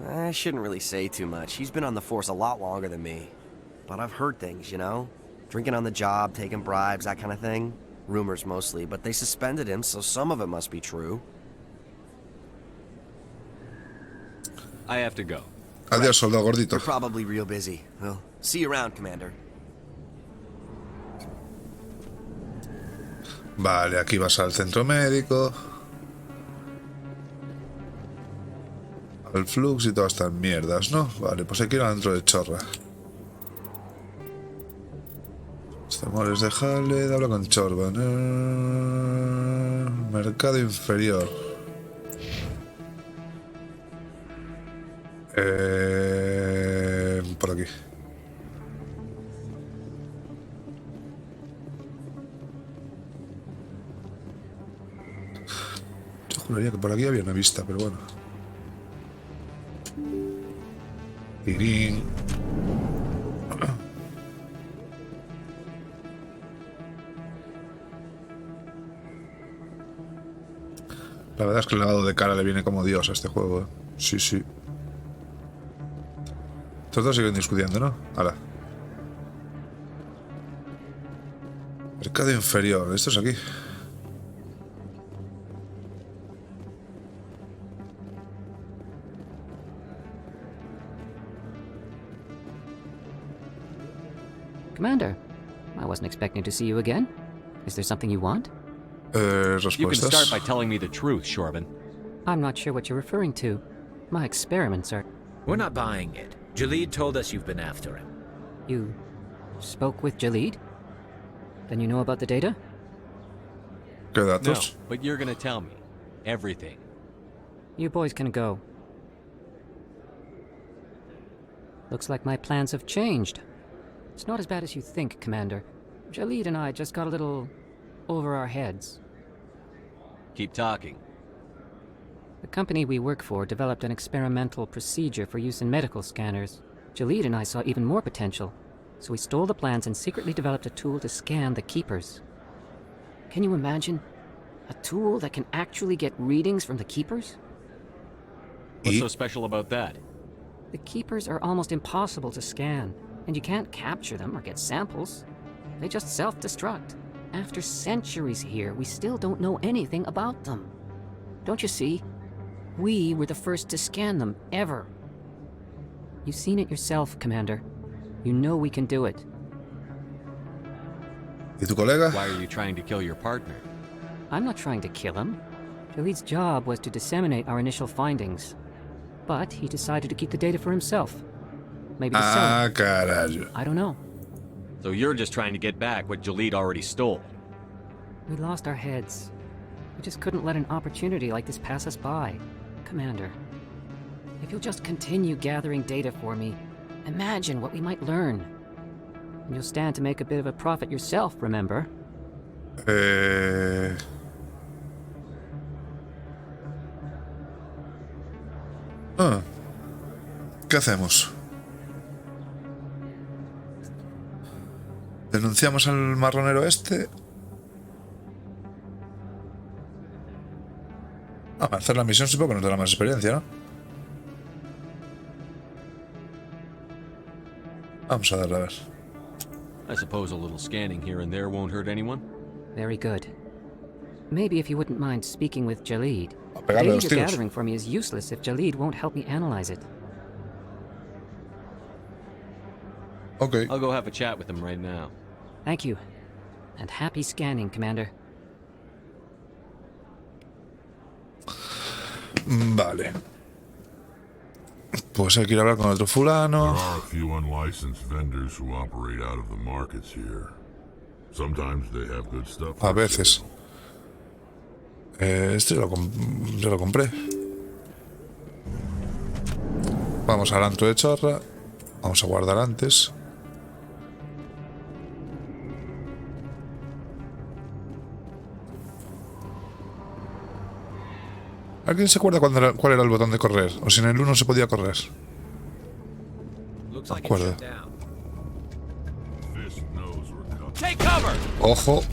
I shouldn't really say too much. He's been on the force a lot longer than me. But I've heard things, you know? Drinking on the job, taking bribes, that kind of thing. Rumors mostly, but they suspended him, so some of it must be true. I have to go. Adiós, soldado gordito. You're probably real busy. Well, see you around, Commander. Vale, aquí vas al centro médico. Al flux y todas estas mierdas, ¿no? Vale, pues hay que ir adentro de chorra. Temores de Haled, habla con Chorban. Mercado inferior. Por aquí. Yo juraría que por aquí había una vista, pero bueno. Tirín. La verdad es que el lavado de cara le viene como Dios a este juego, ¿eh? Sí, sí. Estos dos siguen discutiendo, ¿no? Ahora. Mercado inferior. Esto es aquí. Commander, I wasn't expecting to see you again. Is there something you want? You can start by telling me the truth, Shorban. I'm not sure what you're referring to. My experiments are... We're not buying it. Jalid told us you've been after him. You spoke with Jalid? Then you know about the data? ¿Qué datos? No, but you're gonna tell me. Everything. You boys can go. Looks like my plans have changed. It's not as bad as you think, Commander. Jalid and I just got a little... over our heads. Keep talking. The company we work for developed an experimental procedure for use in medical scanners. Jalid and I saw even more potential, so we stole the plans and secretly developed a tool to scan the Keepers. Can you imagine? A tool that can actually get readings from the Keepers? What's so special about that? The Keepers are almost impossible to scan, and you can't capture them or get samples. They just self-destruct. After centuries here, we still don't know anything about them. Don't you see? We were the first to scan them, ever. You've seen it yourself, Commander. You know we can do it. ¿Y tu colega? Why are you trying to kill your partner? I'm not trying to kill him. Jalid's job was to disseminate our initial findings. But he decided to keep the data for himself. Maybe to sell it. Carajo. I don't know. So you're just trying to get back what Jalid already stole. We lost our heads. We just couldn't let an opportunity like this pass us by. Commander, if you'll just continue gathering data for me, imagine what we might learn. And you'll stand to make a bit of a profit yourself, remember? ¿Qué hacemos? ¿Denunciamos al marronero este? Hacer la misión supongo que nos dará más experiencia, ¿no? Vamos a darle a ver. I suppose a little scanning here and there won't hurt anyone? Very good. Maybe if you wouldn't mind speaking with Jalid. The pegarle data los you're tiros. gathering for me is useless if Jalid won't help me analyze it. Okay. I'll go have a chat with him right now. Thank you. And happy scanning, Commander. Vale. Pues hay que ir a hablar con otro fulano. There are a few unlicensed vendors who operate out of the markets here. Sometimes they have good stuff. A veces. Este yo lo compré. Vamos al antro de chorra. Vamos a guardar antes. ¿Alguien se acuerda cuál era el botón de correr? O si en el 1 se podía correr. No me acuerdo. Ojo.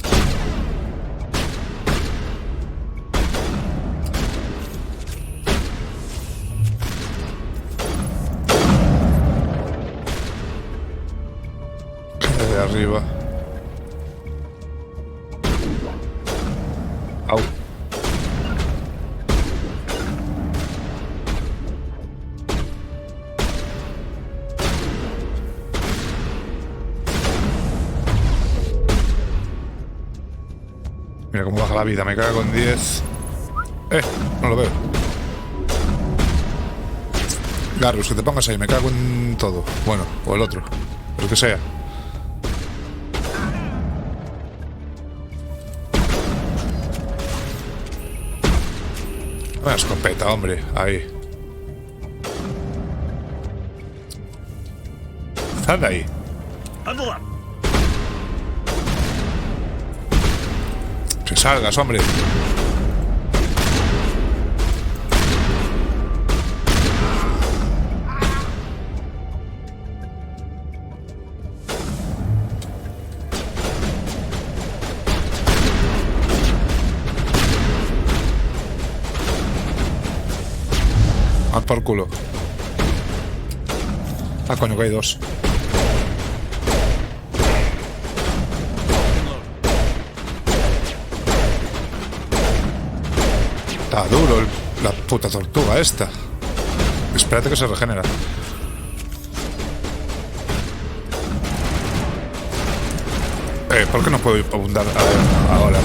Cae de arriba. Mira cómo baja la vida, me cago en 10. No lo veo. Garrus, que te pongas ahí, me cago en todo. Bueno, o el otro, lo que sea. Una escopeta, hombre, ahí. Sal de ahí. Que salgas, hombre. Por culo. Coño, que hay dos. Está duro la puta tortuga esta. Espérate que se regenera. ¿Por qué no puedo abundar ahora?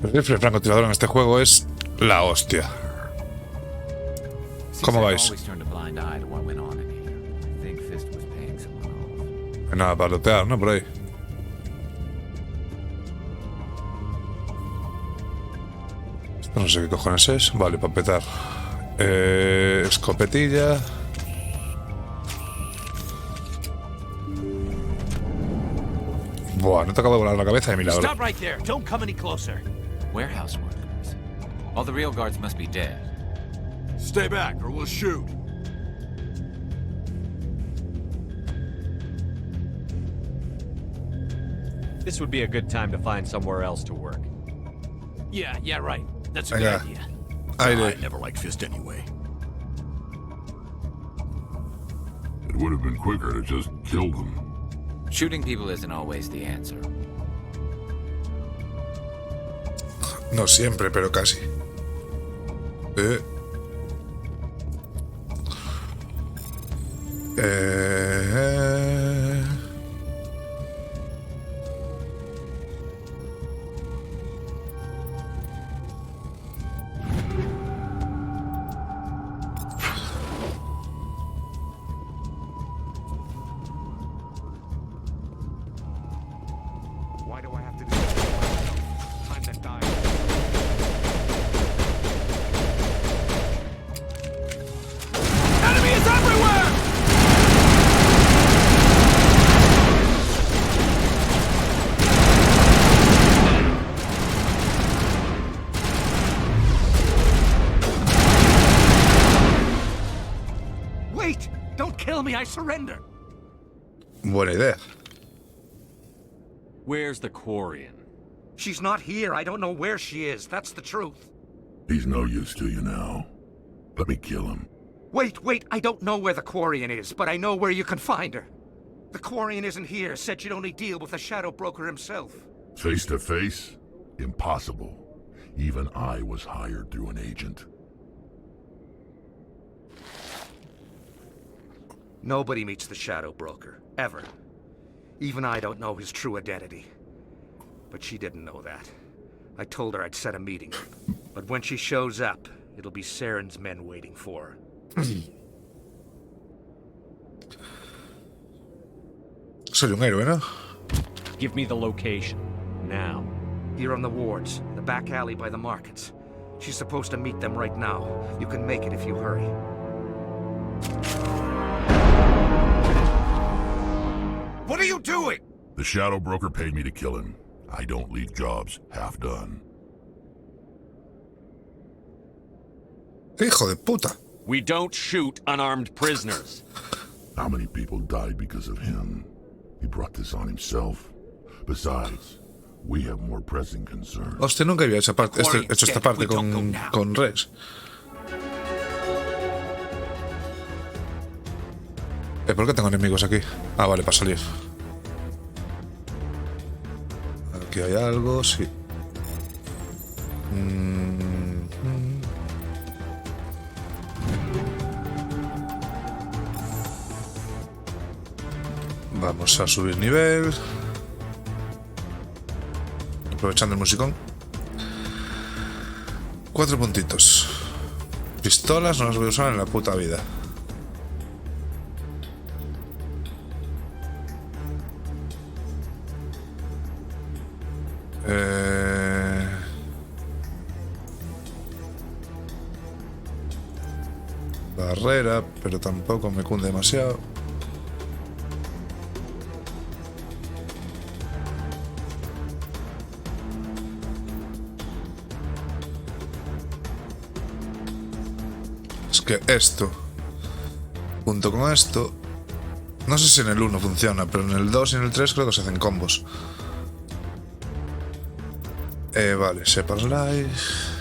El rifle francotirador en este juego es la hostia. ¿Cómo vais? Nada para lootear, ¿no? Por ahí. Esto no sé qué cojones es. Vale, para petar. Escopetilla. Buah, no te acabo de volar la cabeza de milagro. Stop right there. Don't come any closer. Warehouse workers. All the real guards must be dead. Stay back or we'll shoot. This would be a good time to find somewhere else to work. Yeah, right. That's a good idea. I never liked Fist anyway. It would have been quicker to just kill them. Shooting people isn't always the answer. No siempre, pero casi. Why do I have to do this? Time to die. Enemy is everywhere! Wait! Don't kill me, I surrender! Buena idea. Where's the Quarian? She's not here. I don't know where she is. That's the truth. He's no use to you now. Let me kill him. Wait. I don't know where the Quarian is, but I know where you can find her. The Quarian isn't here. Said she'd only deal with the Shadow Broker himself. Face to face? Impossible. Even I was hired through an agent. Nobody meets the Shadow Broker. Ever. Even I don't know his true identity. But she didn't know that. I told her I'd set a meeting. But when she shows up, it'll be Saren's men waiting for her. Soy un héroe, ¿no? Give me the location. Now. Here on the wards, the back alley by the markets. She's supposed to meet them right now. You can make it if you hurry. What are you doing? The Shadow Broker paid me to kill him. I don't leave jobs half done. Hijo de puta. We don't shoot unarmed prisoners. How many people died because of him? He brought this on himself. Besides, We have more pressing concerns. Hostia, nunca había hecho esta parte con Rex. ¿Por qué tengo enemigos aquí? Ah, vale, para salir. Aquí hay algo, sí. Vamos a subir nivel. Aprovechando el musicón. 4 puntitos. Pistolas no las voy a usar en la puta vida. Barrera, pero tampoco me cunde demasiado. Es que esto, junto con esto, no sé si en el 1 funciona, pero en el 2 y en el 3 creo que se hacen combos. Vale, Shepard's Life.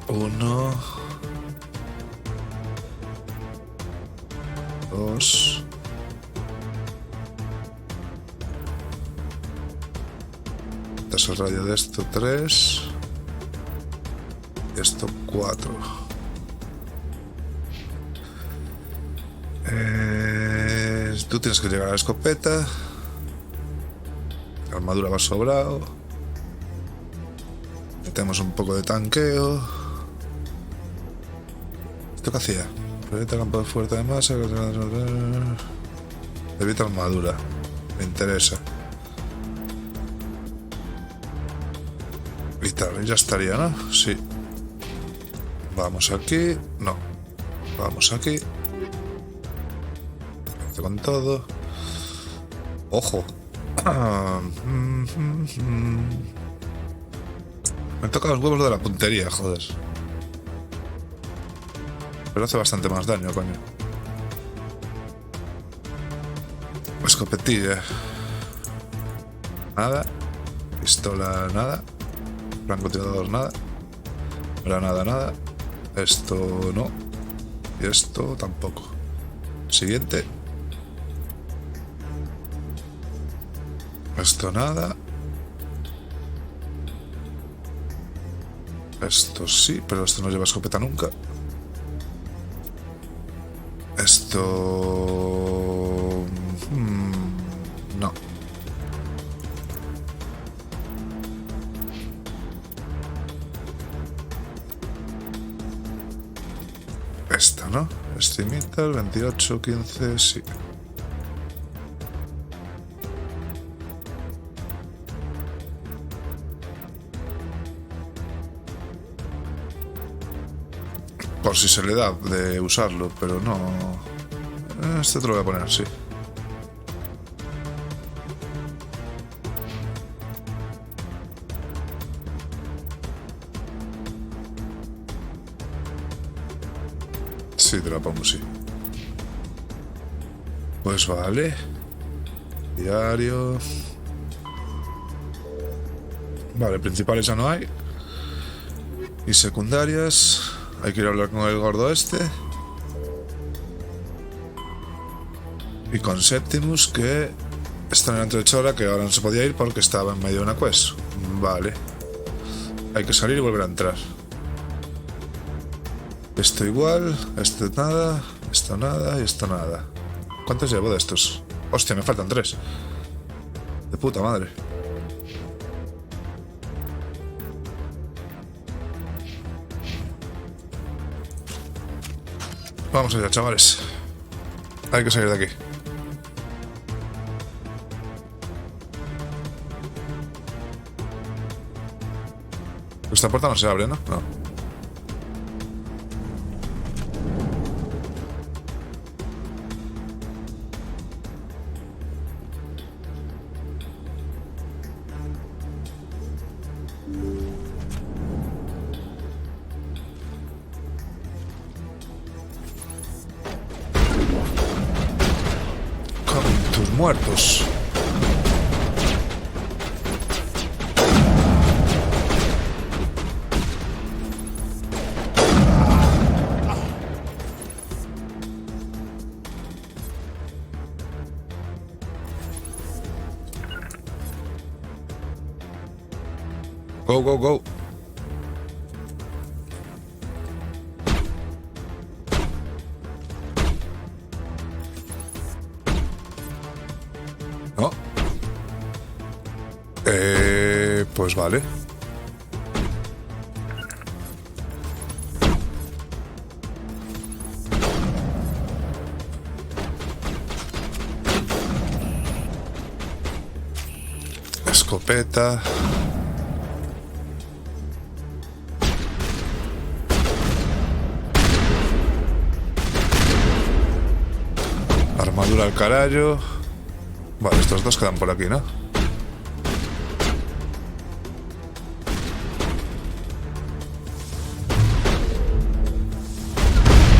1, 2. Este es el radio de esto, 3. Esto, 4. Tú tienes que llegar a la escopeta. La armadura va sobrado. Metemos un poco de tanqueo. ¿Esto qué hacía? Evita campo de fuerte de masa. Evita armadura. Me interesa. Y tal, ya estaría, ¿no? Sí. Vamos aquí. No. Vamos aquí. Con todo. Ojo. Me toca los huevos de la puntería, joder. Pero hace bastante más daño, coño. Escopetilla. Nada. Pistola, nada. Francotirador, nada. Granada, nada. Esto no. Y esto tampoco. Siguiente. Esto nada. Esto sí, pero esto no lleva escopeta nunca. Esto... no. Esta, ¿no? Este imita el 28, 15, sí. Por si se le da de usarlo, pero no. Este te lo voy a poner, sí. Sí, te lo pongo, sí. Pues vale. Diario. Vale, principales ya no hay. Y secundarias. Hay que ir a hablar con el gordo este. Y con Septimus, que está en la entrechora, que ahora no se podía ir porque estaba en medio de una quest. Vale. Hay que salir y volver a entrar. Esto igual, esto nada, esto nada y esto nada. ¿Cuántos llevo de estos? Hostia, me faltan 3. De puta madre. Vamos allá, chavales. Hay que salir de aquí. Esta puerta no se abre, ¿no? No. muertos. Go, go, go. No. Pues vale. Escopeta. Armadura al carallo. Vale, estos dos quedan por aquí, ¿no?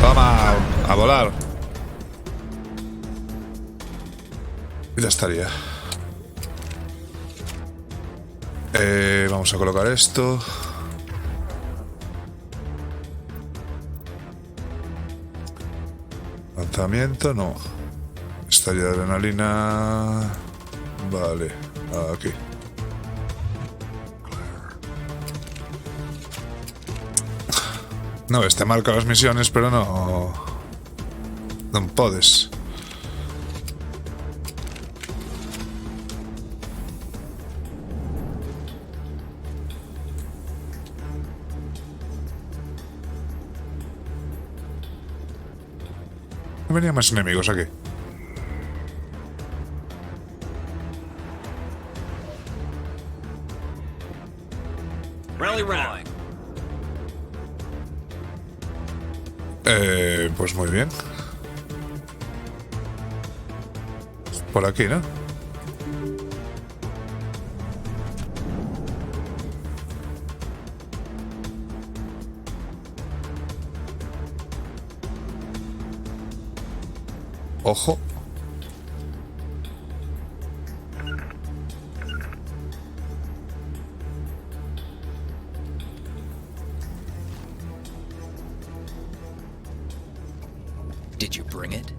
Toma, a volar. Y ya estaría. Vamos a colocar esto. Lanzamiento, no. Estaría de adrenalina. Vale, aquí. No, te marca las misiones, pero no. No puedes. Venía más enemigos aquí. Rally round. Pues muy bien. Por aquí, ¿no? Ojo. Did you bring it?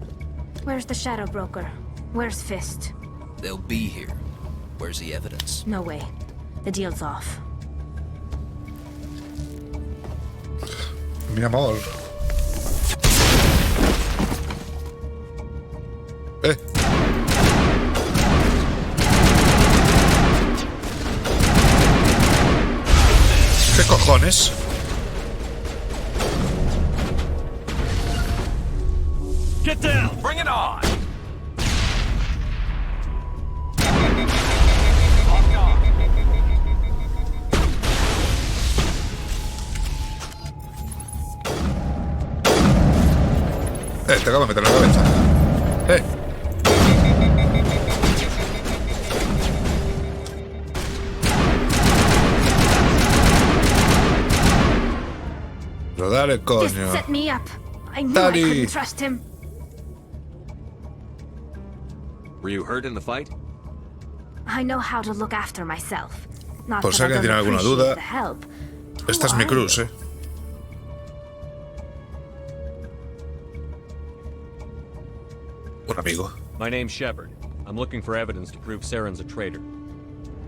Where's the Shadow Broker? Where's Fist? They'll be here. Where's the evidence? No way. The deal's off. Mi amor. ¿Qué cojones? Get down! Bring it on! Te acabo de meter en la cabeza. Pero dale, coño. Just set me up. I knew I couldn't trust him. Were you hurt in the fight? I know how to look after myself. Not Por si that I alguien tiene don't alguna appreciate duda, the help. esta es mi cruz, Un amigo. My name's Shepard. I'm looking for evidence to prove Saren's a traitor.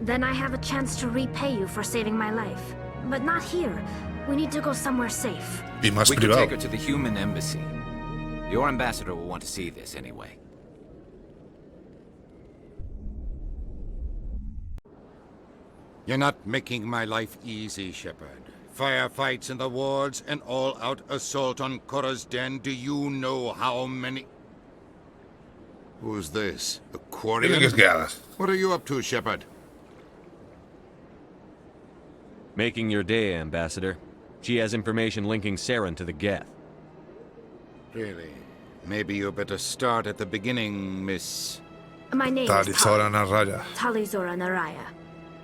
Then I have a chance to repay you for saving my life. But not here. We need to go somewhere safe. Y más We could privado. take her to the human embassy. Your ambassador will want to see this anyway. You're not making my life easy, Shepard. Firefights in the wards, an all-out assault on Korra's den. Do you know how many... Who's this? The Quarian? What are you up to, Shepard? Making your day, Ambassador. She has information linking Saren to the Geth. Really? Maybe you better start at the beginning, Miss... My name is Talizora Naraya. Talizora Naraya.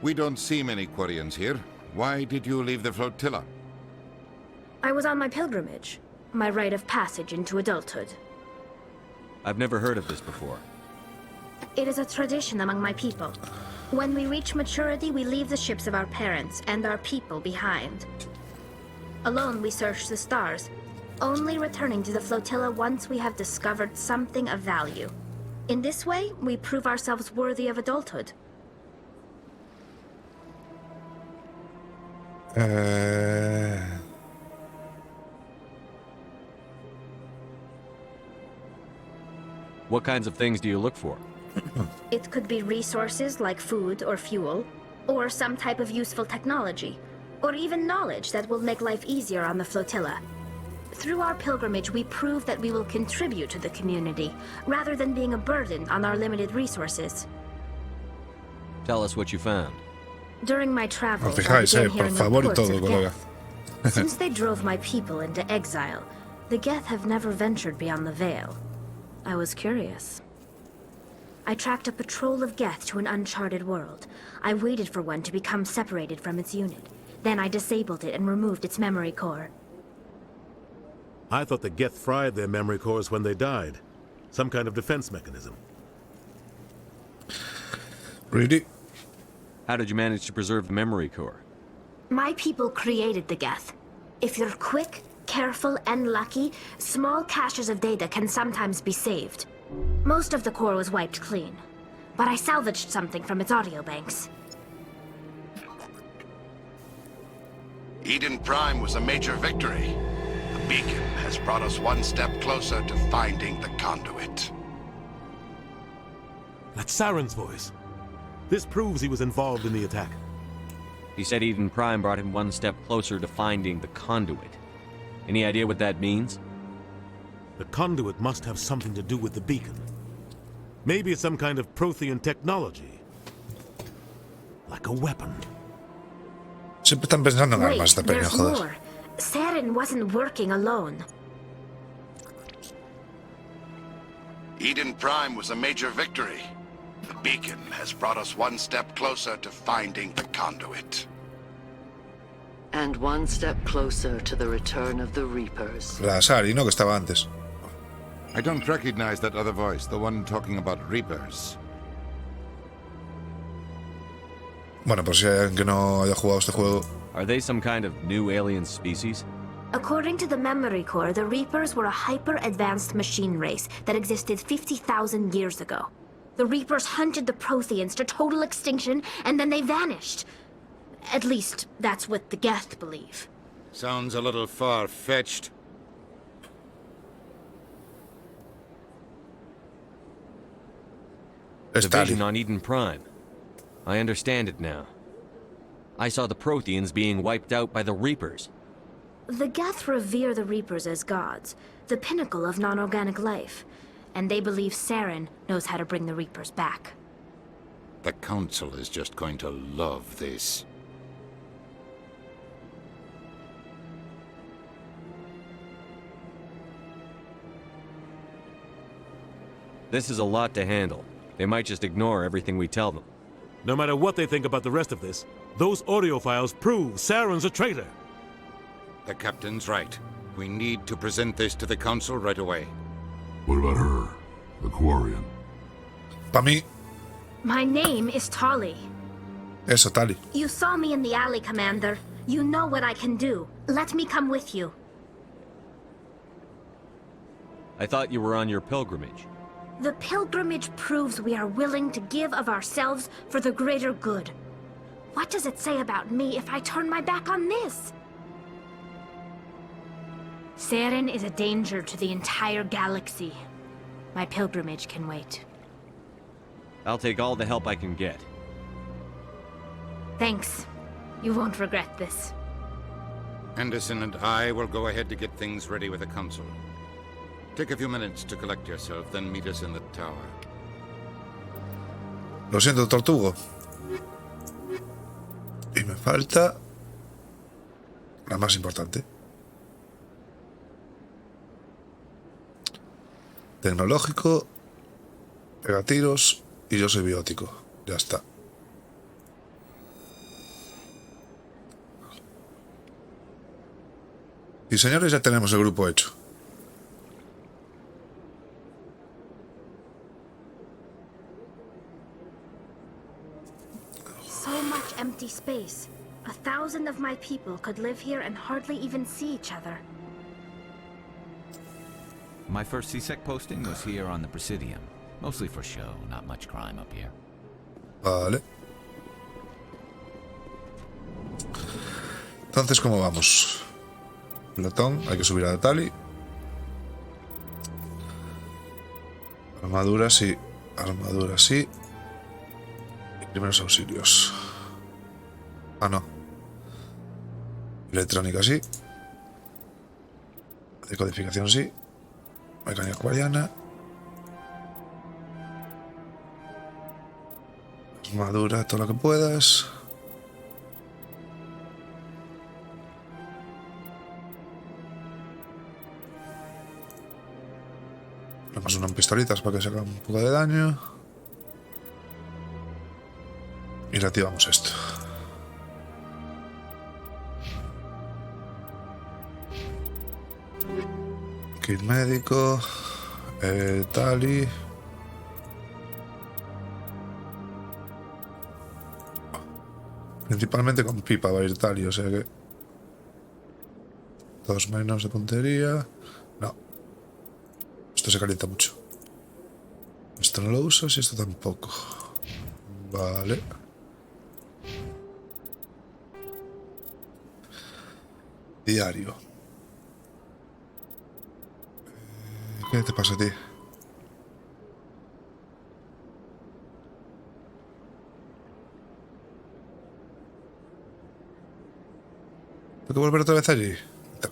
We don't see many Quarians here. Why did you leave the flotilla? I was on my pilgrimage. My rite of passage into adulthood. I've never heard of this before. It is a tradition among my people. When we reach maturity, we leave the ships of our parents and our people behind. Alone, we search the stars, only returning to the flotilla once we have discovered something of value. In this way, we prove ourselves worthy of adulthood. What kinds of things do you look for? It could be resources like food or fuel, or some type of useful technology, or even knowledge that will make life easier on the flotilla. Through our pilgrimage, we prove that we will contribute to the community, rather than being a burden on our limited resources. Tell us what you found. During my travels, I Fijáis, began por hearing favor y reports todo, of colega. Geth. Since they drove my people into exile, the Geth have never ventured beyond the Veil. I was curious. I tracked a patrol of Geth to an uncharted world. I waited for one to become separated from its unit. Then I disabled it and removed its memory core. I thought the Geth fried their memory cores when they died. Some kind of defense mechanism. Really? How did you manage to preserve the memory core? My people created the Geth. If you're quick, careful, and lucky, small caches of data can sometimes be saved. Most of the core was wiped clean, but I salvaged something from its audio banks. Eden Prime was a major victory. The beacon has brought us one step closer to finding the conduit. That's Saren's voice. This proves he was involved in the attack. He said Eden Prime brought him one step closer to finding the conduit. Any idea what that means? The conduit must have something to do with the beacon. Maybe it's some kind of Prothean technology. Like a weapon. Siempre están pensando en Wait, armas esta peña, there's joder. more. Saren wasn't working alone. Eden Prime was a major victory. The beacon has brought us one step closer to finding the conduit. And one step closer to the return of the Reapers. La Sari, ¿no? Que estaba antes. I don't recognize that other voice, the one talking about Reapers. Bueno, por si hay alguien que no haya jugado este juego. Are they some kind of new alien species? According to the memory core, the Reapers were a hyper-advanced machine race that existed 50,000 years ago. The Reapers hunted the Protheans to total extinction, and then they vanished. At least, that's what the Geth believe. Sounds a little far-fetched. The vision on Eden Prime. I understand it now. I saw the Protheans being wiped out by the Reapers. The Geth revere the Reapers as gods, the pinnacle of non-organic life. And they believe Saren knows how to bring the Reapers back. The Council is just going to love this. This is a lot to handle. They might just ignore everything we tell them. No matter what they think about the rest of this, those audio files prove Saren's a traitor. The Captain's right. We need to present this to the Council right away. What about her? The Quarian? Pa' mí, My name is Tali. eso, Tali. You saw me in the alley, Commander. You know what I can do. Let me come with you. I thought you were on your pilgrimage. The pilgrimage proves we are willing to give of ourselves for the greater good. What does it say about me if I turn my back on this? Saren is a danger to the entire galaxy. My pilgrimage can wait. I'll take all the help I can get. Thanks. You won't regret this. Anderson and I will go ahead to get things ready with the Council. Take a few minutes to collect yourself, then meet us in the tower. Lo siento, Tortugo. Y me falta la más importante. Tecnológico, pega tiros y yo soy biótico. Ya está. Y señores, ya tenemos el grupo hecho. empty space. 1,000 of my people could live here and hardly even see each other. My first CSEC posting was here on the Presidium. Mostly for show, not much crime up here. Vale. Entonces, ¿cómo vamos? Pelotón, hay que subir a Tali. Armadura sí. Armadura sí. Y primeros auxilios. Ah, no. Electrónica sí. Decodificación sí. Mecánica acuariana. Armadura, todo lo que puedas. Ponemos unas pistolitas para que se haga un poco de daño. Y reactivamos esto. Kit médico. Tali. Principalmente con pipa va a ir Tali, o sea que... 2 menos de puntería. No. Esto se calienta mucho. Esto no lo uso, y esto tampoco. Vale. Diario. ¿Qué te pasa a ti? ¿Tengo que volver otra vez allí?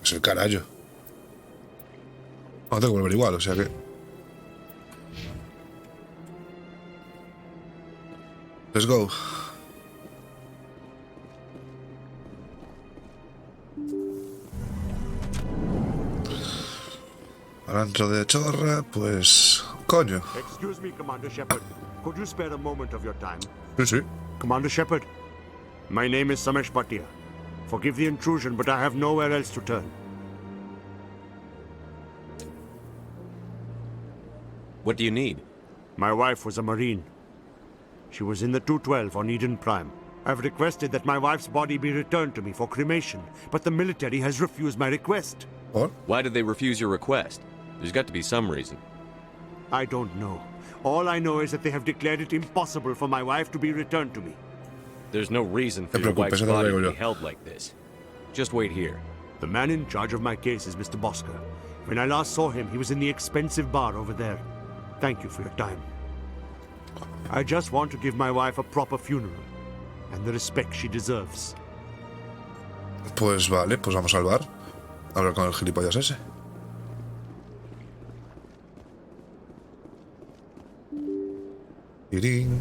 Es el carajo. No, tengo que volver igual, o sea que... Let's go. Ahora dentro de chorra, pues... Coño. Excuse me, Commander Shepard. Could you spare a moment of your time? Sí, sí. Commander Shepard, my name is Samesh Bhatia. Forgive the intrusion, but I have nowhere else to turn. What do you need? My wife was a Marine. She was in the 212 on Eden Prime. I've requested that my wife's body be returned to me for cremation, but the military has refused my request. What? Why did they refuse your request? There's got to be some reason. I don't know. All I know is that they have declared it impossible for my wife to be returned to me. There's no reason for your wife's body to be held like this. Just wait here. The man in charge of my case is Mr. Bosker. When I last saw him, he was in the expensive bar over there. Thank you for your time. I just want to give my wife a proper funeral and the respect she deserves. Pues vale, pues vamos al bar. A hablar con el gilipollas ese. Irín.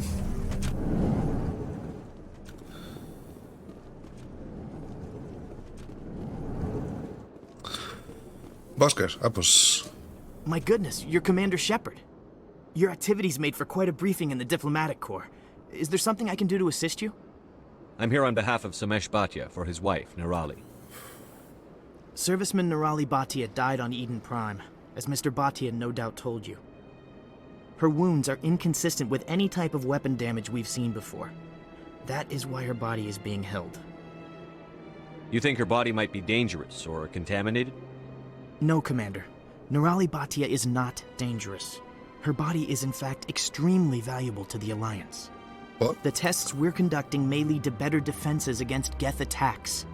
Bosker, pues... My goodness, you're Commander Shepard. Your activities made for quite a briefing in the Diplomatic Corps. Is there something I can do to assist you? I'm here on behalf of Samesh Bhatia for his wife, Nirali. Serviceman Nirali Bhatia died on Eden Prime, as Mr. Bhatia no doubt told you. Her wounds are inconsistent with any type of weapon damage we've seen before. That is why her body is being held. You think her body might be dangerous or contaminated? No, Commander. Nirali Bhatia is not dangerous. Her body is in fact extremely valuable to the Alliance. What? The tests we're conducting may lead to better defenses against Geth attacks.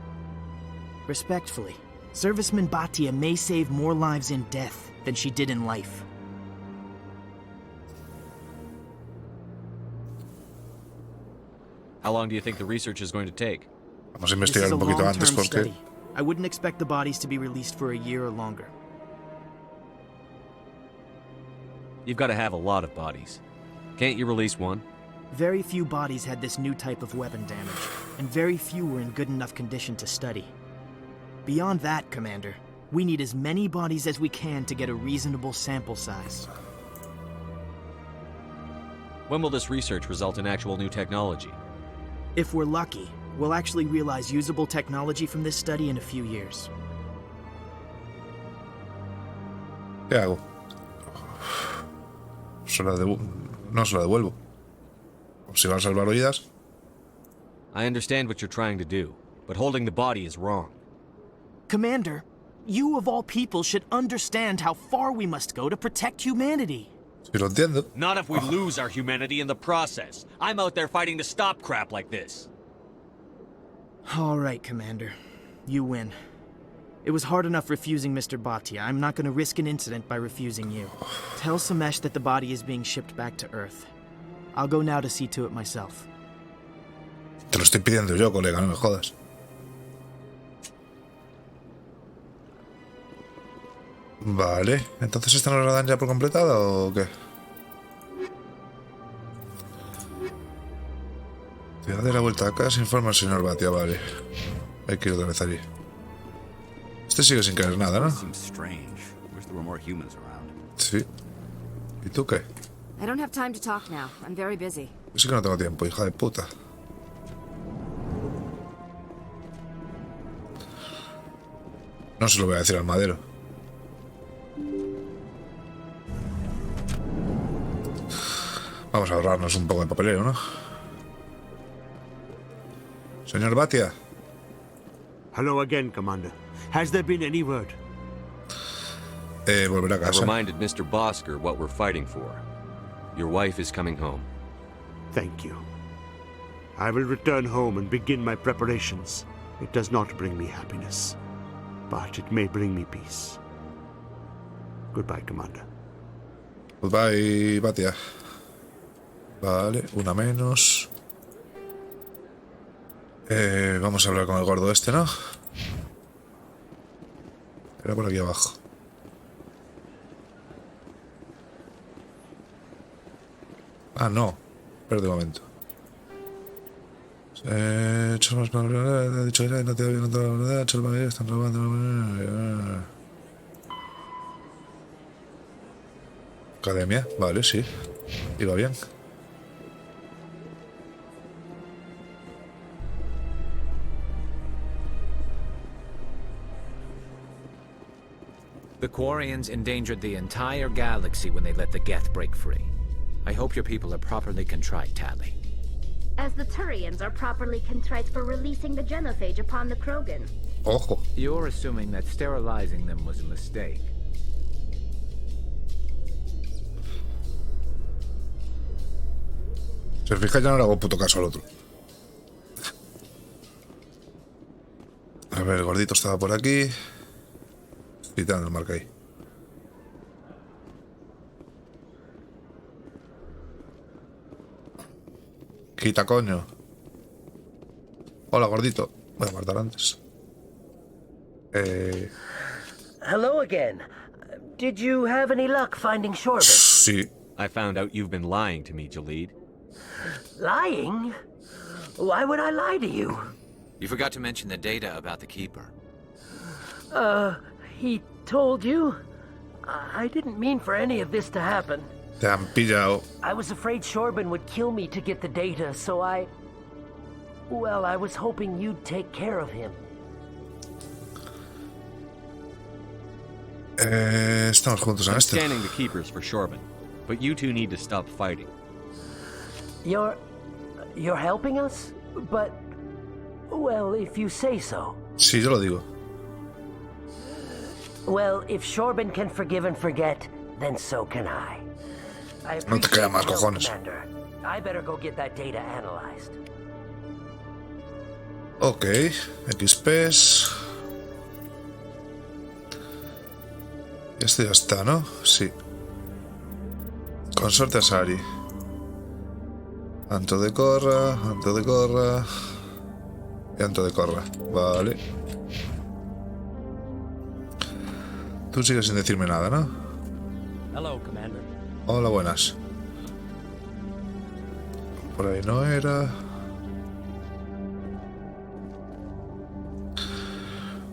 Respectfully, Serviceman Bhatia may save more lives in death than she did in life. How long do you think the research is going to take? Vamos a investigar un poquito antes porque... I wouldn't expect the bodies to be released for a year or longer. You've got to have a lot of bodies. Can't you release one? Very few bodies had this new type of weapon damage, and very few were in good enough condition to study. Beyond that, Commander, we need as many bodies as we can to get a reasonable sample size. When will this research result in actual new technology? If we're lucky, we'll actually realize usable technology from this study in a few years. ¿Qué hago? No se la devuelvo. Si van a salvar oídas. I understand what you're trying to do, but holding the body is wrong. Commander, you of all people should understand how far we must go to protect humanity. Sí, lo entiendo. Not if we lose our humanity in the process. I'm out there fighting to stop crap like this. All right, Commander. You win. It was hard enough refusing Mr. Bhatia. I'm not going to risk an incident by refusing you. Tell Samesh that the body is being shipped back to Earth. I'll go now to see to it myself. Te lo estoy pidiendo yo, colega, no me jodas. Vale, entonces esta no la dan ya por completada o qué? Te da la vuelta a casa, informa al señor Bhatia, vale. Hay que ir otra vez allí. Este sigue sin querer nada, ¿no? Sí. ¿Y tú qué? I don't have time to talk now. I'm very busy. Yo sí que no tengo tiempo, hija de puta. No se lo voy a decir al madero. Vamos a ahorrarnos un poco de papeleo, ¿no? Señor Bhatia. Hello again, Commander. Has there been any word? Volver a I casa. reminded Mr. Bosker what we're fighting for. Your wife is coming home. Thank you. I will return home and begin my preparations. It does not bring me happiness, but it may bring me peace. Goodbye, Commander. Goodbye, Bhatia. Vale, una menos. Vamos a hablar con el gordo este, ¿no? Era por aquí abajo. Ah, no. Espera un momento. Hecho más he dicho que no te había notado la verdad. Hecho el están robando. Academia, vale, sí. Iba bien. The Quarians endangered the entire galaxy when they let the Geth break free. I hope your people are properly contrite, Tali. As the Turians are properly contrite for releasing the genophage upon the Krogan. Ojo. You're assuming that sterilizing them was a mistake. Si os fijáis, ya no le hago puto caso al otro. A ver, el gordito estaba por aquí. Quitando el marca ahí. Quita, coño. Hola, gordito. Voy a guardar antes. Hello again. Did you have any luck finding Shorbin? Sí. I found out you've been lying to me, Jalid. Lying? Why would I lie to you? You forgot to mention the data about the Keeper. He told you? I didn't mean for any of this to happen. Te han pillado. I was afraid Shorbin would kill me to get the data, so well, I was hoping you'd take care of him. Estamos juntos en I'm esto. scanning the Keepers for Shorbin, but you two need to stop fighting. You're helping us? But, well, if you say so. Sí, yo lo digo. Well, if Shorbin can forgive and forget, then so can I. No te quedan más cojones. Commander. I better go get that data analyzed. Ok, XPs. Este ya está, ¿no? Sí. Consorte Asari. Anto de Corra, Anto de Corra y Anto de Corra. Vale. Tú sigues sin decirme nada, ¿no? Hello, Commander. Hola, buenas. Por ahí no era.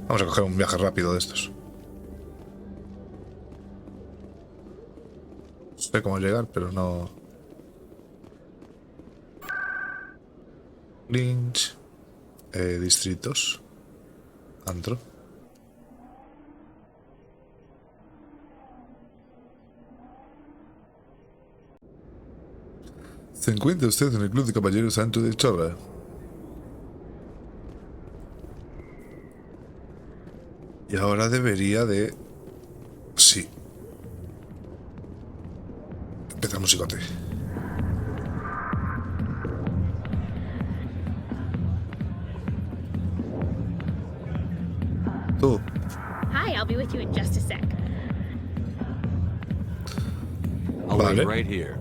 Vamos a coger un viaje rápido de estos. Sé cómo llegar, pero no. Lynch. Distritos. Antro. ¿Se encuentra usted en el Club de Caballeros Santo de Chorra? Y ahora debería de... Sí. Empieza el musicote. Tú. Hi, I'll be with you in just a sec. I'll wait right here.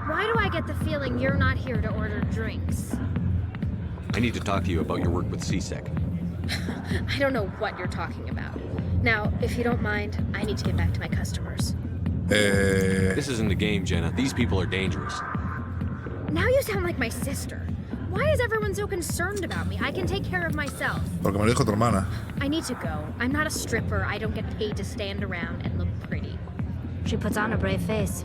Why do I get the feeling you're not here to order drinks? I need to talk to you about your work with CSEC. I don't know what you're talking about. Now, if you don't mind, I need to get back to my customers. This isn't a game, Jenna. These people are dangerous. Now you sound like my sister. Why is everyone so concerned about me? I can take care of myself. Porque me lo dijo tu hermana. I need to go. I'm not a stripper. I don't get paid to stand around and look pretty. She puts on a brave face.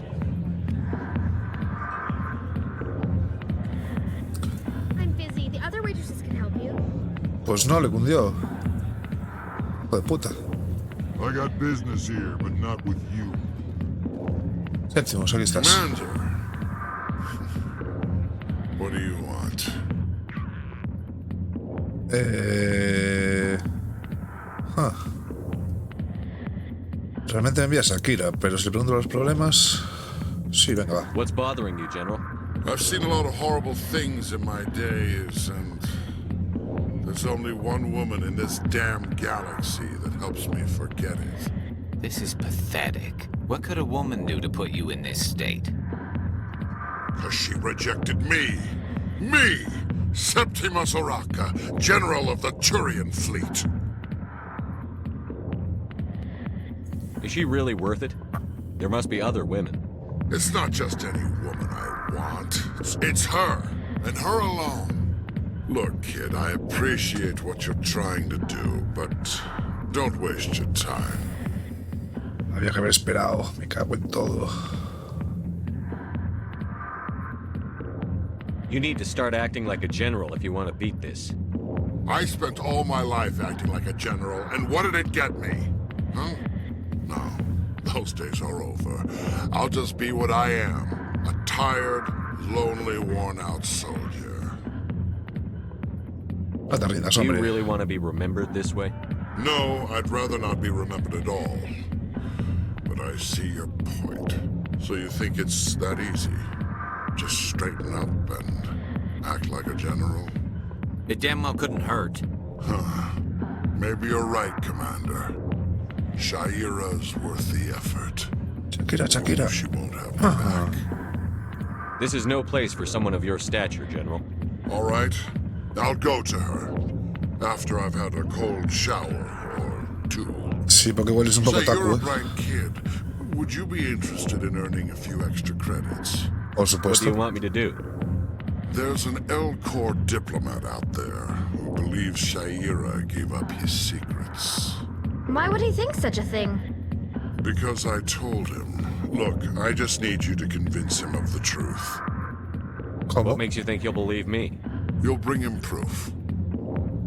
I'm busy. The other waitresses can help you. Pues no, le cundió. Hijo de puta. I got business here, but not with you. Séptimos, aquí estás. Commander. What do you want? Realmente me envías a Akira, pero si le pregunto los problemas... Sí, venga, va. What's bothering you, General? I've seen a lot of horrible things in my days, and there's only one woman in this damn galaxy that helps me forget it. This is pathetic. What could a woman do to put you in this state? Because she rejected me. Me! Septimus Oraka, General of the Turian Fleet. Is she really worth it? There must be other women. It's not just any woman I want. It's her, and her alone. Look, kid, I appreciate what you're trying to do, but don't waste your time. Había que haber esperado. Me cago en todo. You need to start acting like a general if you want to beat this. I spent all my life acting like a general, and what did it get me? Huh? No, those days are over. I'll just be what I am. A tired, lonely, worn-out soldier. Do you really want to be remembered this way? No, I'd rather not be remembered at all. But I see your point. So you think it's that easy? Just straighten up and act like a general? It damn well couldn't hurt. Huh. Maybe you're right, Commander. Shaira's worth the effort. Shakira. She won't have my back. This is no place for someone of your stature, General. All right. I'll go to her. After I've had a cold shower or two. Sí, porque hueles un poco Say, you're a taco, bright kid. Would you be interested in earning a few extra credits? Por supuesto. What do you want me to do? There's an L-Corps diplomat out there who believes Shaira gave up his secrets. Why would he think such a thing? Because I told him. Look, I just need you to convince him of the truth. What makes you think he'll believe me? You'll bring him proof.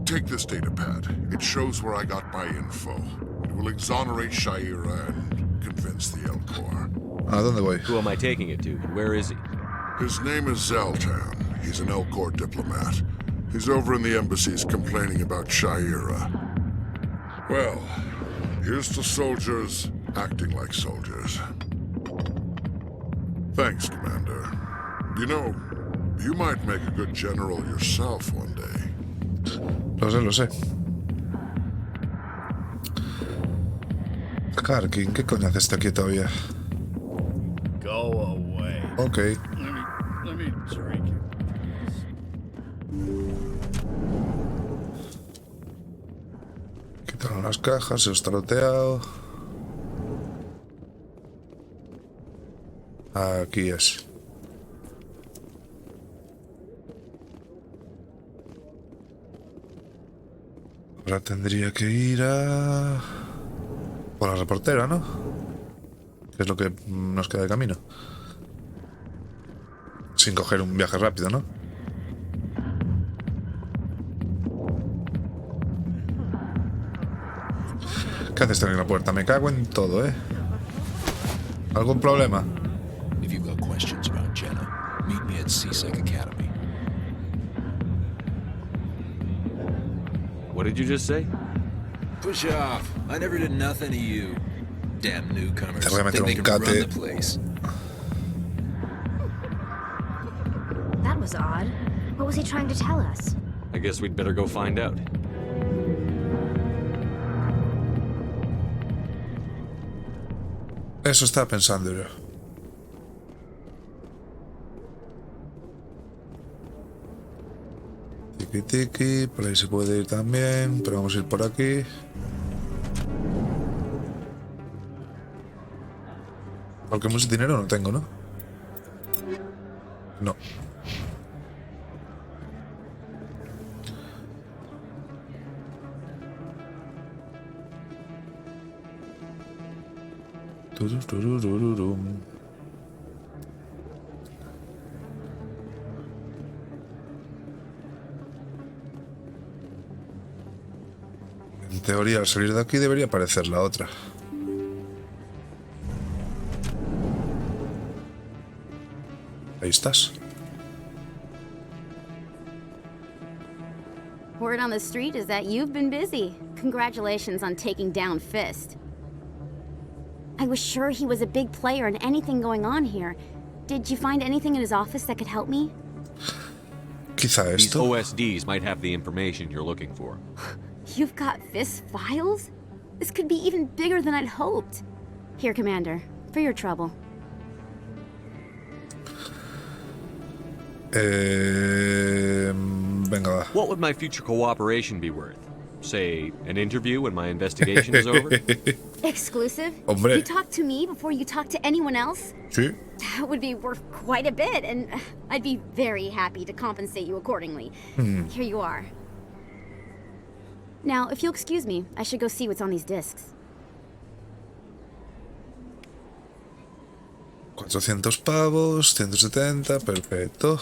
Take this datapad. It shows where I got my info. It will exonerate Shaira and convince the L-Corps. ¿Dónde voy? Who am I taking it to? Where is he? His name is Zoltan. He's an L-Corps diplomat. He's over in the embassies complaining about Shaira. Well, here's to soldiers acting like soldiers. Thanks, Commander. You know, you might make a good general yourself one day. Lo sé. Karkin, ¿qué coño haces aquí todavía? Go away. Ok. Let me drink it. Quitaron las cajas, se está loteado. Aquí es. Ahora tendría que ir a... por la reportera, ¿no? Que es lo que nos queda de camino. Sin coger un viaje rápido, ¿no? ¿Qué haces en la puerta? Me cago en todo, ¿eh? ¿Algún problema? If you've got questions about Jenna, meet me at CSEC Academy. What did you just say? Push off. I never did nothing to you. Damn newcomers. Te voy a meter Think un they can run cate. the place. That was odd. What was he trying to tell us? I guess we'd better go find out. Eso estaba pensando yo. Tiki tiki, por ahí se puede ir también, pero vamos a ir por aquí. Porque mucho dinero no tengo, ¿no? No. Turururururum. En teoría, al salir de aquí debería aparecer la otra. Ahí estás. Word on the street is that you've been busy. Congratulations on taking down Fist. I was sure he was a big player in anything going on here. Did you find anything in his office that could help me? Quizá These esto. OSDs might have the information you're looking for. You've got Fist's files? This could be even bigger than I'd hoped. Here, Commander, for your trouble. Venga, va. What would my future cooperation be worth? Say, an interview when my investigation is over? Exclusive? Hombre. You talk to me before you talk to anyone else? Sí. That would be worth quite a bit, and I'd be very happy to compensate you accordingly. Here you are. Now, if you'll excuse me, I should go see what's on these discs. 400 pavos, 170, perfecto.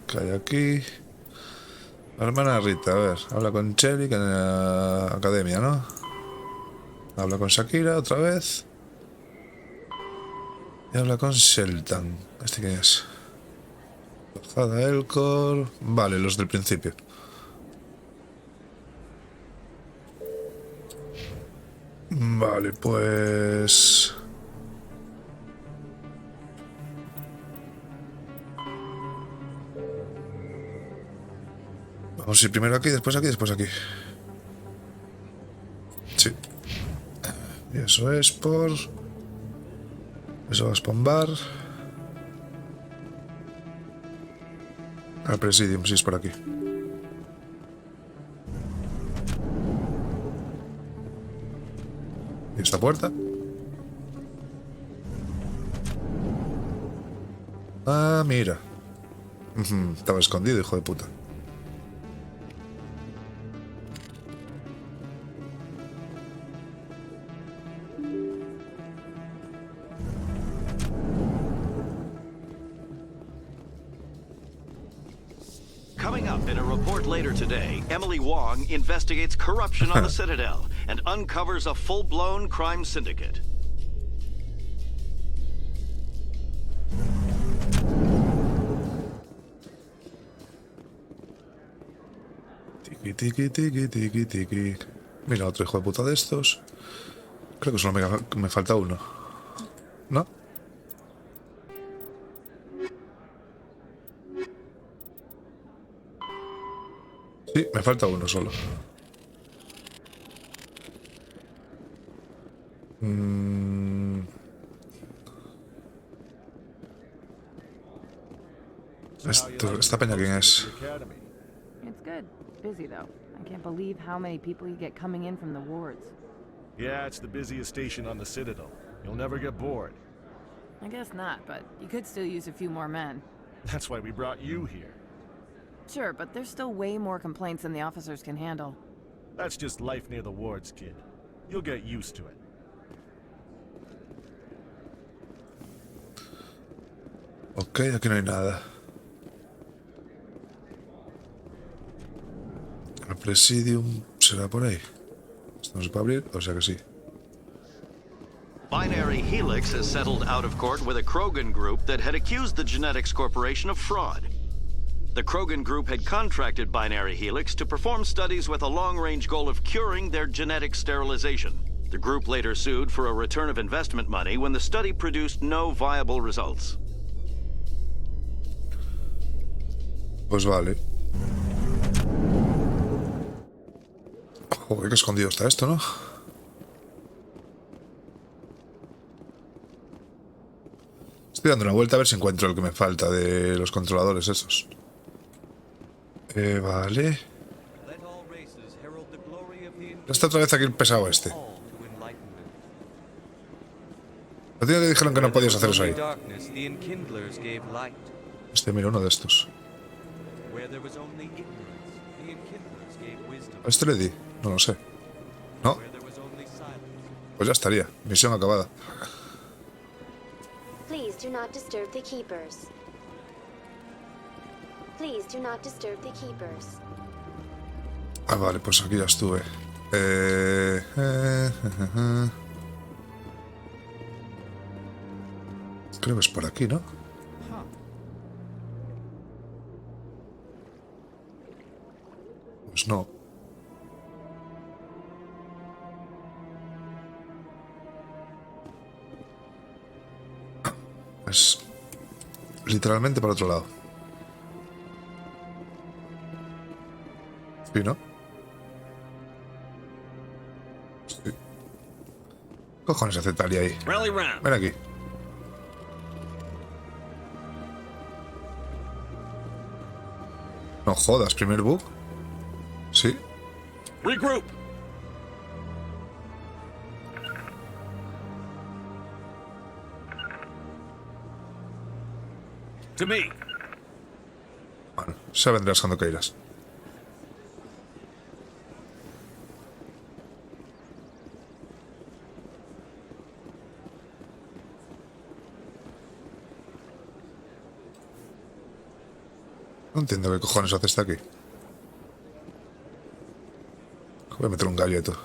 ¿Qué hay aquí? La hermana Rita, a ver, habla con Cherry, que en la academia, ¿no? Habla con Shakira otra vez. Y habla con Shelton. ¿Este quién es? Bajada Elcor. Vale, los del principio. Vale, pues... Vamos a ir primero aquí, después aquí, después aquí. Sí. Y eso es por... Eso es por bar. Al Presidium, sí, es por aquí. ¿Y esta puerta? Ah, mira. Estaba escondido, hijo de puta. Coming up in a report later today, Emily Wong investigates corruption on the Citadel and uncovers a full-blown crime syndicate. Tiki, tiki, tiki, tiki, tiki. Mira, otro hijo de puta de estos. Creo que solo me falta uno. ¿No? Sí, me falta uno solo. ¿Esta peña quién es? It's good. Busy though. I can't believe how many people you get coming in from the wards. Yeah, it's the busiest station on the Citadel. You'll never get bored. I guess not, but you could still use a few more men. That's why we brought you here. Sure, but there's still way more complaints than the officers can handle. That's just life near the wards, kid. You'll get used to it. Ok, aquí no hay nada. El Presidium será por ahí. Esto no se puede abrir, o sea que sí. Binary Helix has settled out of court with a Krogan group that had accused the Genetics Corporation of fraud. The Krogan group had contracted Binary Helix to perform studies with a long-range goal of curing their genetic sterilization. The group later sued for a return of investment money when the study produced no viable results. Pues vale. Joder, qué escondido está esto, ¿no? Estoy dando una vuelta a ver si encuentro el que me falta de los controladores esos. Vale. Está otra vez aquí el pesado este. Lo tío que dijeron que no podías hacer eso ahí. Mira, uno de estos. ¿A este le di? No lo sé. ¿No? Pues ya estaría. Misión acabada. Please do not disturb the keepers. Please do not disturb the keepers. Ah, vale, pues aquí ya estuve. Creo que es por aquí, ¿no? Pues no. Es literalmente para otro lado. ¿Sí, no? Sí. ¿Qué cojones hace Talia ahí? Ven aquí. No jodas, primer bug. Sí. Regroup. To me. Bueno, ya vendrás cuando quieras. No entiendo qué cojones hace este aquí. Voy a meter un galleto.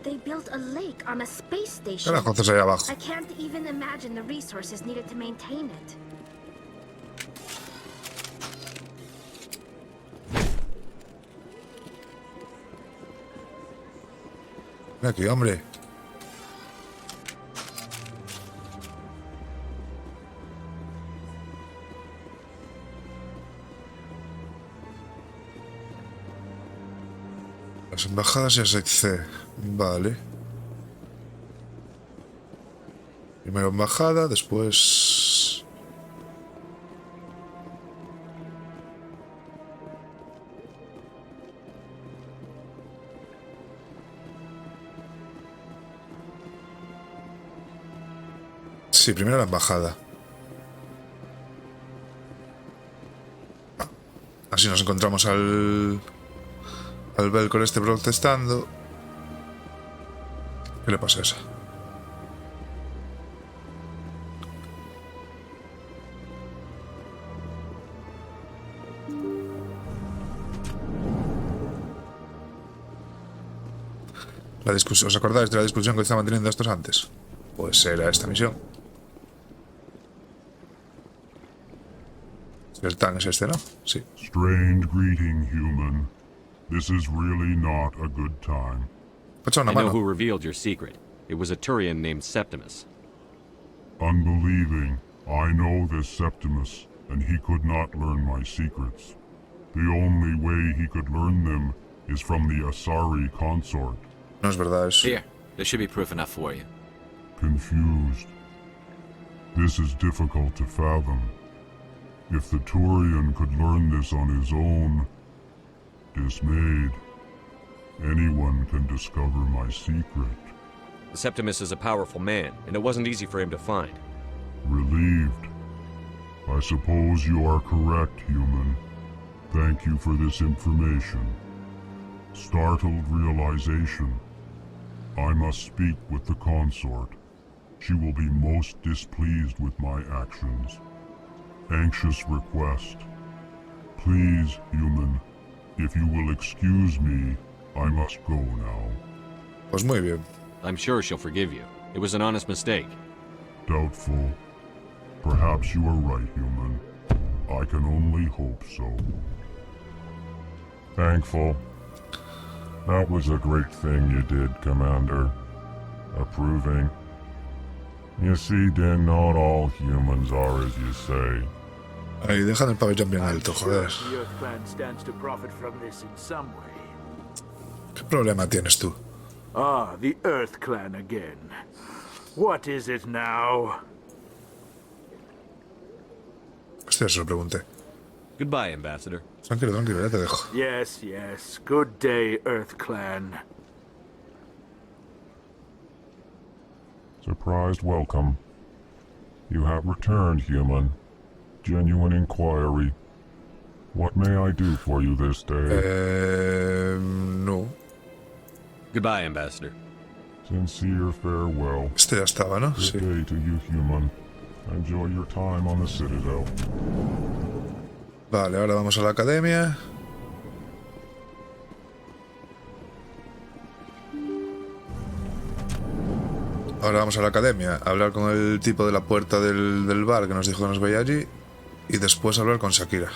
They built a lake on a space ¿Qué station. carajo haces ahí abajo? I can't even imagine the resources needed to maintain it. Ven aquí, hombre. Las embajadas ya se accede. Vale. Primero embajada, después... Sí, primero la embajada. Así nos encontramos al Belcor este protestando. ¿Qué le pasa a esa? La discusión, ¿os acordáis de la discusión que estaban teniendo estos antes? Pues era esta misión. El tan es este, ¿no? Sí. Strange greeting, human. This is really not a good time. I know who revealed your secret. It was a Turian named Septimus. Unbelieving. I know this Septimus, and he could not learn my secrets. The only way he could learn them is from the Asari consort. No es verdad eso. Here, there should be proof enough for you. Confused. This is difficult to fathom. If the Turian could learn this on his own, dismayed, anyone can discover my secret. Septimus is a powerful man, and it wasn't easy for him to find. Relieved. I suppose you are correct, human. Thank you for this information. Startled realization. I must speak with the consort. She will be most displeased with my actions. Anxious request. Please, human, If you will excuse me, I must go now. Pues muy bien. I'm sure she'll forgive you. It was an honest mistake. Doubtful. Perhaps you are right, human. I can only hope so. Thankful. That was a great thing you did, Commander. Approving. You see, then not all humans are as you say. Ahí, dejan el pabellón bien alto, joder. The Earth Clan stands to profit from this in some way. ¿Qué problema tienes tú? Ah, the Earth Clan again. What is it now? Hostia, se lo pregunté. Goodbye, Ambassador. Tranquilo, tranquilo, ya te dejo. Yes, yes. Good day, Earth Clan. Surprised welcome. You have returned, human. Genuine inquiry. What may I do for you this day? No. Goodbye, Ambassador. Sincere farewell. Este ya estaba, ¿no? Good Sí. day to you, human. Enjoy your time on the Citadel. Vale, ahora vamos a la academia. Ahora vamos a la academia a hablar con el tipo de la puerta del bar que nos dijo que nos veía allí. Y después hablar con Shakira.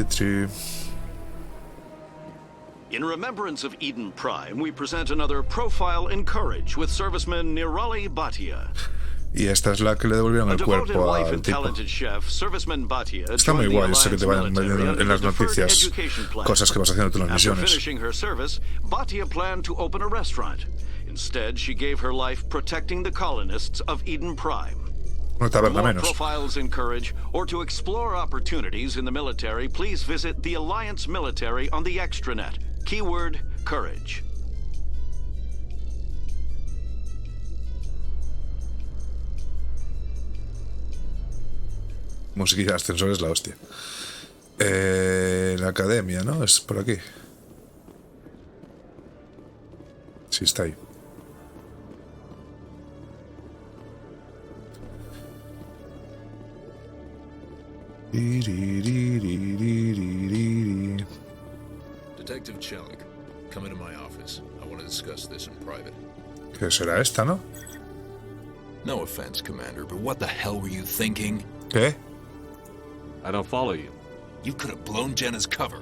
Tri. In remembrance of Eden Prime, we present another profile in courage with serviceman Nirali Bhatia. Y esta es la que le devolvieron el cuerpo al tipo. Está muy guay eso que te vayan metiendo en las noticias cosas que vas haciendo tú en las misiones. Finishing her service, Bhatia planned to open a restaurant. Instead, she gave her life protecting the colonists of Eden Prime. Una taberna For more menos. profiles in courage, or to explore opportunities in the military, please visit the Alliance Military on the extranet. Keyword, courage. Musiquilla de ascensor es la hostia. La academia, ¿no? Es por aquí. Sí, está ahí. Detective Chelik, come into my office. I want to discuss this in private. ¿Qué será esta, no? No offense, Commander, but what the hell were you thinking? ¿Qué? I don't follow you. You could have blown Jenna's cover.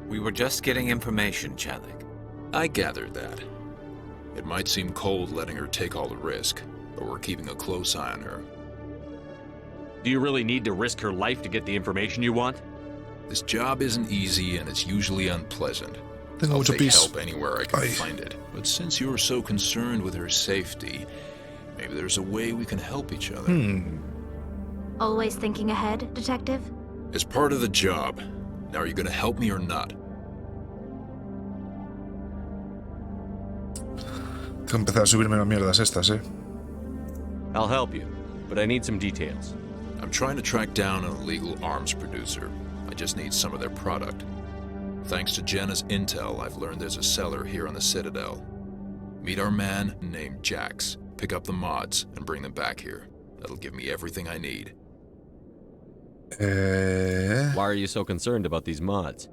We were just getting information, Chelik. I gathered that. It might seem cold letting her take all the risk, but we're keeping a close eye on her. Do you really need to risk her life to get the information you want? This job isn't easy and it's usually unpleasant. Tengo I'll mucho take pis. help anywhere I can find it. But since you're so concerned with her safety, maybe there's a way we can help each other. Always thinking ahead, Detective? It's part of the job. Now, are you going to help me or not? Tengo que empezar a subirme las mierdas estas, I'll help you, but I need some details. I'm trying to track down an illegal arms producer. I just need some of their product. Thanks to Jenna's intel, I've learned there's a seller here on the Citadel. Meet our man named Jax, pick up the mods, and bring them back here. That'll give me everything I need. Why are you so concerned about these mods?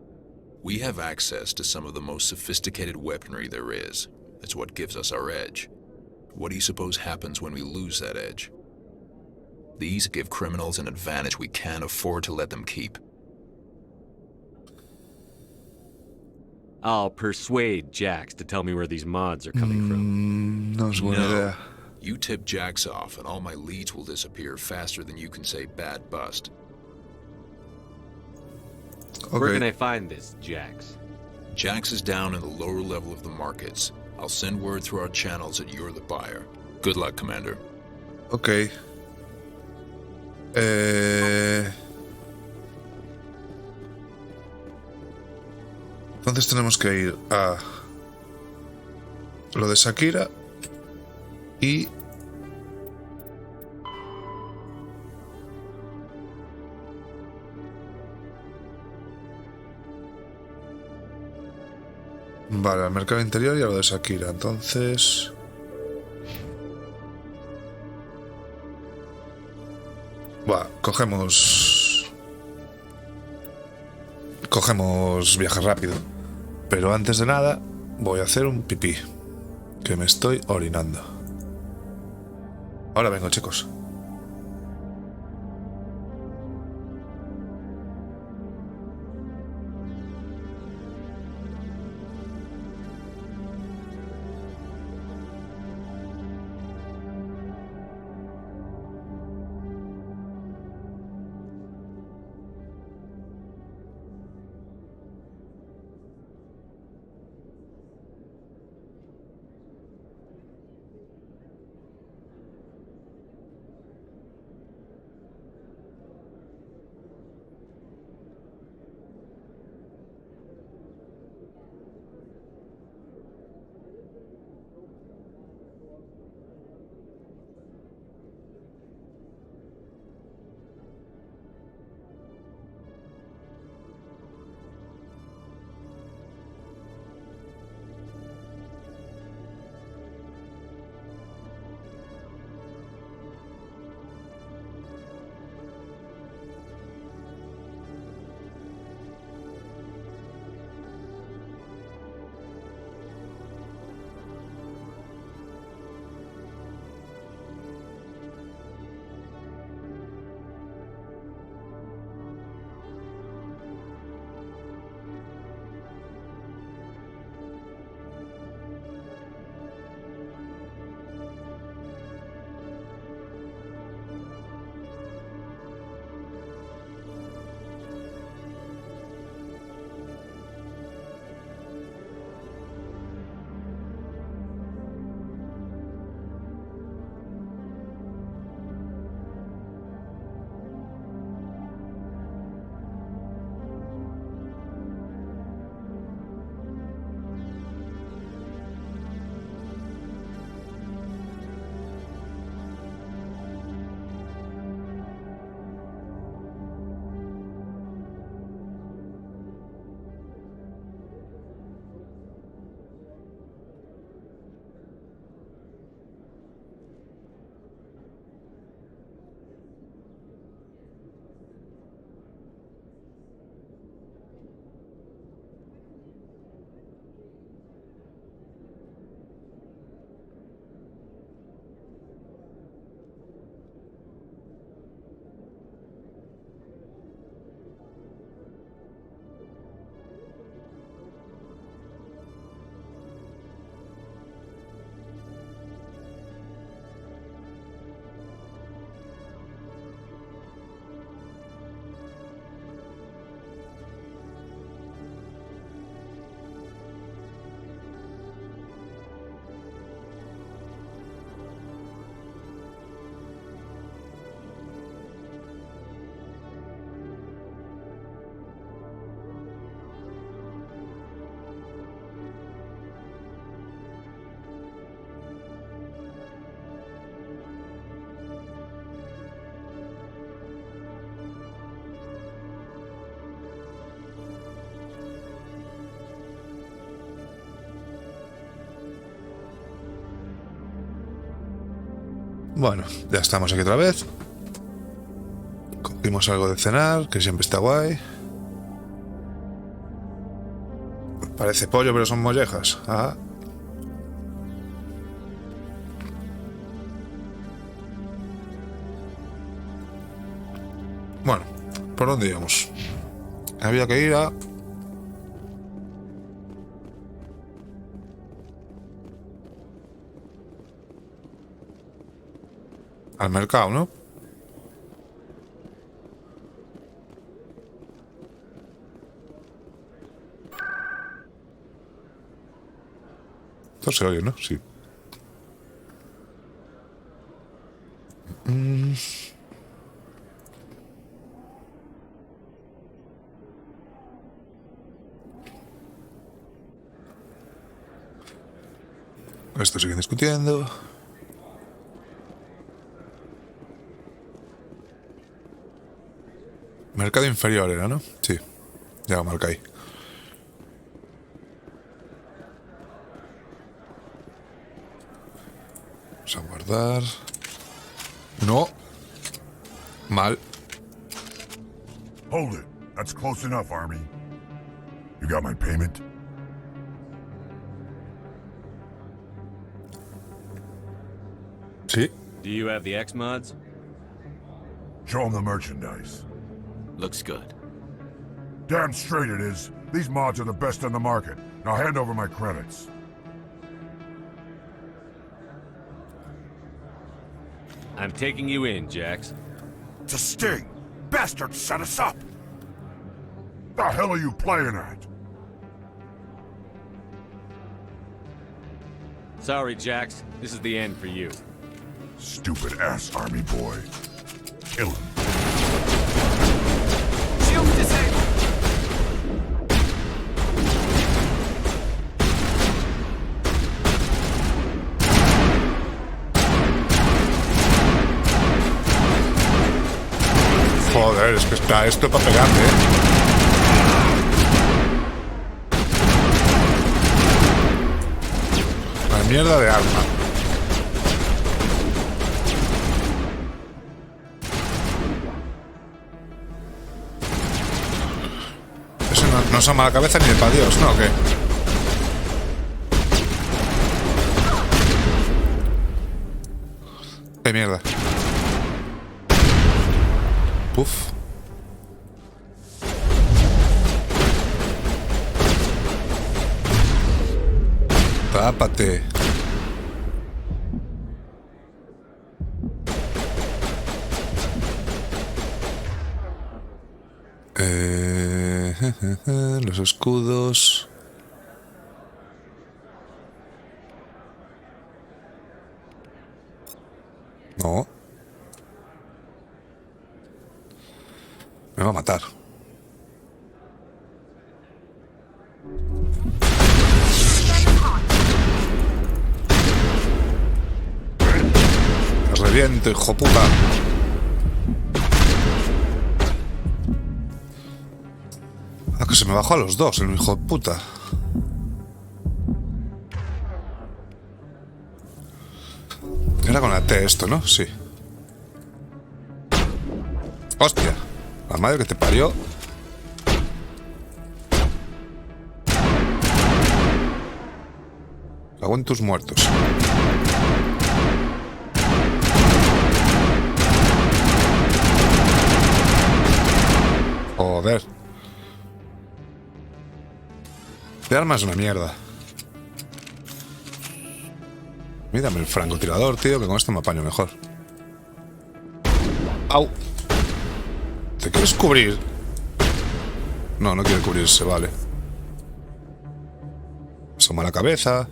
We have access to some of the most sophisticated weaponry there is. It's what gives us our edge. What do you suppose happens when we lose that edge? These give criminals an advantage we can't afford to let them keep. I'll persuade Jax to tell me where these mods are coming from. No es buena idea. You tip Jax off and all my leads will disappear faster than you can say bad bust. Where can I find this Jax? Jax is down in the lower level of the markets. I'll send word through our channels that you're the buyer. Good luck, Commander. Ok. Entonces tenemos que ir a lo de Shakira y Vale, al mercado interior y a lo de Shakira. Entonces... Buah, cogemos viaje rápido. Pero antes de nada, voy a hacer un pipí. Que me estoy orinando. Ahora vengo, chicos. Bueno, ya estamos aquí otra vez. Cogimos algo de cenar, que siempre está guay. Parece pollo, pero son mollejas. Ah. Bueno, ¿por dónde íbamos? Había que ir al mercado, ¿no? Esto se oye, ¿no? Sí. Esto siguen discutiendo. Mercado inferior era, ¿no? Sí. Ya lo marca ahí. Guardar. No. Mal. Hold it. That's close enough, Army. You got my payment? Sí. Do you have the X mods? Show them the merchandise. Looks good. Damn straight it is. These mods are the best on the market. Now hand over my credits. I'm taking you in, Jax. It's a sting! Bastard set us up! The hell are you playing at? Sorry, Jax. This is the end for you. Stupid ass army boy. Kill him. Shield disabled! Joder, es que está esto para pegarme, ¿eh? La mierda de arma. Eso no asoma la cabeza ni de pa' Dios, ¿no? ¿O qué? ¡Qué mierda! Puf. Tápate. Los escudos. No. Me va a matar. Me reviento, hijo puta. Ah, que se me bajó a los dos, el hijo de puta. Era con la T esto, ¿no? Sí. Hostia. La madre que te parió. Cago en tus muertos. Joder. Este arma es una mierda. Mírame el francotirador, tío, que con esto me apaño mejor. Au. ¿Te quieres cubrir? No, no quiere cubrirse, vale. Asoma la cabeza.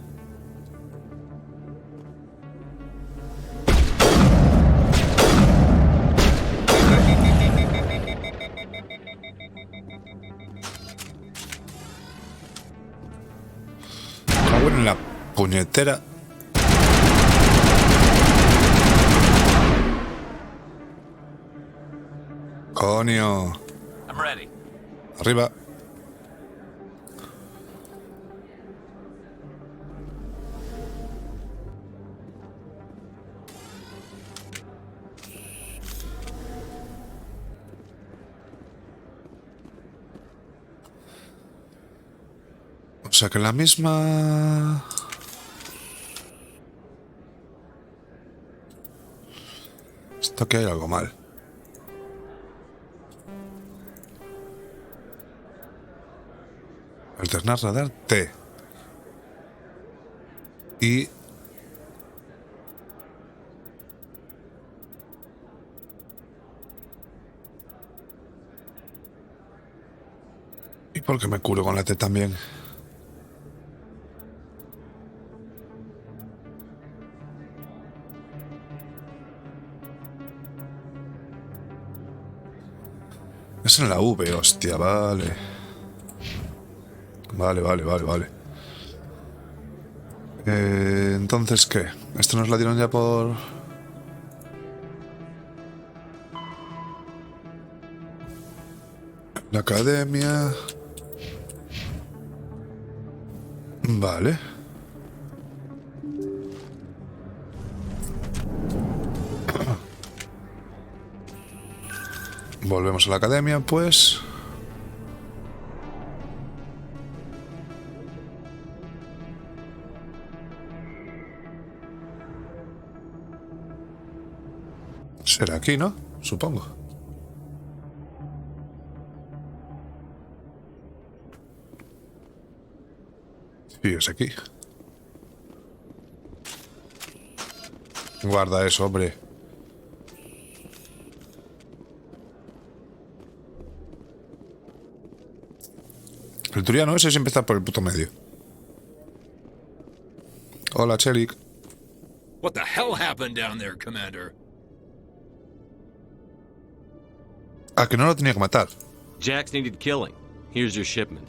Cago en la puñetera. Coño. I'm ready. Arriba. O sea que la misma... Esto que hay algo mal. Alternar radar T. Y... ¿Y por qué me curo con la T también? Es en la V, hostia, vale. Vale. Entonces, ¿qué? ¿Esto nos la dieron ya por...? La academia... Vale. Volvemos a la academia, pues. Será aquí, ¿no? Supongo. Sí, es aquí. Guarda eso, hombre. El turiano ese siempre está por el puto medio. Hola, Chelik. What the hell happened down there, Commander? Ah, que no lo tenía que matar. Jax needed killing. Here's your shipment.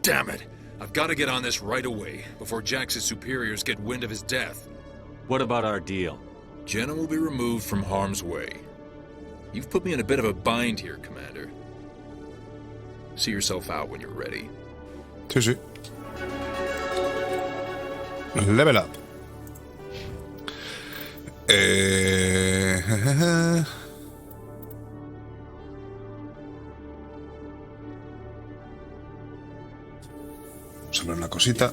Damn it! I've got to get on this right away, before Jax's superiors get wind of his death. What about our deal? Jenna will be removed from harm's way. You've put me in a bit of a bind here, Commander. See yourself out when you're ready. Sí, sí. Level up. Vamos a ver una cosita.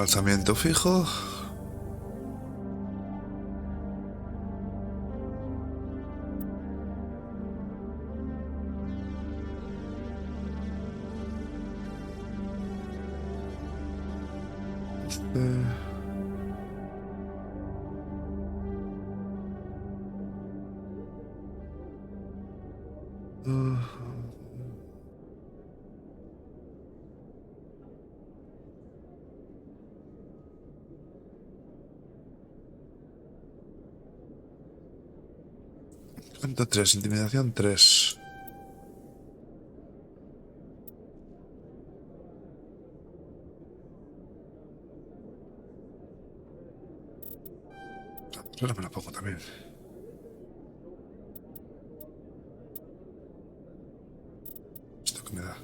Alzamiento fijo. ¿Cuánto? 3, intimidación 3. Ahora me la pongo también. ¿Esto qué me da?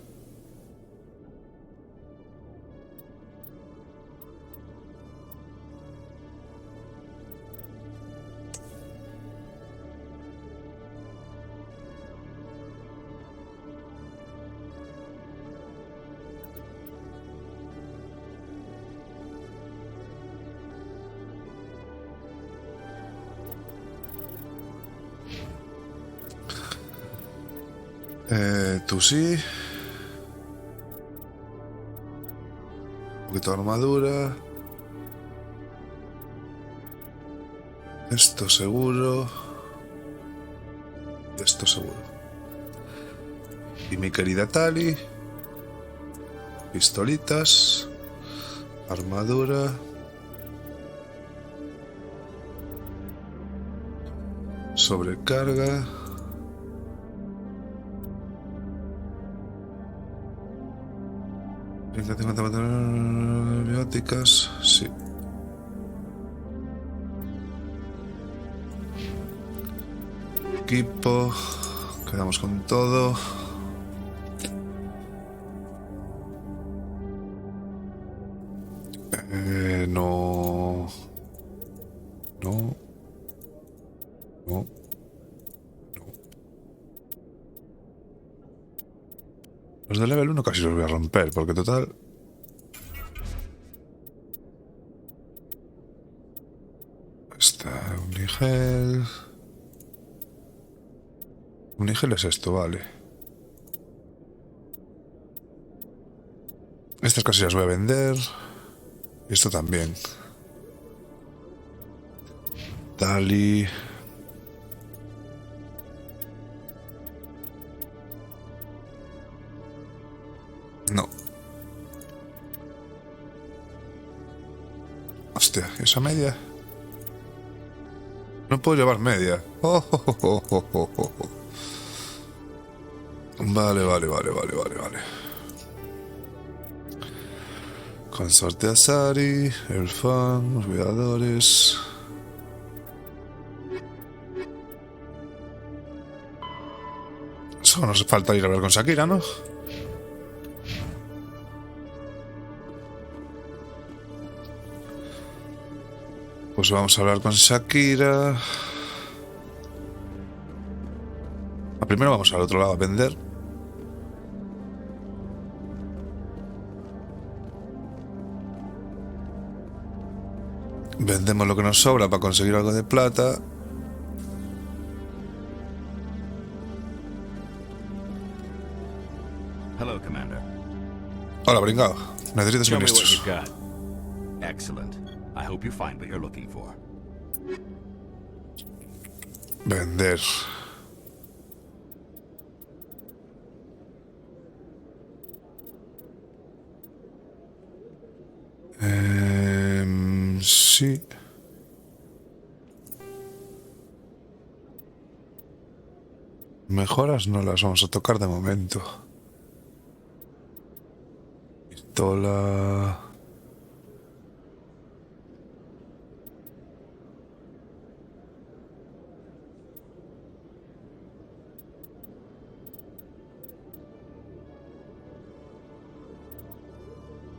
Tú sí. Un poquito de armadura. Esto seguro. Esto seguro. Y mi querida Tali. Pistolitas. Armadura. Sobrecarga. Venga, tengo que matar bióticas. Sí. Equipo. Quedamos con todo. No. No. No. Los de level 1 casi los voy a romper, porque total... Está un nigel... Un nigel es esto, vale. Estas casi las voy a vender. Y esto también. Tali... No. Hostia, ¿y esa media? No puedo llevar media. Vale. Consorte Asari, el fan, los cuidadores. Solo nos falta ir a hablar con Shakira, ¿no? Pues vamos a hablar con Shakira. Primero vamos al otro lado a vender. Vendemos lo que nos sobra para conseguir algo de plata. Hello, Commander. Hola, pringao. Necesito Show me what suministros. you've got. Excellent. I hope you find what you're looking for. Vender. Sí. Mejoras no las vamos a tocar de momento. Pistola.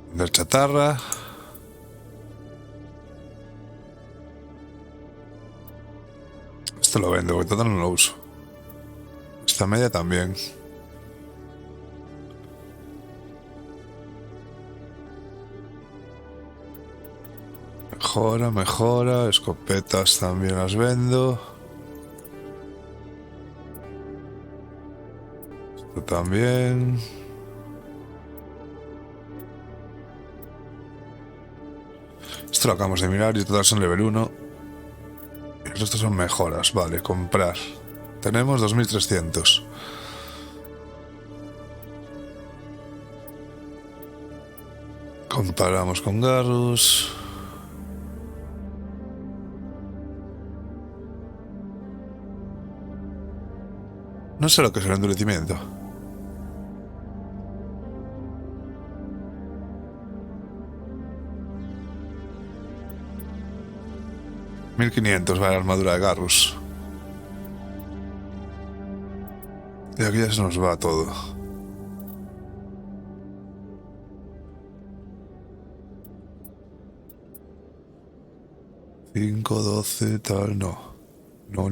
Vender chatarra. Esto lo vendo, porque total no lo uso. Esta media también. Mejora, mejora. Escopetas también las vendo. Esto también. Esto lo acabamos de mirar y todas son level 1. Y el resto son mejoras. Vale, comprar. Tenemos 2300. Comparamos con Garrus. No sé lo que es el endurecimiento. $1500 vale la armadura de Garrus. Y aquí ya se nos va todo. $5, 12, tal, no. No.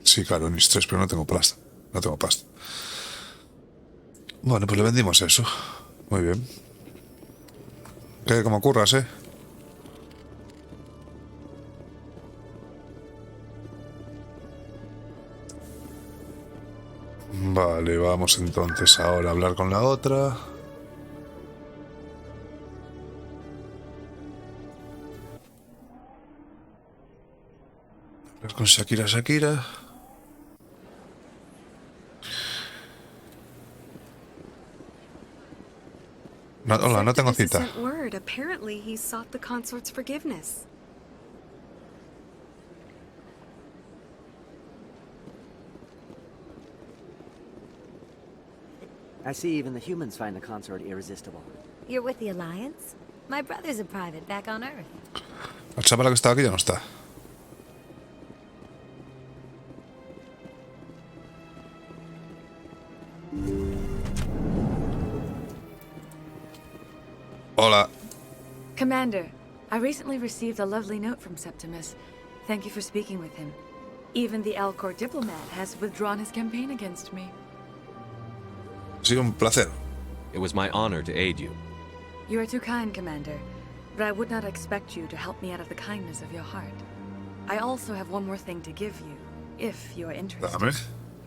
Sí, claro, mis 3, pero no tengo pasta. No tengo pasta. Bueno, pues le vendimos eso. Muy bien. ¿Qué? ¿Cómo curras, eh? Vale, vamos entonces ahora a hablar con la otra. Hablar con Shakira. No, hola, no tengo cita. Word. Apparently, he sought the consort's forgiveness. I see even the humans find the consort irresistible. You're with the Alliance? My brother's a private back on Earth. La chavala que estaba aquí ya no está. Hola. Commander, I recently received a lovely note from Septimus. Thank you for speaking with him. Even the Alcor diplomat has withdrawn his campaign against me. Ha sido un placer. It was my honor to aid you. You are too kind, Commander, but I would not expect you to help me out of the kindness of your heart. I also have one more thing to give you, if you are interested.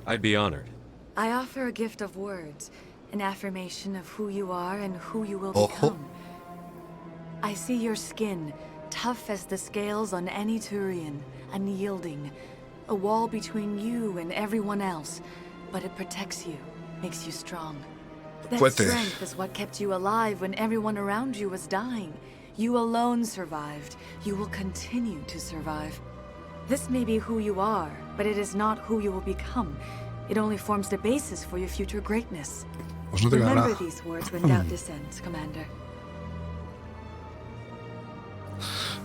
I'd be honored. I offer a gift of words, an affirmation of who you are and who you will become. I see your skin, tough as the scales on any Turian, unyielding, a wall between you and everyone else, but it protects you, makes you strong. That strength is what kept you alive when everyone around you was dying. You alone survived. You will continue to survive. This may be who you are, but it is not who you will become. It only forms the basis for your future greatness. Pues no te queda Remember nada. these words when doubt descends, Commander.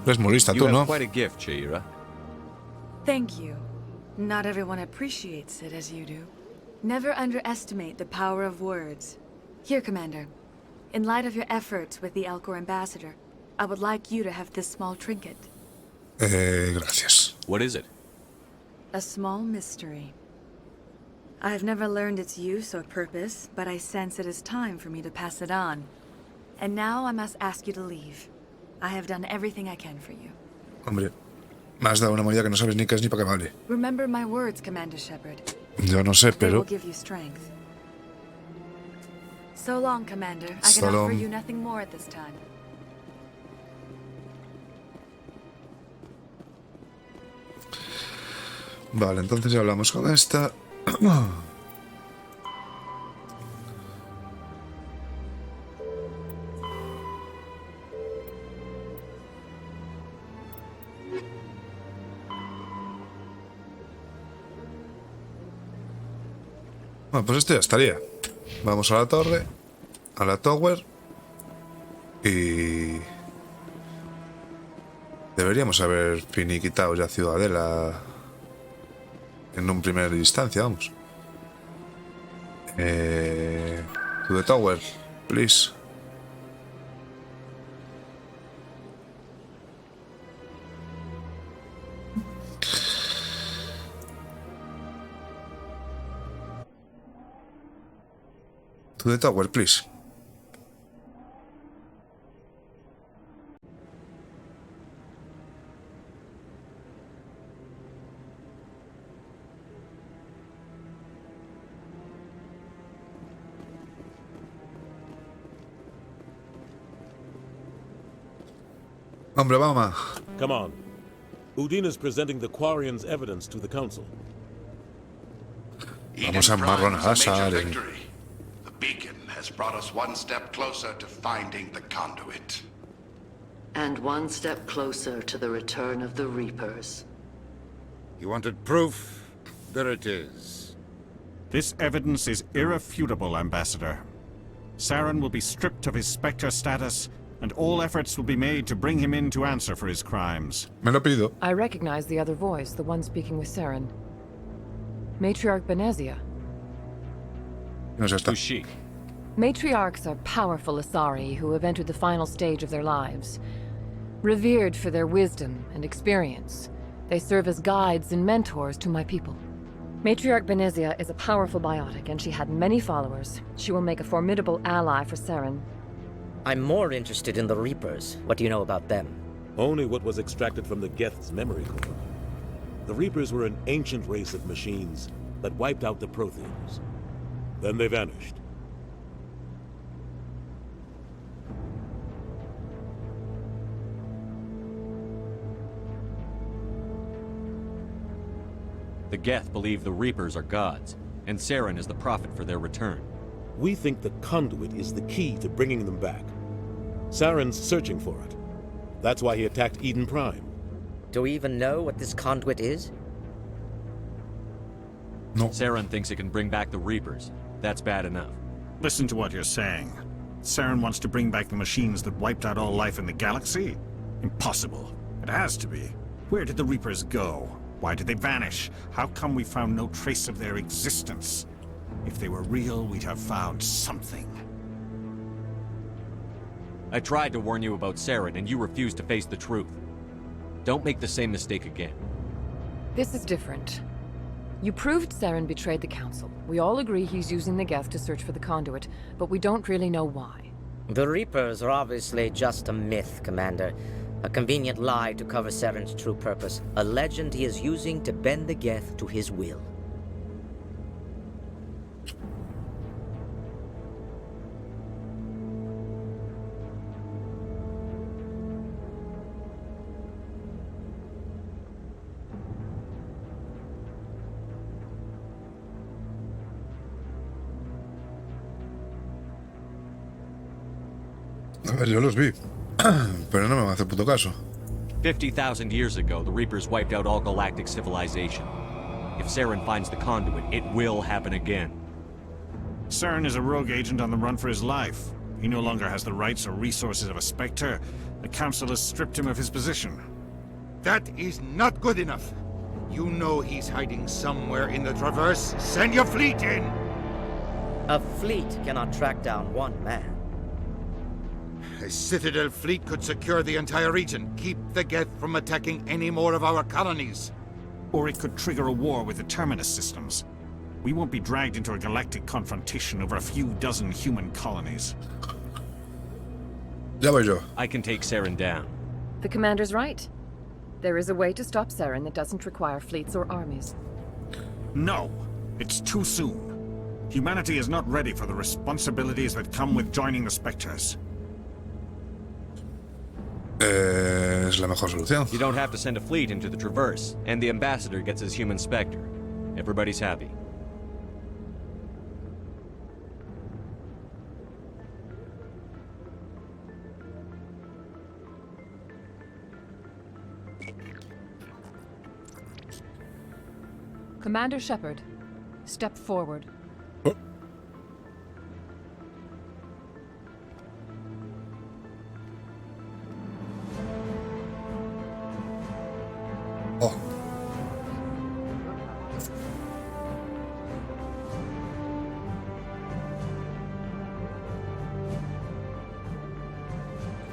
Eres muy lista You tú, have ¿no? quite a gift, Chaira. Thank you. Not everyone appreciates it as you do. Never underestimate the power of words. Here, Commander. In light of your efforts with the Alcor ambassador, I would like you to have this small trinket. Gracias. What is it? A small mystery. I have never learned its use or purpose, but I sense it is time for me to pass it on. And now I must ask you to leave. I have done everything I can for you. Hombre, me has dado una moneda que no sabes ni qué es ni para qué vale. Remember my words, Commander Shepard. Yo no sé, They will pero... give you strength. So long, Commander. I So can offer long. you nothing more at this time. Vale, entonces ya hablamos con esta. Bueno, pues esto ya estaría. Vamos a la torre, a la tower y... Deberíamos haber finiquitado ya Ciudadela en un primer instancia, vamos. To the tower, please. To the tower, please. Hombre, vamos. Come on. Udine is presenting the Quarians' evidence to the Council. Vamos a marronar a Saren. Victory. The beacon has brought us one step closer to finding the conduit. And one step closer to the return of the Reapers. You wanted proof? There it is. This evidence is irrefutable, Ambassador. Saren will be stripped of his Spectre status, and all efforts will be made to bring him in to answer for his crimes. Me lo pido. I recognize the other voice, the one speaking with Saren. Matriarch Benezia. No sé está. Who's she? Matriarchs are powerful Asari who have entered the final stage of their lives. Revered for their wisdom and experience, they serve as guides and mentors to my people. Matriarch Benezia is a powerful biotic, and she had many followers. She will make a formidable ally for Saren. I'm more interested in the Reapers. What do you know about them? Only what was extracted from the Geth's memory core. The Reapers were an ancient race of machines that wiped out the Protheans. Then they vanished. The Geth believe the Reapers are gods, and Saren is the prophet for their return. We think the conduit is the key to bringing them back. Saren's searching for it. That's why he attacked Eden Prime. Do we even know what this conduit is? No. Saren thinks it can bring back the Reapers. That's bad enough. Listen to what you're saying. Saren wants to bring back the machines that wiped out all life in the galaxy? Impossible. It has to be. Where did the Reapers go? Why did they vanish? How come we found no trace of their existence? If they were real, we'd have found something. I tried to warn you about Saren, and you refused to face the truth. Don't make the same mistake again. This is different. You proved Saren betrayed the Council. We all agree he's using the Geth to search for the conduit, but we don't really know why. The Reapers are obviously just a myth, Commander. A convenient lie to cover Saren's true purpose. A legend he is using to bend the Geth to his will. A ver, yo los vi. Pero no me hace puto caso. 50,000 years ago, the Reapers wiped out all galactic civilization. If Saren finds the conduit, it will happen again. Saren is a rogue agent on the run for his life. He no longer has the rights or resources of a Spectre. The Council has stripped him of his position. That is not good enough. You know he's hiding somewhere in the Traverse. Send your fleet in! A fleet cannot track down one man. A Citadel fleet could secure the entire region, keep the Geth from attacking any more of our colonies. Or it could trigger a war with the Terminus systems. We won't be dragged into a galactic confrontation over a few dozen human colonies. Ya voy yo. I can take Saren down. The commander's right. There is a way to stop Saren that doesn't require fleets or armies. No, it's too soon. Humanity is not ready for the responsibilities that come with joining the Spectres. Es la mejor solución. You don't have to send a fleet into the Traverse, and the ambassador gets his human Spectre. Everybody's happy. Commander Shepard, step forward. Oh.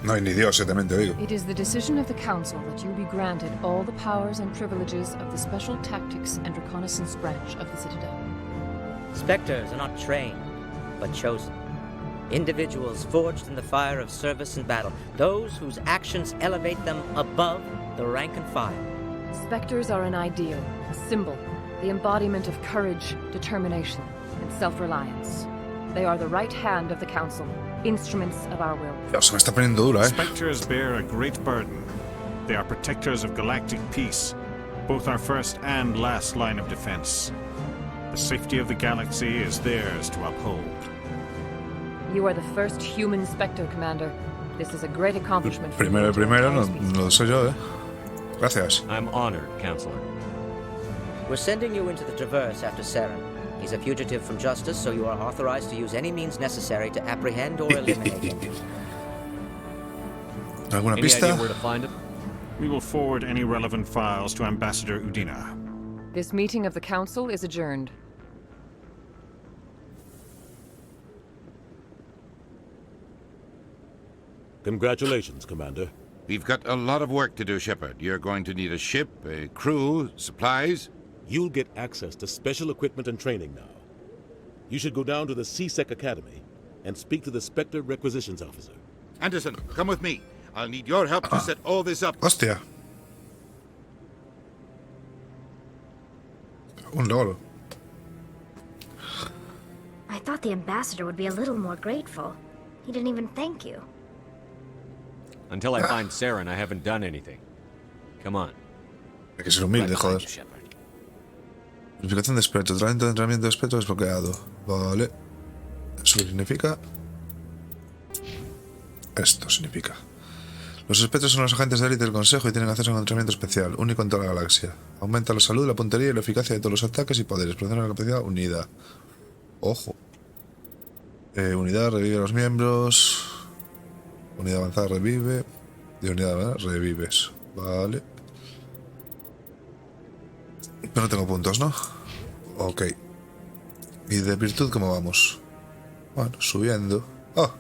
No hay ni Dios, también te digo. It is the decision of the Council that you be granted all the powers and privileges of the Special Tactics and Reconnaissance branch of the Citadel. Spectres are not trained, but chosen. Individuals forged in the fire of service and battle. Those whose actions elevate them above the rank and file. Spectres are an ideal, a symbol, the embodiment of courage, determination, and self-reliance. They are the right hand of the Council, instruments of our will. Dios, se me está poniendo dura, Spectres bear a great burden. They are protectors of galactic peace, both our first and last line of defense. The safety of the galaxy is theirs to uphold. You are the first human Spectre, Commander. This is a great accomplishment. Primero, no soy yo, Gracias. I'm honored, Counselor. We're sending you into the Traverse after Saren. He's a fugitive from justice, so you are authorized to use any means necessary to apprehend or eliminate him. ¿Alguna Any pista? idea where to find him? We will forward any relevant files to Ambassador Udina. This meeting of the Council is adjourned. Congratulations, Commander. We've got a lot of work to do, Shepard. You're going to need a ship, a crew, supplies. You'll get access to special equipment and training now. You should go down to the CSEC Academy and speak to the Spectre Requisitions Officer. Anderson, come with me. I'll need your help to set all this up. Hostia. Un loro. I thought the ambassador would be a little more grateful. He didn't even thank you. Until I find Saren, I haven't done anything. Come on. Hay que ser humilde, joder. Purificación de espectro. Tratamiento de entrenamiento de espectro desbloqueado. Vale. Eso significa... Esto significa... Los espectros son los agentes de élite del Consejo y tienen acceso a un entrenamiento especial, único en toda la galaxia. Aumenta la salud, la puntería y la eficacia de todos los ataques y poderes. Proporciona la capacidad unida. Ojo. Unidad revive a los miembros. Unidad avanzada revive. Y unidad avanzada revives. Vale. Pero no tengo puntos, ¿no? Ok. ¿Y de virtud cómo vamos? Bueno, subiendo. ¡Oh!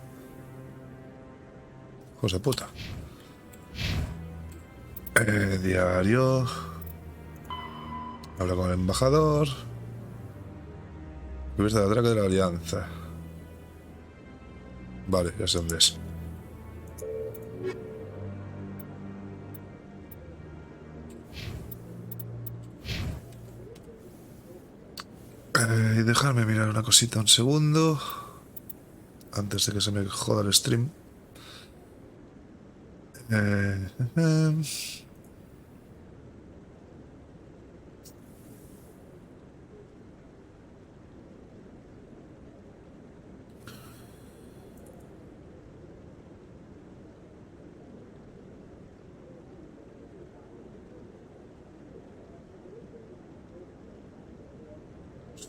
Hijos de puta. Diario. Habla con el embajador. Cubierta de atraco de la alianza. Vale, ya sé dónde es. Y dejarme mirar una cosita un segundo. Antes de que se me joda el stream.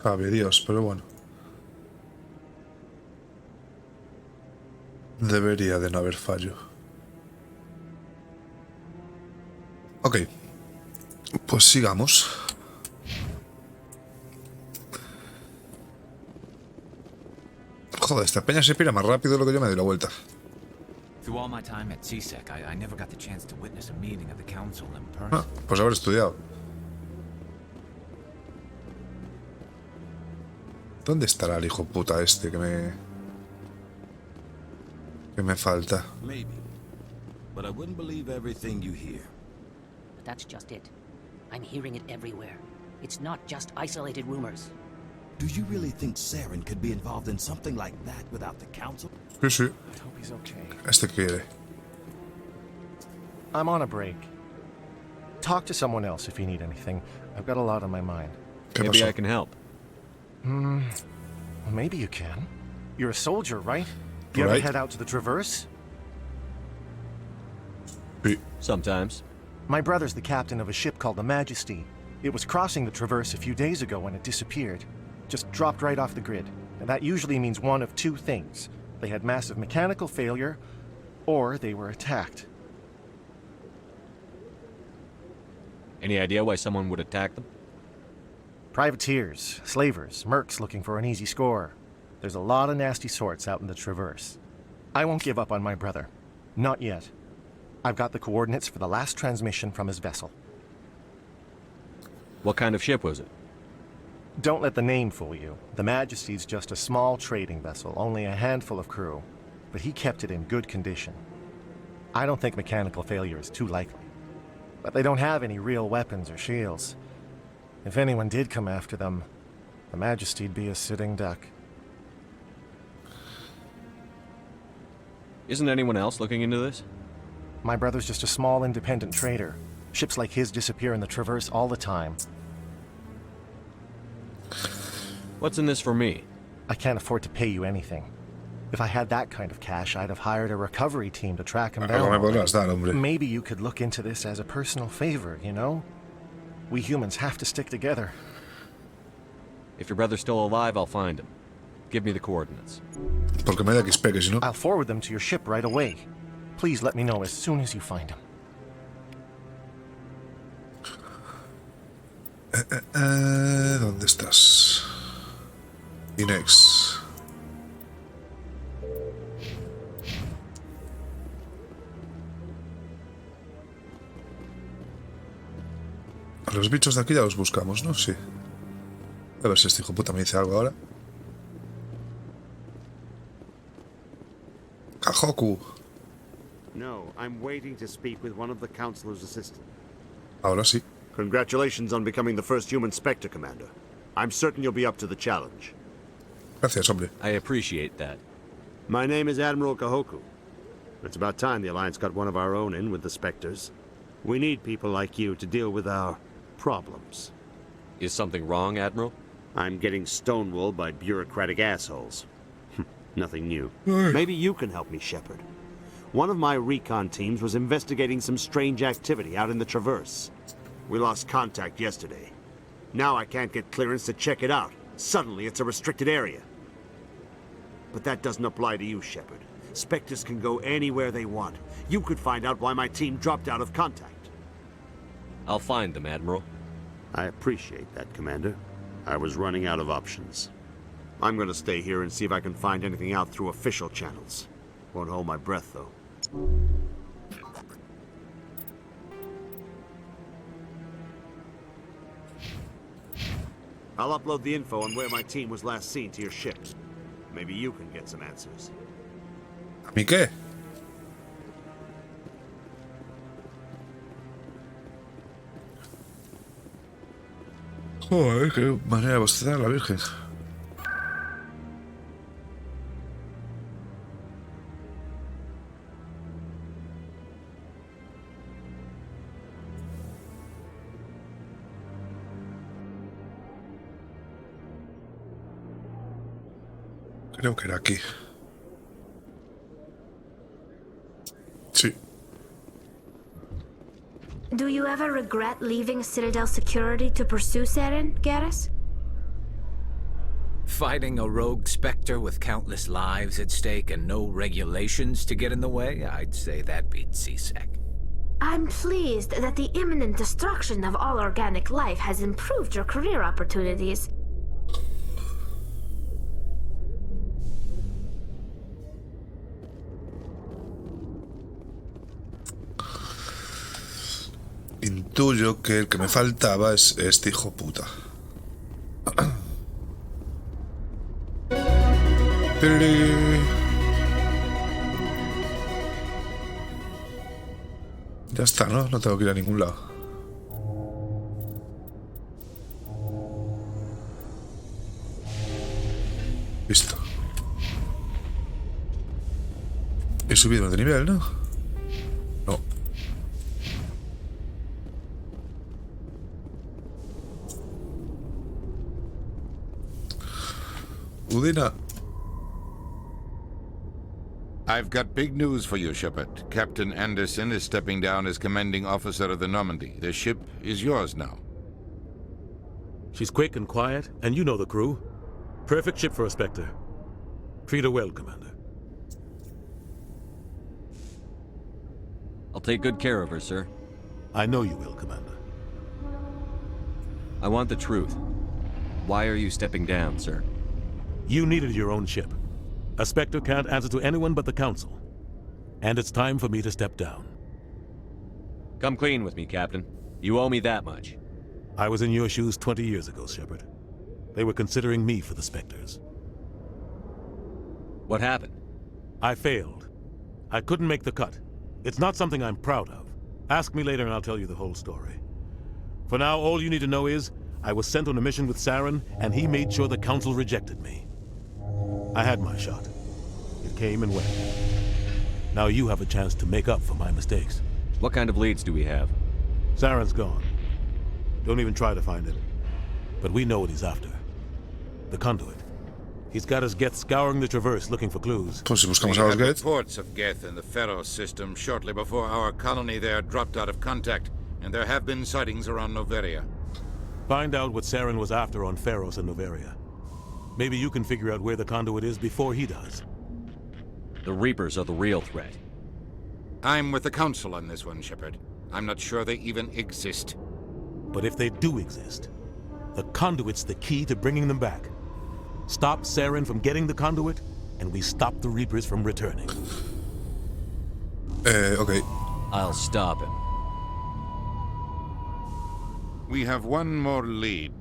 Sabe Dios, pero bueno. Debería de no haber fallo. Ok. Pues sigamos. Joder, esta peña se pira más rápido de lo que yo me doy la vuelta. Through all my time at CSEC, I never got the chance to witness a meeting of the council in person. Pues haber estudiado. ¿Dónde estará el hijo puta este que me falta? Maybe. But I wouldn't believe everything you hear. That's just it. I'm hearing it everywhere. It's not just isolated rumors. Do you really think Saren could be involved in something like that without the council? Sí, sí. I hope he's okay. Este quiere. I'm on a break. Talk to someone else if you need anything. I've got a lot on my mind. Maybe I can help. Well, maybe you can. You're a soldier, right? You ever head out to the Traverse? Sometimes. My brother's the captain of a ship called the Majesty. It was crossing the Traverse a few days ago when it disappeared. Just dropped right off the grid. And that usually means one of two things. They had massive mechanical failure, or they were attacked. Any idea why someone would attack them? Privateers, slavers, mercs looking for an easy score. There's a lot of nasty sorts out in the Traverse. I won't give up on my brother. Not yet. I've got the coordinates for the last transmission from his vessel. What kind of ship was it? Don't let the name fool you. The Majesty's just a small trading vessel, only a handful of crew. But he kept it in good condition. I don't think mechanical failure is too likely. But they don't have any real weapons or shields. If anyone did come after them, the Majesty'd be a sitting duck. Isn't anyone else looking into this? My brother's just a small independent trader. Ships like his disappear in the Traverse all the time. What's in this for me? I can't afford to pay you anything. If I had that kind of cash, I'd have hired a recovery team to track him down. Maybe you could look into this as a personal favor, you know? We humans have to stick together. If your brother's still alive, I'll find him. Give me the coordinates. Porque me da XP, que si no. I'll forward them to your ship right away. Please let me know as soon as you find him. ¿Dónde estás? Inex. A los bichos de aquí ya los buscamos, ¿no? Sí. A ver si este hijo puta me dice algo ahora. Kahoku. No, I'm waiting to speak with one of the Councilor's assistants. Ahora sí. Congratulations on becoming the first human Spectre, Commander. I'm certain you'll be up to the challenge. Gracias, hombre. I appreciate that. My name is Admiral Kahoku. It's about time the Alliance got one of our own in with the Spectres. We need people like you to deal with our problems. Is something wrong, Admiral? I'm getting stonewalled by bureaucratic assholes. Nothing new. Maybe you can help me, Shepard. One of my recon teams was investigating some strange activity out in the Traverse. We lost contact yesterday. Now I can't get clearance to check it out. Suddenly it's a restricted area. But that doesn't apply to you, Shepard. Spectres can go anywhere they want. You could find out why my team dropped out of contact. I'll find them, Admiral. I appreciate that, Commander. I was running out of options. I'm gonna stay here and see if I can find anything out through official channels. Won't hold my breath, though. I'll upload the info on where my team was last seen to your ship. Maybe you can get some answers. ¿A mí qué? Joder, qué manera de bostezar la Virgen. Creo que era aquí. Sí. Do you ever regret leaving Citadel security to pursue Saren, Garrus? Fighting a rogue Spectre with countless lives at stake and no regulations to get in the way? I'd say that beats CSEC. I'm pleased that the imminent destruction of all organic life has improved your career opportunities. Intuyo que el que me faltaba es este hijo puta. Ya está, ¿no? No tengo que ir a ningún lado. Listo. He subido de nivel, ¿no? No. Udina. I've got big news for you, Shepard. Captain Anderson is stepping down as commanding officer of the Normandy. The ship is yours now. She's quick and quiet, and you know the crew. Perfect ship for a Spectre. Treat her well, Commander. I'll take good care of her, sir. I know you will, Commander. I want the truth. Why are you stepping down, sir? You needed your own ship. A Spectre can't answer to anyone but the Council. And it's time for me to step down. Come clean with me, Captain. You owe me that much. I was in your shoes 20 years ago, Shepard. They were considering me for the Spectres. What happened? I failed. I couldn't make the cut. It's not something I'm proud of. Ask me later and I'll tell you the whole story. For now, all you need to know is, I was sent on a mission with Saren, and he made sure the Council rejected me. I had my shot. It came and went. Now you have a chance to make up for my mistakes. What kind of leads do we have? Saren's gone. Don't even try to find him. But we know what he's after. The conduit. He's got his Geth scouring the Traverse looking for clues. Pues si buscamos We a had los Geth. reports of Geth in the Pharos system shortly before our colony there dropped out of contact, and there have been sightings around Noveria. Find out what Saren was after on Pharos and Noveria. Maybe you can figure out where the conduit is before he does. The Reapers are the real threat. I'm with the Council on this one, Shepard. I'm not sure they even exist. But if they do exist, the conduit's the key to bringing them back. Stop Saren from getting the conduit, and we stop the Reapers from returning. Okay. I'll stop him. We have one more lead.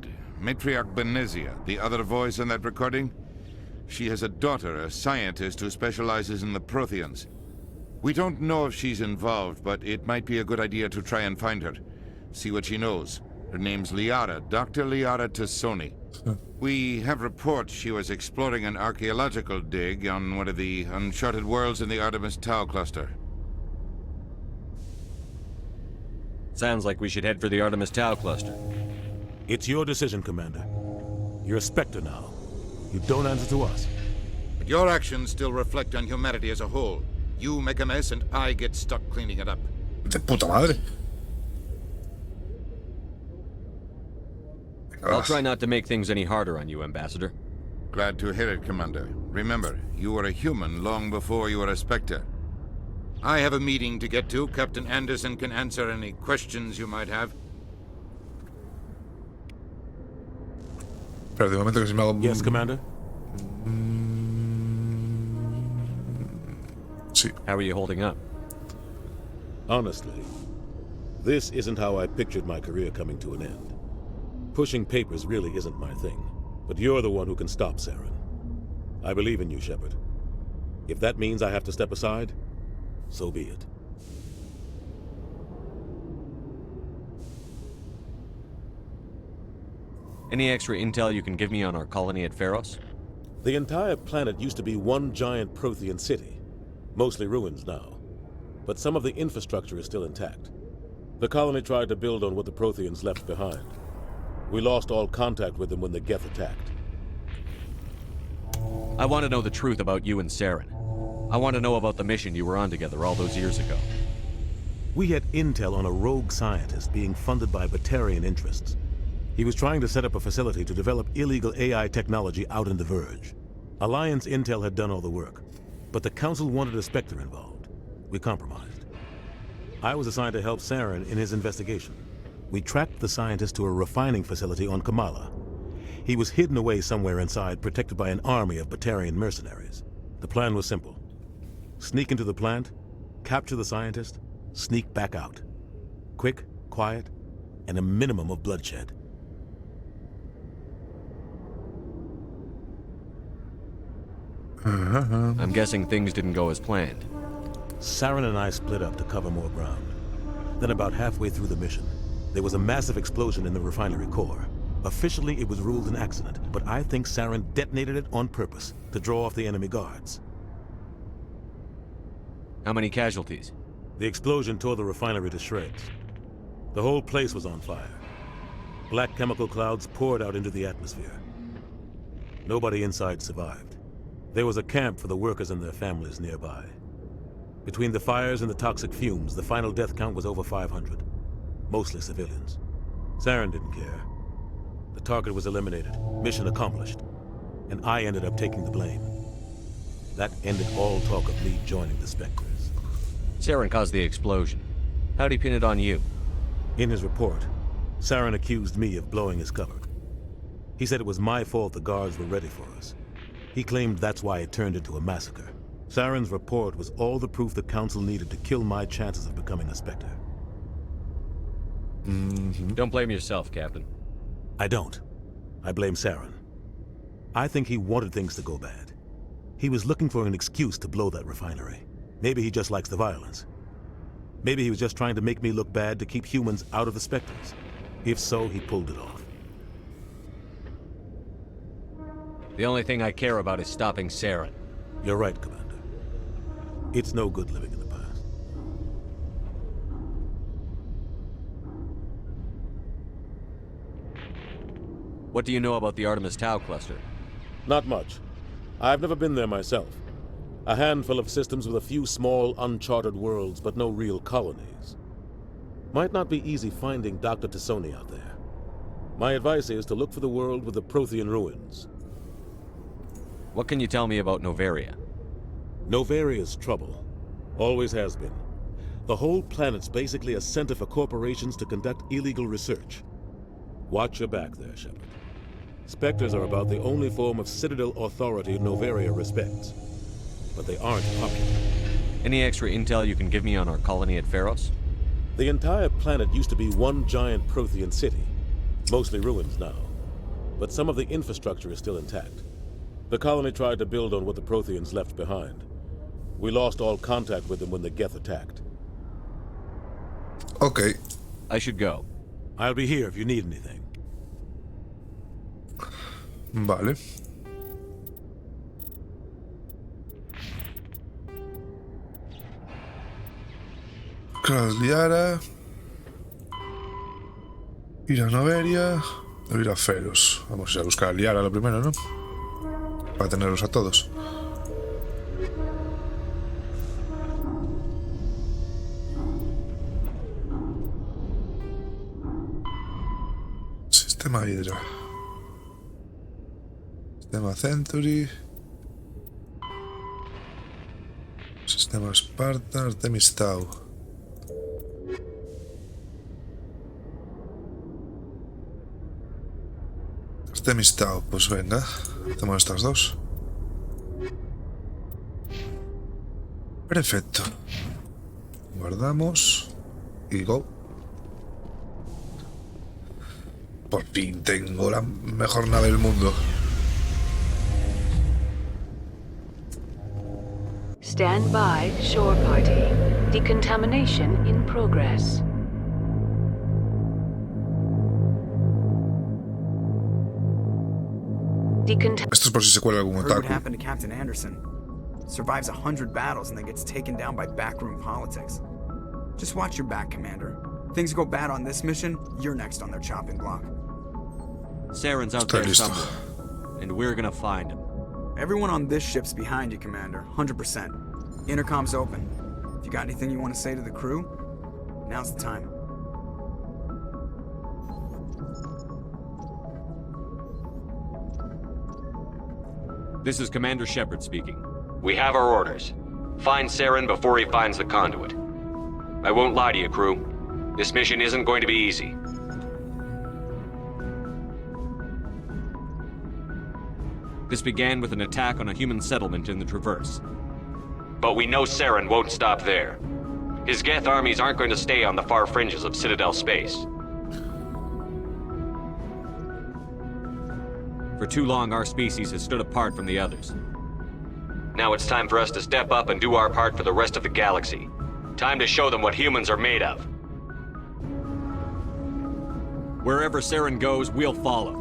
Matriarch Benezia, the other voice in that recording. She has a daughter, a scientist who specializes in the Protheans. We don't know if she's involved, but it might be a good idea to try and find her. See what she knows. Her name's Liara, Dr. Liara Tassoni. We have reports she was exploring an archaeological dig on one of the uncharted worlds in the Artemis Tau cluster. Sounds like we should head for the Artemis Tau cluster. It's your decision, Commander. You're a Spectre now. You don't answer to us. But your actions still reflect on humanity as a whole. You make a mess and I get stuck cleaning it up. De puta madre. I'll try not to make things any harder on you, Ambassador. Glad to hear it, Commander. Remember, you were a human long before you were a Spectre. I have a meeting to get to. Captain Anderson can answer any questions you might have. Pero de momento que si me hago... Yes, Commander? Sí. How are you holding up? Honestly, this isn't how I pictured my career coming to an end. Pushing papers really isn't my thing, but you're the one who can stop Saren. I believe in you, Shepard. If that means I have to step aside, so be it. Any extra intel you can give me on our colony at Pharos? The entire planet used to be one giant Prothean city, mostly ruins now. But some of the infrastructure is still intact. The colony tried to build on what the Protheans left behind. We lost all contact with them when the Geth attacked. I want to know the truth about you and Saren. I want to know about the mission you were on together all those years ago. We had intel on a rogue scientist being funded by Batarian interests. He was trying to set up a facility to develop illegal AI technology out in the Verge. Alliance Intel had done all the work, but the Council wanted a Spectre involved. We compromised. I was assigned to help Saren in his investigation. We tracked the scientist to a refining facility on Kamala. He was hidden away somewhere inside, protected by an army of Batarian mercenaries. The plan was simple. Sneak into the plant, capture the scientist, sneak back out. Quick, quiet, and a minimum of bloodshed. I'm guessing things didn't go as planned. Saren and I split up to cover more ground. Then about halfway through the mission, there was a massive explosion in the refinery core. Officially, it was ruled an accident, but I think Saren detonated it on purpose to draw off the enemy guards. How many casualties? The explosion tore the refinery to shreds. The whole place was on fire. Black chemical clouds poured out into the atmosphere. Nobody inside survived. There was a camp for the workers and their families nearby. Between the fires and the toxic fumes, the final death count was over 500. Mostly civilians. Saren didn't care. The target was eliminated, mission accomplished, and I ended up taking the blame. That ended all talk of me joining the Spectres. Saren caused the explosion. How'd he pin it on you? In his report, Saren accused me of blowing his cover. He said it was my fault the guards were ready for us. He claimed that's why it turned into a massacre. Saren's report was all the proof the Council needed to kill my chances of becoming a Spectre. Don't blame yourself, Captain. I don't. I blame Saren. I think he wanted things to go bad. He was looking for an excuse to blow that refinery. Maybe he just likes the violence. Maybe he was just trying to make me look bad to keep humans out of the Spectres. If so, he pulled it off. The only thing I care about is stopping Saren. You're right, Commander. It's no good living in the past. What do you know about the Artemis Tau cluster? Not much. I've never been there myself. A handful of systems with a few small, uncharted worlds, but no real colonies. Might not be easy finding Dr. Tassoni out there. My advice is to look for the world with the Prothean ruins. What can you tell me about Novaria? Novaria's trouble. Always has been. The whole planet's basically a center for corporations to conduct illegal research. Watch your back there, Shepard. Spectres are about the only form of Citadel authority Novaria respects. But they aren't popular. Any extra intel you can give me on our colony at Pharos? The entire planet used to be one giant Prothean city. Mostly ruins now. But some of the infrastructure is still intact. The colony tried to build on what the Protheans left behind. We lost all contact with them when the Geth attacked. Okay. I should go. I'll be here if you need anything. Vale. Liara. Ir a Noveria o ir a Pharos. Vamos a buscar a Liara lo primero, ¿no? Para tenerlos a todos. Sistema Hydra. Sistema Century. Sistema Sparta. Artemis Tau. Artemis Tau, pues venga, hacemos estas dos. Perfecto. Guardamos y go. Por fin tengo la mejor nave del mundo. Stand by, shore party. Decontamination in progress. Esto es por si se cuela algún Heard what otaku. happened to Captain Anderson. Survives 100 battles and then gets taken down by backroom politics. Just watch your back, Commander. Things go bad on this mission, you're next on their chopping block. Saren's out there somewhere, and we're gonna find him. Everyone on this ship's behind you, Commander. 100%. Intercom's open. If you got anything you want to say to the crew, now's the time. This is Commander Shepard speaking. We have our orders. Find Saren before he finds the conduit. I won't lie to you, crew. This mission isn't going to be easy. This began with an attack on a human settlement in the Traverse. But we know Saren won't stop there. His Geth armies aren't going to stay on the far fringes of Citadel space. For too long, our species has stood apart from the others. Now it's time for us to step up and do our part for the rest of the galaxy. Time to show them what humans are made of. Wherever Saren goes, we'll follow.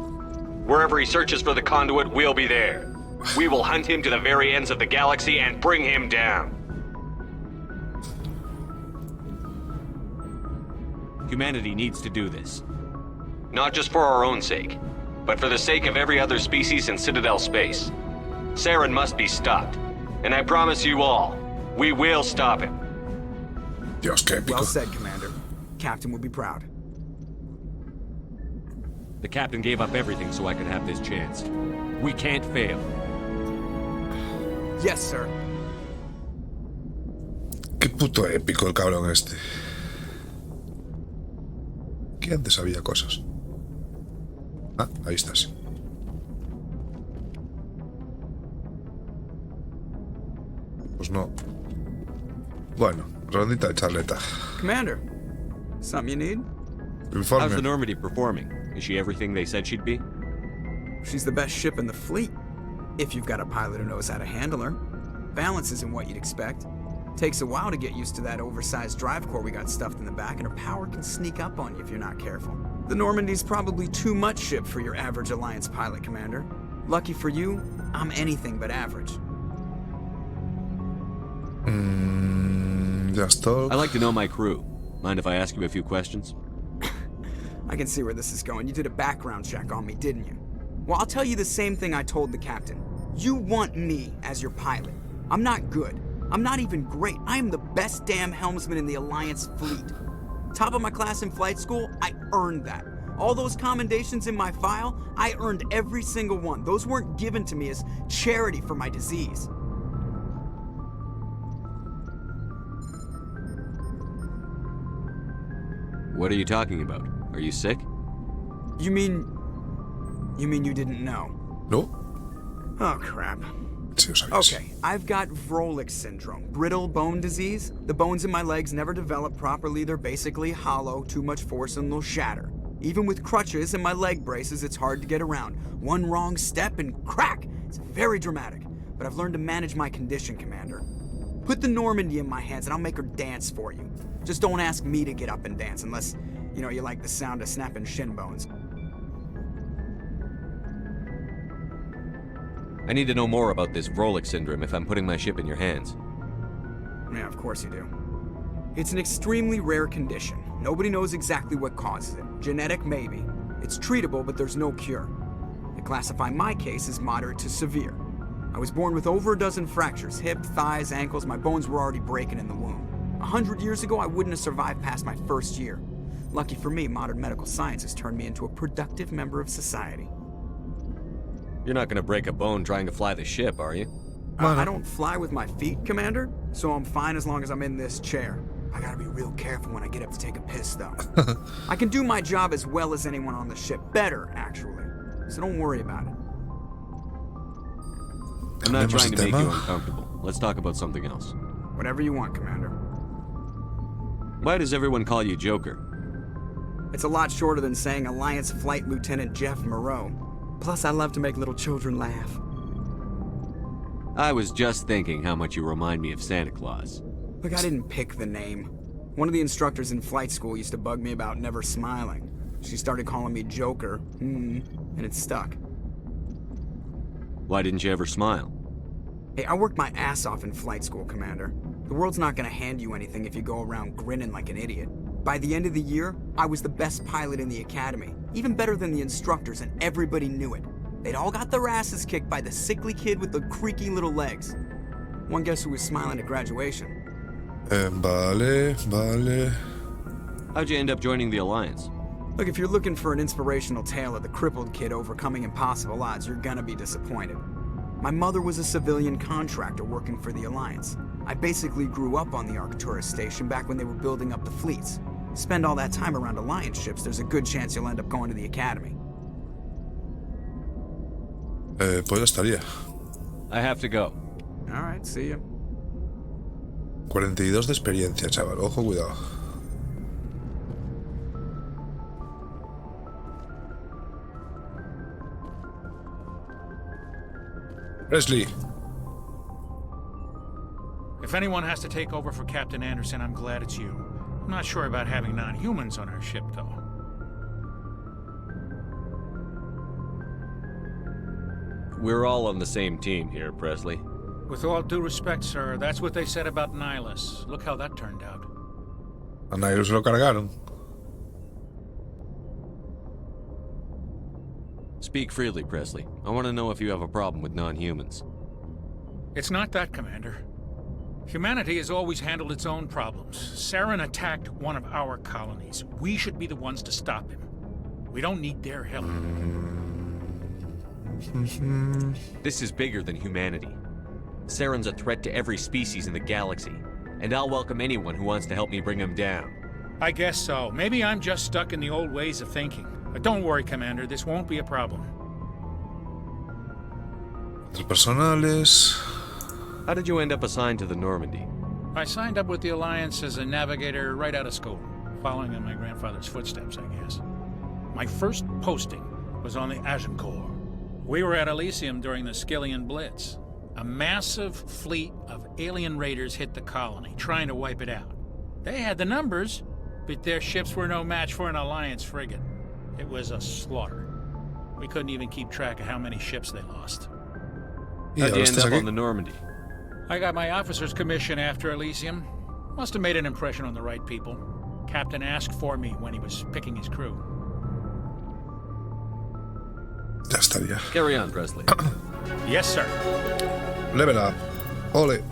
Wherever he searches for the conduit, we'll be there. We will hunt him to the very ends of the galaxy and bring him down. Humanity needs to do this. Not just for our own sake, but for the sake of every other species in Citadel space. Saren must be stopped. And I promise you all, we will stop him. Dios, qué épico. Well said, Commander. Captain would be proud. The captain gave up everything so I could have this chance. We can't fail. Yes, sir. Qué puto épico el cabrón este. Que antes había cosas. Ah, ahí estás. Pues no. Bueno, rondita de charleta. Commander, something you need? Informe. How's the Normandy performing? Is she everything they said she'd be? She's the best ship in the fleet. If you've got a pilot who knows how to handle her. Balance isn't what you'd expect. Takes a while to get used to that oversized drive core we got stuffed in the back, and her power can sneak up on you if you're not careful. The Normandy's probably too much ship for your average Alliance pilot, Commander. Lucky for you, I'm anything but average. Just talk. I like to know my crew. Mind if I ask you a few questions? I can see where this is going. You did a background check on me, didn't you? Well, I'll tell you the same thing I told the captain. You want me as your pilot. I'm not good. I'm not even great. I am the best damn helmsman in the Alliance fleet. Top of my class in flight school, I earned that. All those commendations in my file, I earned every single one. Those weren't given to me as charity for my disease. What are you talking about? Are you sick? You mean you didn't know? No. Oh, crap. Okay, I've got Vrolik syndrome, brittle bone disease. The bones in my legs never develop properly. They're basically hollow, too much force and they'll shatter. Even with crutches and my leg braces, it's hard to get around. One wrong step and crack! It's very dramatic. But I've learned to manage my condition, Commander. Put the Normandy in my hands and I'll make her dance for you. Just don't ask me to get up and dance unless, you like the sound of snapping shin bones. I need to know more about this Vrolik syndrome if I'm putting my ship in your hands. Yeah, of course you do. It's an extremely rare condition. Nobody knows exactly what causes it. Genetic, maybe. It's treatable, but there's no cure. They classify my case as moderate to severe. I was born with over a dozen fractures, hip, thighs, ankles. My bones were already breaking in the womb. 100 years ago, I wouldn't have survived past my first year. Lucky for me, modern medical science has turned me into a productive member of society. You're not gonna break a bone trying to fly the ship, are you? I don't fly with my feet, Commander, so I'm fine as long as I'm in this chair. I gotta be real careful when I get up to take a piss, though. I can do my job as well as anyone on the ship. Better, actually. So don't worry about it. I'm not trying to make you uncomfortable. Let's talk about something else. Whatever you want, Commander. Why does everyone call you Joker? It's a lot shorter than saying Alliance Flight Lieutenant Jeff Moreau. Plus, I love to make little children laugh. I was just thinking how much you remind me of Santa Claus. Look, I didn't pick the name. One of the instructors in flight school used to bug me about never smiling. She started calling me Joker, and it stuck. Why didn't you ever smile? Hey, I worked my ass off in flight school, Commander. The world's not gonna hand you anything if you go around grinning like an idiot. By the end of the year, I was the best pilot in the academy, even better than the instructors, and everybody knew it. They'd all got their asses kicked by the sickly kid with the creaky little legs. One guess who was smiling at graduation? Vale. How'd you end up joining the Alliance? Look, if you're looking for an inspirational tale of the crippled kid overcoming impossible odds, you're gonna be disappointed. My mother was a civilian contractor working for the Alliance. I basically grew up on the Arcturus station back when they were building up the fleets. Spend all that time around Alliance ships, there's a good chance you'll end up going to the Academy. Pues ya estaría. I have to go. Alright, see you. 42 de experiencia, chaval. Ojo, cuidado. Presley. If anyone has to take over for Captain Anderson, I'm glad it's you. I'm not sure about having non-humans on our ship, though. We're all on the same team here, Presley. With all due respect, sir, that's what they said about Nihilus. Look how that turned out. A Nihilus lo cargaron. Speak freely, Presley. I want to know if you have a problem with non-humans. It's not that, Commander. Humanity has always handled its own problems. Saren attacked one of our colonies. We should be the ones to stop him. We don't need their help. This is bigger than humanity. Saren's a threat to every species in the galaxy, and I'll welcome anyone who wants to help me bring him down. I guess so. Maybe I'm just stuck in the old ways of thinking. But don't worry, Commander. This won't be a problem. Personales. How did you end up assigned to the Normandy? I signed up with the Alliance as a navigator right out of school, following in my grandfather's footsteps, I guess. My first posting was on the Agincourt. We were at Elysium during the Skillian Blitz. A massive fleet of alien raiders hit the colony, trying to wipe it out. They had the numbers, but their ships were no match for an Alliance frigate. It was a slaughter. We couldn't even keep track of how many ships they lost. How'd you end up on the Normandy? I got my officer's commission after Elysium. Must have made an impression on the right people. Captain asked for me when he was picking his crew. Ya estaría. Carry on, Presley. Yes, sir. Level up. Ole.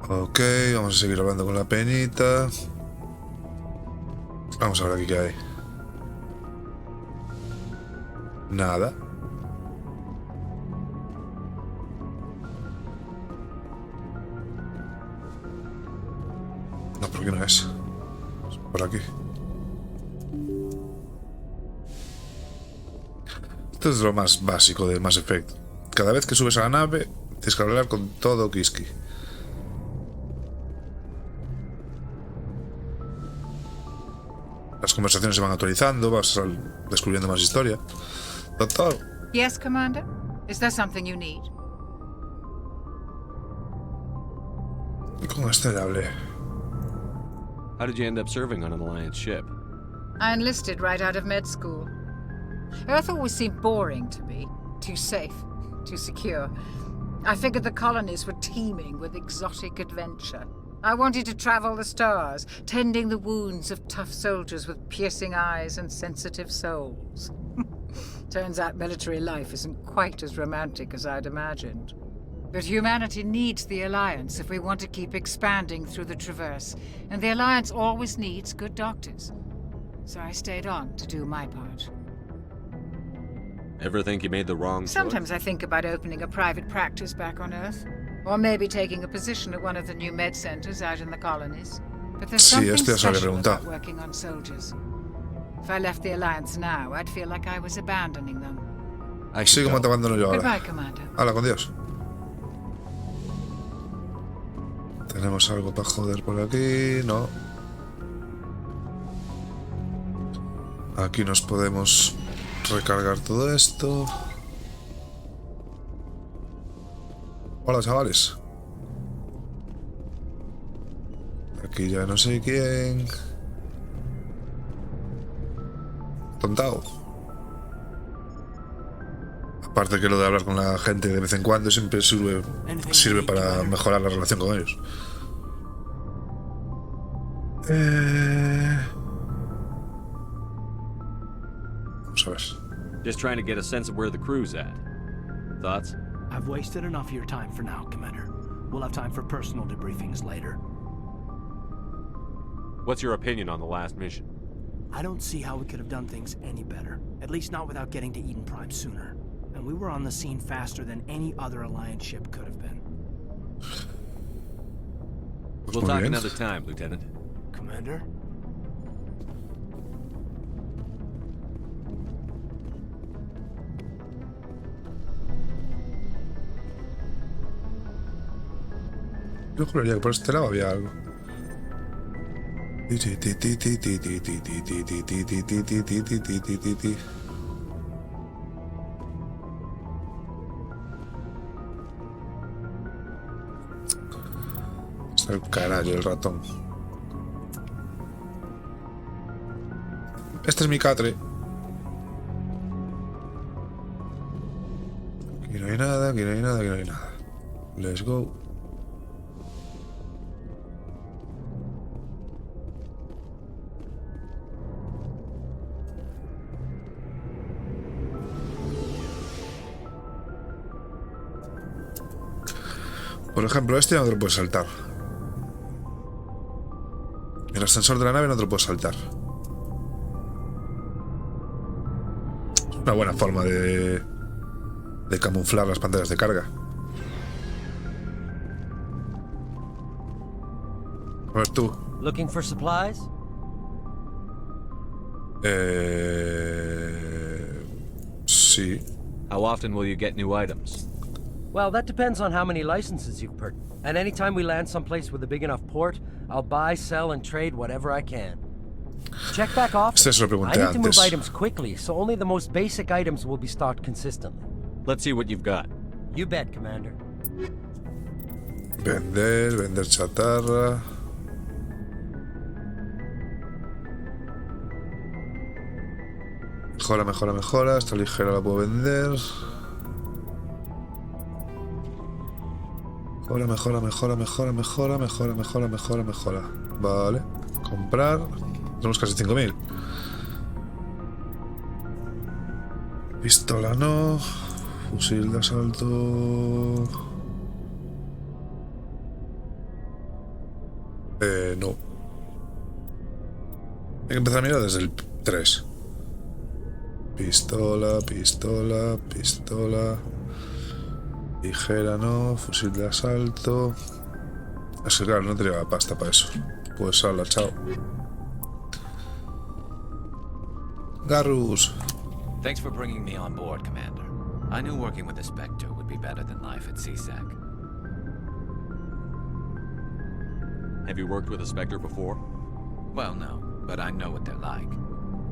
Ok, vamos a seguir hablando con la penita. Vamos a ver aquí qué hay. Nada. No, ¿por qué no es? Por aquí. Esto es lo más básico de Mass Effect. Cada vez que subes a la nave, tienes que hablar con todo Kiski. Las conversaciones se van actualizando, vas descubriendo más historia. Doctor. Yes, Commander? Is there something you need? Y con este le hablé. How did you end up serving on an Alliance ship? I enlisted right out of med school. Earth always seemed boring to me. Too safe, too secure. I figured the colonies were teeming with exotic adventure. I wanted to travel the stars, tending the wounds of tough soldiers with piercing eyes and sensitive souls. Turns out military life isn't quite as romantic as I'd imagined. But humanity needs the Alliance if we want to keep expanding through the Traverse, and the Alliance always needs good doctors. So I stayed on to do my part. Ever think you made the wrong choice? Sometimes I think about opening a private practice back on Earth. Or maybe taking a position at one of the new med centers out in the colonies. But there's something special about working on soldiers. If I left the Alliance now, I'd feel like I was abandoning them. Así como te abandono yo ahora. Goodbye, Commander. Hala, con Dios. Tenemos algo para joder por aquí, no. Aquí nos podemos recargar todo esto. Hola, chavales. Aquí ya no sé quién. tontao. Aparte que lo de hablar con la gente de vez en cuando siempre sirve para mejorar la relación con ellos. Vamos a ver. Just trying to get a sense of where the crew's at. Thoughts? I've wasted enough of your time for now, Commander. We'll have time for personal debriefings later. What's your opinion on the last mission? I don't see how we could have done things any better. At least not without getting to Eden Prime sooner. And we were on the scene faster than any other Alliance ship could have been. We'll talk another time, Lieutenant. Commander? Yo juraría que por este lado había algo. Está el carajo el ratón. Este es mi catre. Aquí no hay nada, aquí no hay nada, aquí no hay nada. Let's go. Por ejemplo, este no te lo puedes saltar. El ascensor de la nave no te lo puedes saltar. Es una buena forma de camuflar las pantallas de carga. A ver tú. Looking for supplies? Sí. How often will you get new items? Well, that depends on how many licenses you've purchased. And anytime we land someplace with a big enough port, I'll buy, sell, and trade whatever I can. Check back often. I need to move items quickly, so only the most basic items will be stocked consistently. Let's see what you've got. You bet, Commander. Vender chatarra. Mejora. Esta ligera la puedo vender. Mejora. Vale. Comprar. Tenemos casi 5000. Pistola no. Fusil de asalto. No. Hay que empezar a mirar desde el 3. Pistola. Ligera no. Fusil de asalto. Es que claro, no tenía la pasta para eso. Pues habla, chao. Garrus. Thanks for bringing me on board, Commander. I knew working with the Spectre would be better than life at CSEC. Have you worked with a Spectre before? Well, no, but I know what they're like.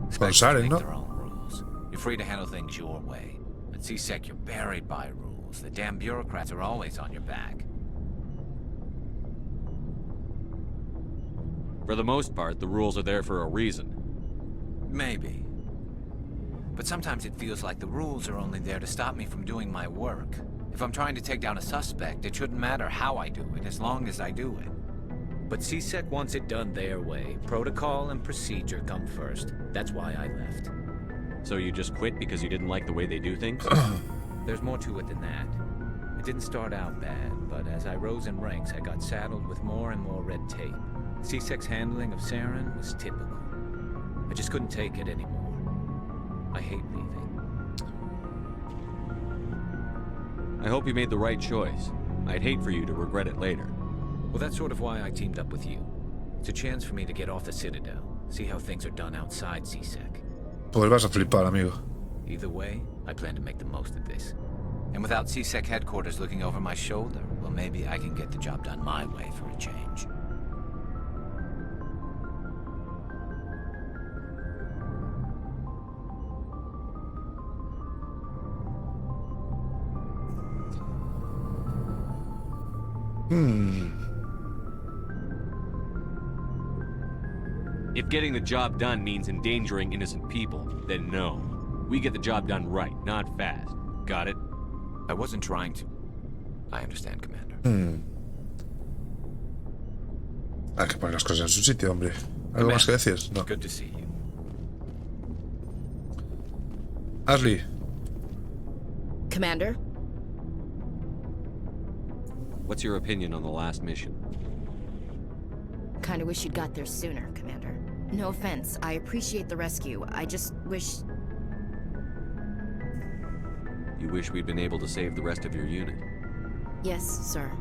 Spectres make their own rules. You're free to handle things your way. At CSEC, you're buried by rules. The damn bureaucrats are always on your back. For the most part, the rules are there for a reason. Maybe. But sometimes it feels like the rules are only there to stop me from doing my work. If I'm trying to take down a suspect, it shouldn't matter how I do it, as long as I do it. But CSEC wants it done their way. Protocol and procedure come first. That's why I left. So you just quit because you didn't like the way they do things? There's more to it than that. It didn't start out bad, but as I rose in ranks, I got saddled with more and more red tape. CSEC's handling of Saren was typical. I just couldn't take it anymore. I hate leaving. I hope you made the right choice. I'd hate for you to regret it later. Well, that's sort of why I teamed up with you. It's a chance for me to get off the Citadel, see how things are done outside CSEC. Pues vas a flipar, amigo. Either way, I plan to make the most of this. And without CSEC headquarters looking over my shoulder, well, maybe I can get the job done my way for a change. If getting the job done means endangering innocent people, then no. We get the job done right, not fast. Got it? I wasn't trying to. I understand, Commander. Hay que poner las cosas en su sitio, hombre. ¿Algo más que decir? No. Good to see you. Ashley. Commander? What's your opinion on the last mission? Kinda wish you'd got there sooner, Commander. No offense, I appreciate the rescue. I just wish... You wish we'd been able to save the rest of your unit? Yes, sir.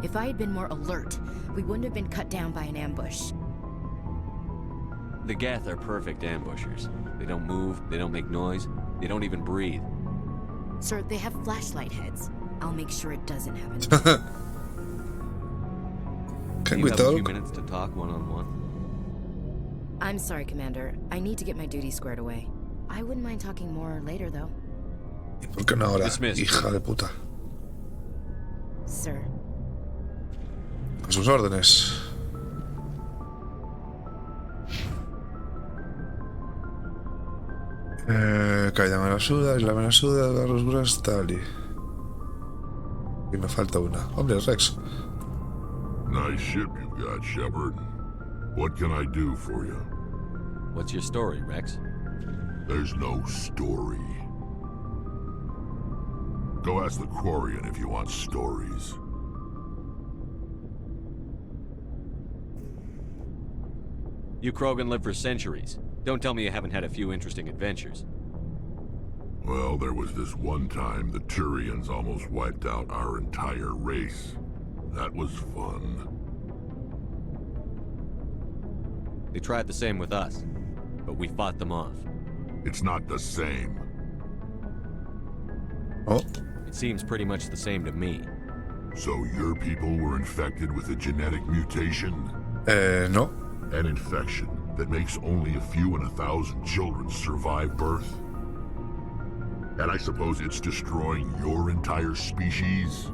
If I had been more alert, we wouldn't have been cut down by an ambush. The Geth are perfect ambushers. They don't move, they don't make noise, they don't even breathe. Sir, they have flashlight heads. I'll make sure it doesn't happen. Can you we have talk? A few minutes to talk one-on-one? I'm sorry, Commander. I need to get my duty squared away. I wouldn't mind talking more later, though. ¿Y por qué no ahora? Hija de puta. Sir. A sus órdenes. Caída Menasuda, Isla Menasuda, Garros Gras, Tali. Y me falta una. Hombre, Rex. Nice ship you've got, Shepard. What can I do for you? What's your story, Rex? There's no story. Go ask the Quarian if you want stories. You Krogan live for centuries. Don't tell me you haven't had a few interesting adventures. Well, there was this one time the Turians almost wiped out our entire race. That was fun. They tried the same with us, but we fought them off. It's not the same. Oh. It seems pretty much the same to me. So your people were infected with a genetic mutation? No. An infection that makes only a few in 1,000 children survive birth? And I suppose it's destroying your entire species?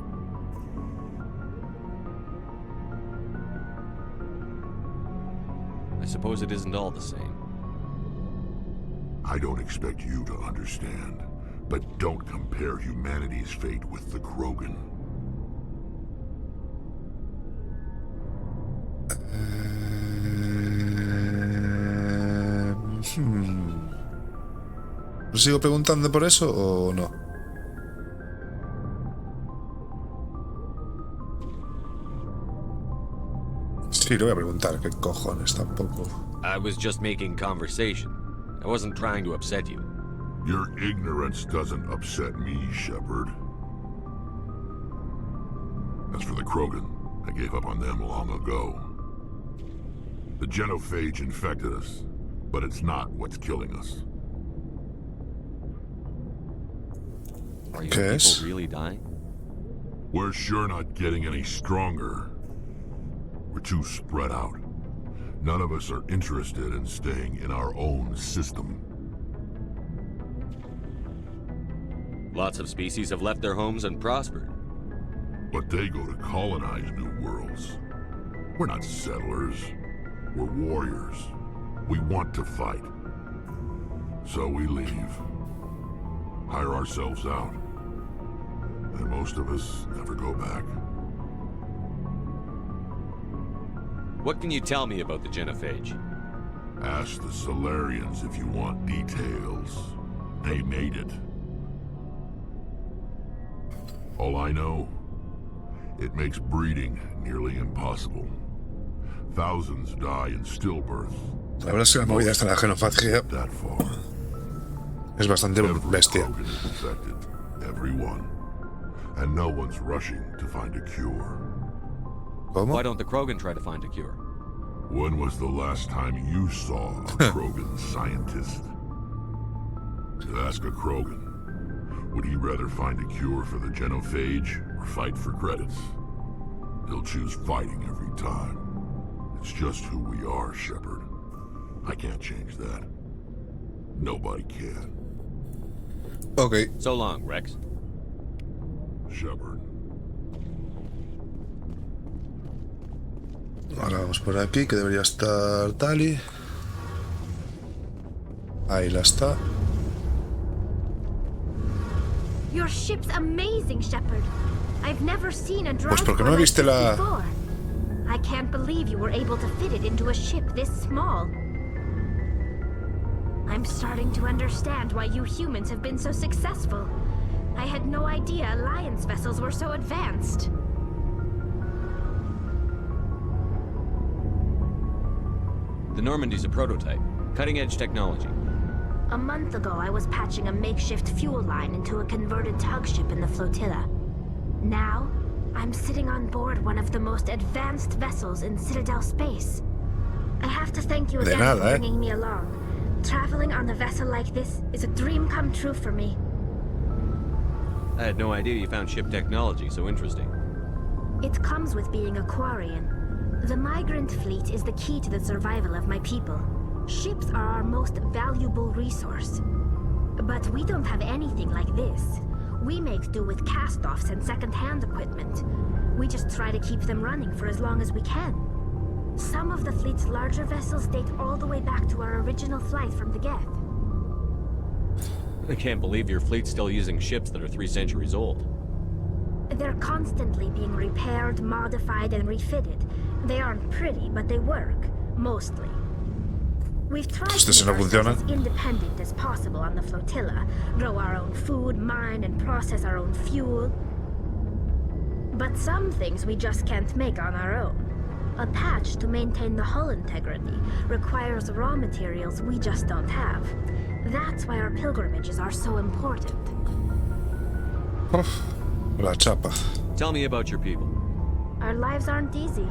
I suppose it isn't all the same. I don't expect you to understand, but don't compare humanity's fate with the Krogan. ¿Sigo preguntando por eso o no? Sí, lo voy a preguntar. ¿Qué cojones? Tampoco. I was just making conversation. I wasn't trying to upset you. Your ignorance doesn't upset me, Shepard. As for the Krogan, I gave up on them long ago. The genophage infected us, but it's not what's killing us. Are your people really dying? We're sure not getting any stronger. We're too spread out. None of us are interested in staying in our own system. Lots of species have left their homes and prospered. But they go to colonize new worlds. We're not settlers. We're warriors. We want to fight. So we leave. Hire ourselves out. And most of us never go back. What can you tell me about the genophage? Ask the Solarians if you want details. They made it. All I know, it makes breeding nearly impossible. Thousands die in stillbirth. La verdad es que la movida esta de la genofagia es bastante bestia. Everyone. And no one's rushing to find a cure. ¿Cómo? Why don't the Krogan try to find a cure? When was the last time you saw a Krogan scientist? Ask a Krogan. Would he rather find a cure for the genophage or fight for credits? He'll choose fighting every time. It's just who we are, Shepard. I can't change that. Nobody can. Okay. So long, Rex. Shepard. Ahora vamos por aquí, que debería estar Tali. Ahí la está. Your ship's amazing, Shepard. I've never seen a Pues porque no me viste la... before. I can't believe you were able to fit it into a ship this small. I'm starting to understand why you humans have been so successful. I had no idea Alliance vessels were so advanced. The Normandy's a prototype. Cutting-edge technology. A month ago, I was patching a makeshift fuel line into a converted tug ship in the flotilla. Now, I'm sitting on board one of the most advanced vessels in Citadel space. I have to thank you again for bringing me along. Traveling on a vessel like this is a dream come true for me. I had no idea you found ship technology so interesting. It comes with being a Quarian. The migrant fleet is the key to the survival of my people. Ships are our most valuable resource. But we don't have anything like this. We make do with cast-offs and second-hand equipment. We just try to keep them running for as long as we can. Some of the fleet's larger vessels date all the way back to our original flight from the Geth. I can't believe your fleet's still using ships that are 3 centuries old. They're constantly being repaired, modified, and refitted. They aren't pretty, but they work. Mostly. We've tried to make ourselves as independent as possible on the flotilla, grow our own food, mine and process our own fuel. But some things we just can't make on our own. A patch to maintain the hull integrity requires raw materials we just don't have. That's why our pilgrimages are so important. La chapa. Tell me about your people. Our lives aren't easy.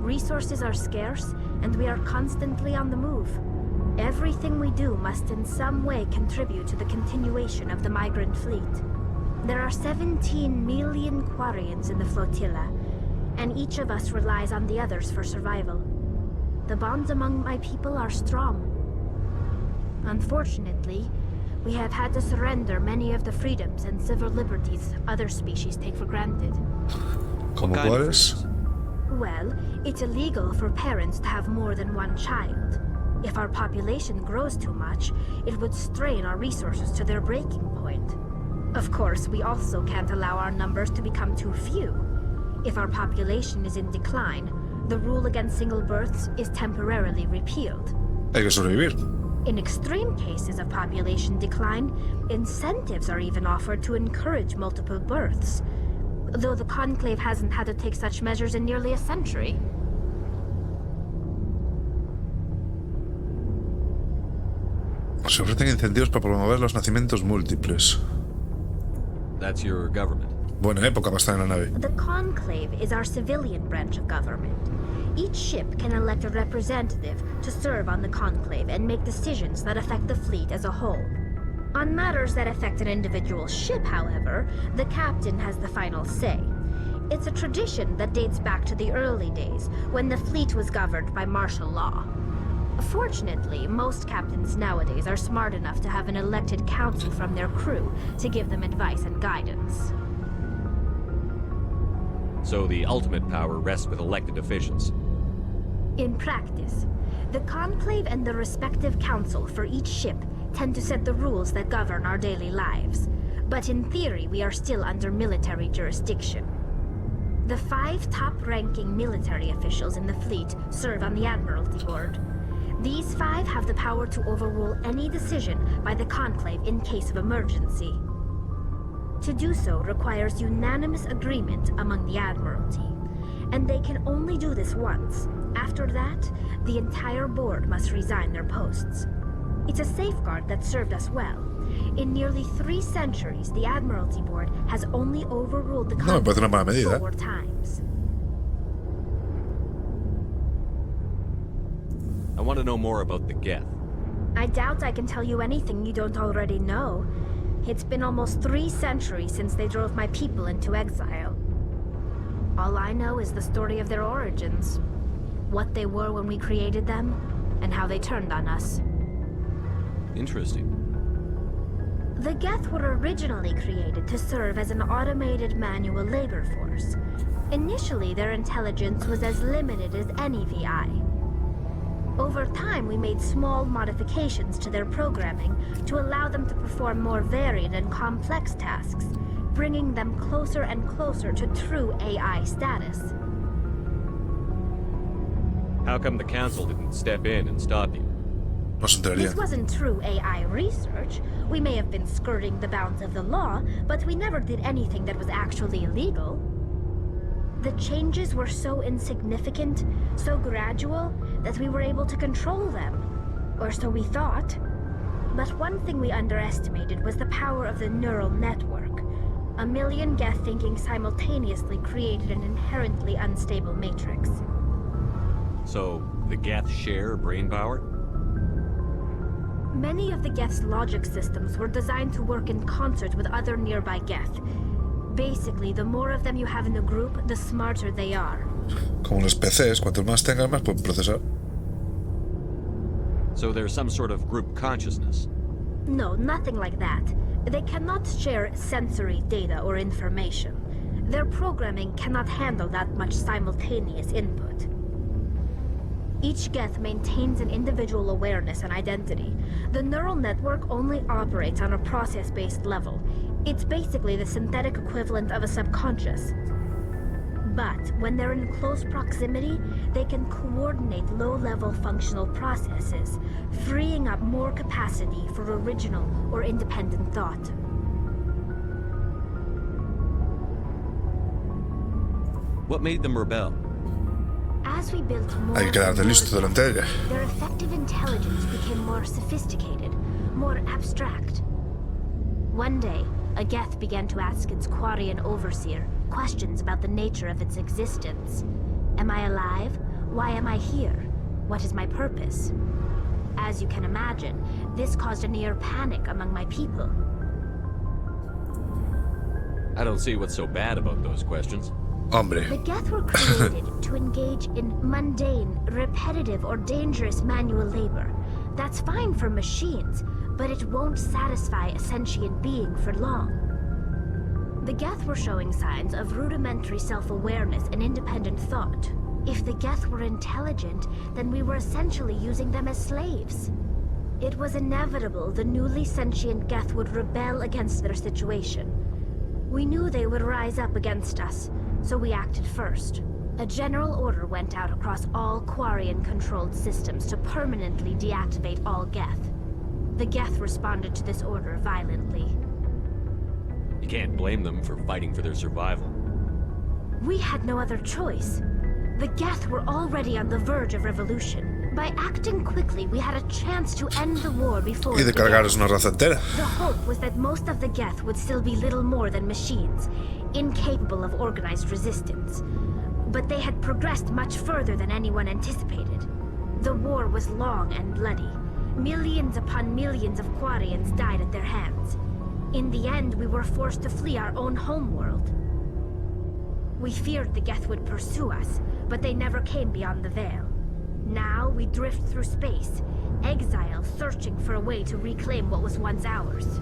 Resources are scarce, and we are constantly on the move. Everything we do must in some way contribute to the continuation of the migrant fleet. There are 17 million Quarians in the flotilla, and each of us relies on the others for survival. The bonds among my people are strong. Unfortunately, we have had to surrender many of the freedoms and civil liberties other species take for granted. ¿Cómo cuáles? Well, it's illegal for parents to have more than one child. If our population grows too much, it would strain our resources to their breaking point. Of course, we also can't allow our numbers to become too few. If our population is in decline, the rule against single births is temporarily repealed. Hay que sobrevivir. In extreme cases of population decline, incentives are even offered to encourage multiple births, though the Conclave hasn't had to take such measures in nearly a century. Se ofrecen incentivos para promover los nacimientos múltiples. That's your government. Buena época para estar en la nave. The Conclave is our civilian branch of government. Each ship can elect a representative to serve on the Conclave and make decisions that affect the fleet as a whole. On matters that affect an individual ship, however, the captain has the final say. It's a tradition that dates back to the early days, when the fleet was governed by martial law. Fortunately, most captains nowadays are smart enough to have an elected council from their crew to give them advice and guidance. So the ultimate power rests with elected officials. In practice, the Conclave and the respective council for each ship tend to set the rules that govern our daily lives. But in theory, we are still under military jurisdiction. The 5 top-ranking military officials in the fleet serve on the Admiralty Board. These 5 have the power to overrule any decision by the Conclave in case of emergency. To do so requires unanimous agreement among the Admiralty, and they can only do this once. After that, the entire board must resign their posts. It's a safeguard that served us well. In nearly 3 centuries, the Admiralty Board has only overruled the Conclave 4 times. I want to know more about the Geth. I doubt I can tell you anything you don't already know. It's been almost 3 centuries since they drove my people into exile. All I know is the story of their origins. What they were when we created them, and how they turned on us. Interesting. The Geth were originally created to serve as an automated manual labor force. Initially, their intelligence was as limited as any VI. Over time, we made small modifications to their programming to allow them to perform more varied and complex tasks, bringing them closer and closer to true AI status. How come the Council didn't step in and stop you? This wasn't true AI research. We may have been skirting the bounds of the law, but we never did anything that was actually illegal. The changes were so insignificant, so gradual, that we were able to control them. Or so we thought. But one thing we underestimated was the power of the neural network. A million Geth thinking simultaneously created an inherently unstable matrix. So, the Geth share brain power? Many of the Geth's logic systems were designed to work in concert with other nearby Geth. Basically, the more of them you have in the group, the smarter they are. Como los PCs, cuantos más tengan, más pueden procesar. So there's some sort of group consciousness? No, nothing like that. They cannot share sensory data or information. Their programming cannot handle that much simultaneous input. Each Geth maintains an individual awareness and identity. The neural network only operates on a process-based level. It's basically the synthetic equivalent of a subconscious. But when they're in close proximity, they can coordinate low-level functional processes, freeing up more capacity for original or independent thought. What made them rebel? As we built more, Hay que quedarte listo delante de ella. Their effective intelligence became more sophisticated, more abstract. One day, a Geth began to ask its Quarian overseer questions about the nature of its existence. Am I alive? Why am I here? What is my purpose? As you can imagine, this caused a near panic among my people. I don't see what's so bad about those questions. Hombre. The Geth were created to engage in mundane, repetitive, or dangerous manual labor. That's fine for machines, but it won't satisfy a sentient being for long. The Geth were showing signs of rudimentary self-awareness and independent thought. If the Geth were intelligent, then we were essentially using them as slaves. It was inevitable the newly sentient Geth would rebel against their situation. We knew they would rise up against us, so we acted first. A general order went out across all Quarian-controlled systems to permanently deactivate all Geth. The Geth responded to this order violently. You can't blame them for fighting for their survival. We had no other choice. The Geth were already on the verge of revolution. By acting quickly, we had a chance to end the war before Y de cargaros una raza entera. The hope was that most of the Geth would still be little more than machines, incapable of organized resistance. But they had progressed much further than anyone anticipated. The war was long and bloody. Millions upon millions of Quarians died at their hands. In the end, we were forced to flee our own homeworld. We feared the Geth would pursue us, but they never came beyond the Veil. Now we drift through space, exile searching for a way to reclaim what was once ours.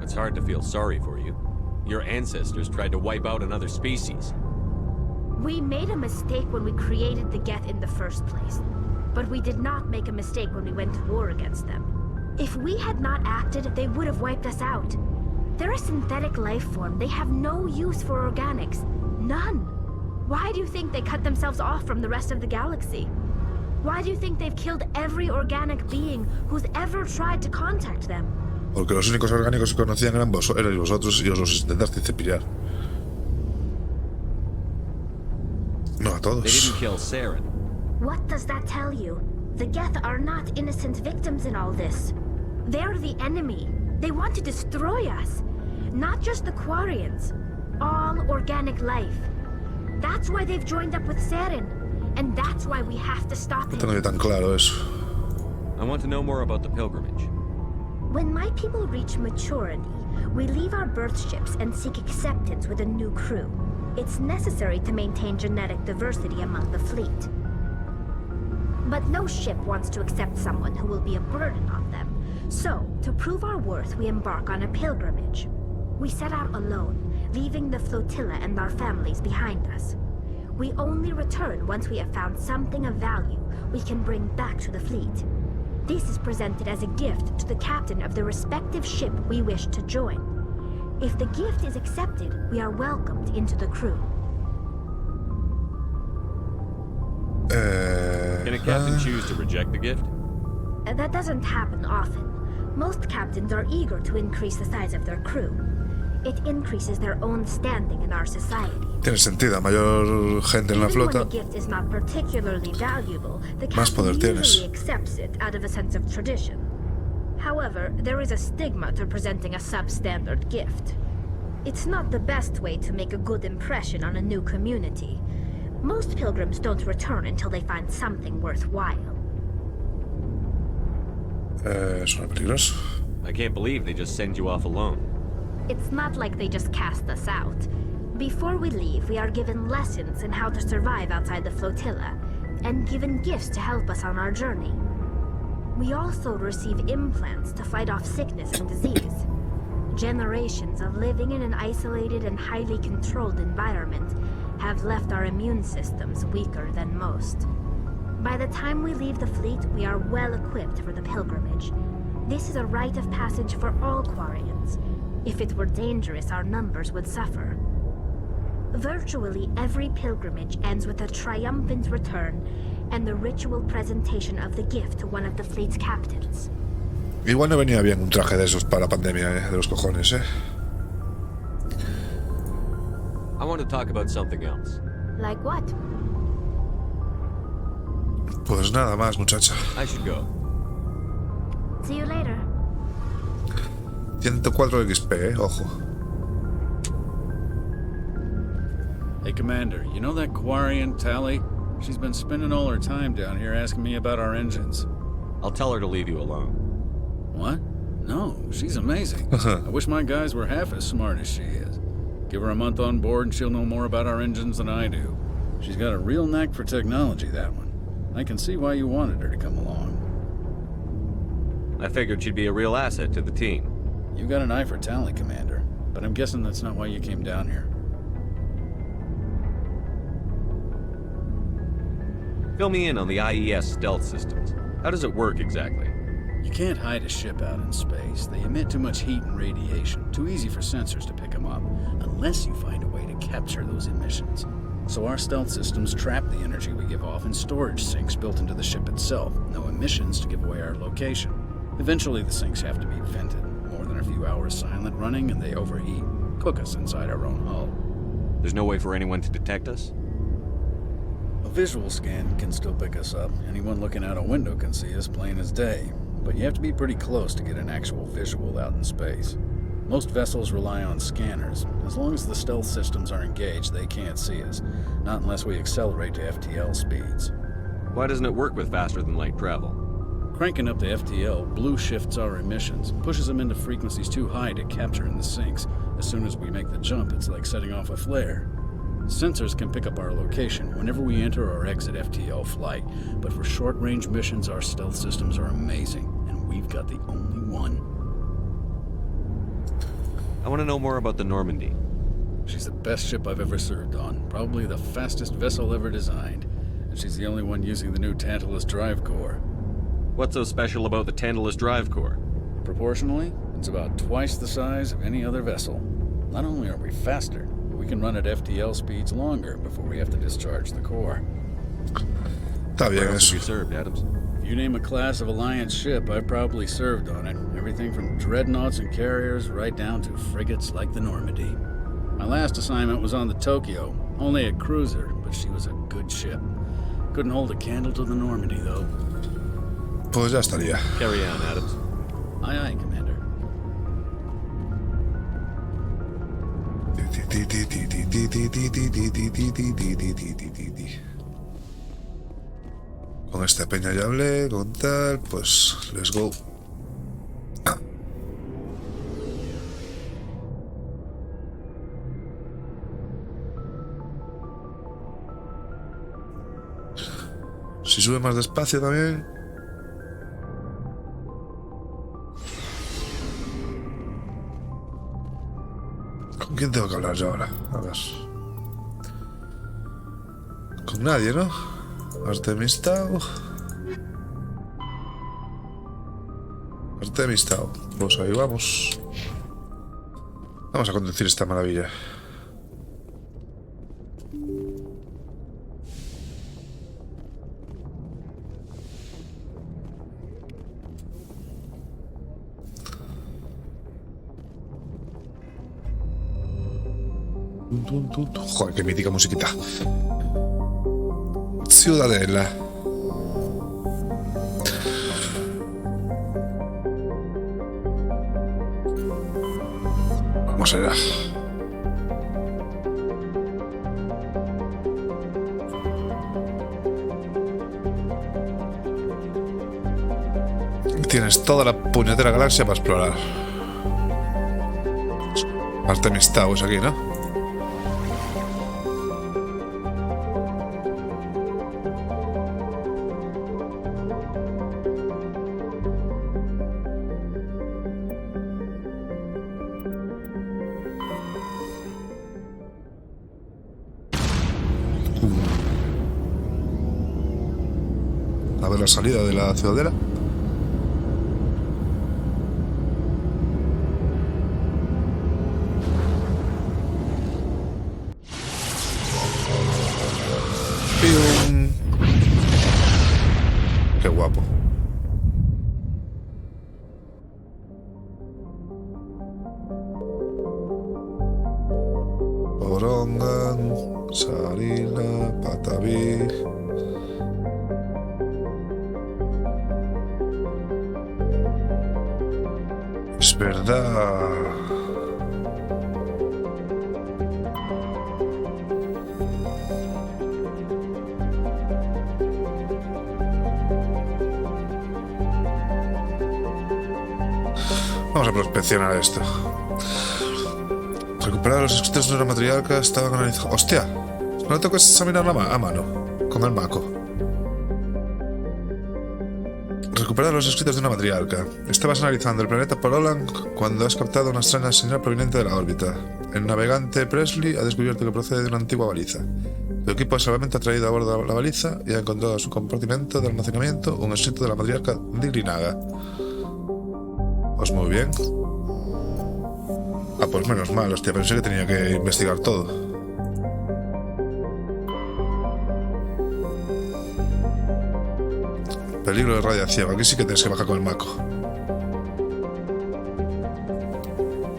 It's hard to feel sorry for you. Your ancestors tried to wipe out another species. We made a mistake when we created the Geth in the first place. But we did not make a mistake when we went to war against them. If we had not acted, they would have wiped us out. They're a synthetic life form. They have no use for organics. None. Why do you think they cut themselves off from the rest of the galaxy? Why do you think they've killed every organic being who's ever tried to contact them? Porque los únicos orgánicos que conocían eran vosotros y os los intentasteis cepillar. No a todos. They didn't kill Saren. What does that tell you? The Geth are not innocent victims in all this. They're the enemy. They want to destroy us. Not just the Quarians. All organic life. That's why they've joined up with Saren. And that's why we have to stop him. No tengo tan claro eso. I want to know more about the pilgrimage. When my people reach maturity, we leave our birth ships and seek acceptance with a new crew. It's necessary to maintain genetic diversity among the fleet. But no ship wants to accept someone who will be a burden on them. So, to prove our worth, we embark on a pilgrimage. We set out alone, leaving the flotilla and our families behind us. We only return once we have found something of value we can bring back to the fleet. This is presented as a gift to the captain of the respective ship we wish to join. If the gift is accepted, we are welcomed into the crew. Can a captain choose to reject the gift? That doesn't happen often. Most captains are eager to increase the size of their crew. It increases their own standing in our society. Tiene sentido, a mayor gente en la flota, Even when the gift is not particularly valuable, the más poder captain tienes. usually accepts it out of a sense of tradition. However, there is a stigma to presenting a substandard gift. It's not the best way to make a good impression on a new community. Most pilgrims don't return until they find something worthwhile. Suena peligroso. I can't believe they just send you off alone. It's not like they just cast us out. Before we leave, we are given lessons in how to survive outside the flotilla, and given gifts to help us on our journey. We also receive implants to fight off sickness and disease. Generations of living in an isolated and highly controlled environment have left our immune systems weaker than most. By the time we leave the fleet, we are well equipped for the pilgrimage. This is a rite of passage for all Quarians. If it were dangerous, our numbers would suffer. Virtually every pilgrimage ends with a triumphant return and the ritual presentation of the gift to one of the fleet's captains. Igual no venía bien un traje de esos para la pandemia, de los cojones, I want to talk about something else. Like what? Pues nada más, muchacha. I should go. See you later. 104 XP, ojo. Hey, Commander, you know that Quarian, Tally? She's been spending all her time down here asking me about our engines. I'll tell her to leave you alone. What? No, she's amazing. I wish my guys were half as smart as she is. Give her a month on board and she'll know more about our engines than I do. She's got a real knack for technology, that one. I can see why you wanted her to come along. I figured she'd be a real asset to the team. You got an eye for talent, Commander, but I'm guessing that's not why you came down here. Fill me in on the IES stealth systems. How does it work exactly? You can't hide a ship out in space. They emit too much heat and radiation. Too easy for sensors to pick them up, unless you find a way to capture those emissions. So our stealth systems trap the energy we give off in storage sinks built into the ship itself. No emissions to give away our location. Eventually the sinks have to be vented. More than a few hours silent running and they overheat. Cook us inside our own hull. There's no way for anyone to detect us? A visual scan can still pick us up. Anyone looking out a window can see us plain as day. But you have to be pretty close to get an actual visual out in space. Most vessels rely on scanners. As long as the stealth systems are engaged, they can't see us. Not unless we accelerate to FTL speeds. Why doesn't it work with faster than light travel? Cranking up to FTL blue shifts our emissions, pushes them into frequencies too high to capture in the sinks. As soon as we make the jump, it's like setting off a flare. Sensors can pick up our location whenever we enter or exit FTL flight, but for short-range missions, our stealth systems are amazing, and we've got the only one. I want to know more about the Normandy. She's the best ship I've ever served on, probably the fastest vessel ever designed, and she's the only one using the new Tantalus drive core. What's so special about the Tantalus drive core? Proportionally, it's about twice the size of any other vessel. Not only are we faster, but we can run at FTL speeds longer before we have to discharge the core. Está bien Where else eso. have you served, Adams? If you name a class of Alliance ship, I've probably served on it. Everything from dreadnoughts and carriers right down to frigates like the Normandy. My last assignment was on the Tokyo, only a cruiser, but she was a good ship. Couldn't hold a candle to the Normandy, though. Pues ya estaría. Carry on, Adams. Aye, aye, Commander. Con esta peña ya hablé, con tal, pues let's go. Si sube más despacio también. ¿Con quién tengo que hablar yo ahora? A ver. Con nadie, ¿no? Artemistao. Artemistao. Pues ahí vamos. Vamos a conducir esta maravilla. Joder, qué mítica musiquita. Ciudadela. Vamos allá. Tienes toda la puñetera galaxia para explorar. Artemistao es aquí, ¿no? A ver la salida de la ciudadela. Qué guapo. Orongan, Sarila, Pataví. Es verdad. Vamos a prospeccionar esto. Recuperar los escritos de una matriarca estaban analizados. ¡Hostia! No tengo que examinar a mano con el maco. Recuperar los escritos de una matriarca. Estabas analizando el planeta Porolan cuando has captado una extraña señal proveniente de la órbita. El navegante Presley ha descubierto que procede de una antigua baliza. Tu equipo de salvamento ha traído a bordo la baliza y ha encontrado en su compartimento de almacenamiento un escrito de la matriarca Diglinaga. Pues muy bien. Ah, pues menos mal, hostia, pensé que tenía que investigar todo. Peligro de radiación, aquí sí que tienes que bajar con el maco.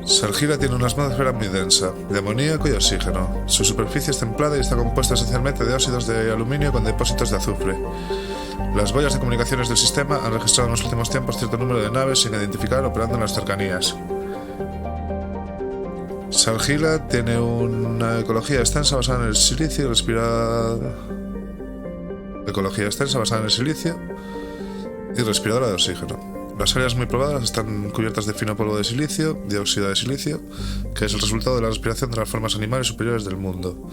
Sargila tiene una atmósfera muy densa, de amoníaco y oxígeno. Su superficie es templada y está compuesta esencialmente de óxidos de aluminio con depósitos de azufre. Las boyas de comunicaciones del sistema han registrado en los últimos tiempos cierto número de naves sin identificar operando en las cercanías. Sargila tiene una ecología extensa basada en el silicio y respiradora de oxígeno. Las áreas muy pobladas están cubiertas de fino polvo de silicio, dióxido de silicio, que es el resultado de la respiración de las formas animales superiores del mundo.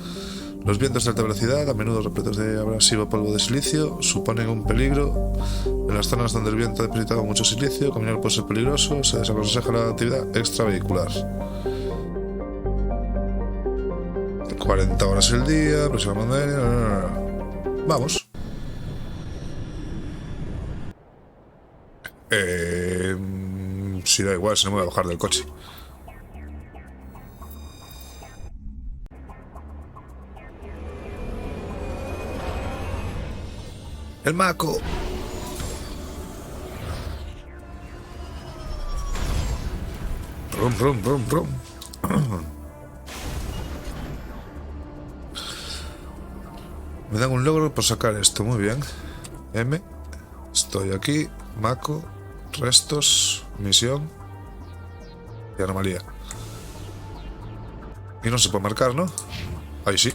Los vientos de alta velocidad, a menudo repletos de abrasivo polvo de silicio, suponen un peligro. En las zonas donde el viento ha depositado mucho silicio, caminar puede ser peligroso, se desaconseja la actividad extravehicular. 40 horas el día, aproximadamente. Vamos. Sí, da igual, si no me voy a bajar del coche. El maco. Brum, brum, brum, brum. Me dan un logro por sacar esto, muy bien. M. Estoy aquí. Maco. Restos. Misión. Y anomalía. Y no se puede marcar, ¿no? Ahí sí.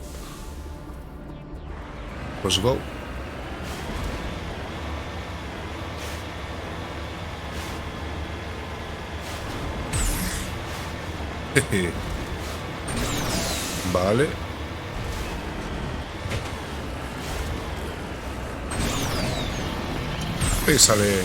Pues go. Vale. Y sale.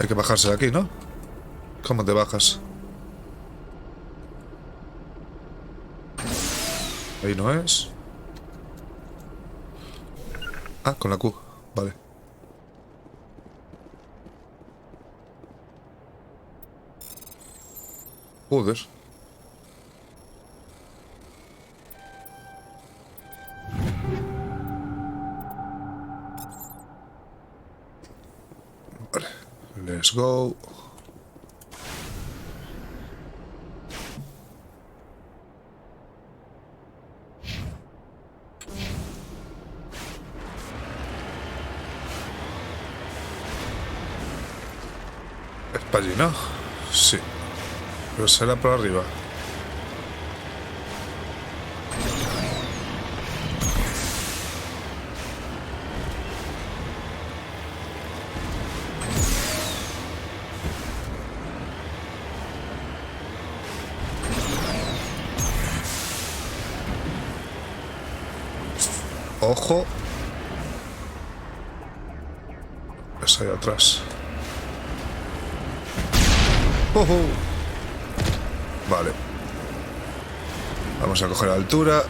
Hay que bajarse de aquí, ¿no? ¿Cómo te bajas? Ahí no es. Ah, con la Q. Vale. Joder. Vale. Let's go. Es para allí, ¿no? Sí. Pero será por arriba. Ojo. Es ahí atrás. Vale. Vamos a coger altura.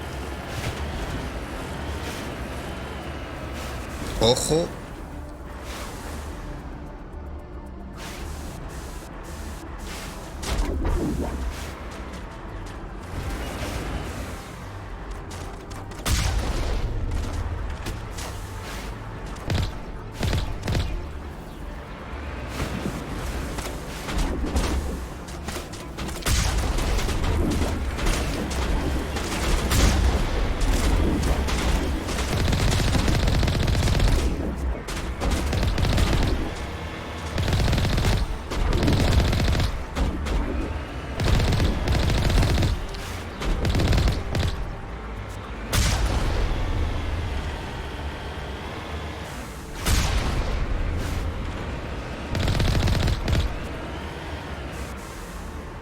Ojo.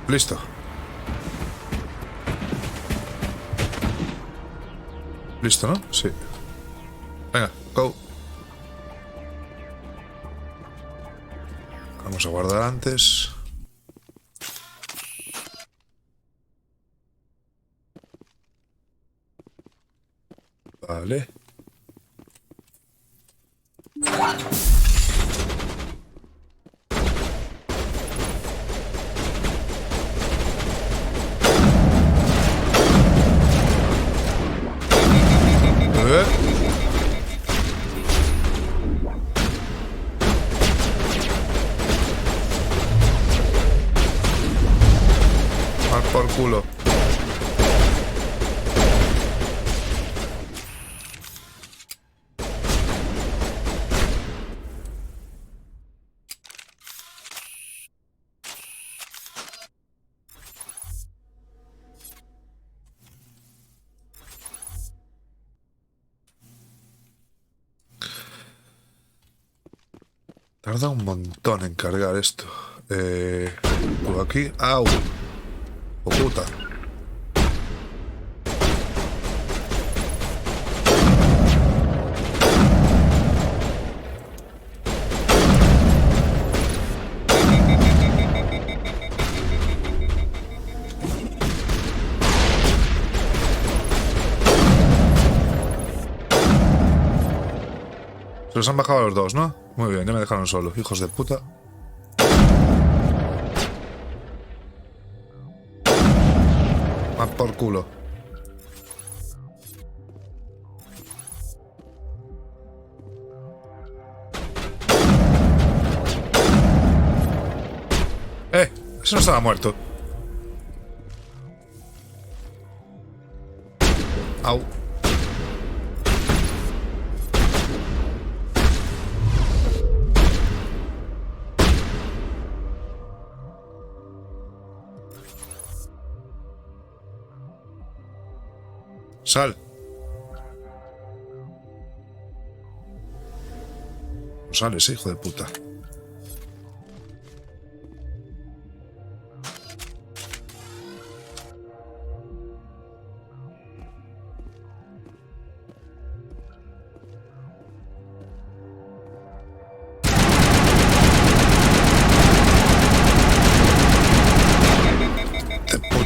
Listo. Listo, ¿no? Sí. Venga, go. Vamos a guardar antes. Vale. Por culo. Tarda un montón en cargar esto. Por aquí. ¡Au! ¡Oh, puta! Se los han bajado a los dos, ¿no? Muy bien, ya me dejaron solo, hijos de puta. Más por culo. Ese no estaba muerto. Au. Sal. No sales, hijo de puta.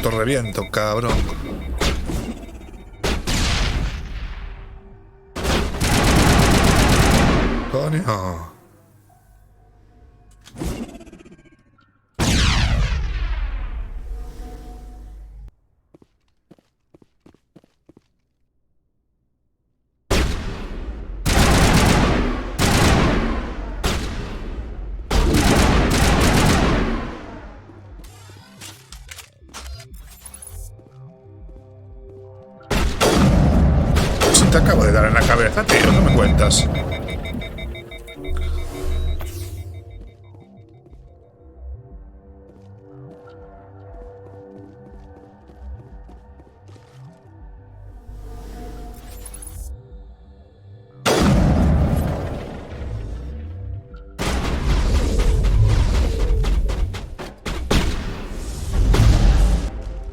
autorreviento, cabrón. Coño. Si te acabo de dar en la cabeza, tío, ¿qué me cuentas?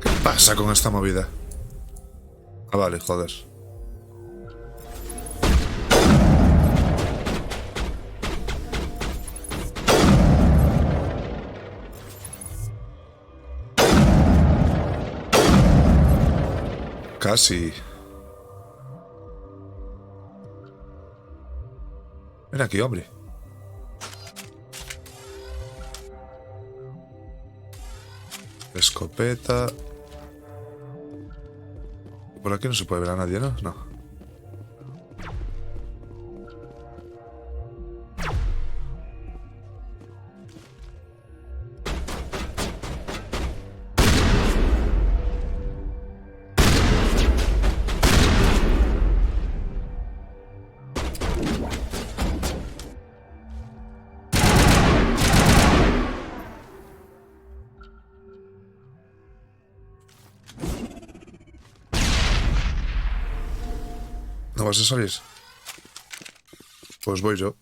¿Qué pasa con esta movida? Ah, vale, joder. Casi. Ven aquí, hombre. Escopeta. Por aquí no se puede ver a nadie, ¿no? No. ¿No vas a salir? Pues voy yo.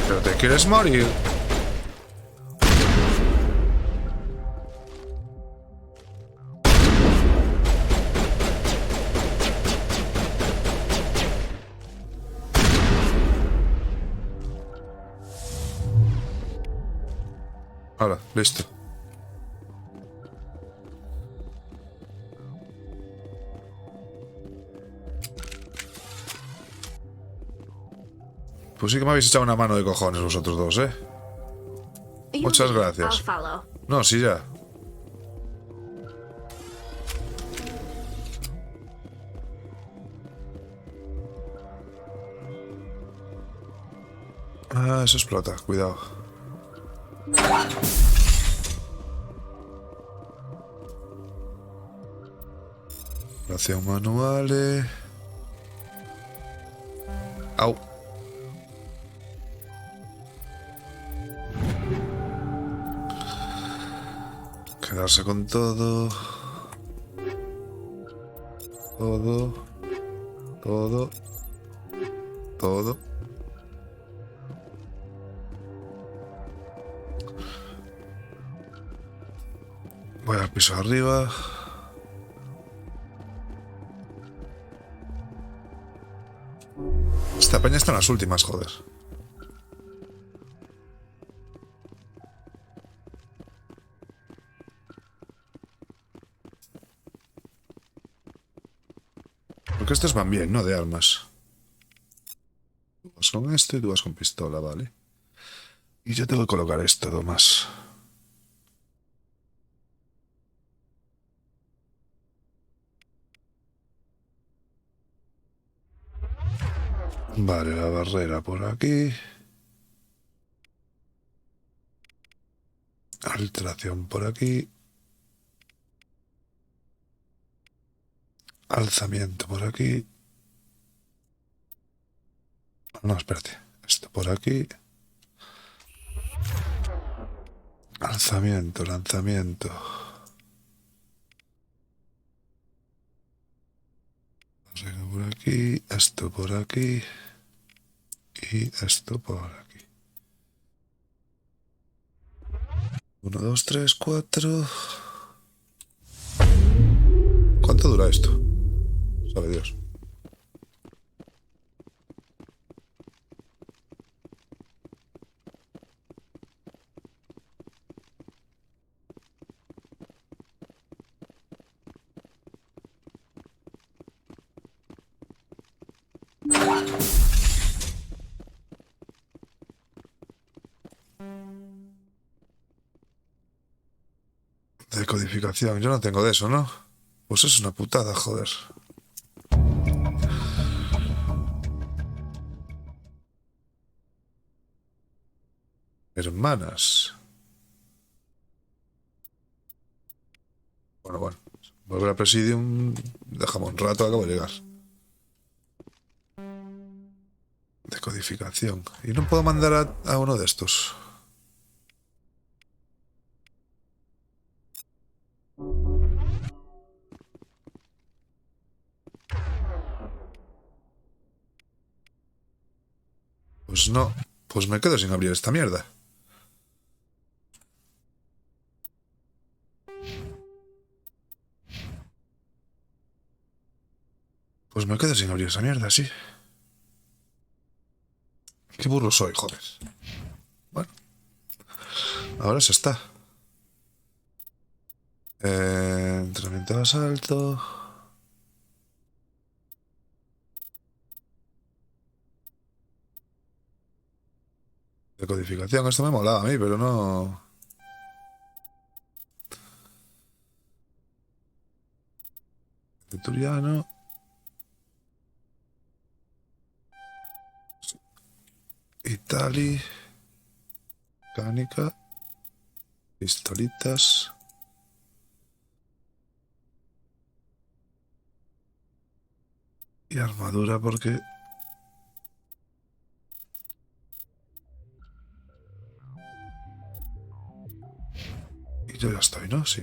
¿Pero te quieres morir? Ahora, listo. Pues sí que me habéis echado una mano de cojones vosotros dos, ¿eh? Muchas gracias. No, sí, ya. Ah, eso explota, cuidado. Operación manual. Au. Quedarse con todo. Todo. Todo. Todo. Voy al piso arriba. Esta peña está en las últimas, joder. Porque estos van bien, ¿no? De armas. Tú vas con esto y tú vas con pistola, ¿vale? Y yo tengo que colocar esto más. Vale, la barrera por aquí. Alteración por aquí. Alzamiento por aquí. No, espérate. Esto por aquí. Alzamiento, lanzamiento. Por aquí, esto por aquí. Y esto por aquí. 1, 2, 3, 4. ¿Cuánto dura esto? Sabe Dios. Decodificación. Yo no tengo de eso, ¿no? Pues es una putada, joder. Hermanas. Bueno. Volver a Presidium. Déjame un rato, acabo de llegar. Decodificación. Y no puedo mandar a uno de estos. Pues no. Pues me quedo sin abrir esta mierda. Pues me quedo sin abrir esa mierda, sí. Qué burro soy, joder. Bueno. Ahora se está. Entrenamiento de asalto. Decodificación. Esto me molaba a mí, pero no... Centuriano. Itali. Mecánica. Pistolitas. Y armadura porque... Y yo ya estoy, ¿no? Sí.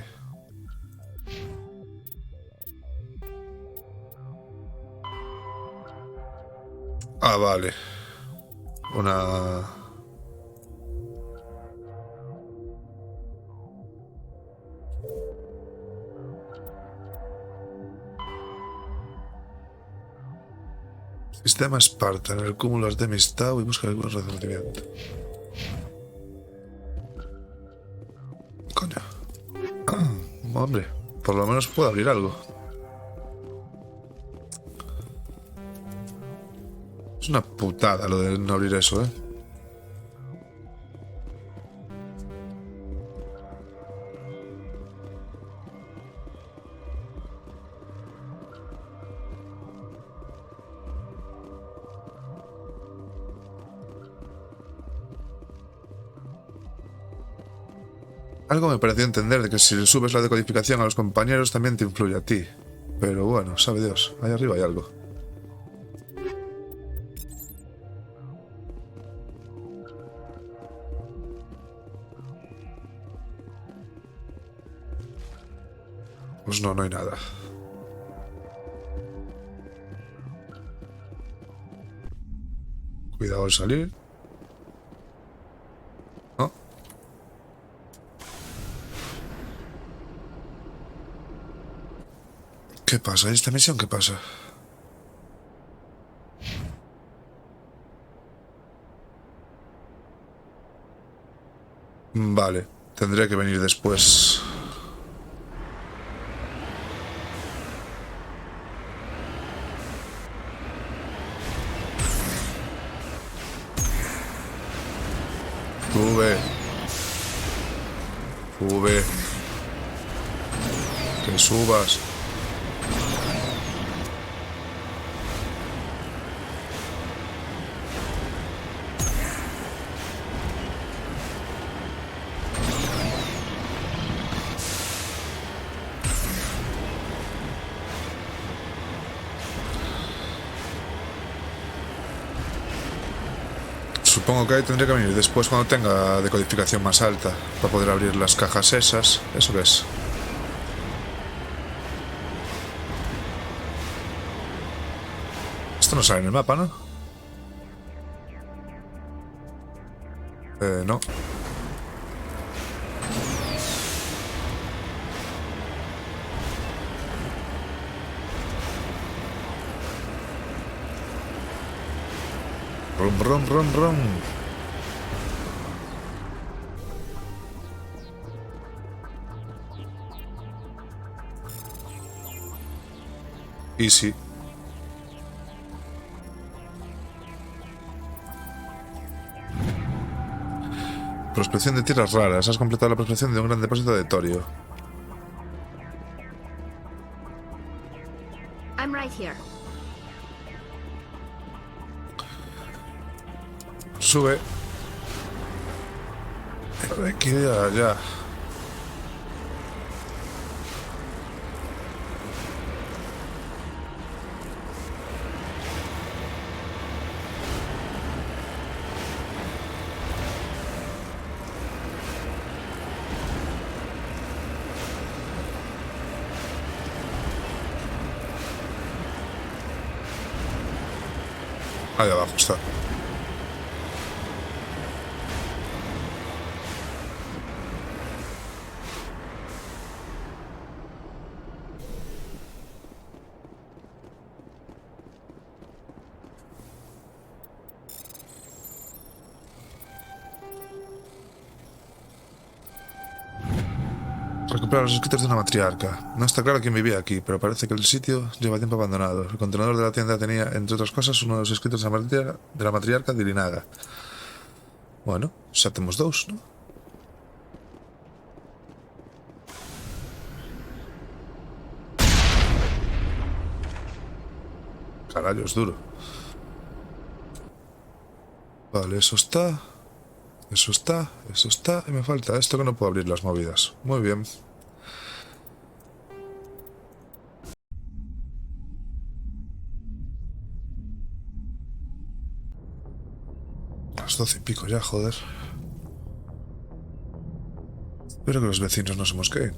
Ah, vale. Una... Sistema Esparta. En el cúmulo de amistad y busca algún reconocimiento. Coño. Hombre, por lo menos puedo abrir algo. Es una putada lo de no abrir eso, ¿eh? Algo me pareció entender de que si le subes la decodificación a los compañeros también te influye a ti. Pero bueno, sabe Dios, ahí arriba hay algo. Pues no hay nada. Cuidado al salir. ¿No? ¿Qué pasa? ¿Y esta misión qué pasa? Vale, tendré que venir después. Sube. Que subas. Supongo que ahí tendría que venir después cuando tenga decodificación más alta para poder abrir las cajas esas. ¿Eso qué es? Esto no sale en el mapa, ¿no? No. Rum, rum, rum, rum. Easy. Prospección de tierras raras. Has completado la prospección de un gran depósito de torio. I'm right here. Sube. Hay que ir allá. Ahí abajo está. Recuperar los escritos de una matriarca. No está claro quién vivía aquí, pero parece que el sitio lleva tiempo abandonado. El contenedor de la tienda tenía, entre otras cosas, uno de los escritos de la matriarca de Irinaga. Bueno, ya tenemos dos, ¿no? Carajo, es duro. Vale, eso está. Eso está, eso está. Y me falta esto que no puedo abrir las movidas. Muy bien. Las 12 y pico ya, joder. Espero que los vecinos no se mosqueen.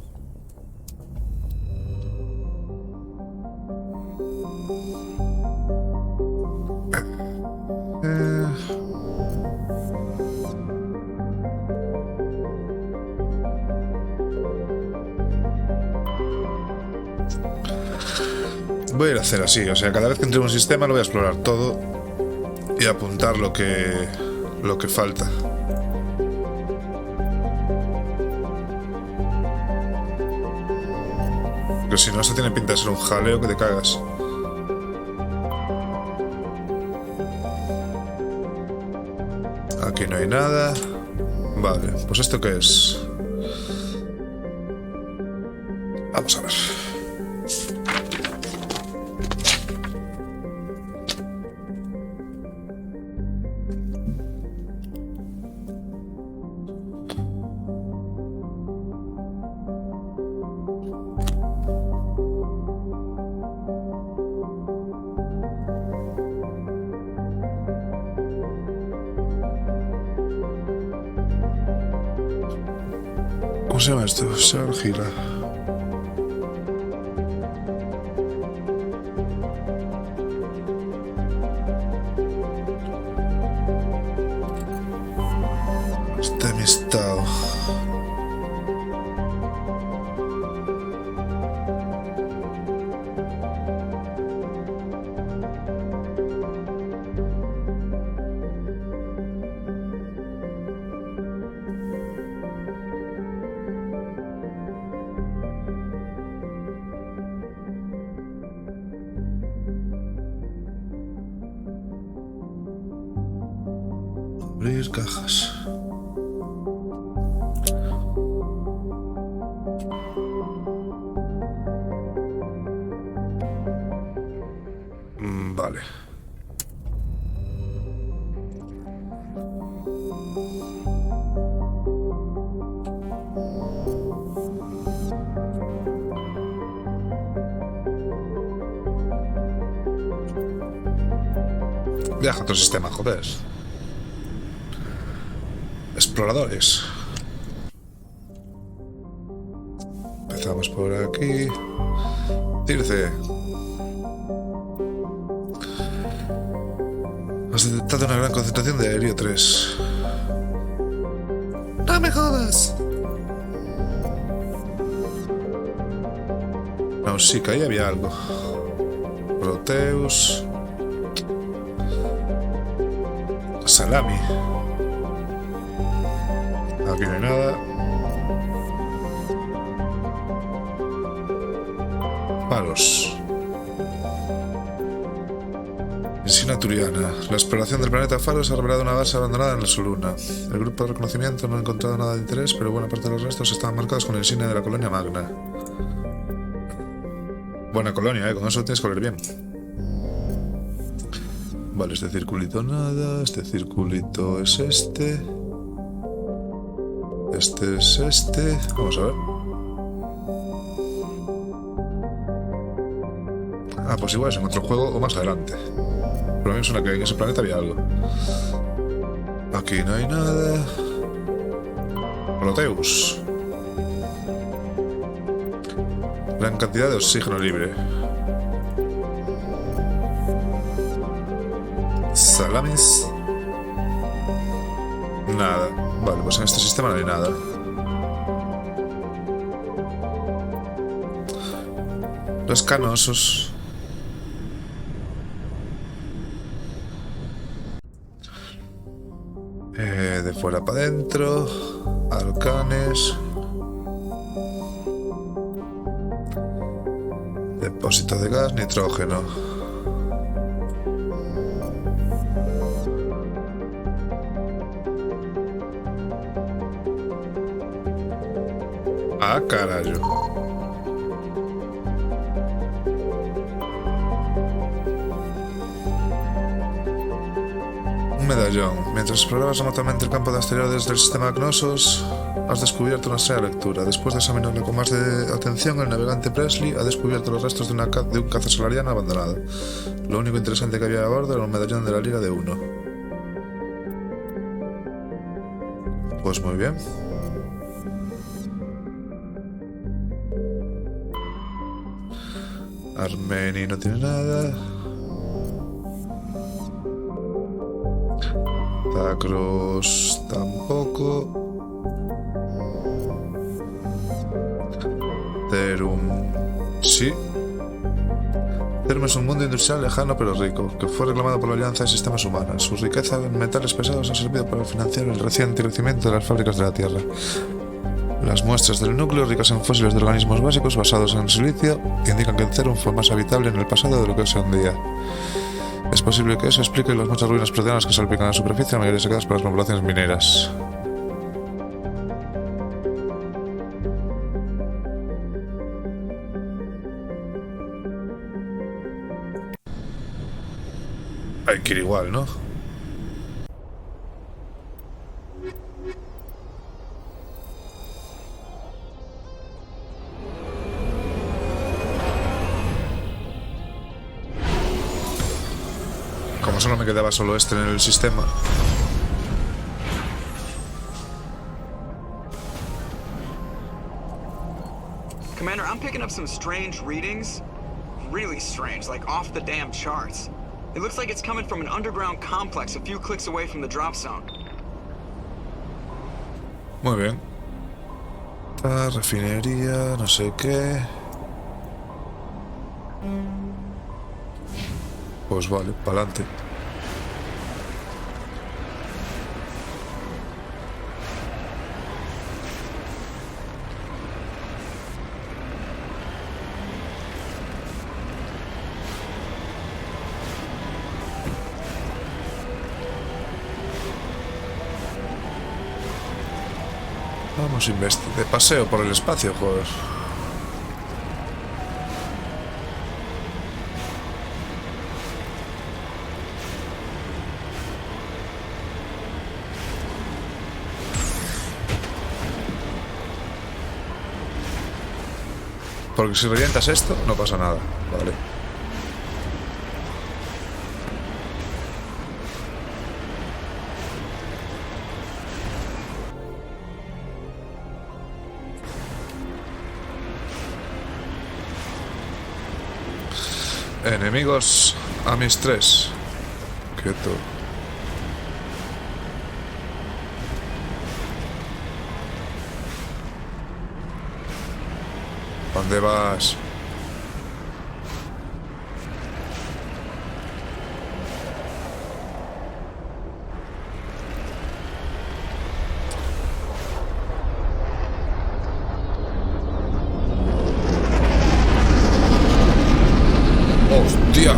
Voy a ir a hacer así, o sea, cada vez que entre en un sistema lo voy a explorar todo y apuntar lo que falta. Porque si no, esto tiene pinta de ser un jaleo que te cagas. Aquí no hay nada. Vale, pues ¿esto qué es? Vamos a ver. ¿Cómo se llama esto? Se argila. Está en mi estado. Abrir cajas. Vale. Viaja a otro sistema, joder. Exploradores. Empezamos por aquí. Tirce. Has detectado una gran concentración de aéreo 3. ¡No me jodas! No, sí, que ahí había algo. Proteus. Salami. Aquí no hay nada. Palos. Insina turiana. La exploración del planeta Faros ha revelado una base abandonada en la Soluna. El grupo de reconocimiento no ha encontrado nada de interés, pero buena parte de los restos estaban marcados con la insignia de la colonia Magna. Buena colonia, con eso tienes que oler bien. Vale, este circulito nada, este circulito es este. Este es este. Vamos a ver. Ah, pues igual es en otro juego o más adelante. Pero a mí me suena que en ese planeta había algo. Aquí no hay nada. Proteus. Gran cantidad de oxígeno libre. Salamis. Nada. Vale, pues en este sistema no hay nada. Los canosos. De fuera para adentro. Alcanes. Depósito de gas, nitrógeno. Ah, carajo. Un medallón. Mientras explorabas remotamente el campo de asteroides del sistema Agnosos, has descubierto una extraña lectura. Después de examinarlo con más de atención, el navegante Presley ha descubierto los restos de un caza solariano abandonado. Lo único interesante que había a bordo era un medallón de la Liga de Uno. Pues muy bien. Armeni no tiene nada. Tacros tampoco. Terum sí. Terum es un mundo industrial lejano pero rico, que fue reclamado por la Alianza de Sistemas Humanos. Su riqueza en metales pesados ha servido para financiar el reciente crecimiento de las fábricas de la Tierra. Las muestras del núcleo, ricas en fósiles de organismos básicos basados en silicio, indican que Terum fue más habitable en el pasado de lo que es hoy en día. Es posible que eso explique las muchas ruinas proteanas que salpican a la superficie, la mayoría sacadas por las poblaciones mineras. Hay que ir igual, ¿no? Como solo me quedaba solo este en el sistema. Commander, I'm picking up some strange readings. Really strange, like off the damn charts. It looks like it's coming from an underground complex a few clicks away from the drop zone. Muy bien. Refinería, no sé qué. Pues vale, para adelante. Vamos a investigar. De paseo por el espacio, joder. Porque si revientas esto, no pasa nada. Vale. Enemigos a mis 3. Quieto. ¿Dónde vas? ¡Hostia!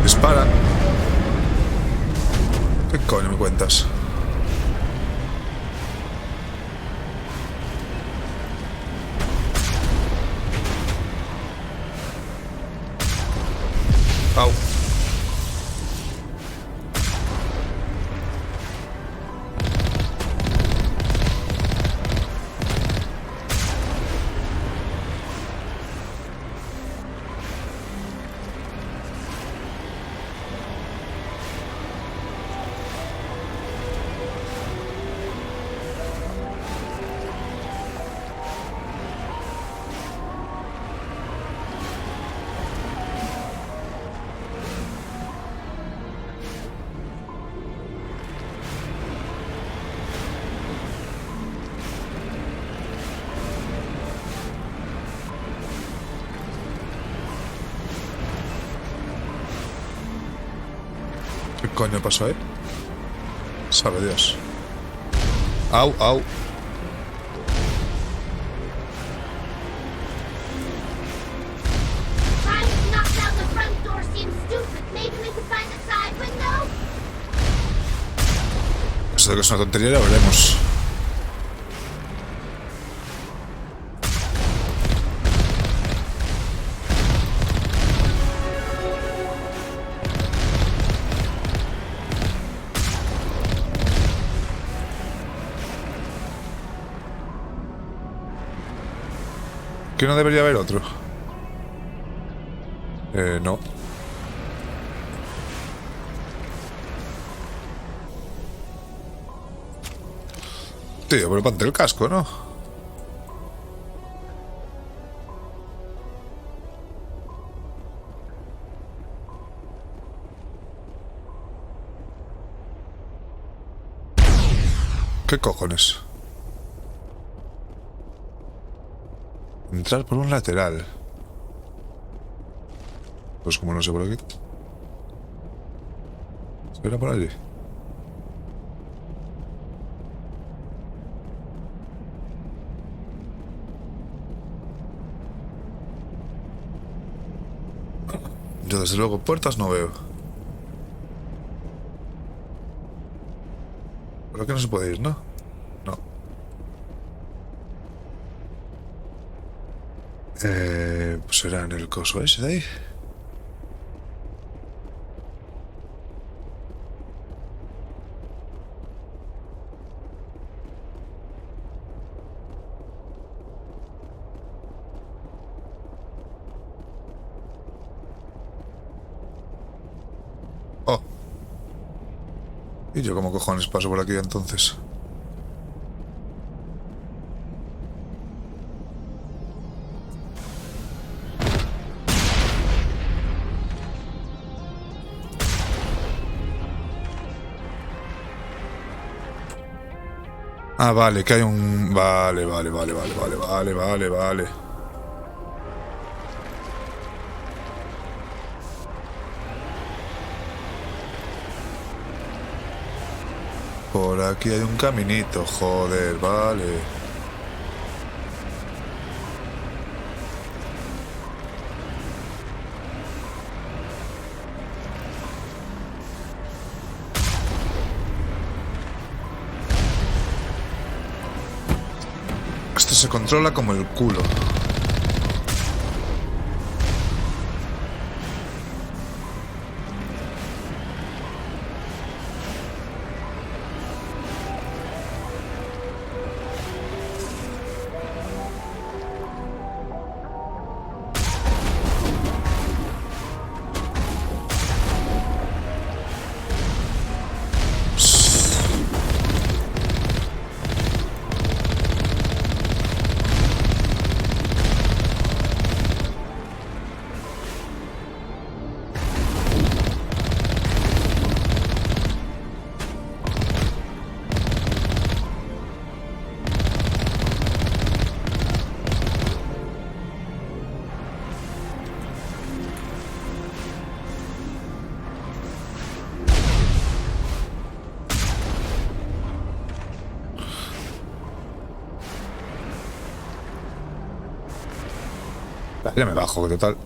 Dispara. ¿Qué coño me cuentas? Au. ¿Qué coño pasó ahí? Sabe Dios. Au, au. Eso de que es una tontería ya veremos. ¿Que no debería haber otro? No. Tío, pero ponte el casco, ¿no? ¿Qué cojones? Entrar por un lateral. Pues como no sé por aquí. ¿Se verá por allí? Yo desde luego puertas no veo. Por aquí no se puede ir, ¿no? No. Pues será en el coso ese de ahí. Oh. ¿Y yo cómo cojones paso por aquí entonces? Ah, vale, que hay un... Vale. Por aquí hay un caminito, joder, vale. Esto se controla como el culo. Ya me bajo, que total.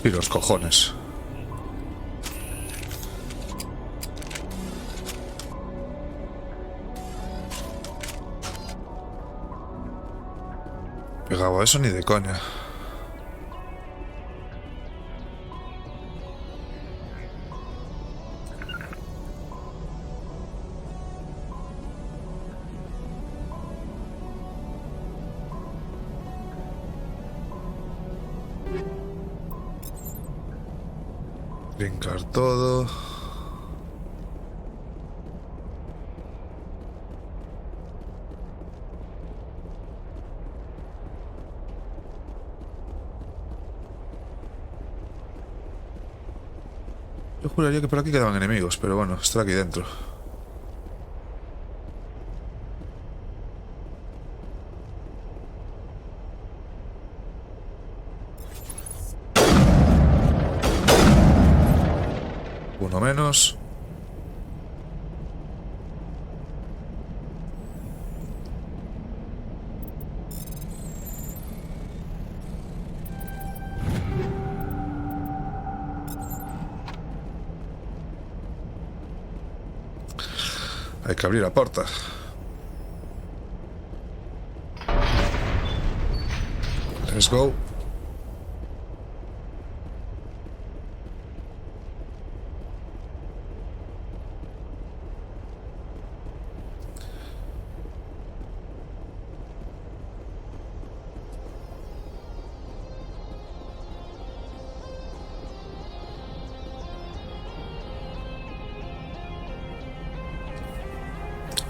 Y los cojones. Pegado a eso ni de coña. Brincar todo. Yo juraría que por aquí quedaban enemigos, pero bueno, está aquí dentro. Uno menos. Hay que abrir la puerta. Let's go.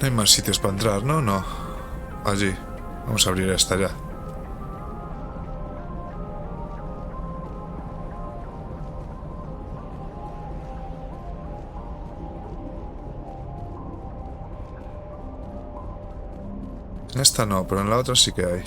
No hay más sitios para entrar, ¿no? No. Allí. Vamos a abrir esta ya. En esta no, pero en la otra sí que hay.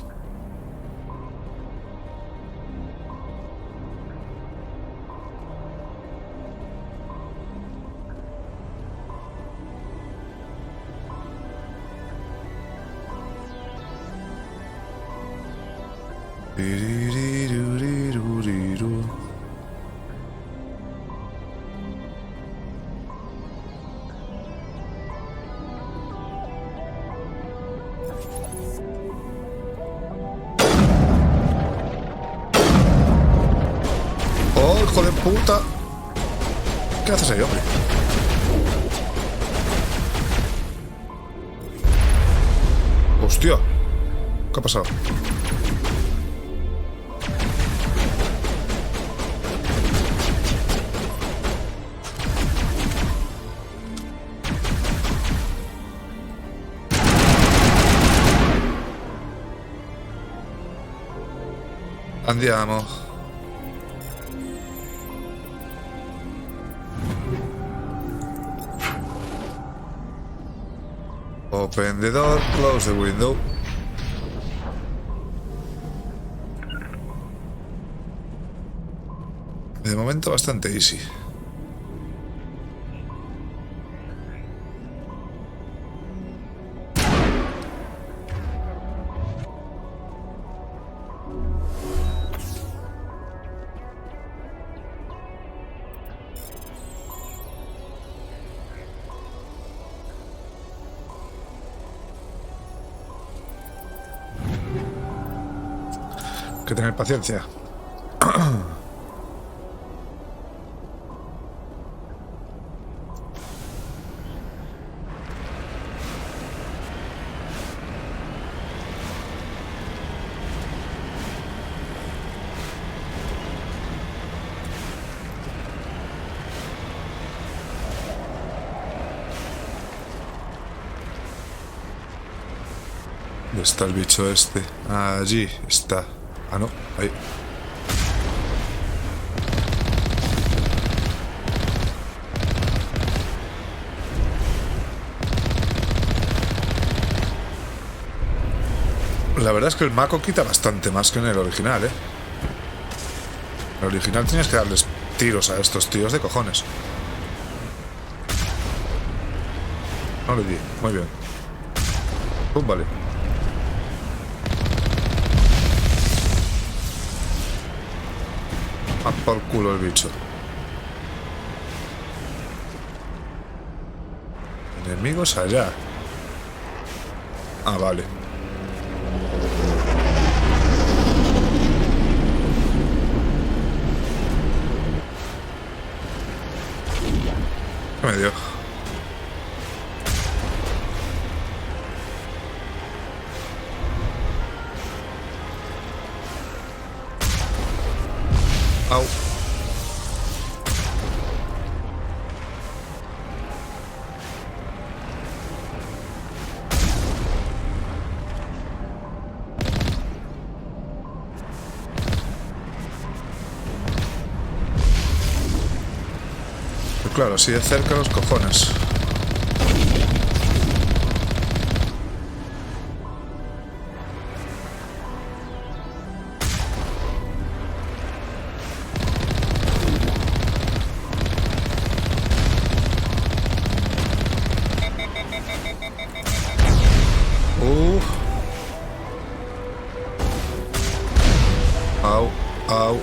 ¡Oh, hijo de puta! ¿Qué haces ahí, hombre? ¡Hostia! ¿Qué ha pasado? Andiamo. Open the door, close the window. De momento bastante easy. Hay que tener paciencia. ¿Dónde está el bicho este? Allí está. Ah, no, ahí. La verdad es que el Mako quita bastante más que en el original, ¿eh? En el original tenías que darles tiros a estos tíos de cojones. No le di, muy bien. Vale. A por culo el bicho. Enemigos allá. Ah, vale. ¿Qué me dio? Au. Pues claro, así de cerca los cojones. Au, au.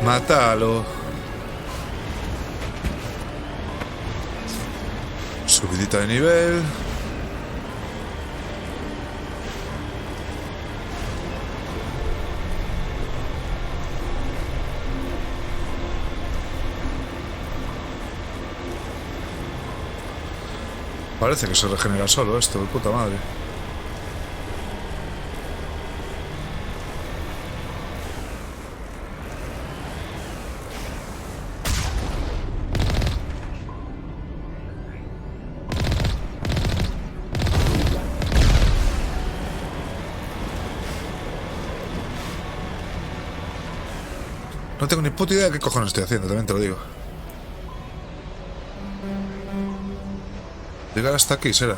Mátalo. Subidita de nivel. Parece que se regenera solo esto, de puta madre. No tengo ni puta idea de qué cojones estoy haciendo, también te lo digo. Llegar hasta aquí será.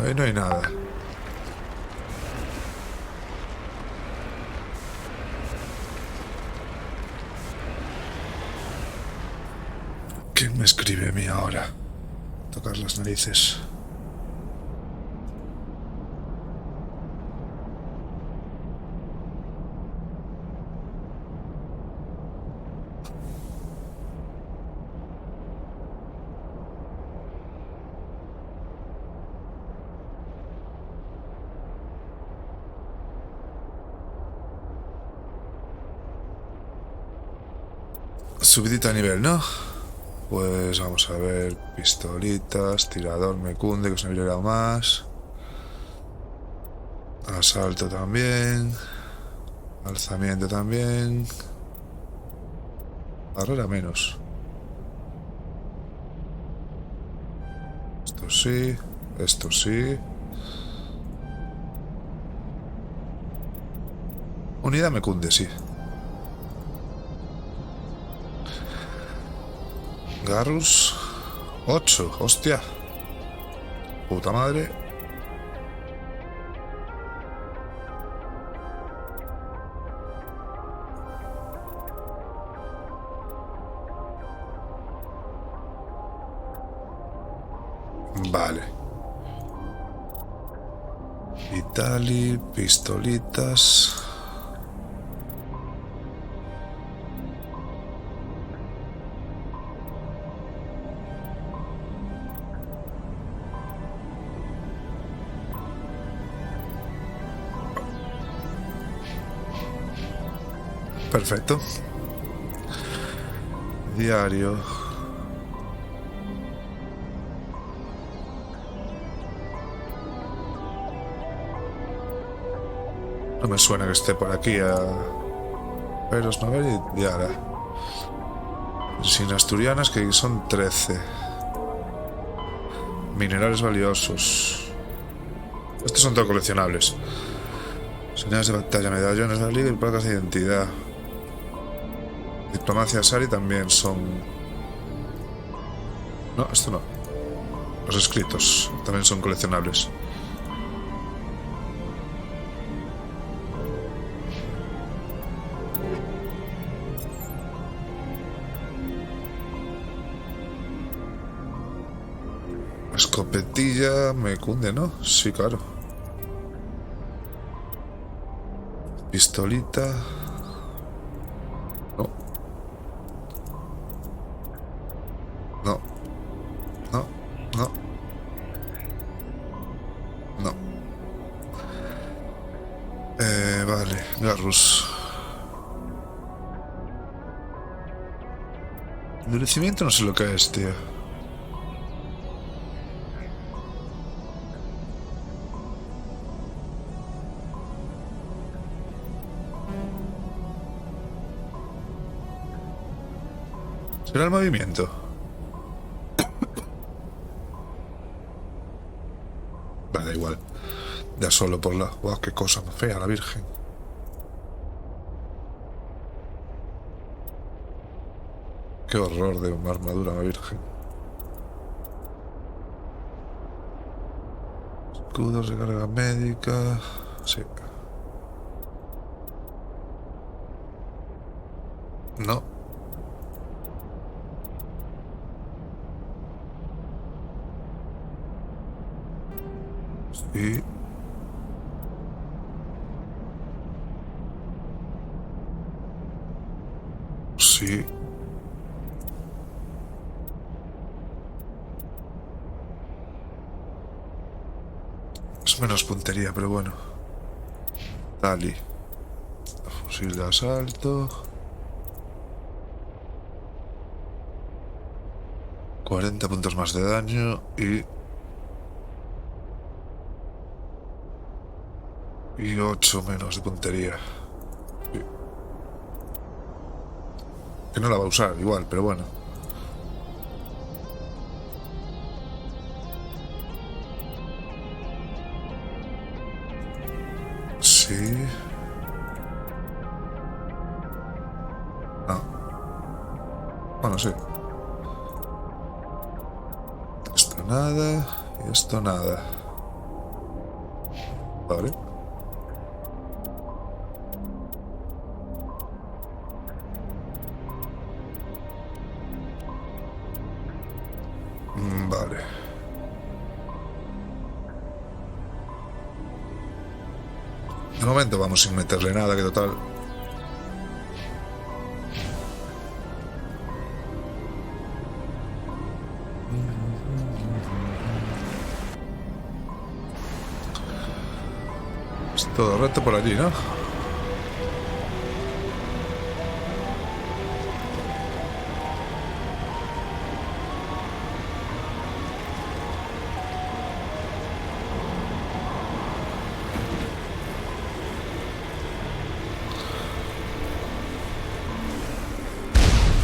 Ahí no hay nada. ¿Quién me escribe a mí ahora? Tocar las narices. Subidita a nivel, ¿no? Pues vamos a ver, pistolitas, tirador me cunde, que os he liberado más. Asalto también. Alzamiento también. Barrera menos. Esto sí, esto sí. Unidad me cunde, sí. Garrus 8, hostia. Puta madre. Vale. Vitali, pistolitas. Perfecto. Diario. No me suena que esté por aquí a Peros, no ver y Diara. Sin asturianas, que son 13. Minerales valiosos. Estos son todos coleccionables. Señales de batalla, medallones de la liga y placas de identidad. Diplomacia Sari también son... No, esto no. Los escritos también son coleccionables. Escopetilla me cunde, ¿no? Sí, claro. Pistolita. No. No. No. No. No. Vale. Garrus. Endurecimiento no sé lo que es, tío. ¿Será el movimiento? Da igual. Ya solo por la... ¡Wow! ¡Qué cosa más fea, la Virgen! ¡Qué horror de una armadura, la Virgen! Escudos de carga médica... Sí. No. Sí. Sí. Es menos puntería, pero bueno. Dali. Fusil de asalto. 40 puntos más de daño y 8 menos de puntería. Sí. Que no la va a usar igual, pero bueno. Sí. No. Bueno, sí. Esto nada y esto nada. Vale. Vale. De momento vamos sin meterle nada, que total... Es todo recto por allí, ¿no?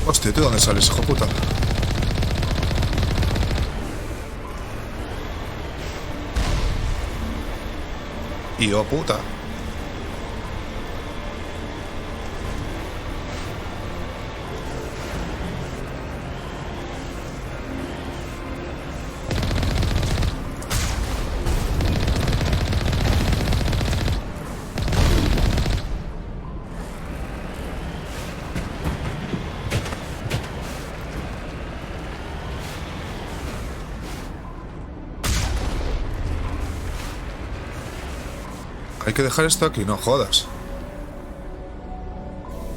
Hostia, ¿tú dónde sales, hijo puta? Y oh puta. Hay que dejar esto aquí, no jodas.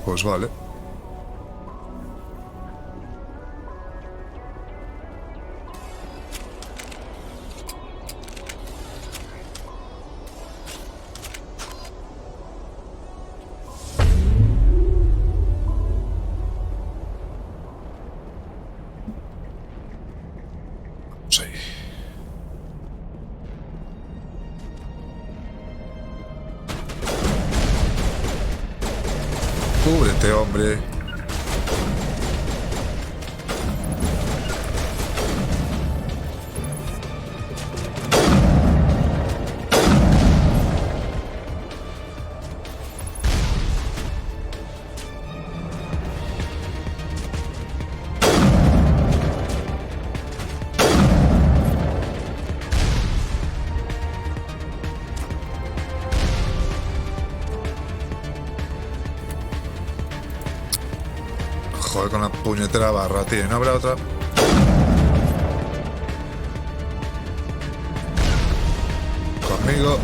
Pues vale. Vamos ahí. Cúbrete, hombre. Joder, con la puñetera barra, tío. ¿No habrá otra? Conmigo.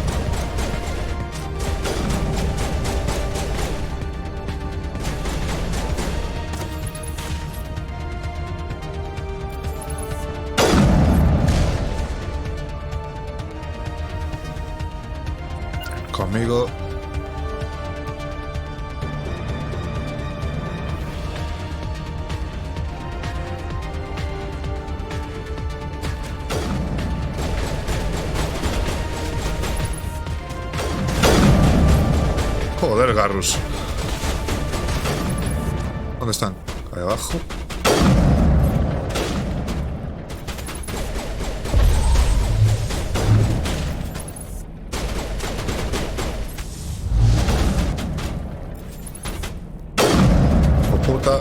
Conmigo. Joder, Garrus. ¿Dónde están? Ahí abajo. Oh, puta.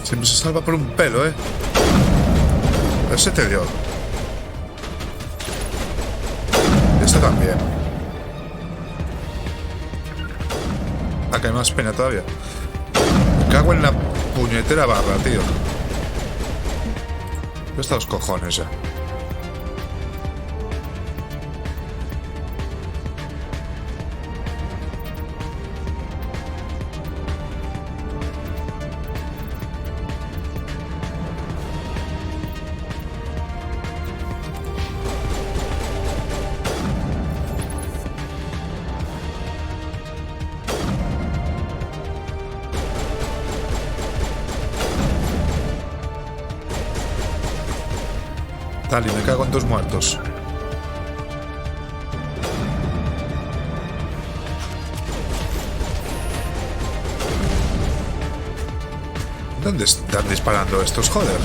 Siempre se salva por un pelo, ¿eh? Ese te dio. Este también. Acá hay más pena todavía. Me cago en la puñetera barra, tío. Estos cojones ya. Tal, y me cago en 2 muertos. ¿Dónde están disparando estos? Joder.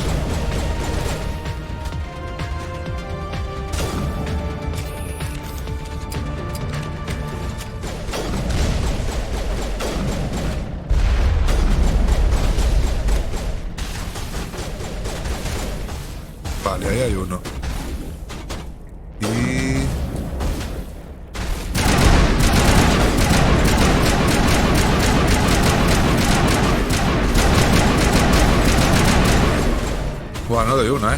Vale, ahí hay uno. Y... bueno, no doy una, ¿eh?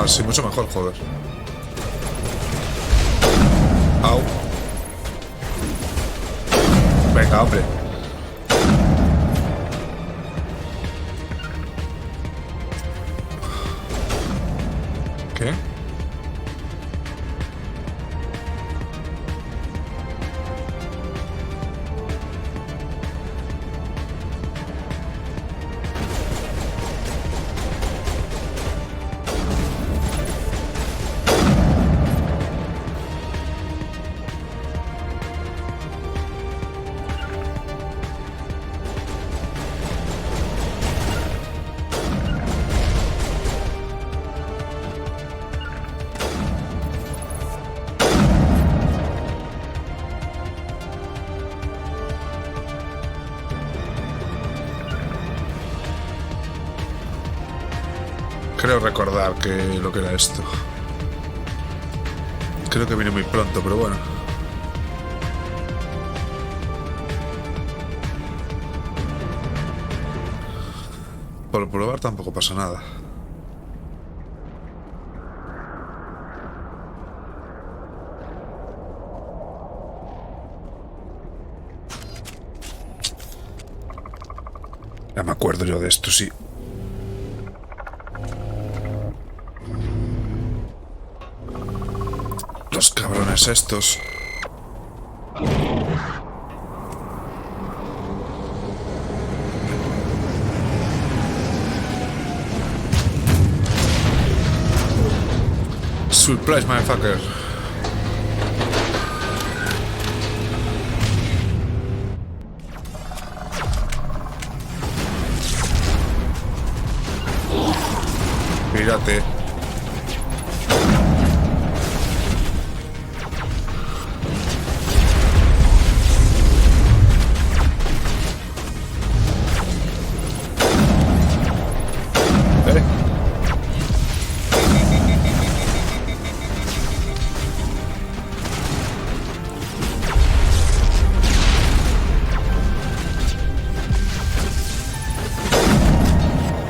Así mucho mejor, joder. Au. Venga, hombre. ¿Qué? Creo recordar que lo que era esto. Creo que viene muy pronto, pero bueno. Por probar tampoco pasa nada. Ya me acuerdo yo de esto, sí. Los cabrones estos. Surprise, motherfucker. Mírate.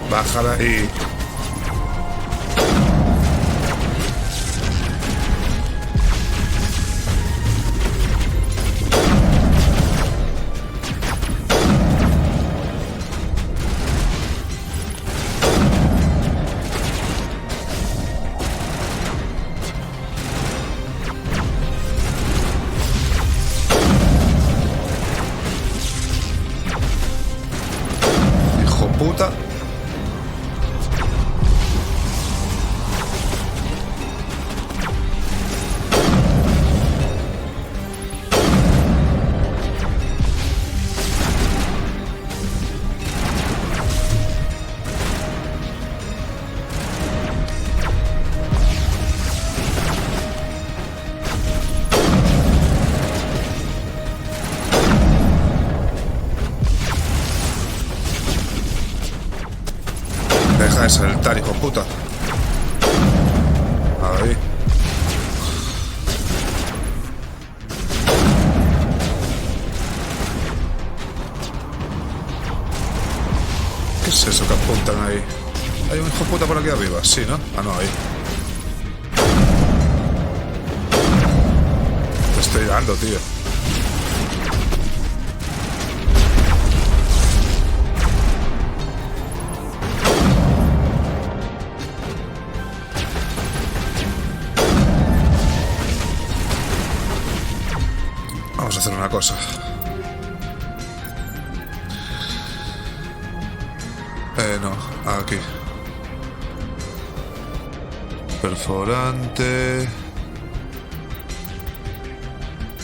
Baja de ahí. Puta. Deja de saltar, hijo puta. Ahí. ¿Qué es eso que apuntan ahí? Hay un hijo puta por aquí arriba, sí, ¿no? Ah, no, ahí. Te estoy dando, tío. Vamos a hacer una cosa. No, aquí. Perforante.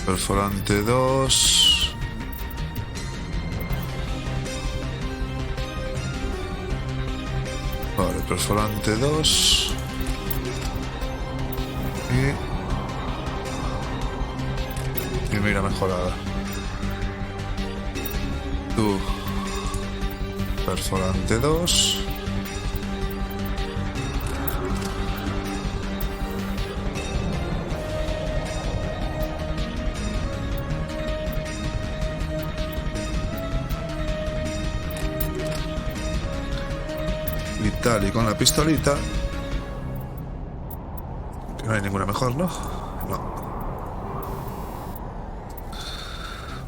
Perforante 2. Vale, perforante 2. Y mira, mejorada. Tú. Perforante 2. Vital y con la pistolita. Que no hay ninguna mejor, ¿no? No.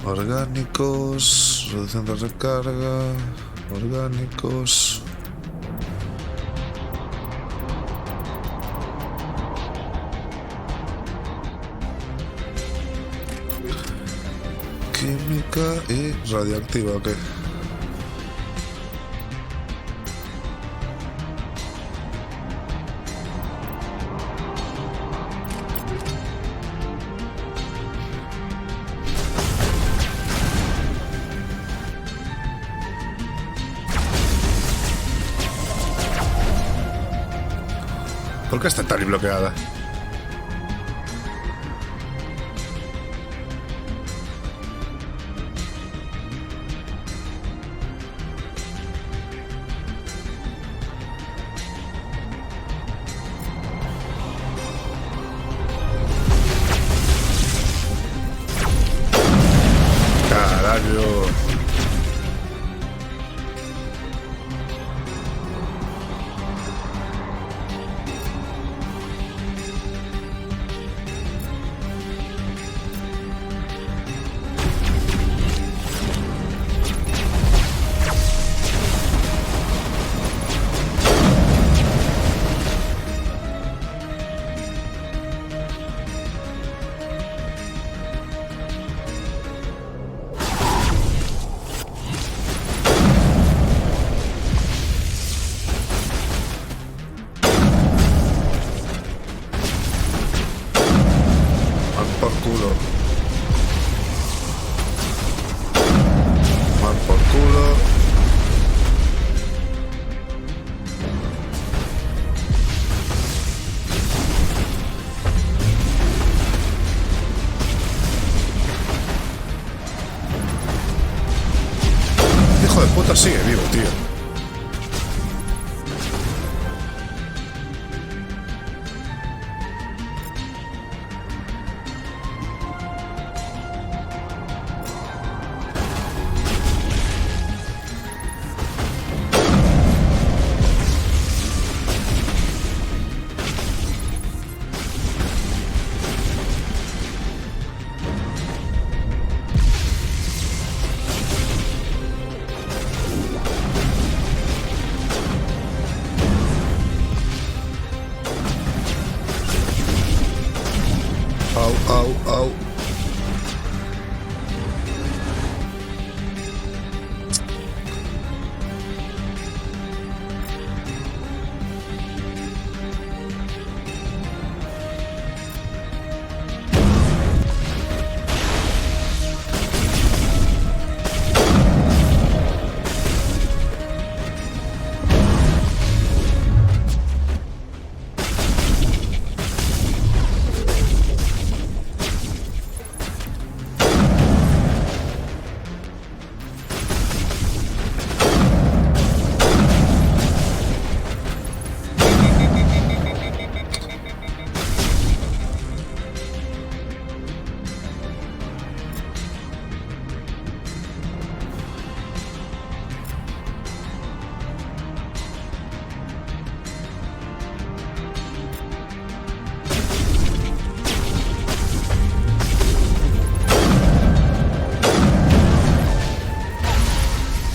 Orgánicos, reducción de recarga, orgánicos. Química y radioactiva, ok. ¿Por qué está tan bloqueada? Carajo. Au.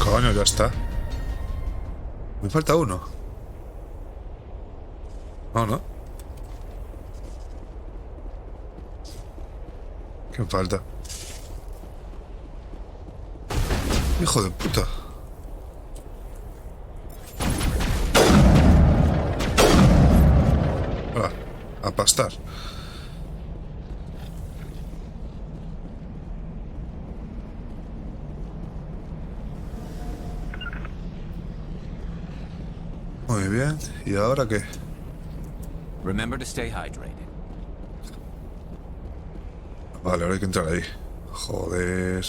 Coño, ya está. Me falta uno. No, no. ¿Quién falta? Hijo de puta. Hola, a pastar. Muy bien. ¿Y ahora qué? Remember to stay hydrated. Vale, ahora hay que entrar ahí. Joder.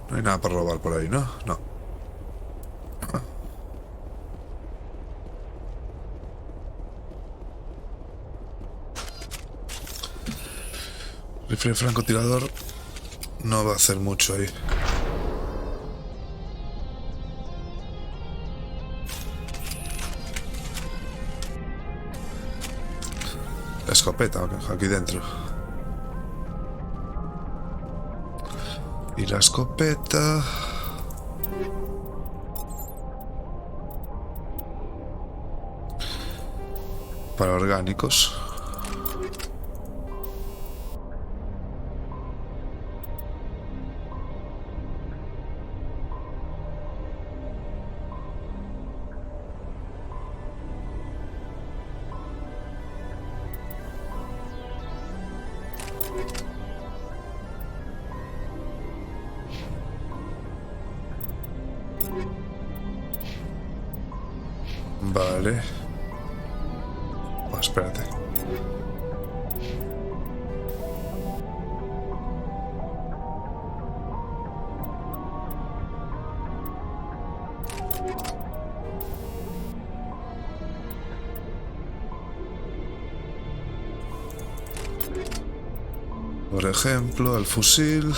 No hay nada para robar por ahí, ¿no? No. Rifle francotirador no va a hacer mucho ahí. La escopeta aquí dentro. Y la escopeta. Para orgánicos. Vale. Oh, espérate. Por ejemplo, el fusil.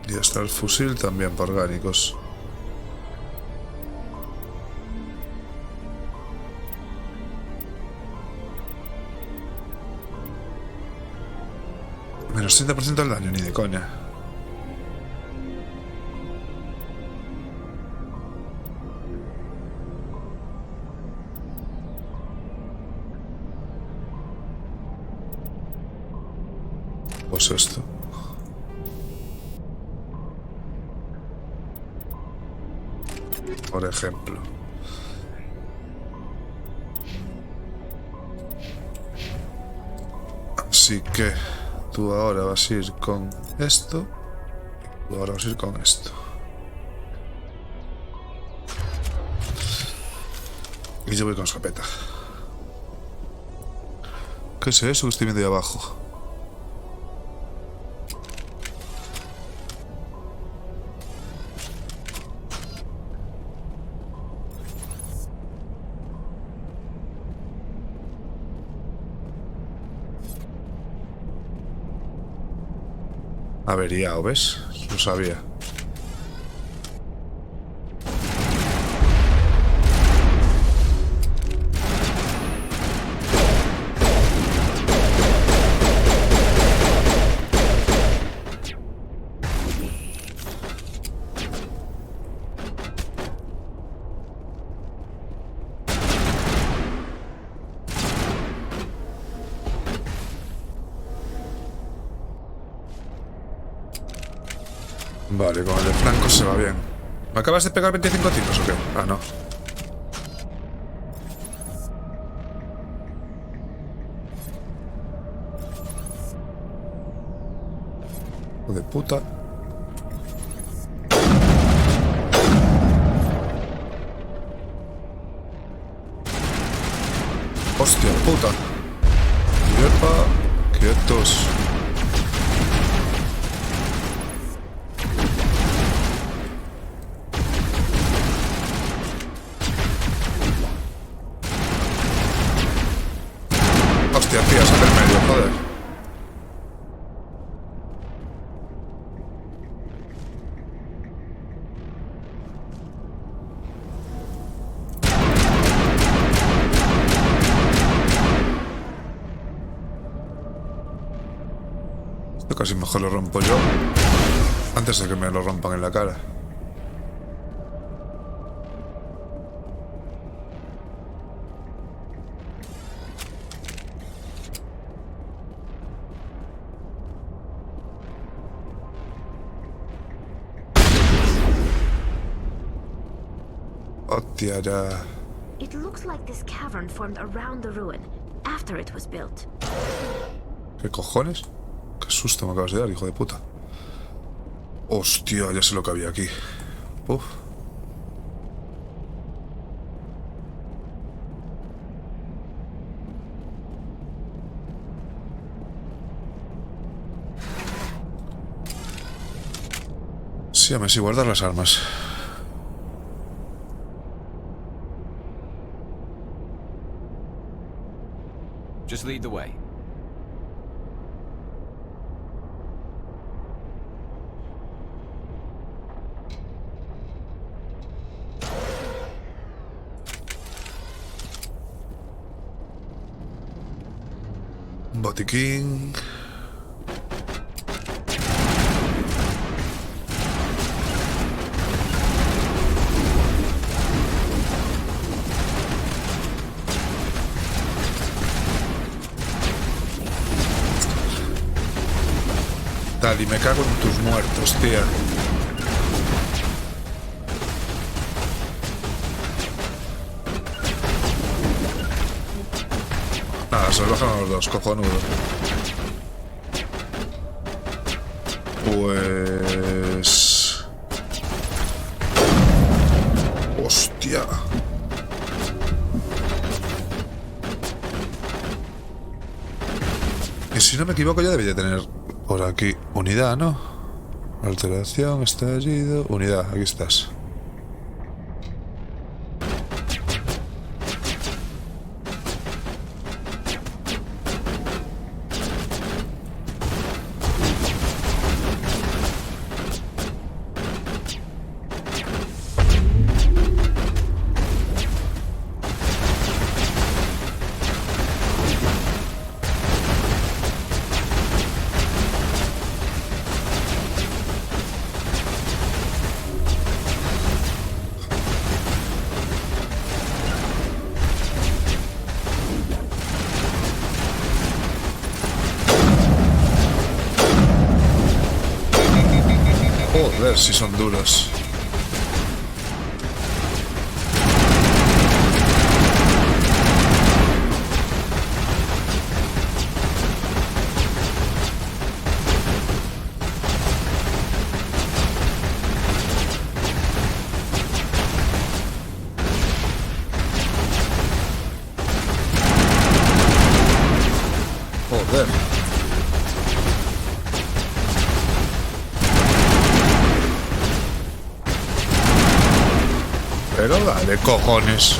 Y hasta el fusil también para orgánicos. Menos 30% del daño, ni de coña. Pues esto. Por ejemplo. Así que tú ahora vas a ir con esto. Tú ahora vas a ir con esto. Y yo voy con escopeta. ¿Qué es eso que estoy viendo ahí abajo? Averiado, ¿ves? Lo sabía. Vale, con el de flanco se va bien. ¿Me acabas de pegar 25 tiros o qué? Ah, no. Hijo de puta. Hostia puta. Yepa. Quietos. Hostia, tío, sale en medio, joder. Esto casi mejor lo rompo yo antes de que me lo rompan en la cara. Hostia, ya. It looks like this cavern formed around the ruin after it was built. ¿Qué cojones? Qué susto me acabas de dar, hijo de puta. Hostia, ya sé lo que había aquí. Uf. Sí, a sí, guardar las armas. Just lead the way. Botiquín. Tal, y me cago en tus muertos, tía. Nada, se los bajan a los dos, cojonudo. Pues... Hostia. Y si no me equivoco ya debería tener por aquí unidad, ¿no? Alteración, estallido, unidad, aquí estás. Joder, si son duros. Joder. Pero dale, cojones.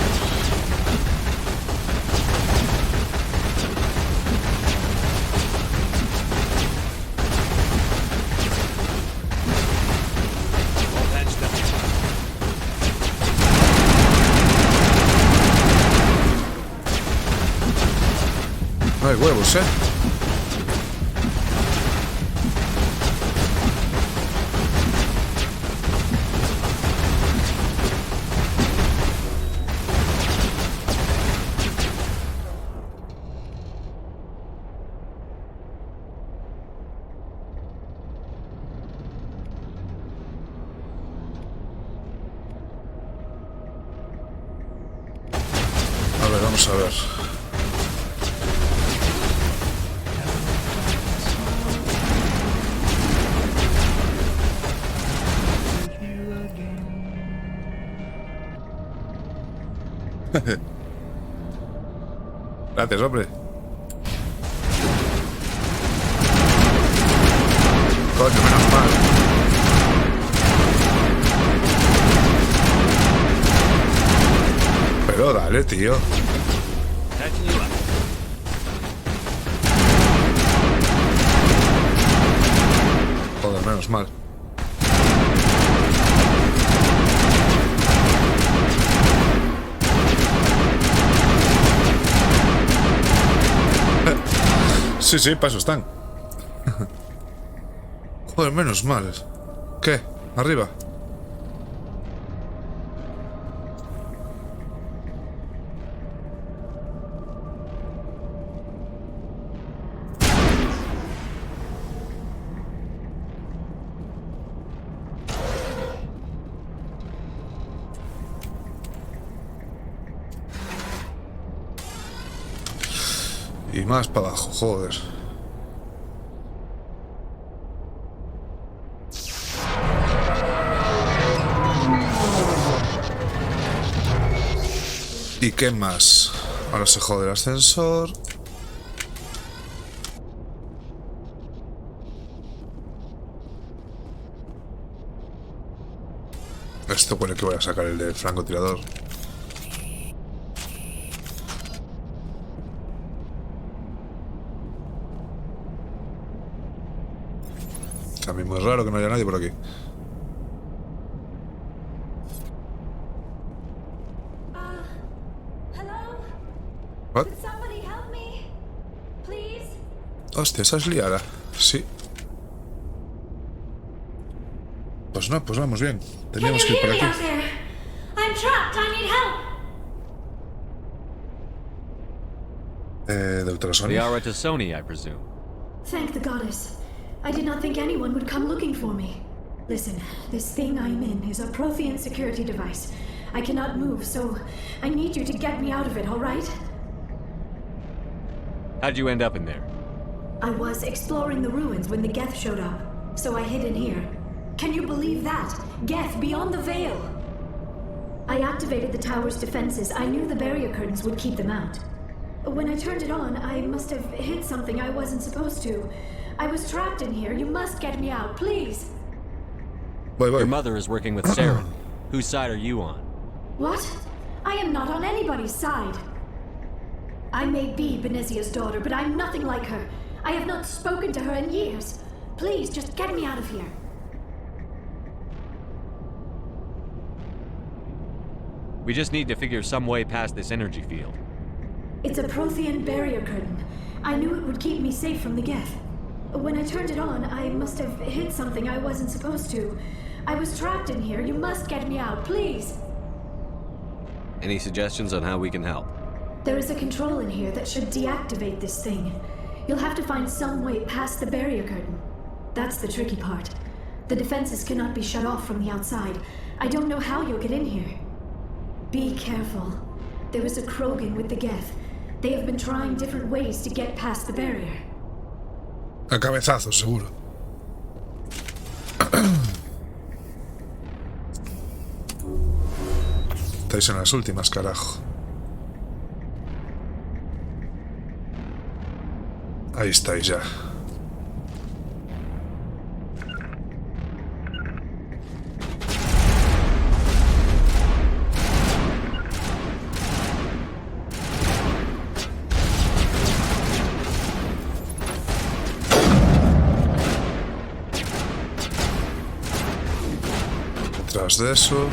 No hay huevos, Vamos a ver. Gracias, hombre. Coño, menos mal. Pero dale, tío. Joder, menos mal. Sí, sí, paso están. Joder, menos mal. ¿Qué? ¿Arriba? Y más para abajo, joder. ¿Y qué más? Ahora se jode el ascensor. Esto pone que voy a sacar el del francotirador. También muy raro que no haya nadie por aquí. What? Hostia, esa es liada. Sí. Pues no, pues vamos bien. Teníamos que ir por aquí. De ultrasonido. The aura to Sony, I presume. Thank the goddess. I did not think anyone would come looking for me. Listen, this thing I'm in is a Prothean security device. I cannot move, so I need you to get me out of it, all right? How'd you end up in there? I was exploring the ruins when the Geth showed up, so I hid in here. Can you believe that? Geth, beyond the veil! I activated the tower's defenses. I knew the barrier curtains would keep them out. When I turned it on, I must have hit something I wasn't supposed to. I was trapped in here. You must get me out, please. Your mother is working with Saren. Whose side are you on? What? I am not on anybody's side. I may be Benezia's daughter, but I'm nothing like her. I have not spoken to her in years. Please, just get me out of here. We just need to figure some way past this energy field. It's a Prothean barrier curtain. I knew it would keep me safe from the Geth. When I turned it on, I must have hit something I wasn't supposed to. I was trapped in here. You must get me out, please. Any suggestions on how we can help? There is a control in here that should deactivate this thing. You'll have to find some way past the barrier curtain. That's the tricky part. The defenses cannot be shut off from the outside. I don't know how you'll get in here. Be careful. There is a Krogan with the Geth. They have been trying different ways to get past the barrier. A cabezazo, seguro. Estáis en las últimas, carajo. Ahí estáis ya. Detrás de eso.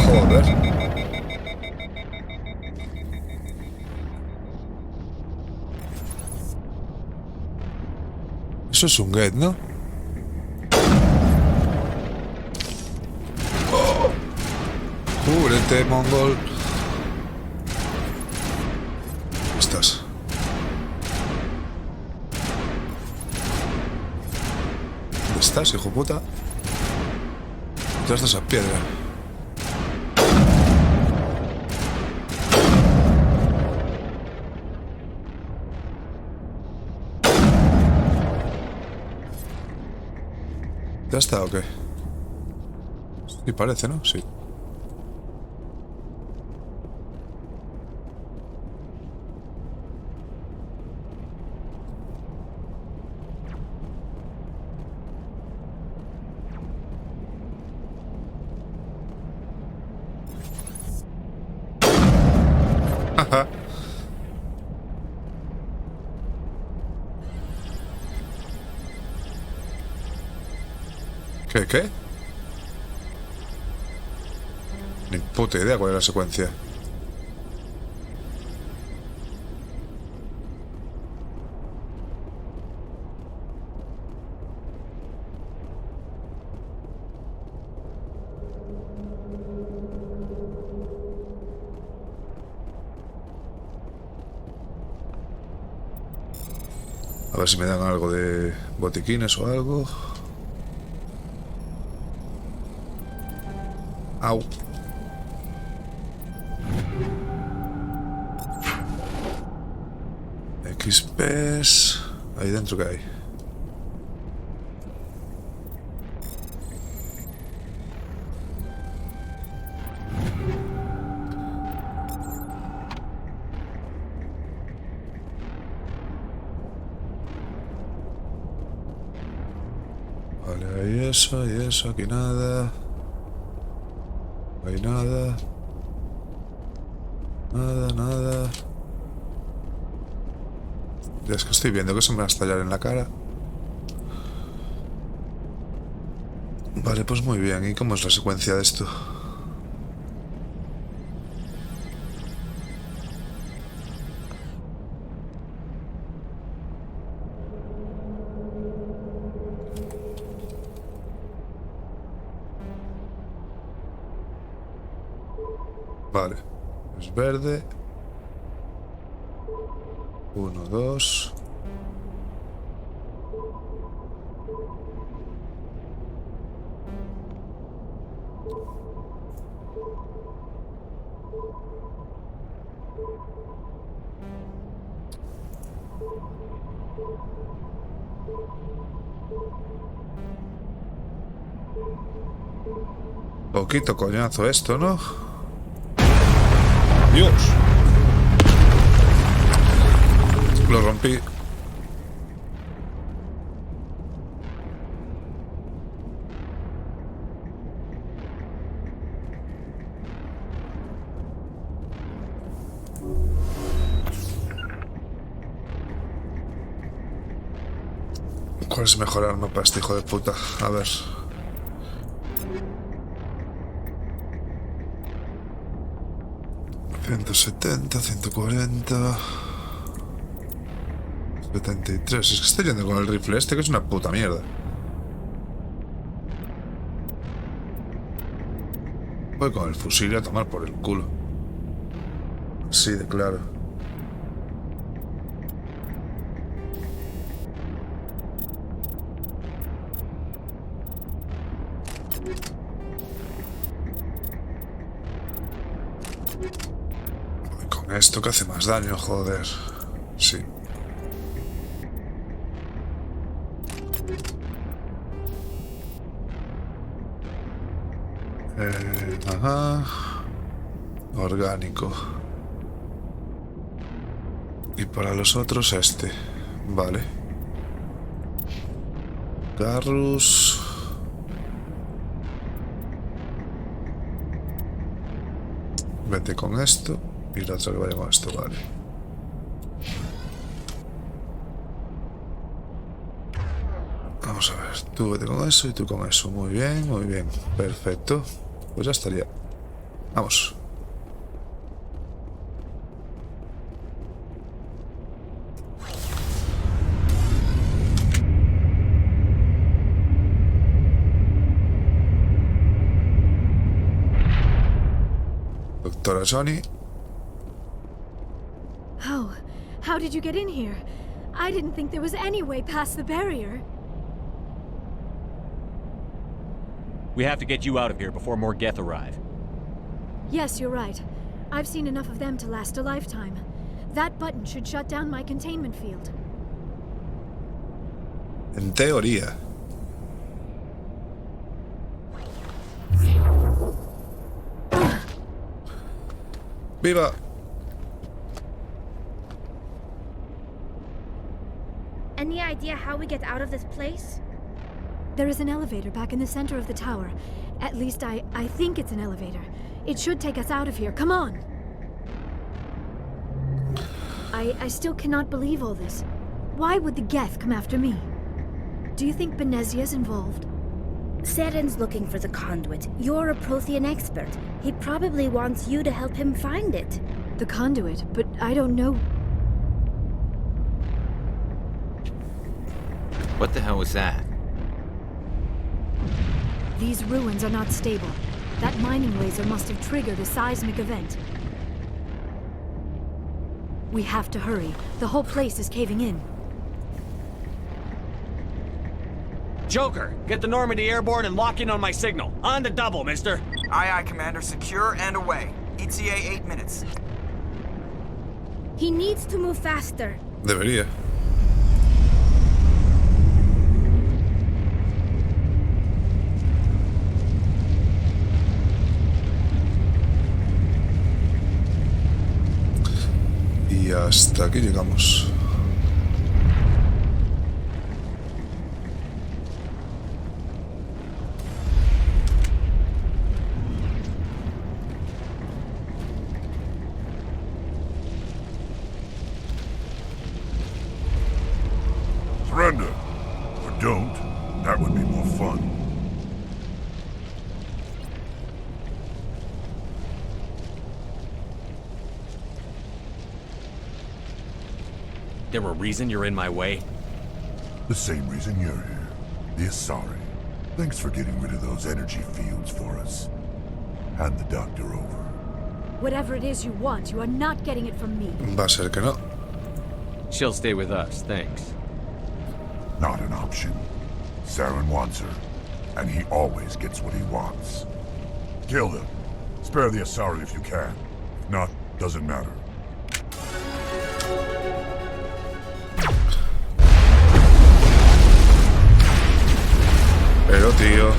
Joder. Eso es un get, ¿no? Oh. Cúbrete, mongol. estás, hijo puta? ¿Dónde está esa piedra? ¿Ya está o qué? Sí, parece, ¿no? Sí. ¿Qué? Ni puta idea cuál es la secuencia. A ver si me dan algo de botiquines o algo. Au. XPs. Ahí dentro que hay. Vale, hay eso, aquí nada. No hay nada. Nada. Ya es que estoy viendo que se me va a estallar en la cara. Vale, pues muy bien. ¿Y cómo es la secuencia de esto? Vale, es verde. 1, 2. Poquito coñazo esto, ¿no? Dios. Lo rompí. ¿Cuál es mejor arma para este hijo de puta? A ver. $170, 140... 73. Es que estoy yendo con el rifle este, que es una puta mierda. Voy con el fusil a tomar por el culo. Sí, de claro. Voy con esto que hace más daño, joder. Sí. Ajá. Orgánico. Y para los otros este. Vale. Garrus. Vete con esto. Y la otra que vaya con esto, vale. Vamos a ver. Tú vete con eso y tú con eso. Muy bien, muy bien. Perfecto. Pues ya estaría. Vamos. Doctora Sony. Oh, how did you get in here? I didn't think there was any way past the barrier. We have to get you out of here before more Geth arrive. Yes, you're right. I've seen enough of them to last a lifetime. That button should shut down my containment field. En teoría. ¡Viva! Any idea how we get out of this place? There is an elevator back in the center of the tower. At least I think it's an elevator. It should take us out of here. Come on! I still cannot believe all this. Why would the Geth come after me? Do you think Benezia's involved? Saren's looking for the conduit. You're a Prothean expert. He probably wants you to help him find it. The conduit? But I don't know. What the hell was that? These ruins are not stable. That mining laser must have triggered a seismic event. We have to hurry. The whole place is caving in. Joker, get the Normandy airborne and lock in on my signal. On the double, mister. Aye, aye, Commander. Secure and away. ETA 8 minutes. He needs to move faster. Debería. Y hasta aquí llegamos. Surrender. Or don't. That would be more fun. There a reason you're in my way? The same reason you're here. The Asari. Thanks for getting rid of those energy fields for us. Hand the doctor over. Whatever it is you want, you are not getting it from me. Va a ser que no. She'll stay with us, thanks. Not an option. Saren wants her, and he always gets what he wants. Kill them. Spare the Asari if you can. If not, doesn't matter. Pero tío.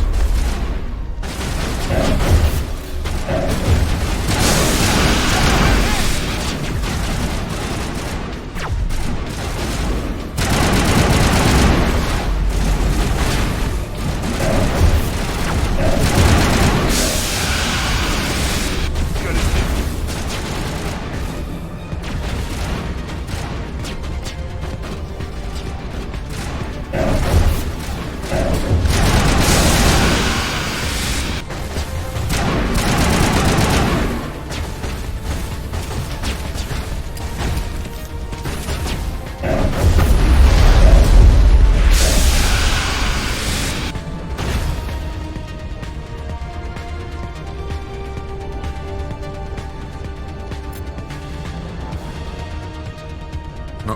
No.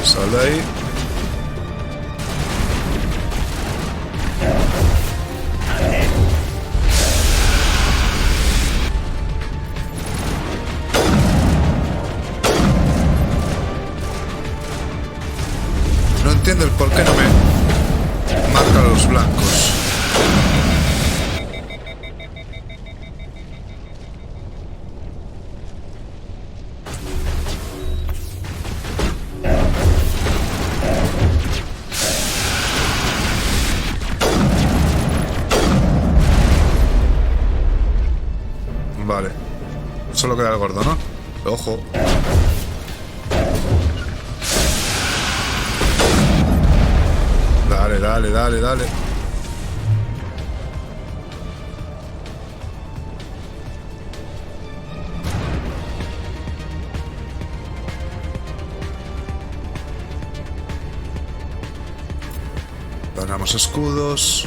Sal de ahí. No entiendo el por qué no me marca los blancos. Vale. Solo queda el gordo, ¿no? Ojo. Dale, dale, dale, dale. Ganamos escudos.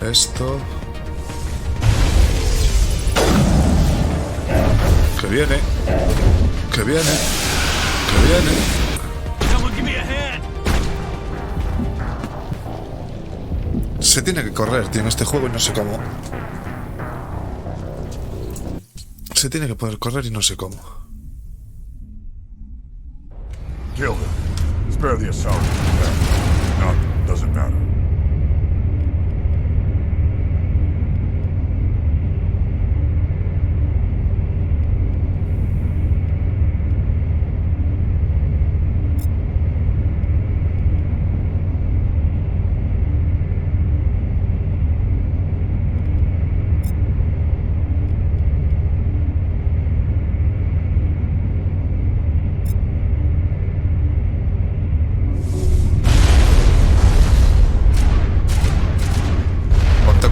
Esto. viene. Que viene. Que viene. Se tiene que correr, tío, en este juego y no sé cómo. Se tiene que poder correr y no sé cómo. Kill them. Spare the assault. No, doesn't matter.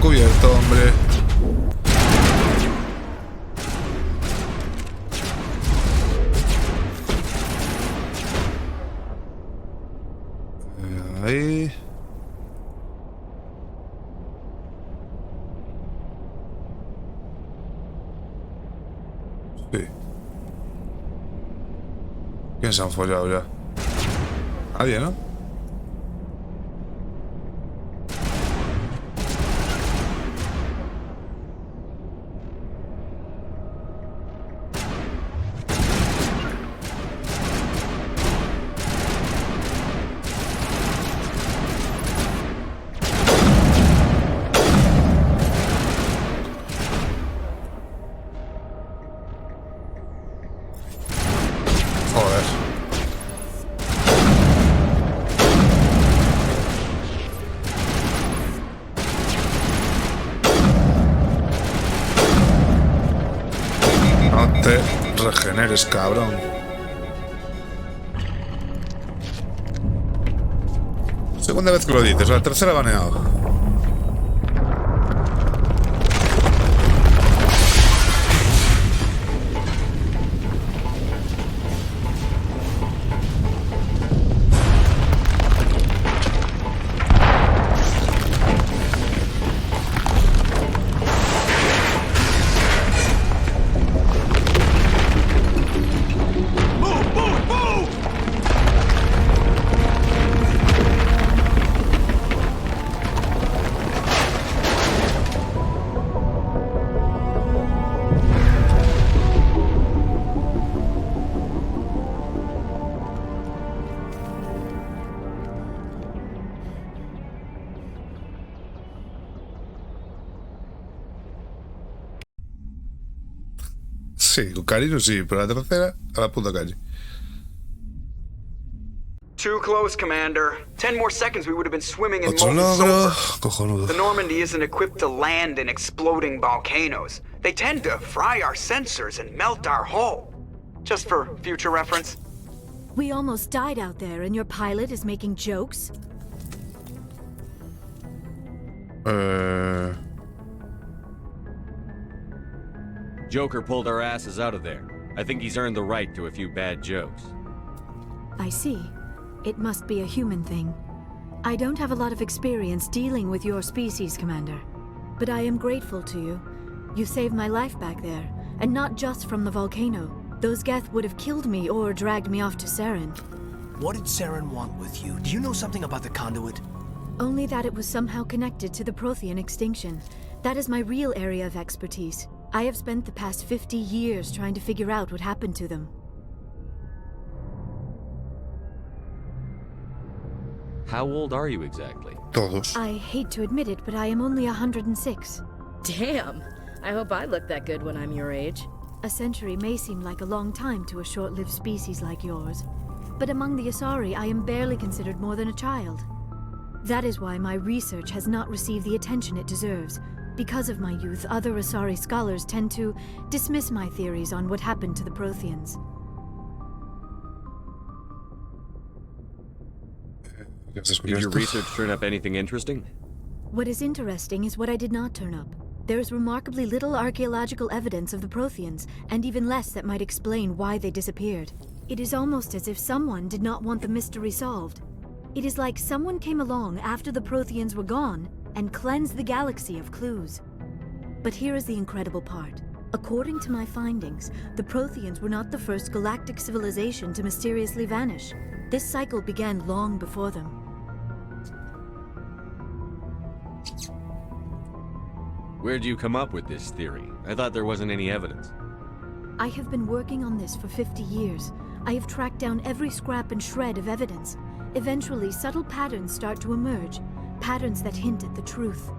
Cubierto, hombre. Ahí. Sí. ¿Quién se han follado ya? Nadie, ¿no? Regeneres, cabrón. Segunda vez que lo dices, la tercera baneado. Sí, con cariño sí, pero la tercera a la puta calle. Too close, Commander. 10 more seconds we would have been swimming in Otro molten logro. sulfur. Cojonudo. The Normandy isn't equipped to land in exploding volcanoes. They tend to fry our sensors and melt our hull. Just for future reference. We almost died out there and your pilot is making jokes? Joker pulled our asses out of there. I think he's earned the right to a few bad jokes. I see. It must be a human thing. I don't have a lot of experience dealing with your species, Commander. But I am grateful to you. You saved my life back there, and not just from the volcano. Those Geth would have killed me or dragged me off to Saren. What did Saren want with you? Do you know something about the conduit? Only that it was somehow connected to the Prothean extinction. That is my real area of expertise. I have spent the past 50 years trying to figure out what happened to them. How old are you exactly? Todos. I hate to admit it, but I am only 106. Damn! I hope I look that good when I'm your age. A century may seem like a long time to a short-lived species like yours. But among the Asari, I am barely considered more than a child. That is why my research has not received the attention it deserves. Because of my youth, other Asari scholars tend to dismiss my theories on what happened to the Protheans. Did your research turn up anything interesting? What is interesting is what I did not turn up. There is remarkably little archaeological evidence of the Protheans, and even less that might explain why they disappeared. It is almost as if someone did not want the mystery solved. It is like someone came along after the Protheans were gone and cleansed the galaxy of clues. But here is the incredible part. According to my findings, the Protheans were not the first galactic civilization to mysteriously vanish. This cycle began long before them. Where'd you come up with this theory? I thought there wasn't any evidence. I have been working on this for 50 years. I have tracked down every scrap and shred of evidence. Eventually, subtle patterns start to emerge, patterns that hint at the truth.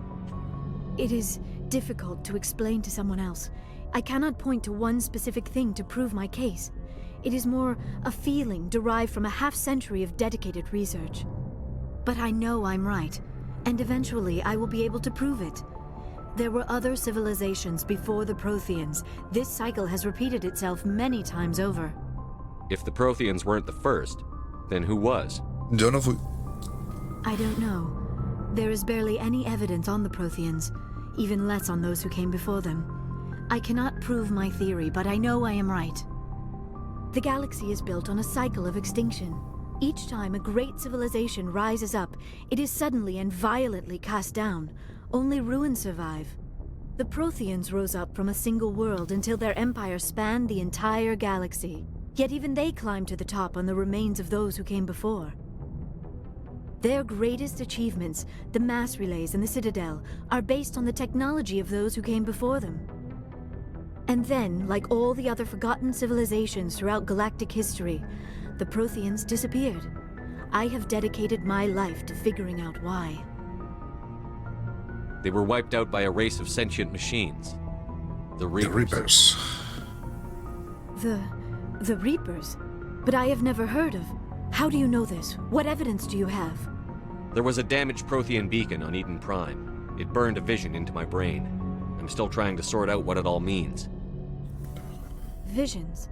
It is difficult to explain to someone else. I cannot point to one specific thing to prove my case. It is more a feeling derived from a half-century of dedicated research. But I know I'm right, and eventually I will be able to prove it. There were other civilizations before the Protheans. This cycle has repeated itself many times over. If the Protheans weren't the first, then who was? Yo no fui. I don't know. There is barely any evidence on the Protheans, even less on those who came before them. I cannot prove my theory, but I know I am right. The galaxy is built on a cycle of extinction. Each time a great civilization rises up, it is suddenly and violently cast down. Only ruins survive. The Protheans rose up from a single world until their empire spanned the entire galaxy. Yet even they climbed to the top on the remains of those who came before. Their greatest achievements, the mass relays and the Citadel, are based on the technology of those who came before them. And then, like all the other forgotten civilizations throughout galactic history, the Protheans disappeared. I have dedicated my life to figuring out why. They were wiped out by a race of sentient machines. The Reapers. The Reapers? But I have never heard of. How do you know this? What evidence do you have? There was a damaged Prothean beacon on Eden Prime. It burned a vision into my brain. I'm still trying to sort out what it all means. Visions?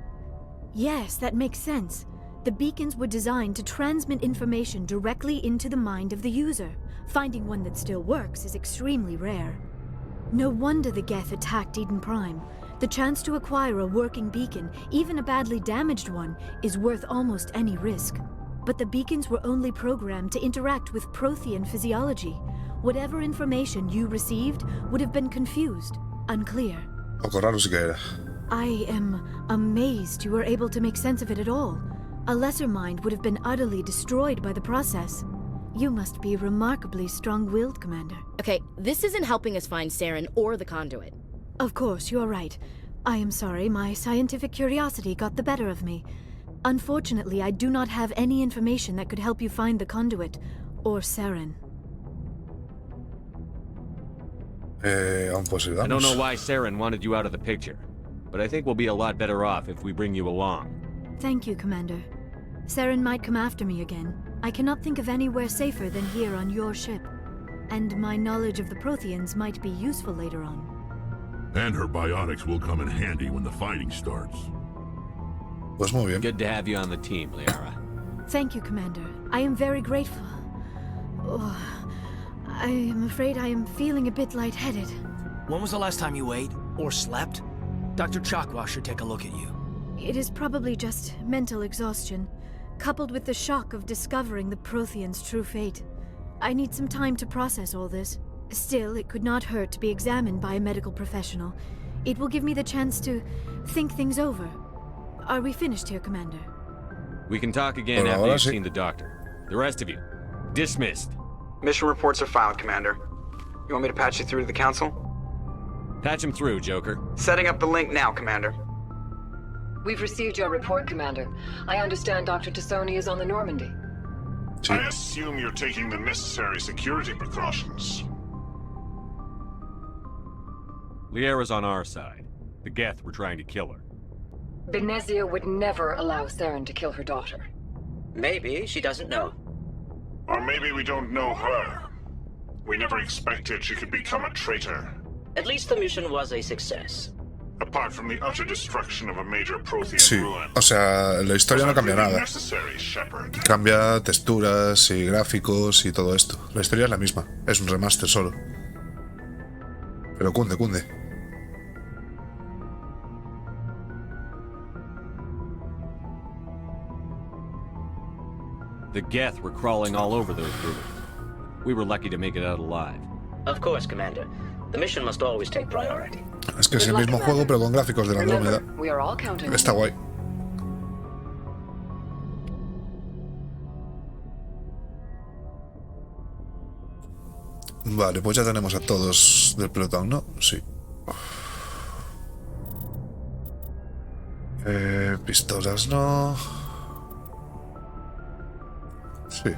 Yes, that makes sense. The beacons were designed to transmit information directly into the mind of the user. Finding one that still works is extremely rare. No wonder the Geth attacked Eden Prime. The chance to acquire a working beacon, even a badly damaged one, is worth almost any risk. But the beacons were only programmed to interact with Prothean physiology. Whatever information you received would have been confused, unclear. I am amazed you were able to make sense of it at all. A lesser mind would have been utterly destroyed by the process. You must be remarkably strong-willed, Commander. Okay, this isn't helping us find Saren or the conduit. Of course, you're right. I am sorry, my scientific curiosity got the better of me. Unfortunately, I do not have any information that could help you find the conduit, or Saren. I don't know why Saren wanted you out of the picture, but I think we'll be a lot better off if we bring you along. Thank you, Commander. Saren might come after me again. I cannot think of anywhere safer than here on your ship. And my knowledge of the Protheans might be useful later on. And her biotics will come in handy when the fighting starts. Good to have you on the team, Liara. Thank you, Commander. I am very grateful. Oh, I am afraid I am feeling a bit lightheaded. When was the last time you ate or slept? Dr. Chakwa should take a look at you. It is probably just mental exhaustion, coupled with the shock of discovering the Protheans' true fate. I need some time to process all this. Still, it could not hurt to be examined by a medical professional. It will give me the chance to think things over. Are we finished here, Commander? We can talk again after you've seen the doctor. The rest of you, dismissed. Mission reports are filed, Commander. You want me to patch you through to the Council? Patch him through, Joker. Setting up the link now, Commander. We've received your report, Commander. I understand Dr. Tassoni is on the Normandy. I assume you're taking the necessary security precautions. Liara's on our side. The Geth were trying to kill her. Benezia would never allow Saren to kill her daughter. Maybe she doesn't know. Or maybe we don't know her. We never expected she could become a traitor. At least the mission was a success. Apart from the utter destruction of a major Prothean Sí, ruin. o sea, la historia no cambia nada. Necessary, Shepard. Cambia texturas y gráficos y todo esto. La historia es la misma, es un remaster solo. Pero cunde. The Geth were crawling all over those ruins. We were lucky to make it out alive. Of course, Commander. The mission must always take priority. Es que es el mismo juego, pero con gráficos de la Andrómeda. Está guay. Vale, pues ya tenemos a todos del pelotón, ¿no? Sí. Pistolas no. Sí.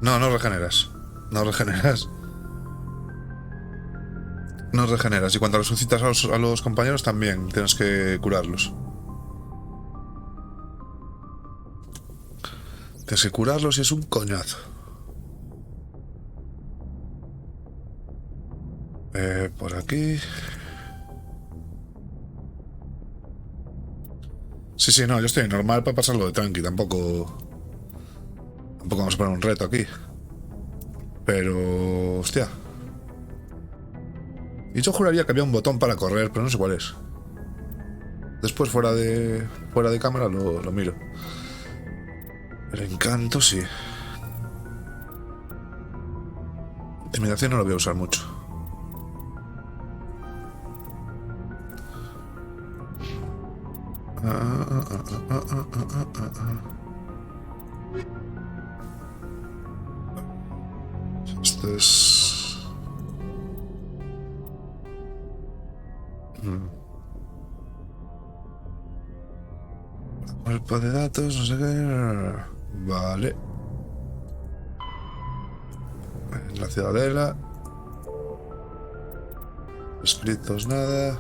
No regeneras. No regeneras. No regeneras. Y cuando resucitas a los compañeros también tienes que curarlos. Tienes que curarlos y es un coñazo. Por aquí. Sí, no, yo estoy normal para pasarlo de tranqui. Tampoco vamos a poner un reto aquí. Pero... hostia. Y yo juraría que había un botón para correr, pero no sé cuál es. Después fuera de cámara lo miro. El encanto sí. Intimidación no lo voy a usar mucho. Esto es... Cuerpo de datos, no sé qué... Vale. En la ciudadela. Escritos nada.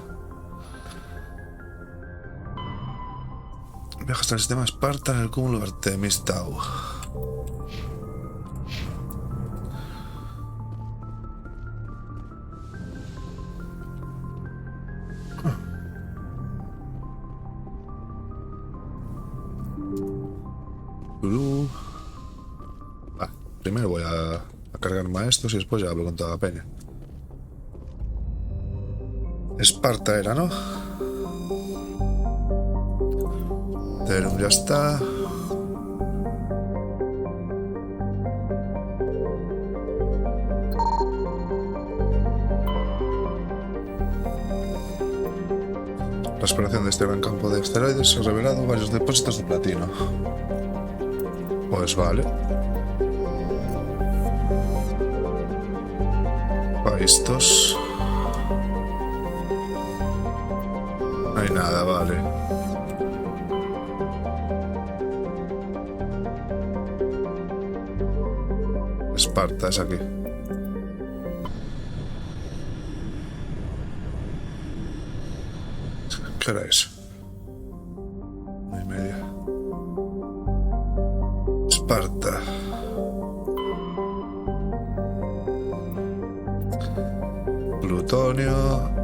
Viaja hasta el sistema Esparta en el cúmulo de Artemis Tau. Primero voy a cargarme a estos y después ya hablo con toda la peña. Esparta era, ¿no? Terum ya está. La exploración de este gran campo de asteroides ha revelado varios depósitos de platino. Pues vale. Estos. No hay nada, vale. Esparta es aquí. ¿Qué hora es? 1:30. Esparta. Plutonio.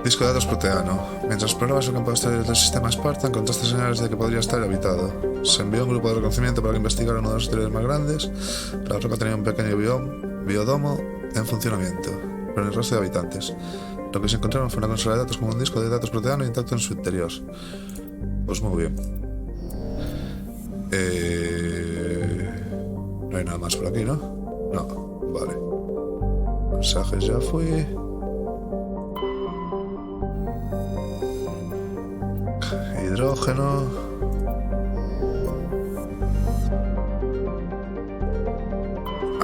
Disco de datos proteano. Mientras explorabas el campo exterior del sistema Esparta, encontraste señales de que podría estar habitado. Se envió un grupo de reconocimiento para que investigara uno de los asteroides más grandes. La roca tenía un pequeño biodomo en funcionamiento, pero en el resto de habitantes. Lo que se encontraron fue una consola de datos con un disco de datos proteano intacto en su interior. Pues muy bien. No hay nada más por aquí, ¿no? No, vale. Mensajes ya fui. Hidrógeno.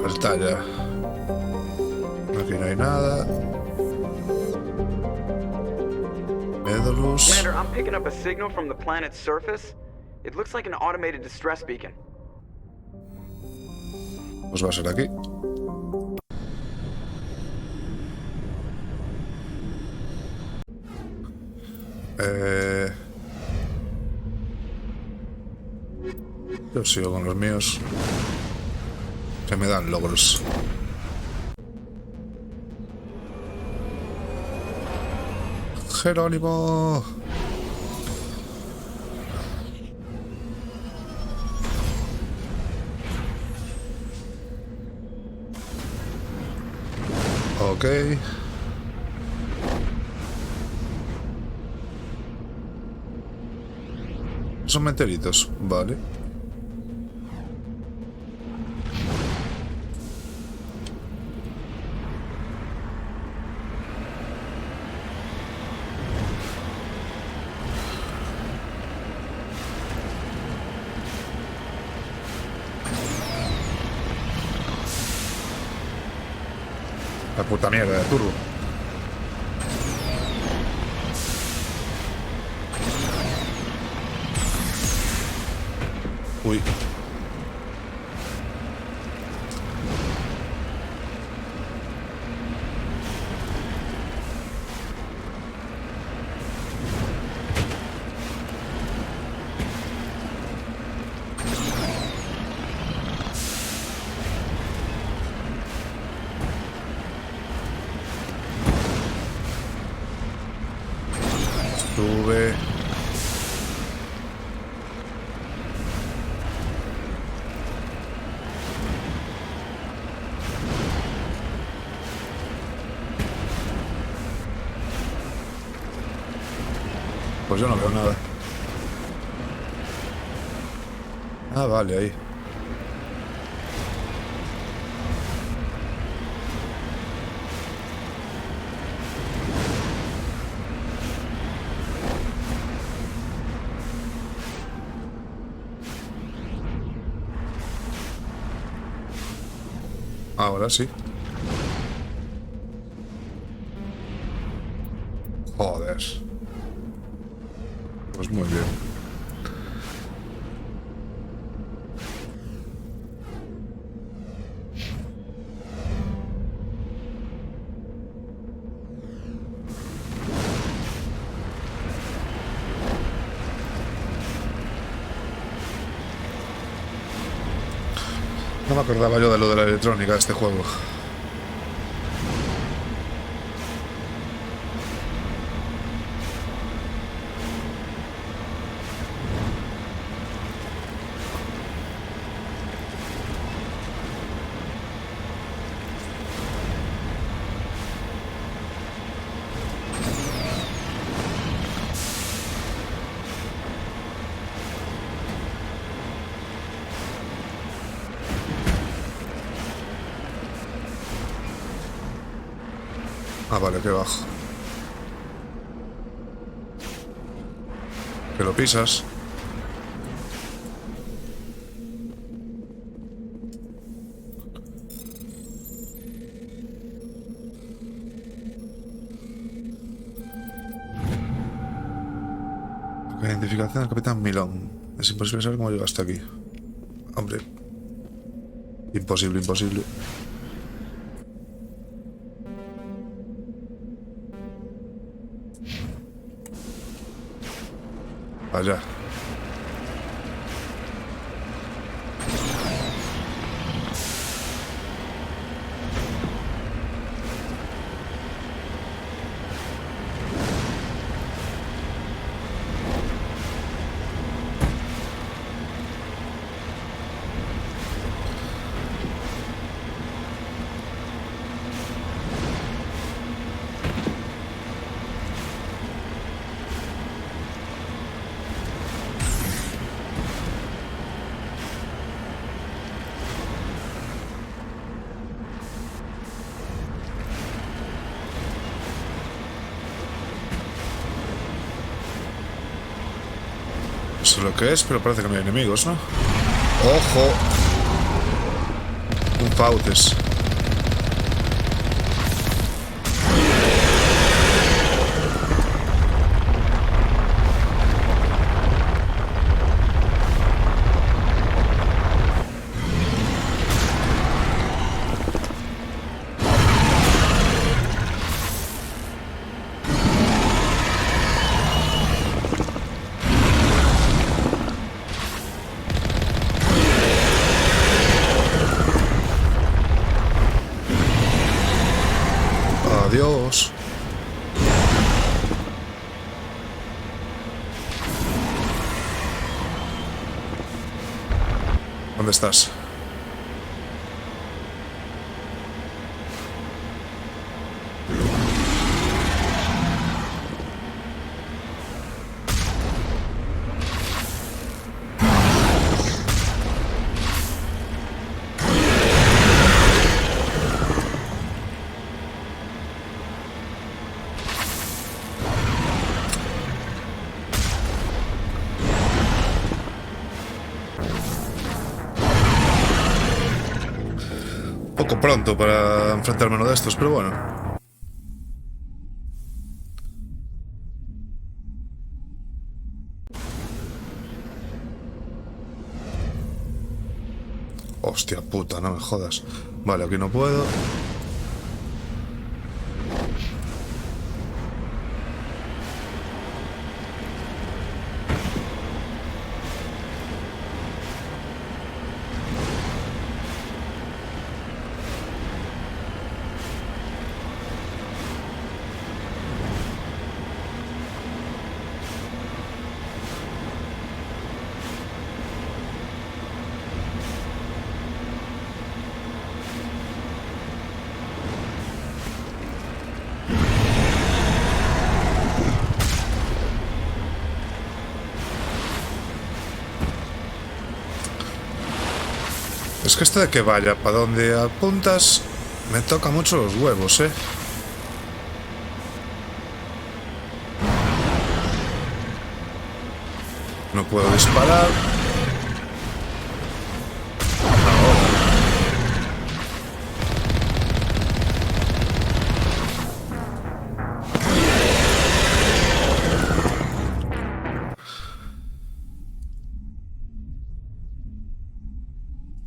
Altaya. Aquí no hay nada. Edolus. Commander, I'm picking up a signal from the planet's surface. It looks like an automated distress beacon. Pues va a ser aquí. Yo sigo con los míos, que me dan logros. Jerónimo. Ok. Son meteoritos, vale. La puta mierda de turbo. Uy. Sube. Pues yo no veo nada. Ah, vale, ahí. Ahora sí. Joder. Pues muy bien. No me acordaba yo de lo de la electrónica de este juego. Ah, vale, que bajo. Que lo pisas. La identificación del capitán Milón. Es imposible saber cómo llegó hasta aquí. Hombre. Imposible, imposible. Allá. Eso es lo que es, pero parece que no hay enemigos, ¿no? ¡Ojo! Un pautes. ¿Dónde estás? Poco pronto para enfrentarme a uno de estos, pero bueno. Hostia puta, no me jodas. Vale, aquí no puedo. Es que esto de que vaya para donde apuntas me toca mucho los huevos, ¿eh? No puedo disparar.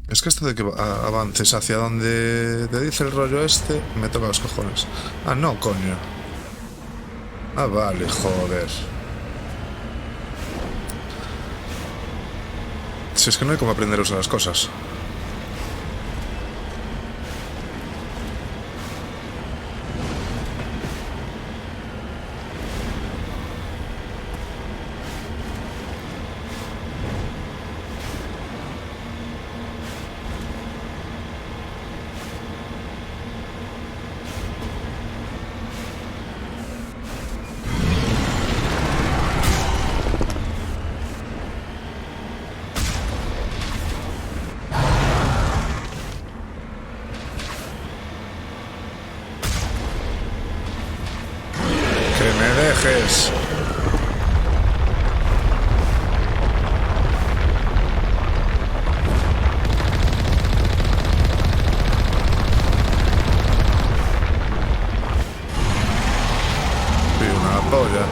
Es que esto de que avances hacia donde te dice el rollo este, me toca los cojones. Ah, no, coño. Ah, vale, joder. Si es que no hay como aprender a usar las cosas. Dejes. Y una polla.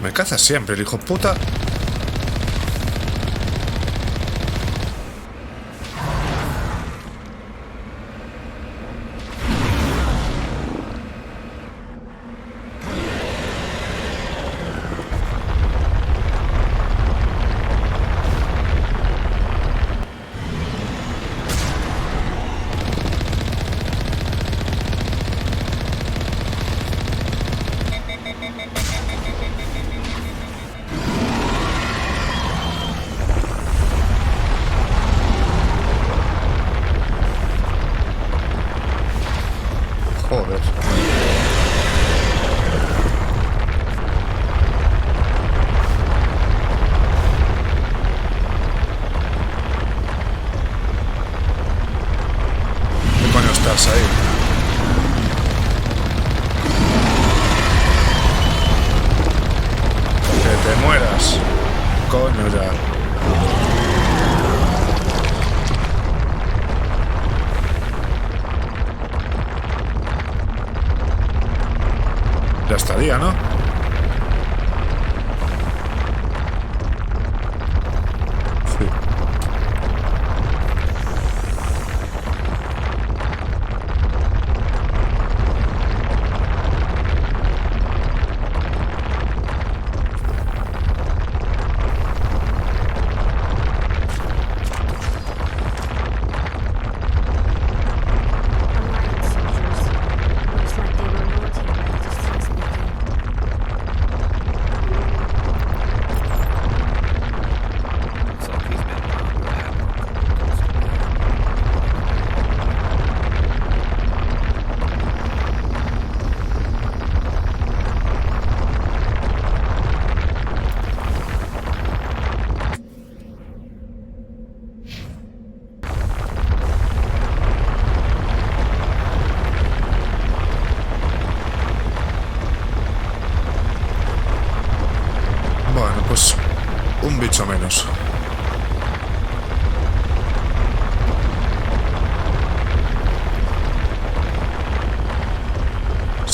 Me caza siempre el hijo puta. Joder. ¿Qué coño estás ahí? Que te mueras. Coño ya. Ya estaría, ¿no? Sí.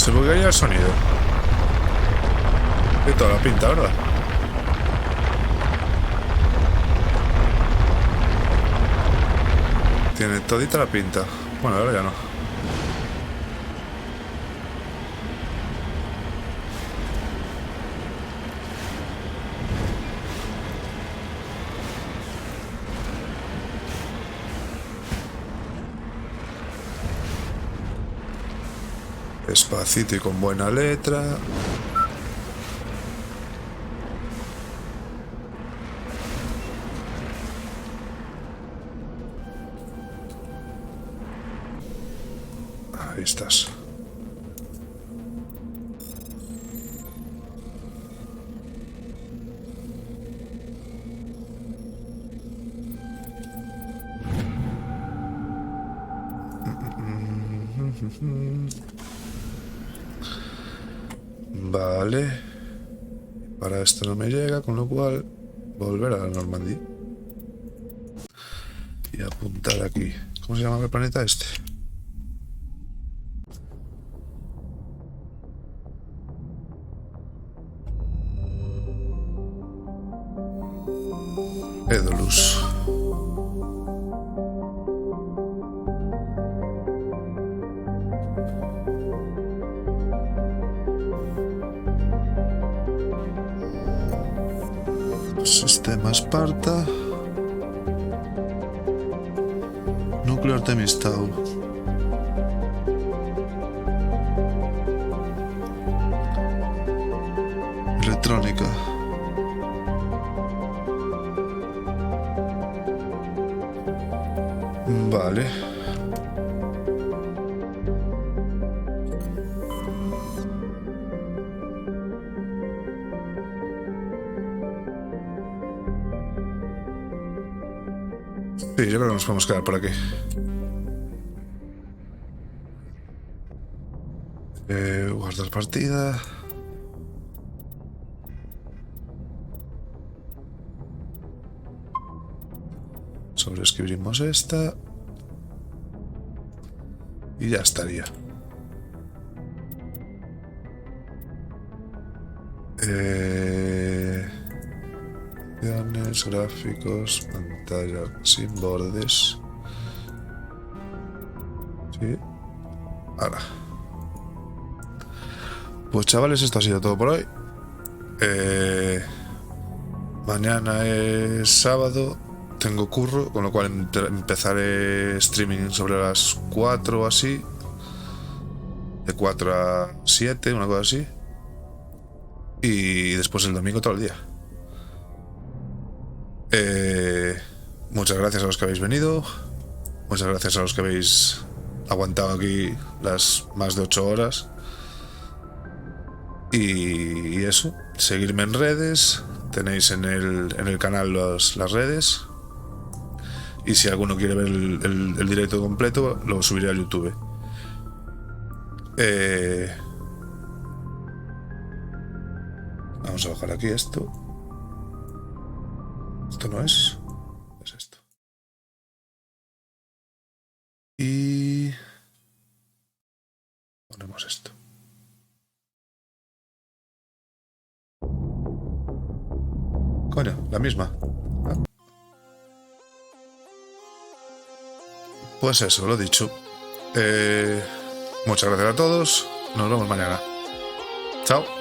Se buguearía el sonido. Tiene toda la pinta, ¿verdad? Tiene todita la pinta. Bueno, ahora ya no. Despacito y con buena letra. Ahí estás. Vale. Para esto no me llega, con lo cual volver a la Normandía. Y apuntar aquí. ¿Cómo se llama el planeta este? Edolus. Sistema Esparta. Núcleo Artemistau. Electrónica. Vale. Sí, yo creo que nos podemos quedar por aquí. Guardar partida. Sobreescribimos esta. Y ya estaría. Gráficos, pantalla sin bordes. Sí. Ahora. Pues chavales, esto ha sido todo por hoy. Mañana es sábado. Tengo curro, con lo cual empezaré streaming sobre las 4 o así. De 4 a 7, una cosa así. Y después el domingo todo el día. Muchas gracias a los que habéis venido. Muchas gracias a los que habéis aguantado aquí las más de 8 horas. Y eso, seguirme en redes. Tenéis en el canal las redes. Y si alguno quiere ver el directo completo, lo subiré a YouTube. Vamos a bajar aquí esto. Esto no es esto. Y ponemos esto. Coño, la misma. Pues eso, lo dicho. Muchas gracias a todos. Nos vemos mañana. Chao.